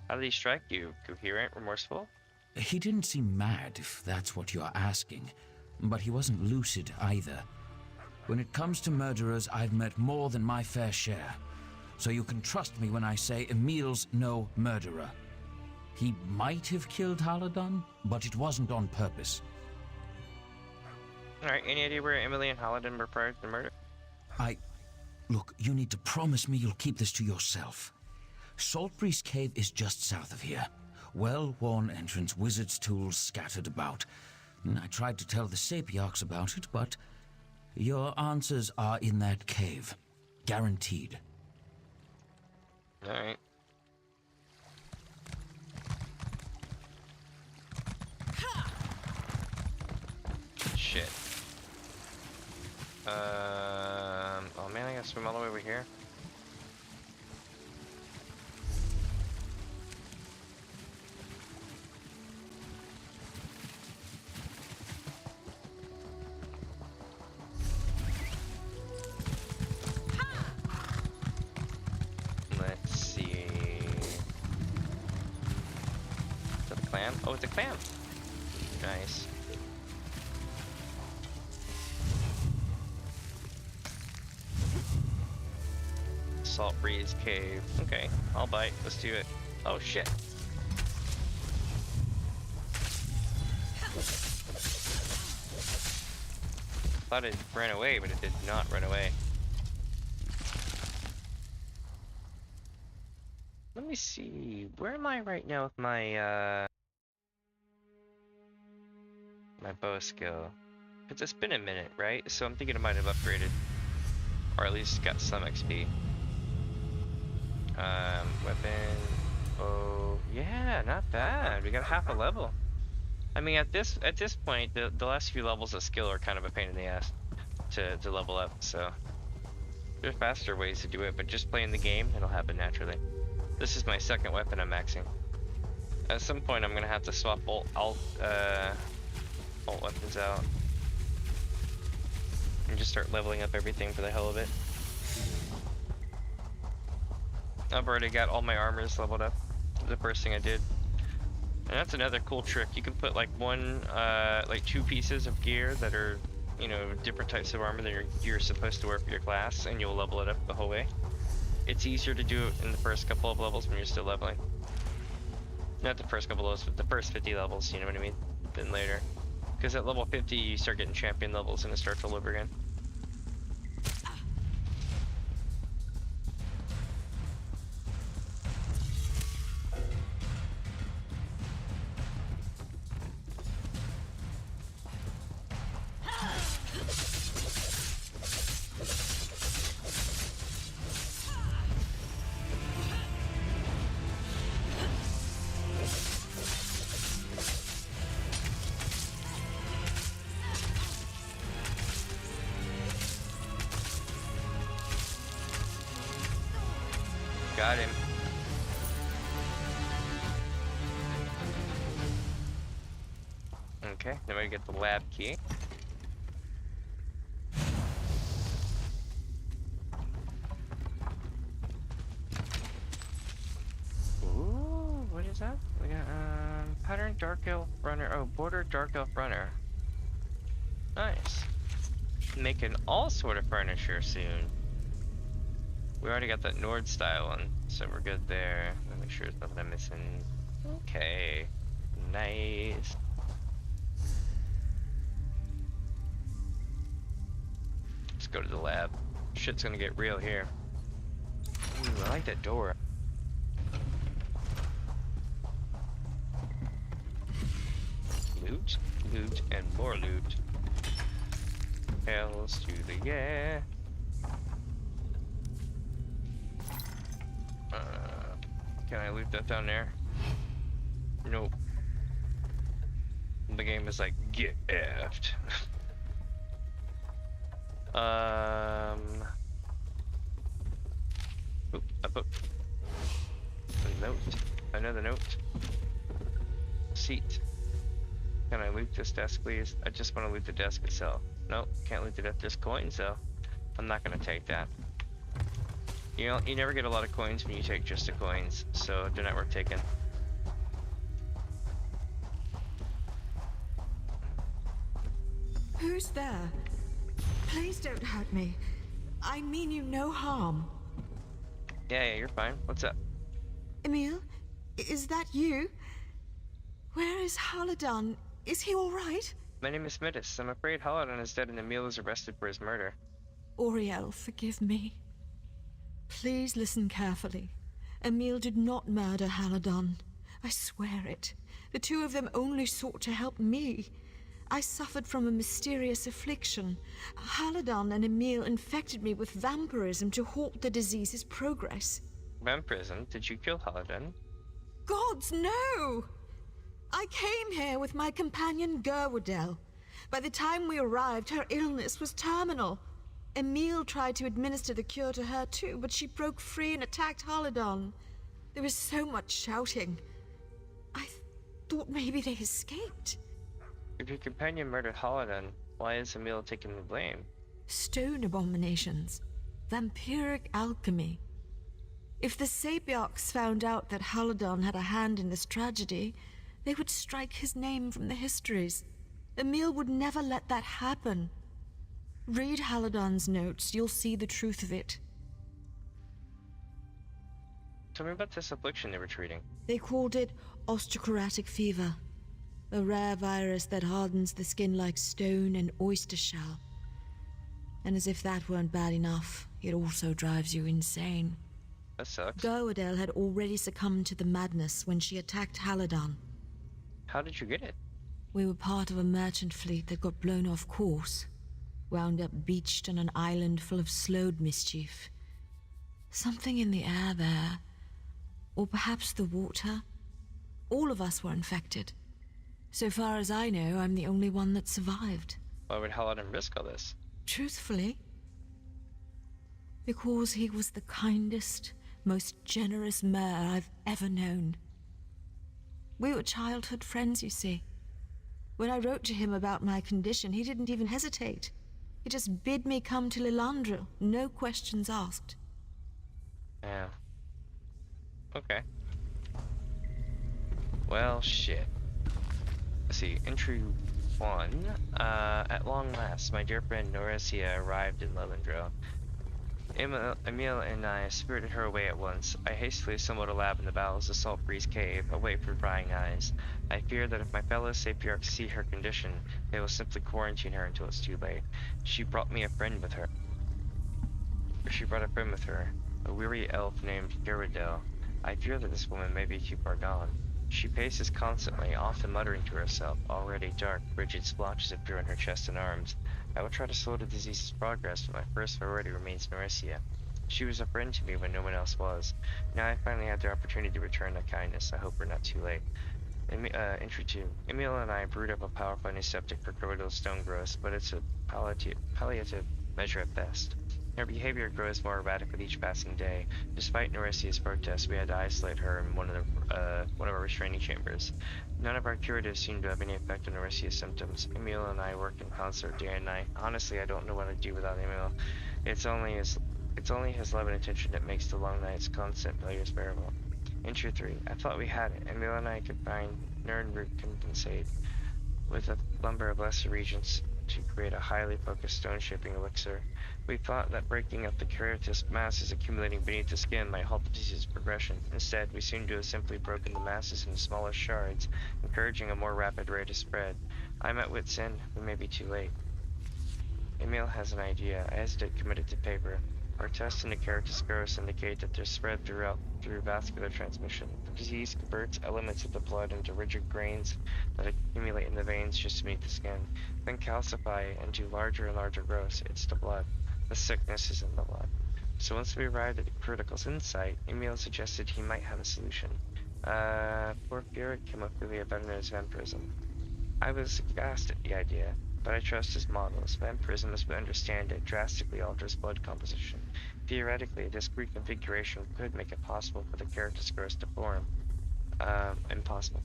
How did he strike you? Coherent, remorseful? He didn't seem mad, if that's what you're asking. But he wasn't lucid either. When it comes to murderers, I've met more than my fair share. So you can trust me when I say Emil's no murderer. He might have killed Hallodan, but it wasn't on purpose. Alright, any idea where Emily and Hallodan were prior to the murder? Look, you need to promise me you'll keep this to yourself. Saltbreeze Cave is just south of here. Well-worn entrance, wizard's tools scattered about. I tried to tell the Sapiarchs about it, but your answers are in that cave. Guaranteed. Alright. Shit. Oh man, I gotta swim all the way over here. clam. Oh, it's a clam. Nice. Salt breeze cave. Okay, I'll bite. Let's do it. Oh shit. Thought it ran away, but it did not run away. Let me see. Where am I right now with my my bow skill? Because it's been a minute, right? So I'm thinking I might have upgraded, or at least got some XP. Weapon. Oh, yeah, not bad. We got half a level. I mean, at this point, the last few levels of skill are kind of a pain in the ass to level up. So there's faster ways to do it, but just playing the game, it'll happen naturally. This is my second weapon I'm maxing. At some point, I'm gonna have to swap alt weapons out and just start leveling up everything for the hell of it. I've already got all my armors leveled up. The first thing I did. And that's another cool trick. You can put like two pieces of gear that are, you know, different types of armor that you're supposed to wear for your class, and you'll level it up the whole way. It's easier to do it in the first couple of levels when you're still leveling. Not the first couple of levels, but the first 50 levels, you know what I mean? Then later. Because at level 50, you start getting champion levels and it starts all over again. Got him. Okay, now we get the lab key. Ooh, what is that? We got pattern dark elf runner. Oh, border dark elf runner. Nice. Making all sort of furniture soon. We already got that Nord style one, so we're good there. Let me make sure there's nothing I'm missing. Okay, nice. Let's go to the lab. Shit's gonna get real here. Ooh, I like that door. Loot, loot, and more loot. Hells to the yeah. Can I loot that down there? Nope. The game is like, get effed. Oop, I put a note. Another note. Seat. Can I loot this desk, please? I just want to loot the desk itself. Nope, can't loot the desk. There's coins, though. I'm not gonna take that. You know, you never get a lot of coins when you take just the coins, so they're not worth taking. Who's there? Please don't hurt me. I mean you no harm. Yeah, you're fine. What's up? Emil, is that you? Where is Haladon? Is he all right? My name is Smithis. I'm afraid Haladon is dead and Emil is arrested for his murder. Auriel, forgive me. Please listen carefully. Emil did not murder Haladon. I swear it. The two of them only sought to help me. I suffered from a mysterious affliction. Haladon and Emil infected me with vampirism to halt the disease's progress. Vampirism? Did you kill Haladon? Gods, no! I came here with my companion Gerwadel. By the time we arrived, her illness was terminal. Emil tried to administer the cure to her too, but she broke free and attacked Haladon. There was so much shouting. I thought maybe they escaped. If your companion murdered Haladon, why is Emil taking the blame? Stone abominations. Vampiric alchemy. If the Sapiarchs found out that Haladon had a hand in this tragedy, They would strike his name from the histories. Emil would never let that happen. Read Haladon's notes. You'll see the truth of it. Tell me about this affliction they were treating. They called it osteochondritic fever, a rare virus that hardens the skin like stone and oyster shell. And as if that weren't bad enough, it also drives you insane. That sucks. Goadell had already succumbed to the madness when she attacked Haladon. How did you get it? We were part of a merchant fleet that got blown off course, wound up beached on an island full of slowed mischief. Something in the air there, or perhaps the water. All of us were infected. So far as I know, I'm the only one that survived. Why would Haladon risk all this? Truthfully, because he was the kindest, most generous mayor I've ever known. We were childhood friends, you see. When I wrote to him about my condition, he didn't even hesitate. He just bid me come to Lilandra, no questions asked. Yeah. Okay. Well, shit. Let's see, entry 1. At long last, my dear friend Noresia arrived in Lilandra. Emil and I spirited her away at once. I hastily assembled a lab in the bowels of Salt Breeze Cave, away from prying eyes. I fear that if my fellow Sapiarchs see her condition, they will simply quarantine her until it's too late. She brought a friend with her, a weary elf named Gerardel. I fear that this woman may be too far gone. She paces constantly, often muttering to herself, already dark, rigid splotches appear on her chest and arms. I will try to slow the disease's progress, but my first priority remains Noresia. She was a friend to me when no one else was. Now I finally had the opportunity to return that kindness. I hope we're not too late. Entry 2. Emil and I brewed up a powerful antiseptic for Corridor's stone growth, but it's a palliative measure at best. Her behavior grows more erratic with each passing day. Despite Noresia's protests, we had to isolate her in one of our restraining chambers. None of our curatives seem to have any effect on Noresia's symptoms. Emil and I work in concert day and night. Honestly, I don't know what I'd do without Emil. It's only his love and attention that makes the long nights, constant failures bearable. Entry 3. I thought we had it. Emil and I could find Nernroot condensate with a lumber of lesser regions to create a highly focused stone-shaping elixir. We thought that breaking up the keratous masses accumulating beneath the skin might halt the disease's progression. Instead, we seem to have simply broken the masses into smaller shards, encouraging a more rapid rate of spread. I'm at wit's end. We may be too late. Emil has an idea. I hesitate committed to paper. Our tests into keratous growths indicate that they're spread through vascular transmission. The disease converts elements of the blood into rigid grains that accumulate in the veins just beneath the skin, then calcify into larger and larger growths. It's the blood. The sickness is in the blood. So once we arrived at Critical's insight, Emil suggested he might have a solution. Porphyric hemophilia, better known as vampirism. I was aghast at the idea, but I trust his models. Vampirism, as we understand it, drastically alters blood composition. Theoretically, this reconfiguration could make it possible for the keratous growth to form. Impossible.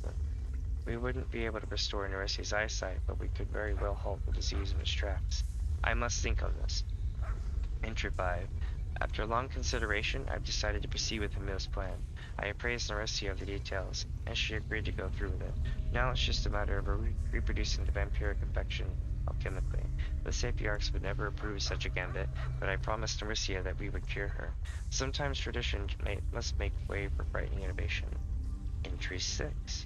We wouldn't be able to restore Noresia's eyesight, but we could very well halt the disease in its tracks. I must think on this. Entry 5. After long consideration, I've decided to proceed with Emil's plan. I appraised Noresia of the details, and she agreed to go through with it. Now it's just a matter of reproducing the vampiric infection alchemically. The Sapiarchs would never approve of such a gambit, but I promised Noresia that we would cure her. Sometimes tradition must make way for frightening innovation. Entry 6.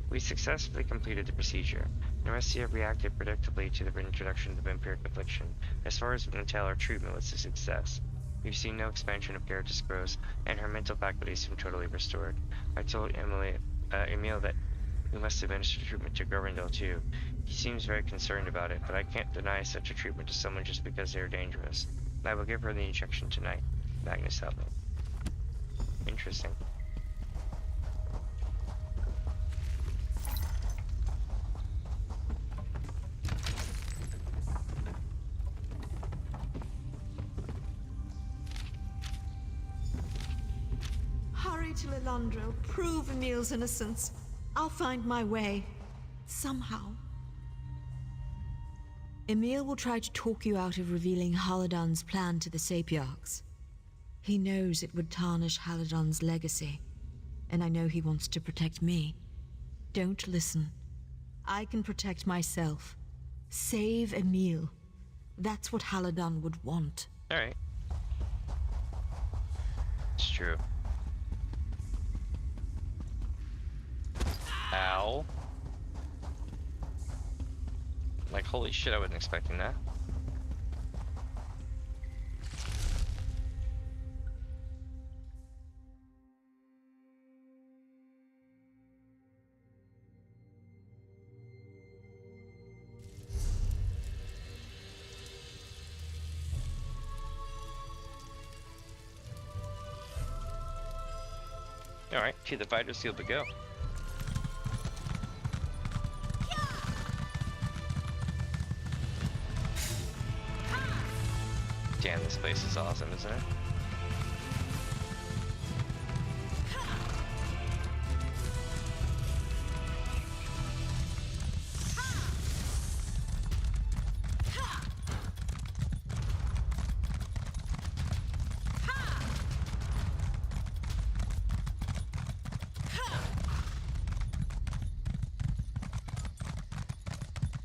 We successfully completed the procedure. Noresia reacted predictably to the introduction of the vampiric affliction. As far as we can tell, our treatment was a success. We've seen no expansion of keratous growth, and her mental faculties seem totally restored. I told Emil that we must administer treatment to Governor too. He seems very concerned about it, but I can't deny such a treatment to someone just because they are dangerous. I will give her the injection tonight. Magnus help me. Interesting. Hurry to Lilandra, prove Emil's innocence. I'll find my way. Somehow. Emil will try to talk you out of revealing Haladon's plan to the Sapiarchs. He knows it would tarnish Haladon's legacy, and I know he wants to protect me. Don't listen. I can protect myself. Save Emil. That's what Haladon would want. Alright. It's true. Ow. Like, holy shit, I wasn't expecting that. Alright, to the fighter's field we go. Damn, this place is awesome, isn't it?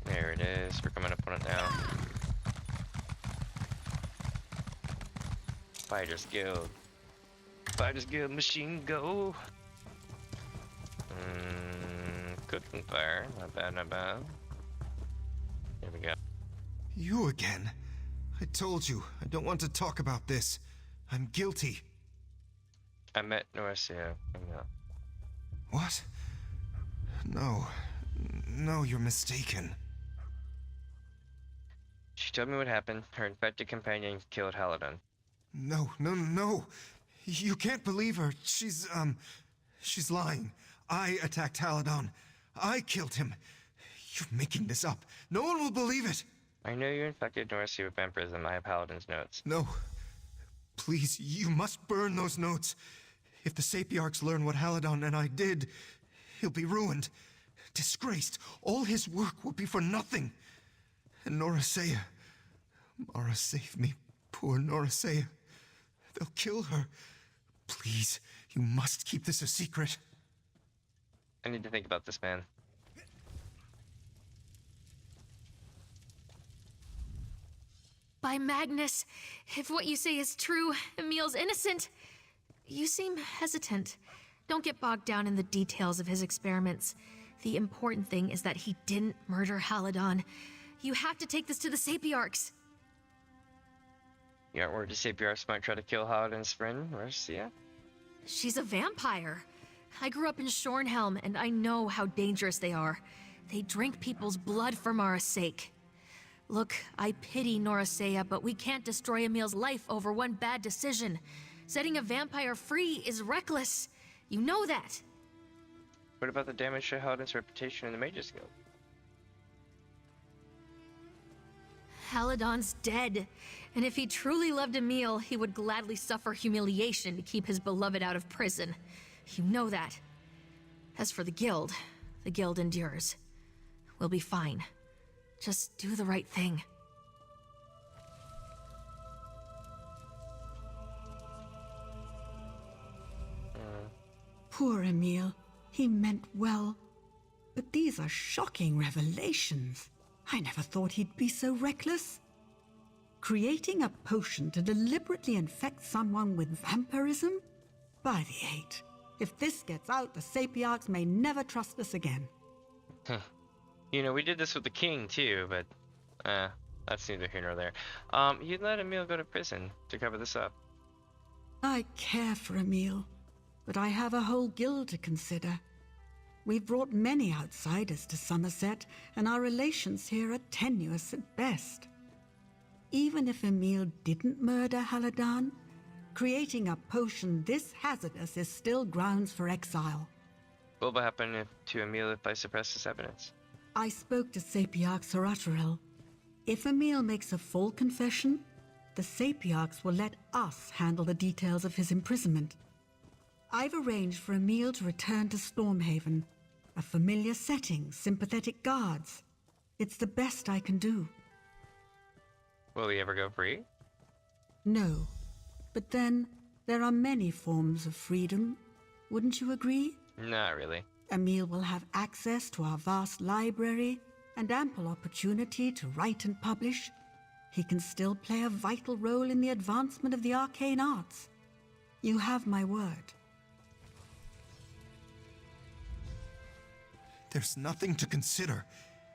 There it is. We're coming up on it now. Fighters Guild. Fighters Guild machine go. Cooking fire. Not bad, not bad. Here we go. You again? I told you, I don't want to talk about this. I'm guilty. I met Norcia. What? No. No, you're mistaken. She told me what happened. Her infected companion killed Haladon. No. You can't believe her. She's lying. I attacked Haladon. I killed him. You're making this up. No one will believe it. I know you infected Norcia with vampirism. I have Haladon's notes. No. Please, you must burn those notes. If the Sapiarchs learn what Haladon and I did, he'll be ruined. Disgraced. All his work will be for nothing. And Noricea. Mara, save me. Poor Noricea. They'll kill her. Please, you must keep this a secret. I need to think about this, man. By Magnus, if what you say is true, Emil's innocent. You seem hesitant. Don't get bogged down in the details of his experiments. The important thing is that he didn't murder Haladon. You have to take this to the Sapiarchs. You aren't worried the Sapiarchs might try to kill Haladon's friend, Norcia? She's a vampire. I grew up in Shornhelm, and I know how dangerous they are. They drink people's blood for Mara's sake. Look, I pity Noricea, but we can't destroy Emil's life over one bad decision. Setting a vampire free is reckless. You know that. What about the damage to Haladon's reputation in the Mages Guild? Haladon's dead, and if he truly loved Emil, he would gladly suffer humiliation to keep his beloved out of prison. You know that. As for the guild endures. We'll be fine. Just do the right thing. Poor Emil. He meant well. But these are shocking revelations. I never thought he'd be so reckless. Creating a potion to deliberately infect someone with vampirism? By the eight. If this gets out, the Sapiarchs may never trust us again. You know, we did this with the king too, but that's neither here nor there. You let Emil go to prison to cover this up. I care for Emil, but I have a whole guild to consider. We've brought many outsiders to Summerset, and our relations here are tenuous at best. Even if Emil didn't murder Haladon, creating a potion this hazardous is still grounds for exile. What will happen to Emil if I suppress this evidence? I spoke to Sapiarch Saratarel. If Emil makes a full confession, the Sapiarchs will let us handle the details of his imprisonment. I've arranged for Emil to return to Stormhaven. A familiar setting, sympathetic guards. It's the best I can do. Will he ever go free? No. But then, there are many forms of freedom. Wouldn't you agree? Not really. Emil will have access to our vast library and ample opportunity to write and publish. He can still play a vital role in the advancement of the arcane arts. You have my word. There's nothing to consider.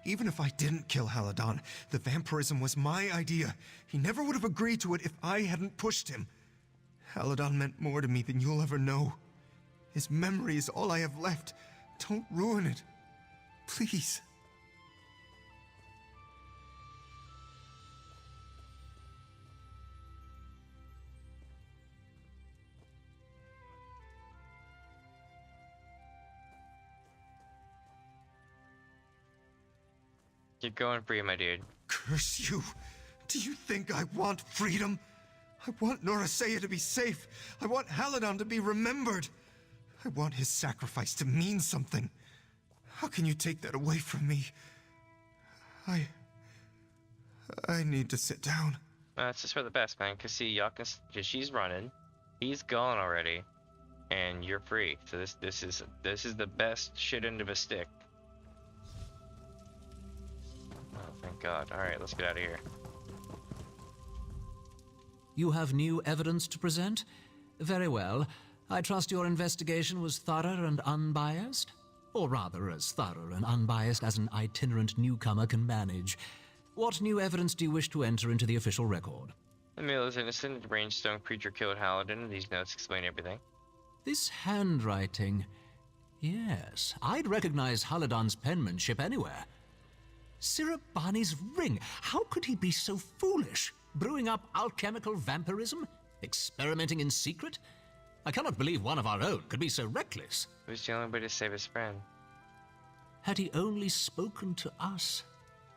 Even if I didn't kill Haladon, the vampirism was my idea. He never would have agreed to it if I hadn't pushed him. Haladon meant more to me than you'll ever know. His memory is all I have left. Don't ruin it. Please. Keep going free, my dude. Curse you! Do you think I want freedom? I want Norasea to be safe. I want Haladon to be remembered. I want his sacrifice to mean something. How can you take that away from me? I need to sit down. It's just for the best, man. Cause see, y'all can, she's running, he's gone already, and you're free. So this is the best shit end of a stick. Oh, thank God. All right, let's get out of here. You have new evidence to present? Very well. I trust your investigation was thorough and unbiased? Or rather, as thorough and unbiased as an itinerant newcomer can manage. What new evidence do you wish to enter into the official record? Emil is innocent. The range stone creature killed Haladin, and these notes explain everything. This handwriting... Yes, I'd recognize Haladon's penmanship anywhere. Sirabani's ring! How could he be so foolish? Brewing up alchemical vampirism? Experimenting in secret? I cannot believe one of our own could be so reckless. It was the only way to save his friend. Had he only spoken to us?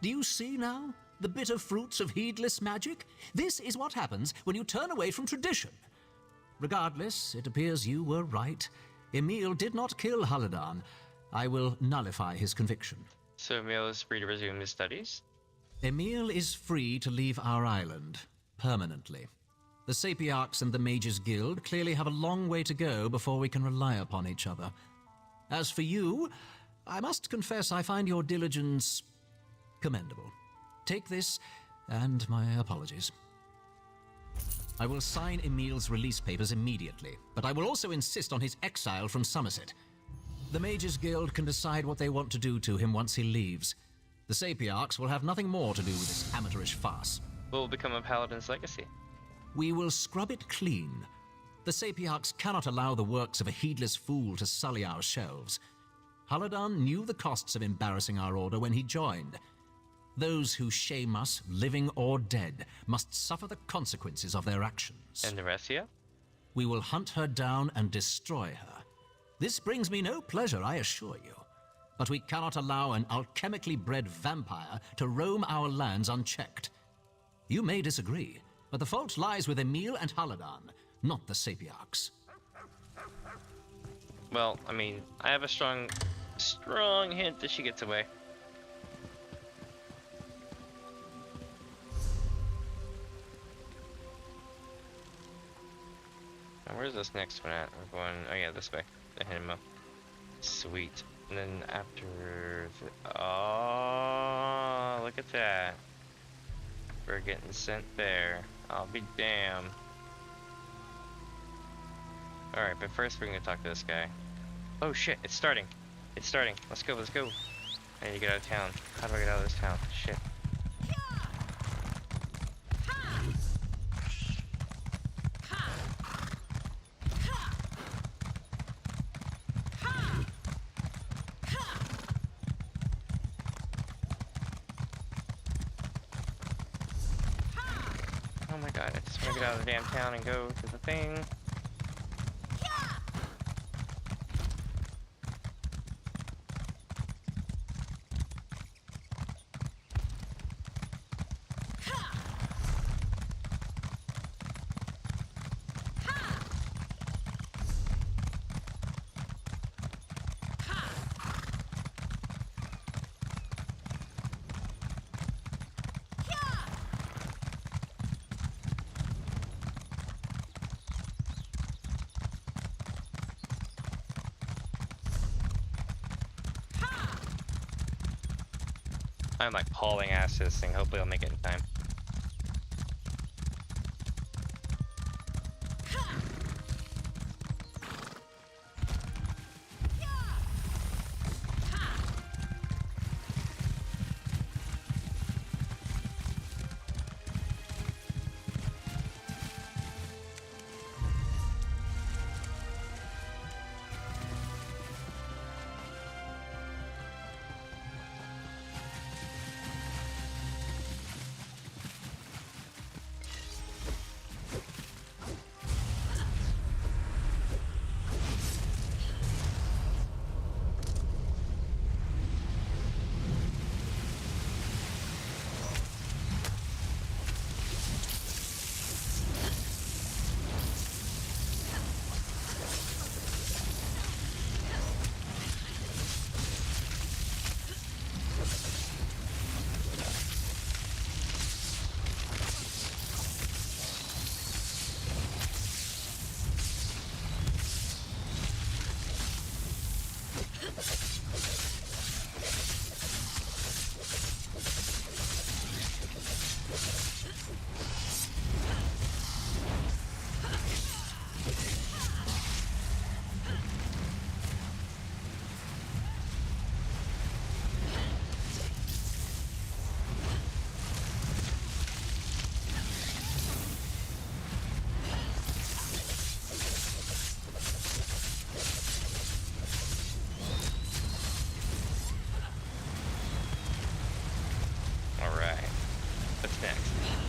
Do you see now? The bitter fruits of heedless magic? This is what happens when you turn away from tradition. Regardless, it appears you were right. Emil did not kill Haladon. I will nullify his conviction. So Emil is free to resume his studies? Emil is free to leave our island, permanently. The Sapiarchs and the Mages Guild clearly have a long way to go before we can rely upon each other. As for you, I must confess I find your diligence commendable. Take this, and my apologies. I will sign Emil's release papers immediately, but I will also insist on his exile from Summerset. The Mages Guild can decide what they want to do to him once he leaves. The Sapiarchs will have nothing more to do with this amateurish farce. What will become of Paladin's legacy? We will scrub it clean. The Sapiarchs cannot allow the works of a heedless fool to sully our shelves. Haladon knew the costs of embarrassing our order when he joined. Those who shame us, living or dead, must suffer the consequences of their actions. And Neresia? We will hunt her down and destroy her. This brings me no pleasure, I assure you. But we cannot allow an alchemically bred vampire to roam our lands unchecked. You may disagree, but the fault lies with Emil and Haladon, not the Sapiarchs. Well, I mean, I have a strong hint that she gets away. Now, where's this next one at? We're going, oh yeah, this way. I hit him up. Sweet. And then after oh, look at that. We're getting sent there. I'll be damned. Alright, but first we're gonna talk to this guy. Oh shit, it's starting. It's starting. Let's go, let's go. I need to get out of town. How do I get out of this town? Shit. Oh my god, I just want to get out of the damn town and go to the thing. I'm like hauling ass to this thing. Hopefully I'll make it in time.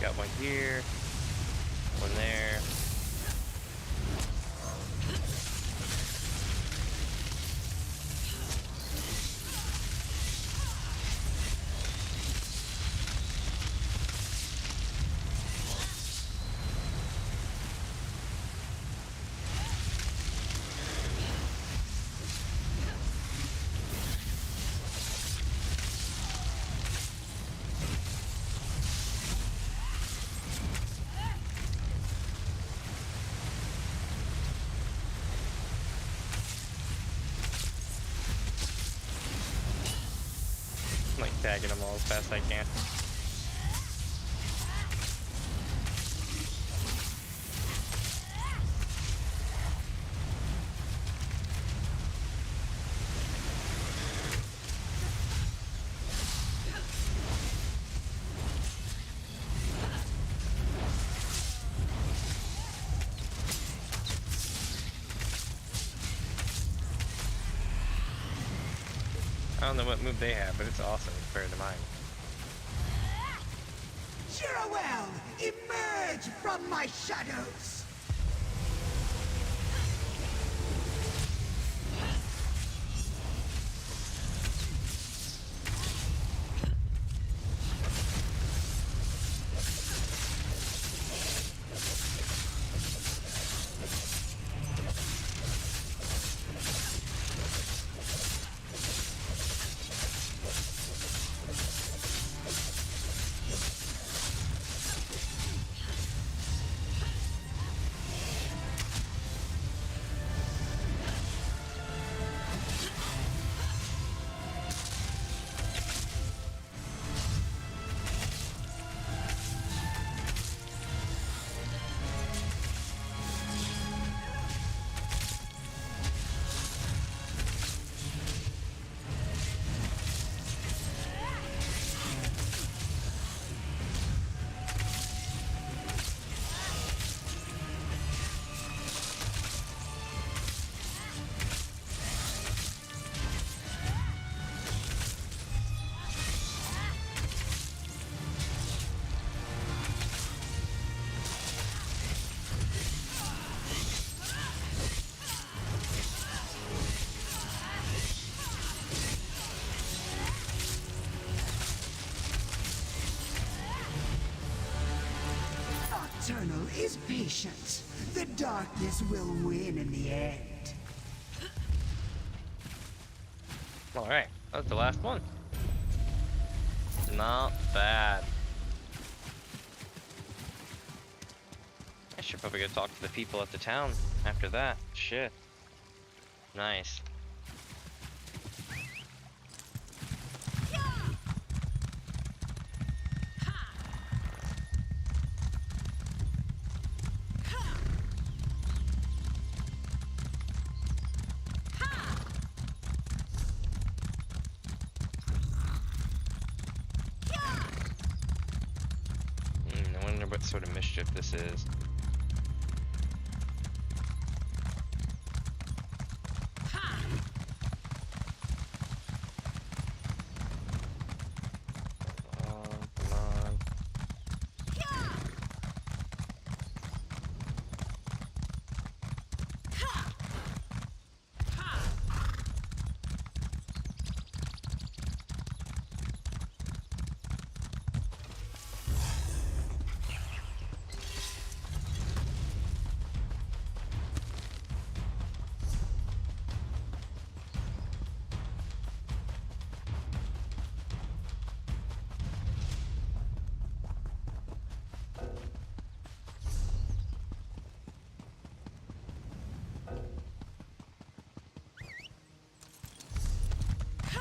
Got one here, one there. I'm like tagging them all as fast as I can. I don't know what move they have, but it's awesome compared to mine. Shirowell, emerge from my shadows! Nocturnal is patient. The darkness will win in the end. Alright, that's the last one. Not bad. I should probably go talk to the people at the town after that. Shit. Nice. what sort of mischief this is. Come on.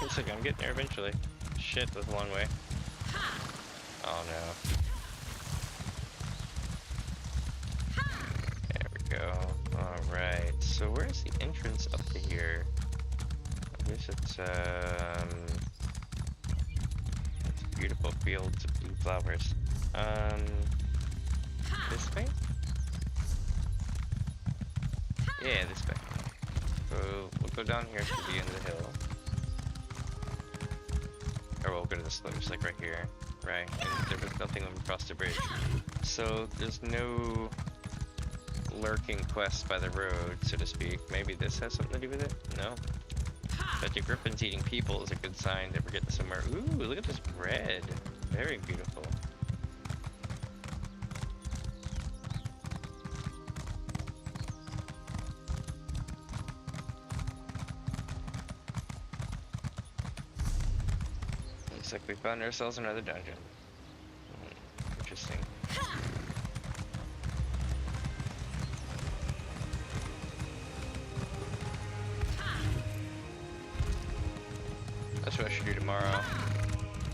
Looks like I'm getting there eventually. Shit, that's a long way. Oh no. There we go. Alright, so where's the entrance up to here? I guess it's beautiful fields of blue flowers. This way? Yeah, this way. So we'll go down here to the end of the hill. Or we'll go to the slopes, like right here. Right, and there was nothing when we crossed the bridge. So there's no lurking quests by the road, so to speak. Maybe this has something to do with it? No. But the griffin's eating people is a good sign that we're getting somewhere. Ooh, look at this bread. Very beautiful. Looks like we found ourselves another dungeon. Interesting. That's what I should do tomorrow.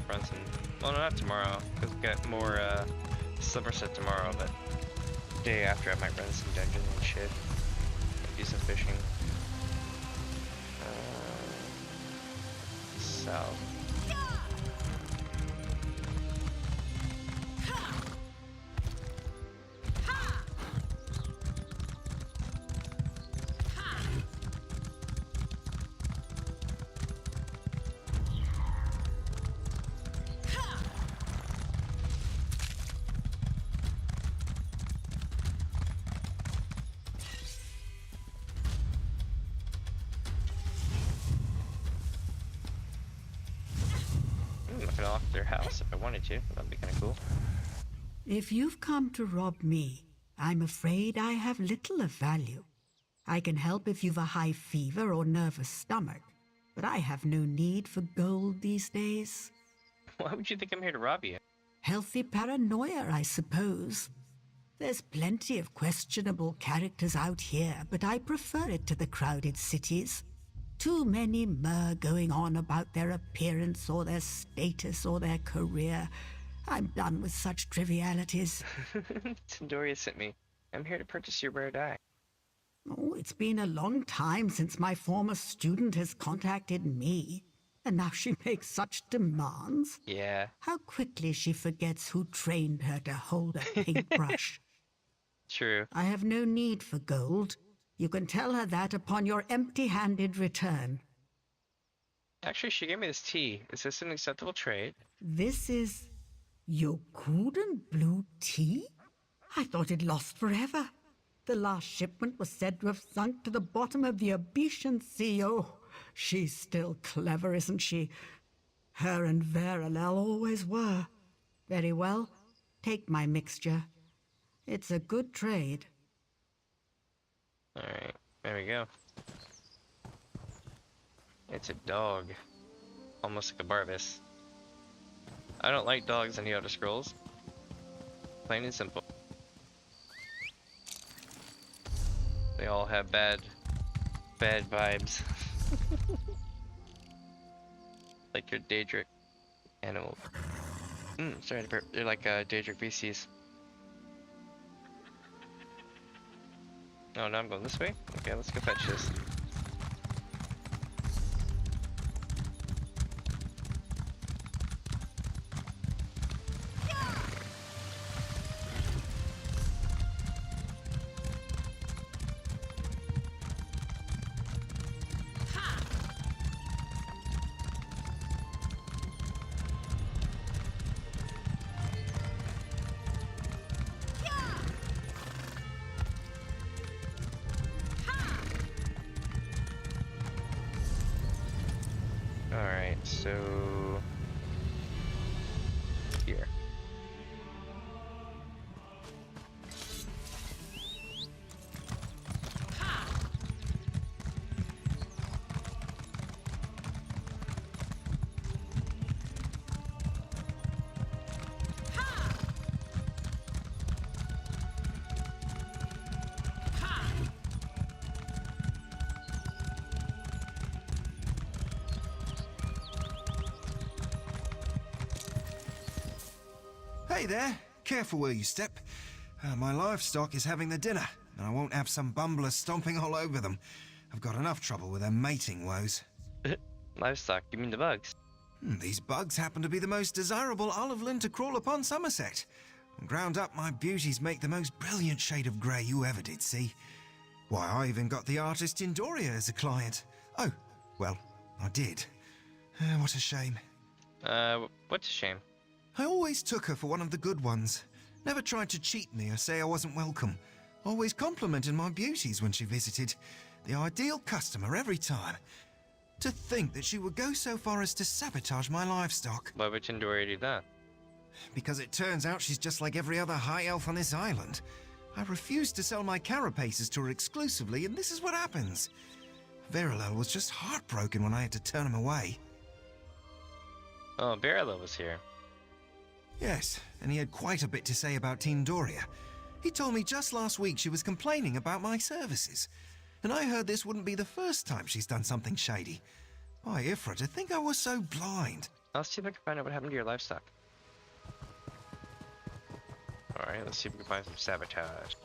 Run some. Well, no, not tomorrow, because we got more Summerset tomorrow, but day after I might run some dungeons and shit. Do some fishing. South. I could off their house if I wanted to. That'd be kind of cool. If you've come to rob me, I'm afraid I have little of value. I can help if you've a high fever or nervous stomach, but I have no need for gold these days. Why would you think I'm here to rob you? Healthy paranoia, I suppose. There's plenty of questionable characters out here, but I prefer it to the crowded cities. Too many going on about their appearance or their status or their career. I'm done with such trivialities. Doria sent me. I'm here to purchase your rare dye. Oh, it's been a long time since my former student has contacted me. And now she makes such demands. Yeah. How quickly she forgets who trained her to hold a paintbrush. True. I have no need for gold. You can tell her that upon your empty-handed return. Actually, she gave me this tea. Is this an acceptable trade? This is Yokudan blue tea? I thought it lost forever. The last shipment was said to have sunk to the bottom of the Abyssan Sea. Oh, she's still clever, isn't she? Her and Verilel always were. Very well. Take my mixture. It's a good trade. Alright, there we go. It's a dog. Almost like a Barbus. I don't like dogs in the Elder Scrolls. Plain and simple. They all have bad vibes. Like your Daedric animals. Sorry to burp. They're like Daedric VCs. Oh, now I'm going this way? Okay, let's go fetch this. So here. Hey there, careful where you step. My livestock is having their dinner, and I won't have some bumbler stomping all over them. I've got enough trouble with their mating woes. Livestock, you mean the bugs? These bugs happen to be the most desirable olive lint to crawl upon Summerset. Ground up, my beauties make the most brilliant shade of grey you ever did see. Why, I even got the artist Indoria as a client. Oh, well, I did. What a shame. What's a shame? I always took her for one of the good ones. Never tried to cheat me or say I wasn't welcome. Always complimented my beauties when she visited. The ideal customer every time. To think that she would go so far as to sabotage my livestock. Why would Tindoria do that? Because it turns out she's just like every other high elf on this island. I refused to sell my carapaces to her exclusively, and this is what happens. Verilel was just heartbroken when I had to turn him away. Oh, Verilel was here. Yes, and he had quite a bit to say about Tindoria. He told me just last week she was complaining about my services. And I heard this wouldn't be the first time she's done something shady. Why, Ifra, to think I was so blind. I'll see if I can find out what happened to your livestock. Alright, let's see if we can find some sabotage.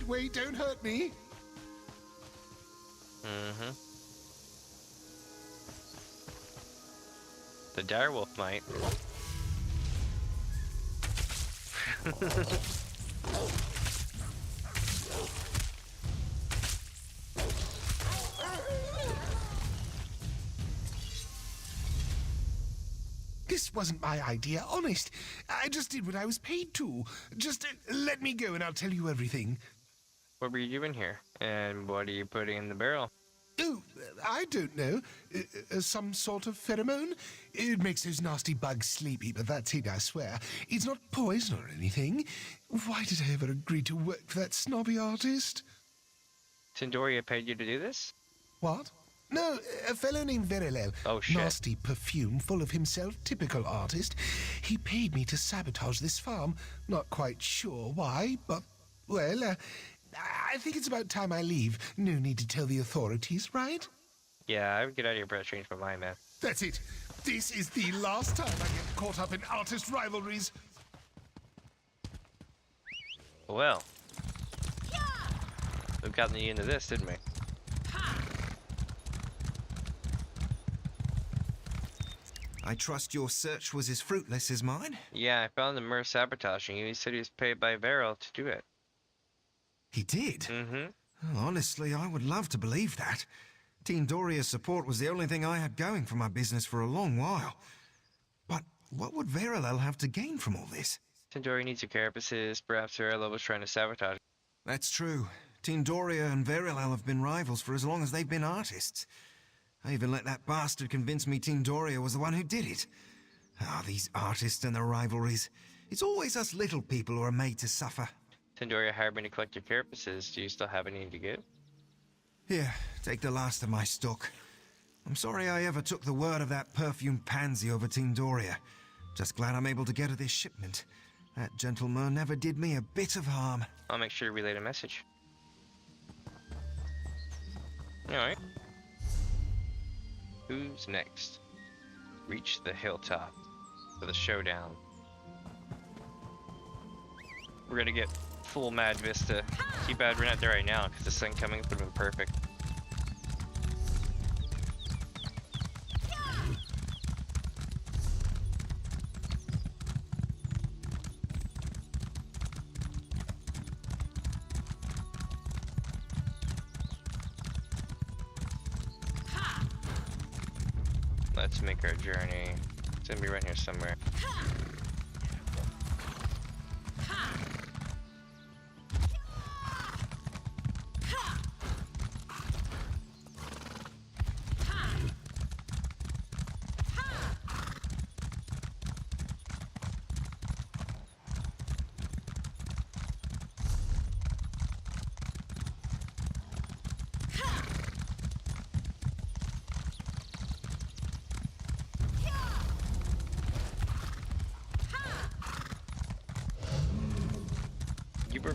Wait, don't hurt me. Mm-hmm. The direwolf might. This wasn't my idea, honest. I just did what I was paid to. Just let me go and I'll tell you everything. What were you doing here? And what are you putting in the barrel? Oh, I don't know. Some sort of pheromone? It makes those nasty bugs sleepy, but that's it, I swear. It's not poison or anything. Why did I ever agree to work for that snobby artist? Tindoria paid you to do this? What? No, a fellow named Verilel. Oh, shit. Nasty perfume, full of himself, typical artist. He paid me to sabotage this farm. Not quite sure why, but, well, I think it's about time I leave. No need to tell the authorities, right? Yeah, I would get out of here before I change my mind, man. That's it. This is the last time I get caught up in artist rivalries. Well. We got the end of this, didn't we? I trust your search was as fruitless as mine? Yeah, I found the Mer sabotaging you. He said he was paid by Veril to do it. He did? Mm-hmm. Well, honestly, I would love to believe that. Team Doria's support was the only thing I had going for my business for a long while. But what would Verilel have to gain from all this? Tindoria needs your carapaces. Perhaps Verilel was trying to sabotage. That's true. Team Doria and Verilel have been rivals for as long as they've been artists. I even let that bastard convince me Team Doria was the one who did it. Ah, these artists and their rivalries. It's always us little people who are made to suffer. Tindoria hired me to collect your carapaces. Do you still have any to give? Here, take the last of my stock. I'm sorry I ever took the word of that perfumed pansy over Team Doria. Just glad I'm able to get her this shipment. That gentleman never did me a bit of harm. I'll make sure to relay the message. Alright. Who's next? Reach the hilltop for the showdown. We're gonna get full Mad Vista. Too bad we're not there right now, because the sun coming would have been perfect. Let's make our journey. It's gonna be right here somewhere.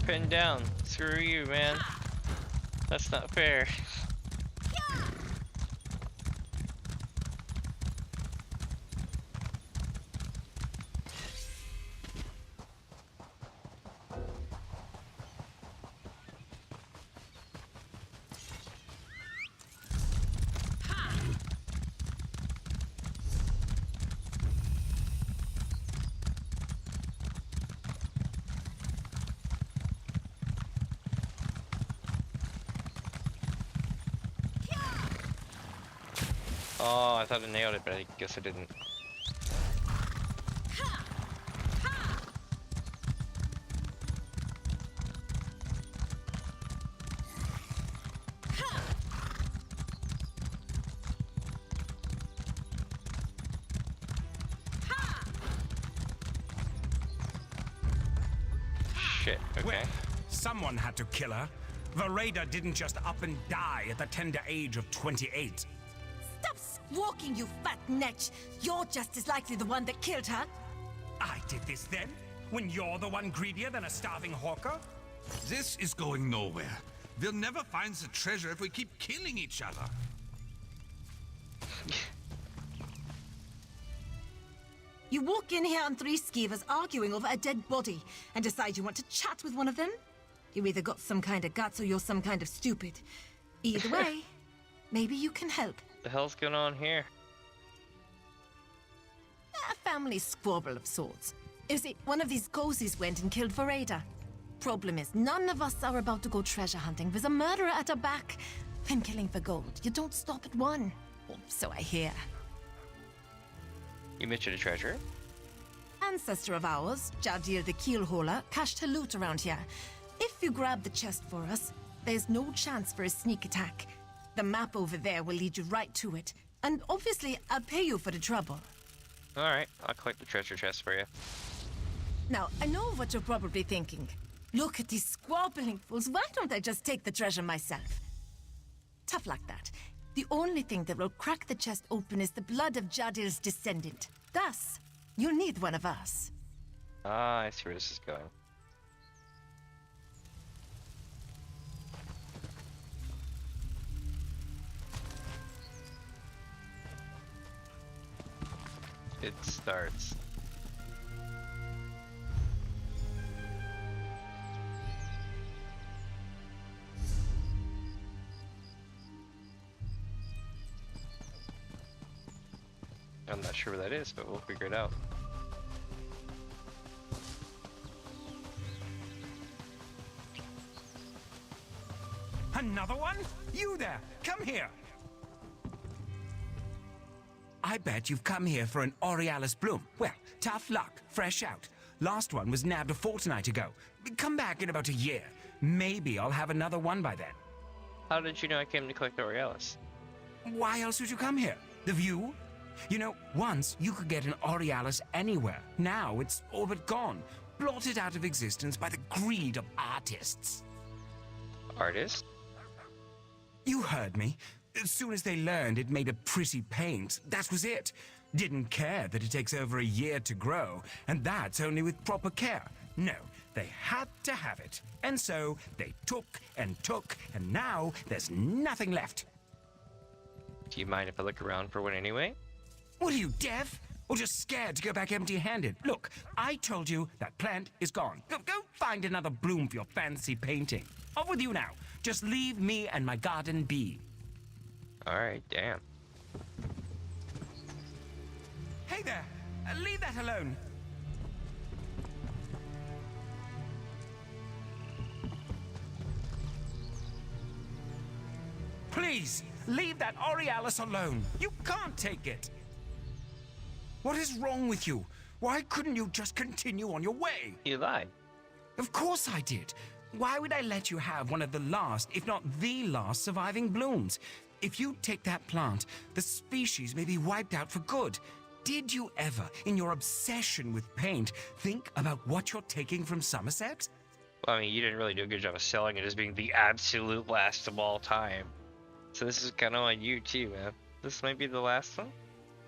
pinned down. Screw you, man. That's not fair. Oh, I thought I nailed it, but I guess I didn't. Shit, okay. Well, someone had to kill her. Vereda didn't just up and die at the tender age of 28. Stop squawking, you fat netch! You're just as likely the one that killed her. I did this then? When you're the one greedier than a starving hawker? This is going nowhere. We'll never find the treasure if we keep killing each other. You walk in here on 3 skeevers arguing over a dead body and decide you want to chat with one of them? You either got some kind of guts or you're some kind of stupid. Either way, maybe you can help. The hell's going on here? A family squabble of sorts. You see, one of these ghosties went and killed Vereda. Problem is, none of us are about to go treasure hunting. There's a murderer at our back. I'm killing for gold. You don't stop at one. Or so I hear. You mentioned a treasure? Ancestor of ours, Jadil the Keelhauler, cached her loot around here. If you grab the chest for us, there's no chance for a sneak attack. The map over there will lead you right to it. And obviously, I'll pay you for the trouble. Alright, I'll collect the treasure chest for you. Now, I know what you're probably thinking. Look at these squabbling fools. Why don't I just take the treasure myself? Tough like that. The only thing that will crack the chest open is the blood of Jadil's descendant. Thus, you'll need one of us. Ah, I see where this is going. It starts. I'm not sure where that is, but we'll figure it out. Another one? You there, come here. I bet you've come here for an Aurealis bloom. Well, tough luck, fresh out. Last one was nabbed a fortnight ago. Come back in about a year. Maybe I'll have another one by then. How did you know I came to collect Aurealis? Why else would you come here? The view? You know, once you could get an Aurealis anywhere. Now it's all but gone. Blotted out of existence by the greed of artists. Artists? You heard me. As soon as they learned it made a pretty paint, that was it. Didn't care that it takes over a year to grow, and that's only with proper care. No, they had to have it. And so they took, and now there's nothing left. Do you mind if I look around for one anyway? What are you, deaf? Or just scared to go back empty-handed? Look, I told you that plant is gone. Go find another bloom for your fancy painting. Off with you now. Just leave me and my garden be. Alright, damn. Hey there! Leave that alone. Please, leave that Aurealis alone. You can't take it. What is wrong with you? Why couldn't you just continue on your way? You lied. Of course I did. Why would I let you have one of the last, if not the last, surviving blooms? If you take that plant, the species may be wiped out for good. Did you ever, in your obsession with paint, think about what you're taking from Summerset? Well, I mean, you didn't really do a good job of selling it as being the absolute last of all time. So this is kind of on you too, man. This might be the last one?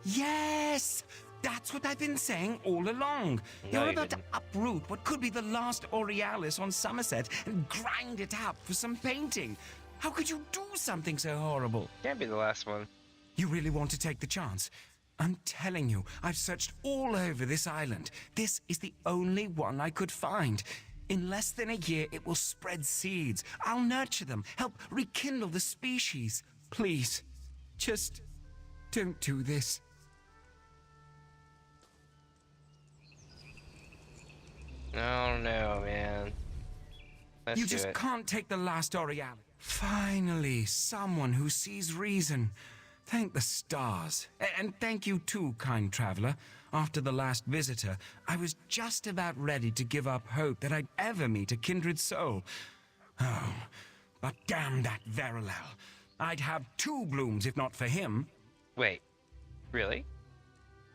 Yes! That's what I've been saying all along. No, You're you about didn't. to uproot what could be the last Aurealis on Summerset and grind it up for some painting. How could you do something so horrible? Can't be the last one. You really want to take the chance? I'm telling you, I've searched all over this island. This is the only one I could find. In less than a year, it will spread seeds. I'll nurture them, help rekindle the species. Please, just don't do this. Oh no, man. Let's You do just it. can't take the last Aurealis. Finally, someone who sees reason. Thank the stars. And thank you too, kind traveler. After the last visitor, I was just about ready to give up hope that I'd ever meet a kindred soul. Oh, but damn that Verilel. I'd have 2 blooms if not for him. Wait, really?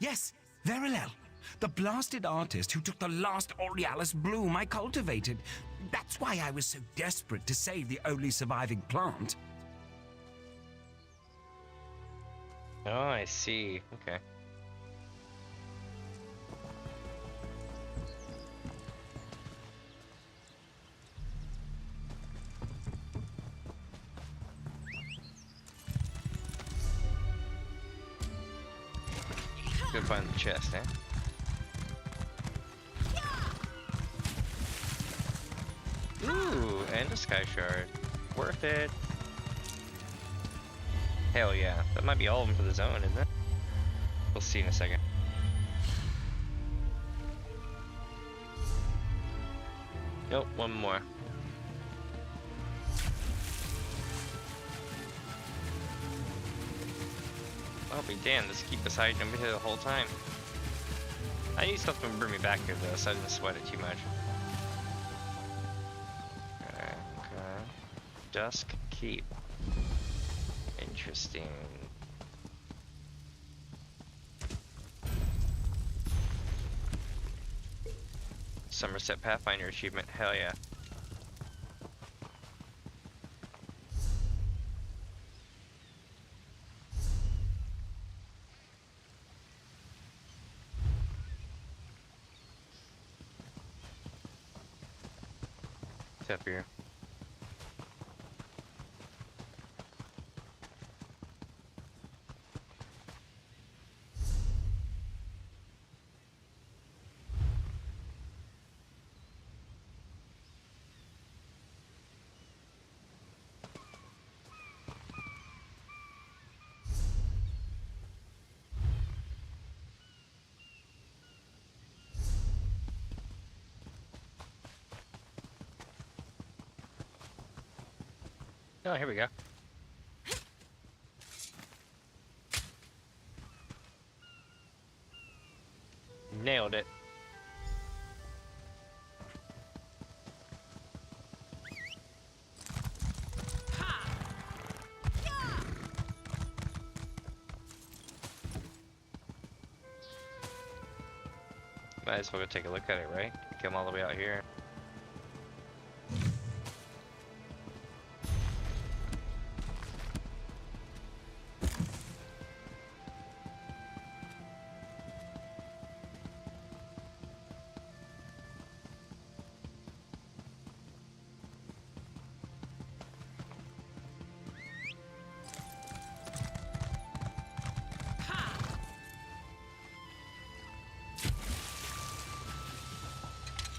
Yes, Verilel. The blasted artist who took the last Aurealis bloom I cultivated. That's why I was so desperate to save the only surviving plant. Oh, I see. Okay. Go find the chest, eh? Ooh, and a sky shard. Worth it. Hell yeah. That might be all of them for the zone, isn't it? We'll see in a second. Nope, one more. I'll be damned, this keep us hiding over here the whole time. I need something to bring me back here though, so I didn't sweat it too much. Okay. Dusk Keep. Interesting. Summerset Pathfinder achievement, hell yeah. What's up here? Oh, here we go. Nailed it. Might as well go take a look at it, right? Come all the way out here.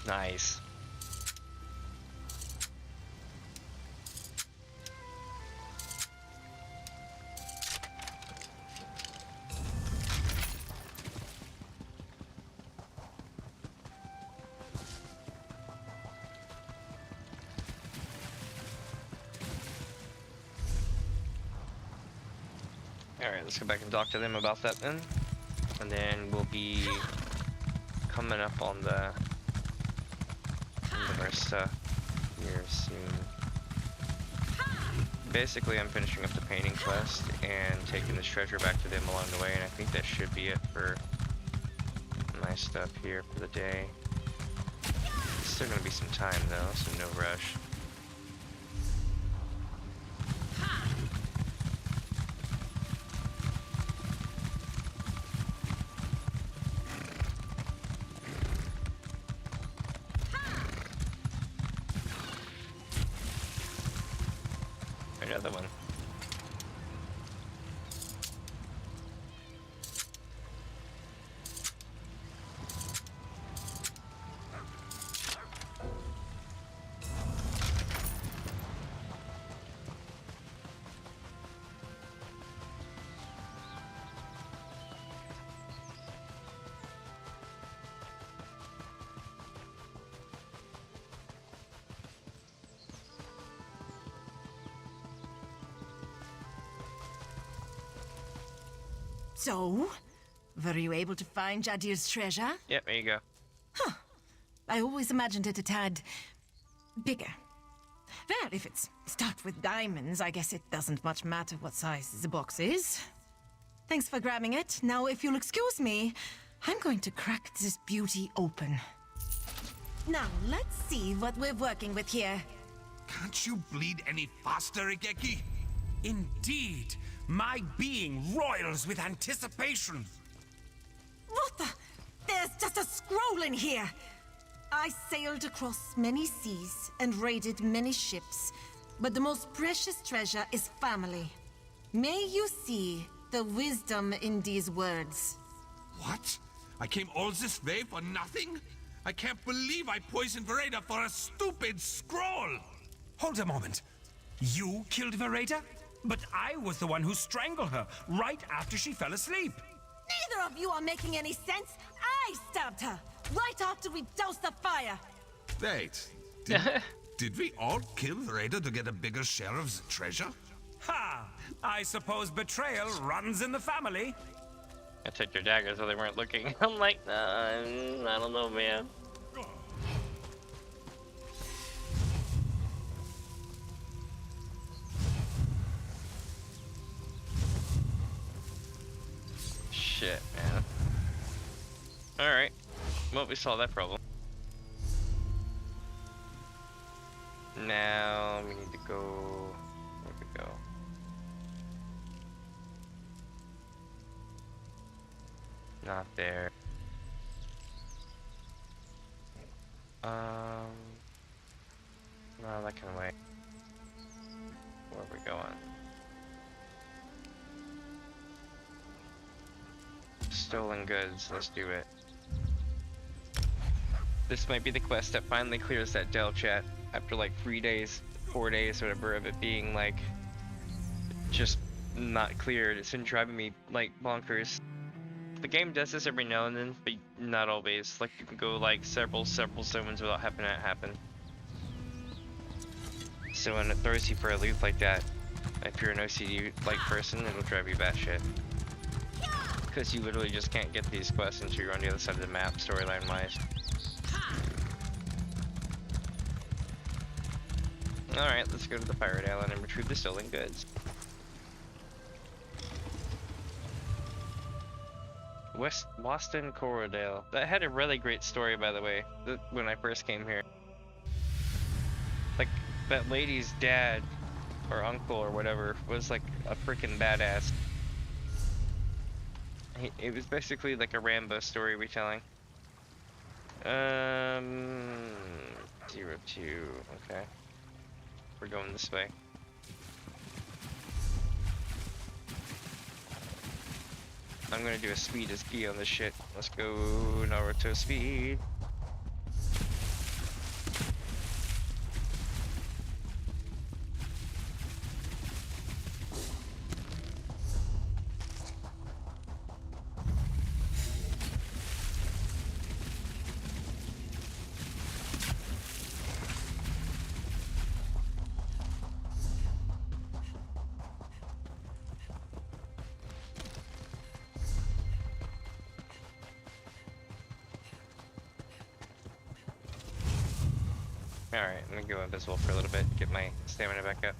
Nice. Alright, let's go back and talk to them about that then. And then we'll be coming up on the end of our stuff here soon. Basically, I'm finishing up the painting quest and taking this treasure back to them along the way, and I think that should be it for my stuff here for the day. Still gonna be some time though, so no rush. other one? So, were you able to find Jadir's treasure? Yep, there you go. Huh. I always imagined it a tad bigger. Well, if it's stuffed with diamonds, I guess it doesn't much matter what size the box is. Thanks for grabbing it. Now, if you'll excuse me, I'm going to crack this beauty open. Now, let's see what we're working with here. Can't you bleed any faster, Igeki? Indeed, my being roils with anticipation. What the? There's just a scroll in here. I sailed across many seas and raided many ships, but the most precious treasure is family. May you see the wisdom in these words. What? I came all this way for nothing? I can't believe I poisoned Vereda for a stupid scroll! Hold a moment. You killed Vereda? But I was the one who strangled her right after she fell asleep. Neither of you are making any sense. I stabbed her right after we doused the fire. Wait, did we all kill Vereda to get a bigger share of the treasure? Ha! I suppose betrayal runs in the family. I took your daggers so they weren't looking. I'm like, I don't know, man. Shit, man. Alright. Well, we solved that problem. Now we need to go. Where'd we go? Not there. No, that can wait. Where are we going? Stolen goods, let's do it. This might be the quest that finally clears that Dell chat after like 3 days, 4 days, whatever, of it being like just not cleared. It's been driving me like bonkers. The game does this every now and then, but not always. Like you can go like several zones without having that happen. So when it throws you for a loop like that, if you're an OCD like person, it'll drive you batshit. Because you literally just can't get these quests until you're on the other side of the map, storyline wise. Alright, let's go to the pirate island and retrieve the stolen goods. Boston Corridale. That had a really great story, by the way, when I first came here. Like, that lady's dad, or uncle, or whatever, was like a freaking badass. It was basically like a Rambo story retelling. 02, okay. We're going this way. I'm gonna do a speed as key on this shit. Let's go Naruto speed. Alright, let me go invisible for a little bit, get my stamina back up.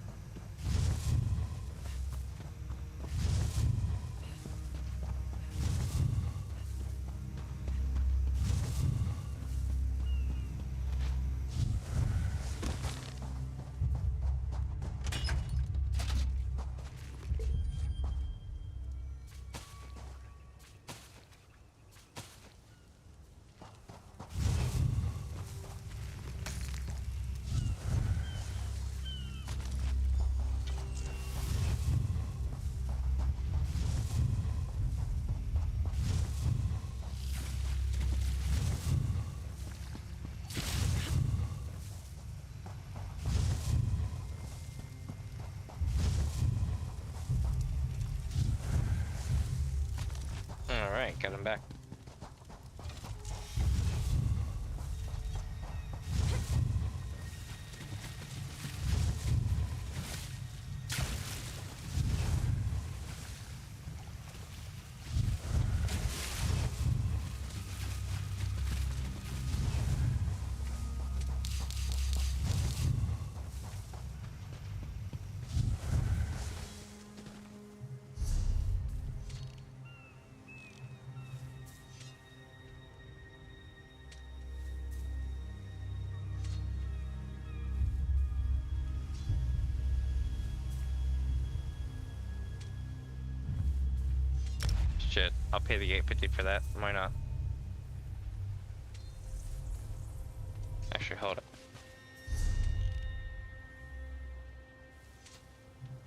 Alright, got him back. Shit, I'll pay the $8.50 for that. Why not? Actually, hold up.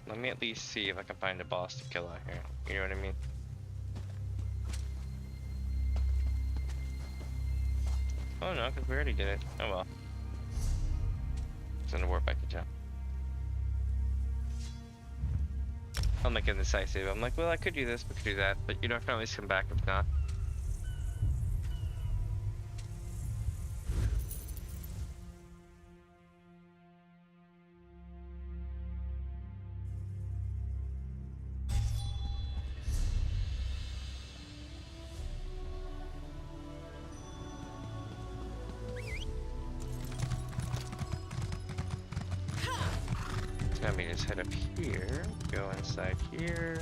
Let me at least see if I can find a boss to kill out here. You know what I mean? Oh no, because we already did it. Oh well. It's gonna warp back to town. I'm like indecisive. I'm like, well, I could do this, we could do that, but you know, I can always come back if not. Let me just head up here, go inside here.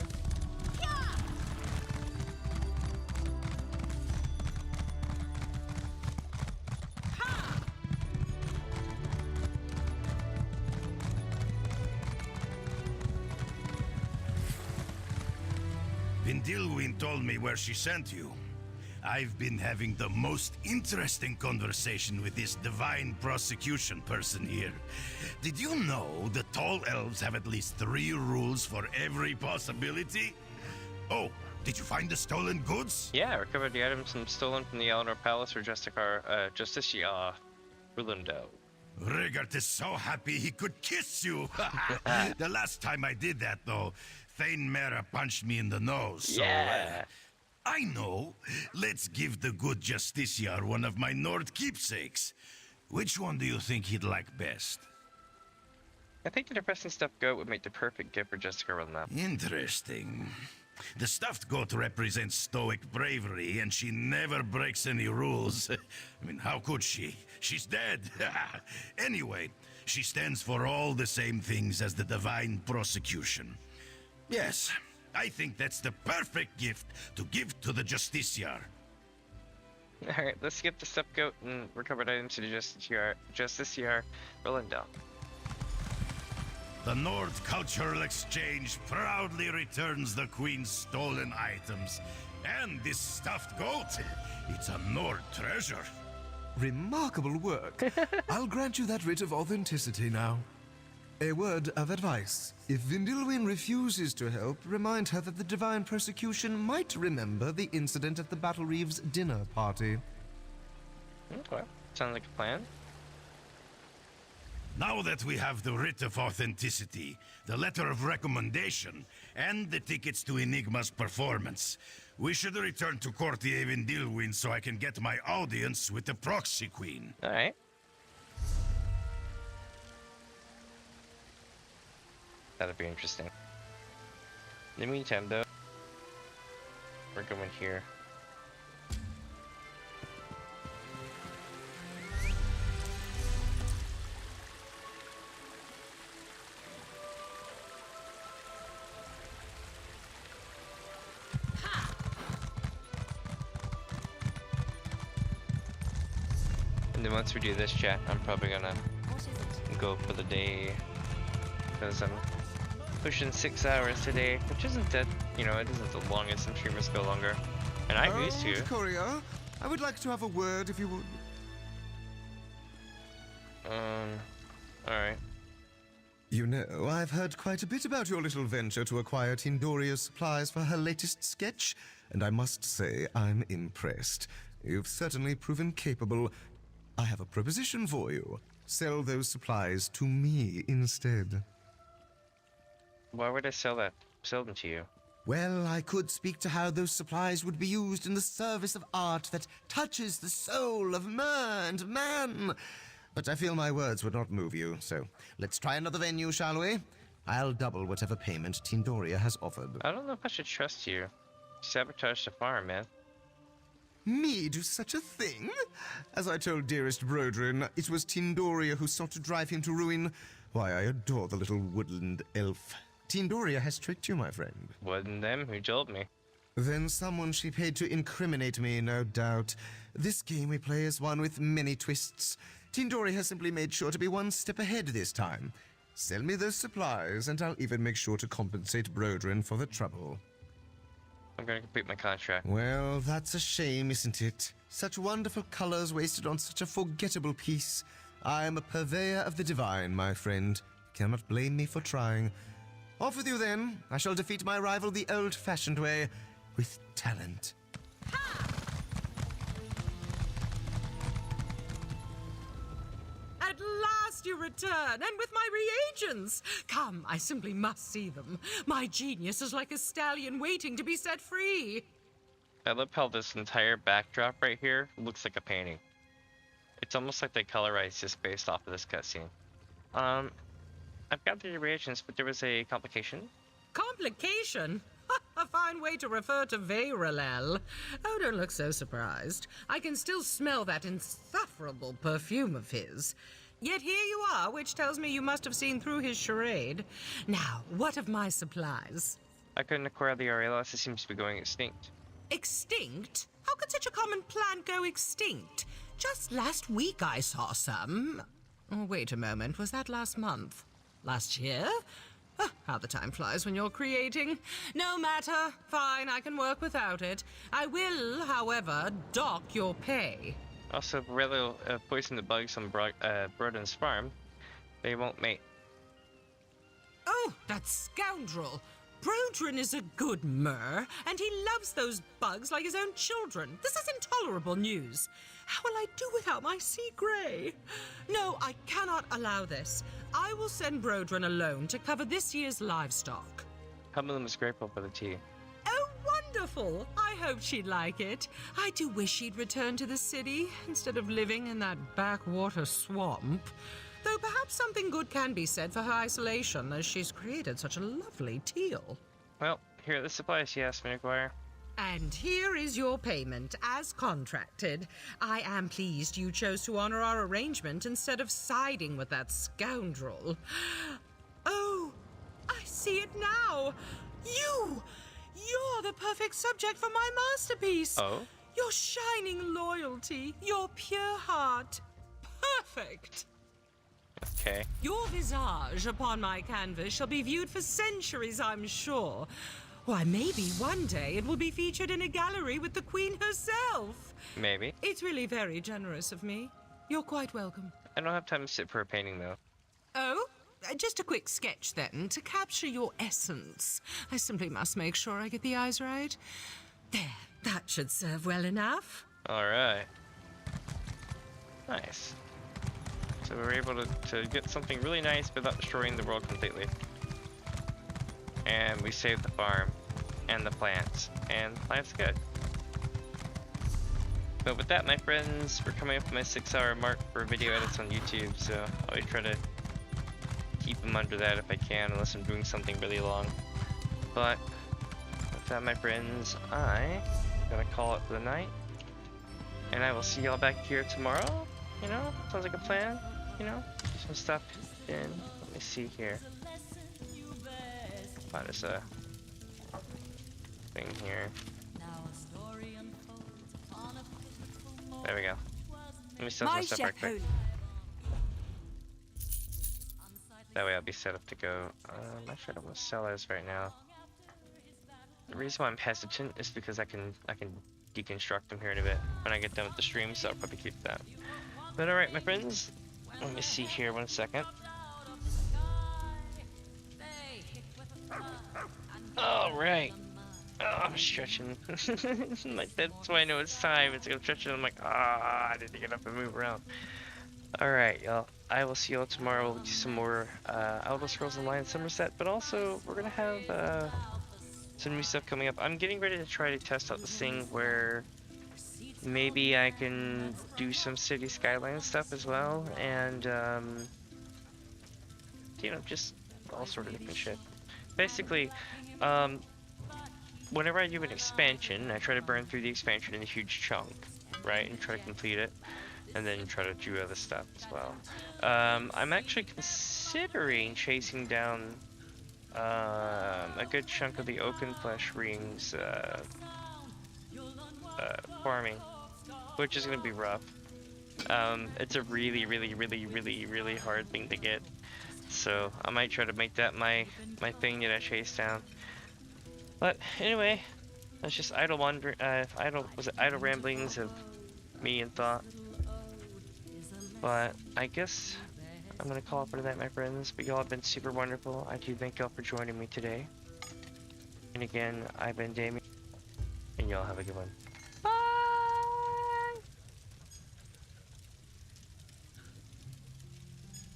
Vindilwin told me where she sent you. I've been having the most interesting conversation with this divine prosecution person here. Did you know the tall elves have at least 3 rules for every possibility? Oh, did you find the stolen goods? Yeah, I recovered the items stolen from the Eleanor Palace for Justiciar Rulundo. Rigert is so happy he could kiss you. The last time I did that, though, Thane Mera punched me in the nose. So, yeah. I know. Let's give the good Justiciar one of my Nord keepsakes. Which one do you think he'd like best? I think the depressing stuffed goat would make the perfect gift for Jessica Run. Interesting. The stuffed goat represents stoic bravery, and she never breaks any rules. I mean, how could she? She's dead. Anyway, she stands for all the same things as the divine prosecution. Yes, I think that's the perfect gift to give to the Justiciar. Alright, let's skip the stuffed goat and recovered items to the Justiciar Rulundo. The Nord Cultural Exchange proudly returns the Queen's stolen items. And this stuffed goat, it's a Nord treasure. Remarkable work. I'll grant you that writ of authenticity now. A word of advice. If Vindilwin refuses to help, remind her that the divine prosecution might remember the incident at the Battle Reeves dinner party. Okay, sounds like a plan. Now that we have the writ of authenticity, the letter of recommendation, and the tickets to Enigma's performance, we should return to Courtier Vindilwin so I can get my audience with the proxy queen. Alright. That'd be interesting. In the meantime, though, we're going here. And then once we do this chat, I'm probably gonna go for the day, because I'm pushing 6 hours today, which isn't that, you know, it isn't the longest. Some streamers go longer, and I'm used to. Courier, I would like to have a word, if you would. Alright. You know, I've heard quite a bit about your little venture to acquire Tindoria's supplies for her latest sketch, and I must say I'm impressed. You've certainly proven capable. I have a proposition for you. Sell those supplies to me instead. Why would I sell them to you? Well, I could speak to how those supplies would be used in the service of art that touches the soul of mer and man. But I feel my words would not move you, so let's try another venue, shall we? I'll double whatever payment Tindoria has offered. I don't know if I should trust you. Sabotage the farm, man. Me do such a thing? As I told dearest Brodrin, it was Tindoria who sought to drive him to ruin. Why, I adore the little woodland elf. Tindoria has tricked you, my friend. Wasn't them who told me. Then someone she paid to incriminate me, no doubt. This game we play is one with many twists. Tindoria has simply made sure to be one step ahead this time. Sell me those supplies, and I'll even make sure to compensate Brodrin for the trouble. I'm gonna complete my contract. Well, that's a shame, isn't it? Such wonderful colors wasted on such a forgettable piece. I am a purveyor of the divine, my friend. You cannot blame me for trying. Off with you, then. I shall defeat my rival the old-fashioned way, with talent. At last you return, and with my reagents! Come, I simply must see them. My genius is like a stallion waiting to be set free. I love how this entire backdrop right here looks like a painting. It's almost like they colorized just based off of this cutscene. I've got the reagents, but there was a complication. Complication? A fine way to refer to Vayralel. Oh, don't look so surprised. I can still smell that insufferable perfume of his. Yet here you are, which tells me you must have seen through his charade. Now, what of my supplies? I couldn't acquire the Aurelis. It seems to be going extinct. Extinct? How could such a common plant go extinct? Just last week I saw some. Oh, wait a moment, was that last month? Last year? Oh, how the time flies when you're creating. No matter. Fine, I can work without it. I will, however, dock your pay. Also, Borrello poisoned the bugs on Brodin's farm. They won't mate. Oh, that scoundrel! Brodrin is a good mer, and he loves those bugs like his own children. This is intolerable news. How will I do without my sea grey? No, I cannot allow this. I will send Brodrin alone to cover this year's livestock. Cumberland was grateful for the tea. Oh, wonderful! I hope she'd like it. I do wish she'd return to the city instead of living in that backwater swamp. Though perhaps something good can be said for her isolation, as she's created such a lovely teal. Well, here are the supplies she asked me to acquire. And here is your payment, as contracted. I am pleased you chose to honor our arrangement instead of siding with that scoundrel. Oh, I see it now! You're the perfect subject for my masterpiece! Oh? Your shining loyalty, your pure heart. Perfect! Okay. Your visage upon my canvas shall be viewed for centuries, I'm sure. Why, maybe one day it will be featured in a gallery with the Queen herself. Maybe. It's really very generous of me. You're quite welcome. I don't have time to sit for a painting, though. Oh? Just a quick sketch, then, to capture your essence. I simply must make sure I get the eyes right. There, that should serve well enough. Alright. Nice. So we were able to get something really nice without destroying the world completely. And we saved the farm and the plants, and life's good. But with that, my friends, we're coming up with my 6-hour mark for video edits on YouTube, so I'll always try to keep them under that if I can, unless I'm doing something really long. But with that, my friends, I'm gonna call it for the night, and I will see y'all back here tomorrow. You know, sounds like a plan. You know, some stuff in. Let me see here. Find us a thing here. There we go. Let me set some stuff right quick. That way I'll be set up to go. I'm sure I don't want to sell this right now. The reason why I'm hesitant is because I can deconstruct them here in a bit when I get done with the stream, so I'll probably keep that. But alright, my friends, let me see here 1 second. Alright. Oh, I'm stretching. Like, that's why I know it's time. It's like I'm stretching. I'm like, I need to get up and move around. Alright, y'all. I will see y'all tomorrow. We'll do some more Elder Scrolls Online Summerset, but also we're gonna have some new stuff coming up. I'm getting ready to try to test out this thing where maybe I can do some city skyline stuff as well, and you know, just all sort of different shit. Basically, whenever I do an expansion, I try to burn through the expansion in a huge chunk, right, and try to complete it, and then try to do other stuff as well. I'm actually considering chasing down a good chunk of the Oakenflesh rings farming, which is going to be rough. It's a really hard thing to get, so I might try to make that my thing that I chase down. But anyway, that's just idle ramblings of me and thought. But I guess I'm gonna call it for tonight, my friends. But y'all have been super wonderful. I do thank y'all for joining me today. And again, I've been Damien, and y'all have a good one.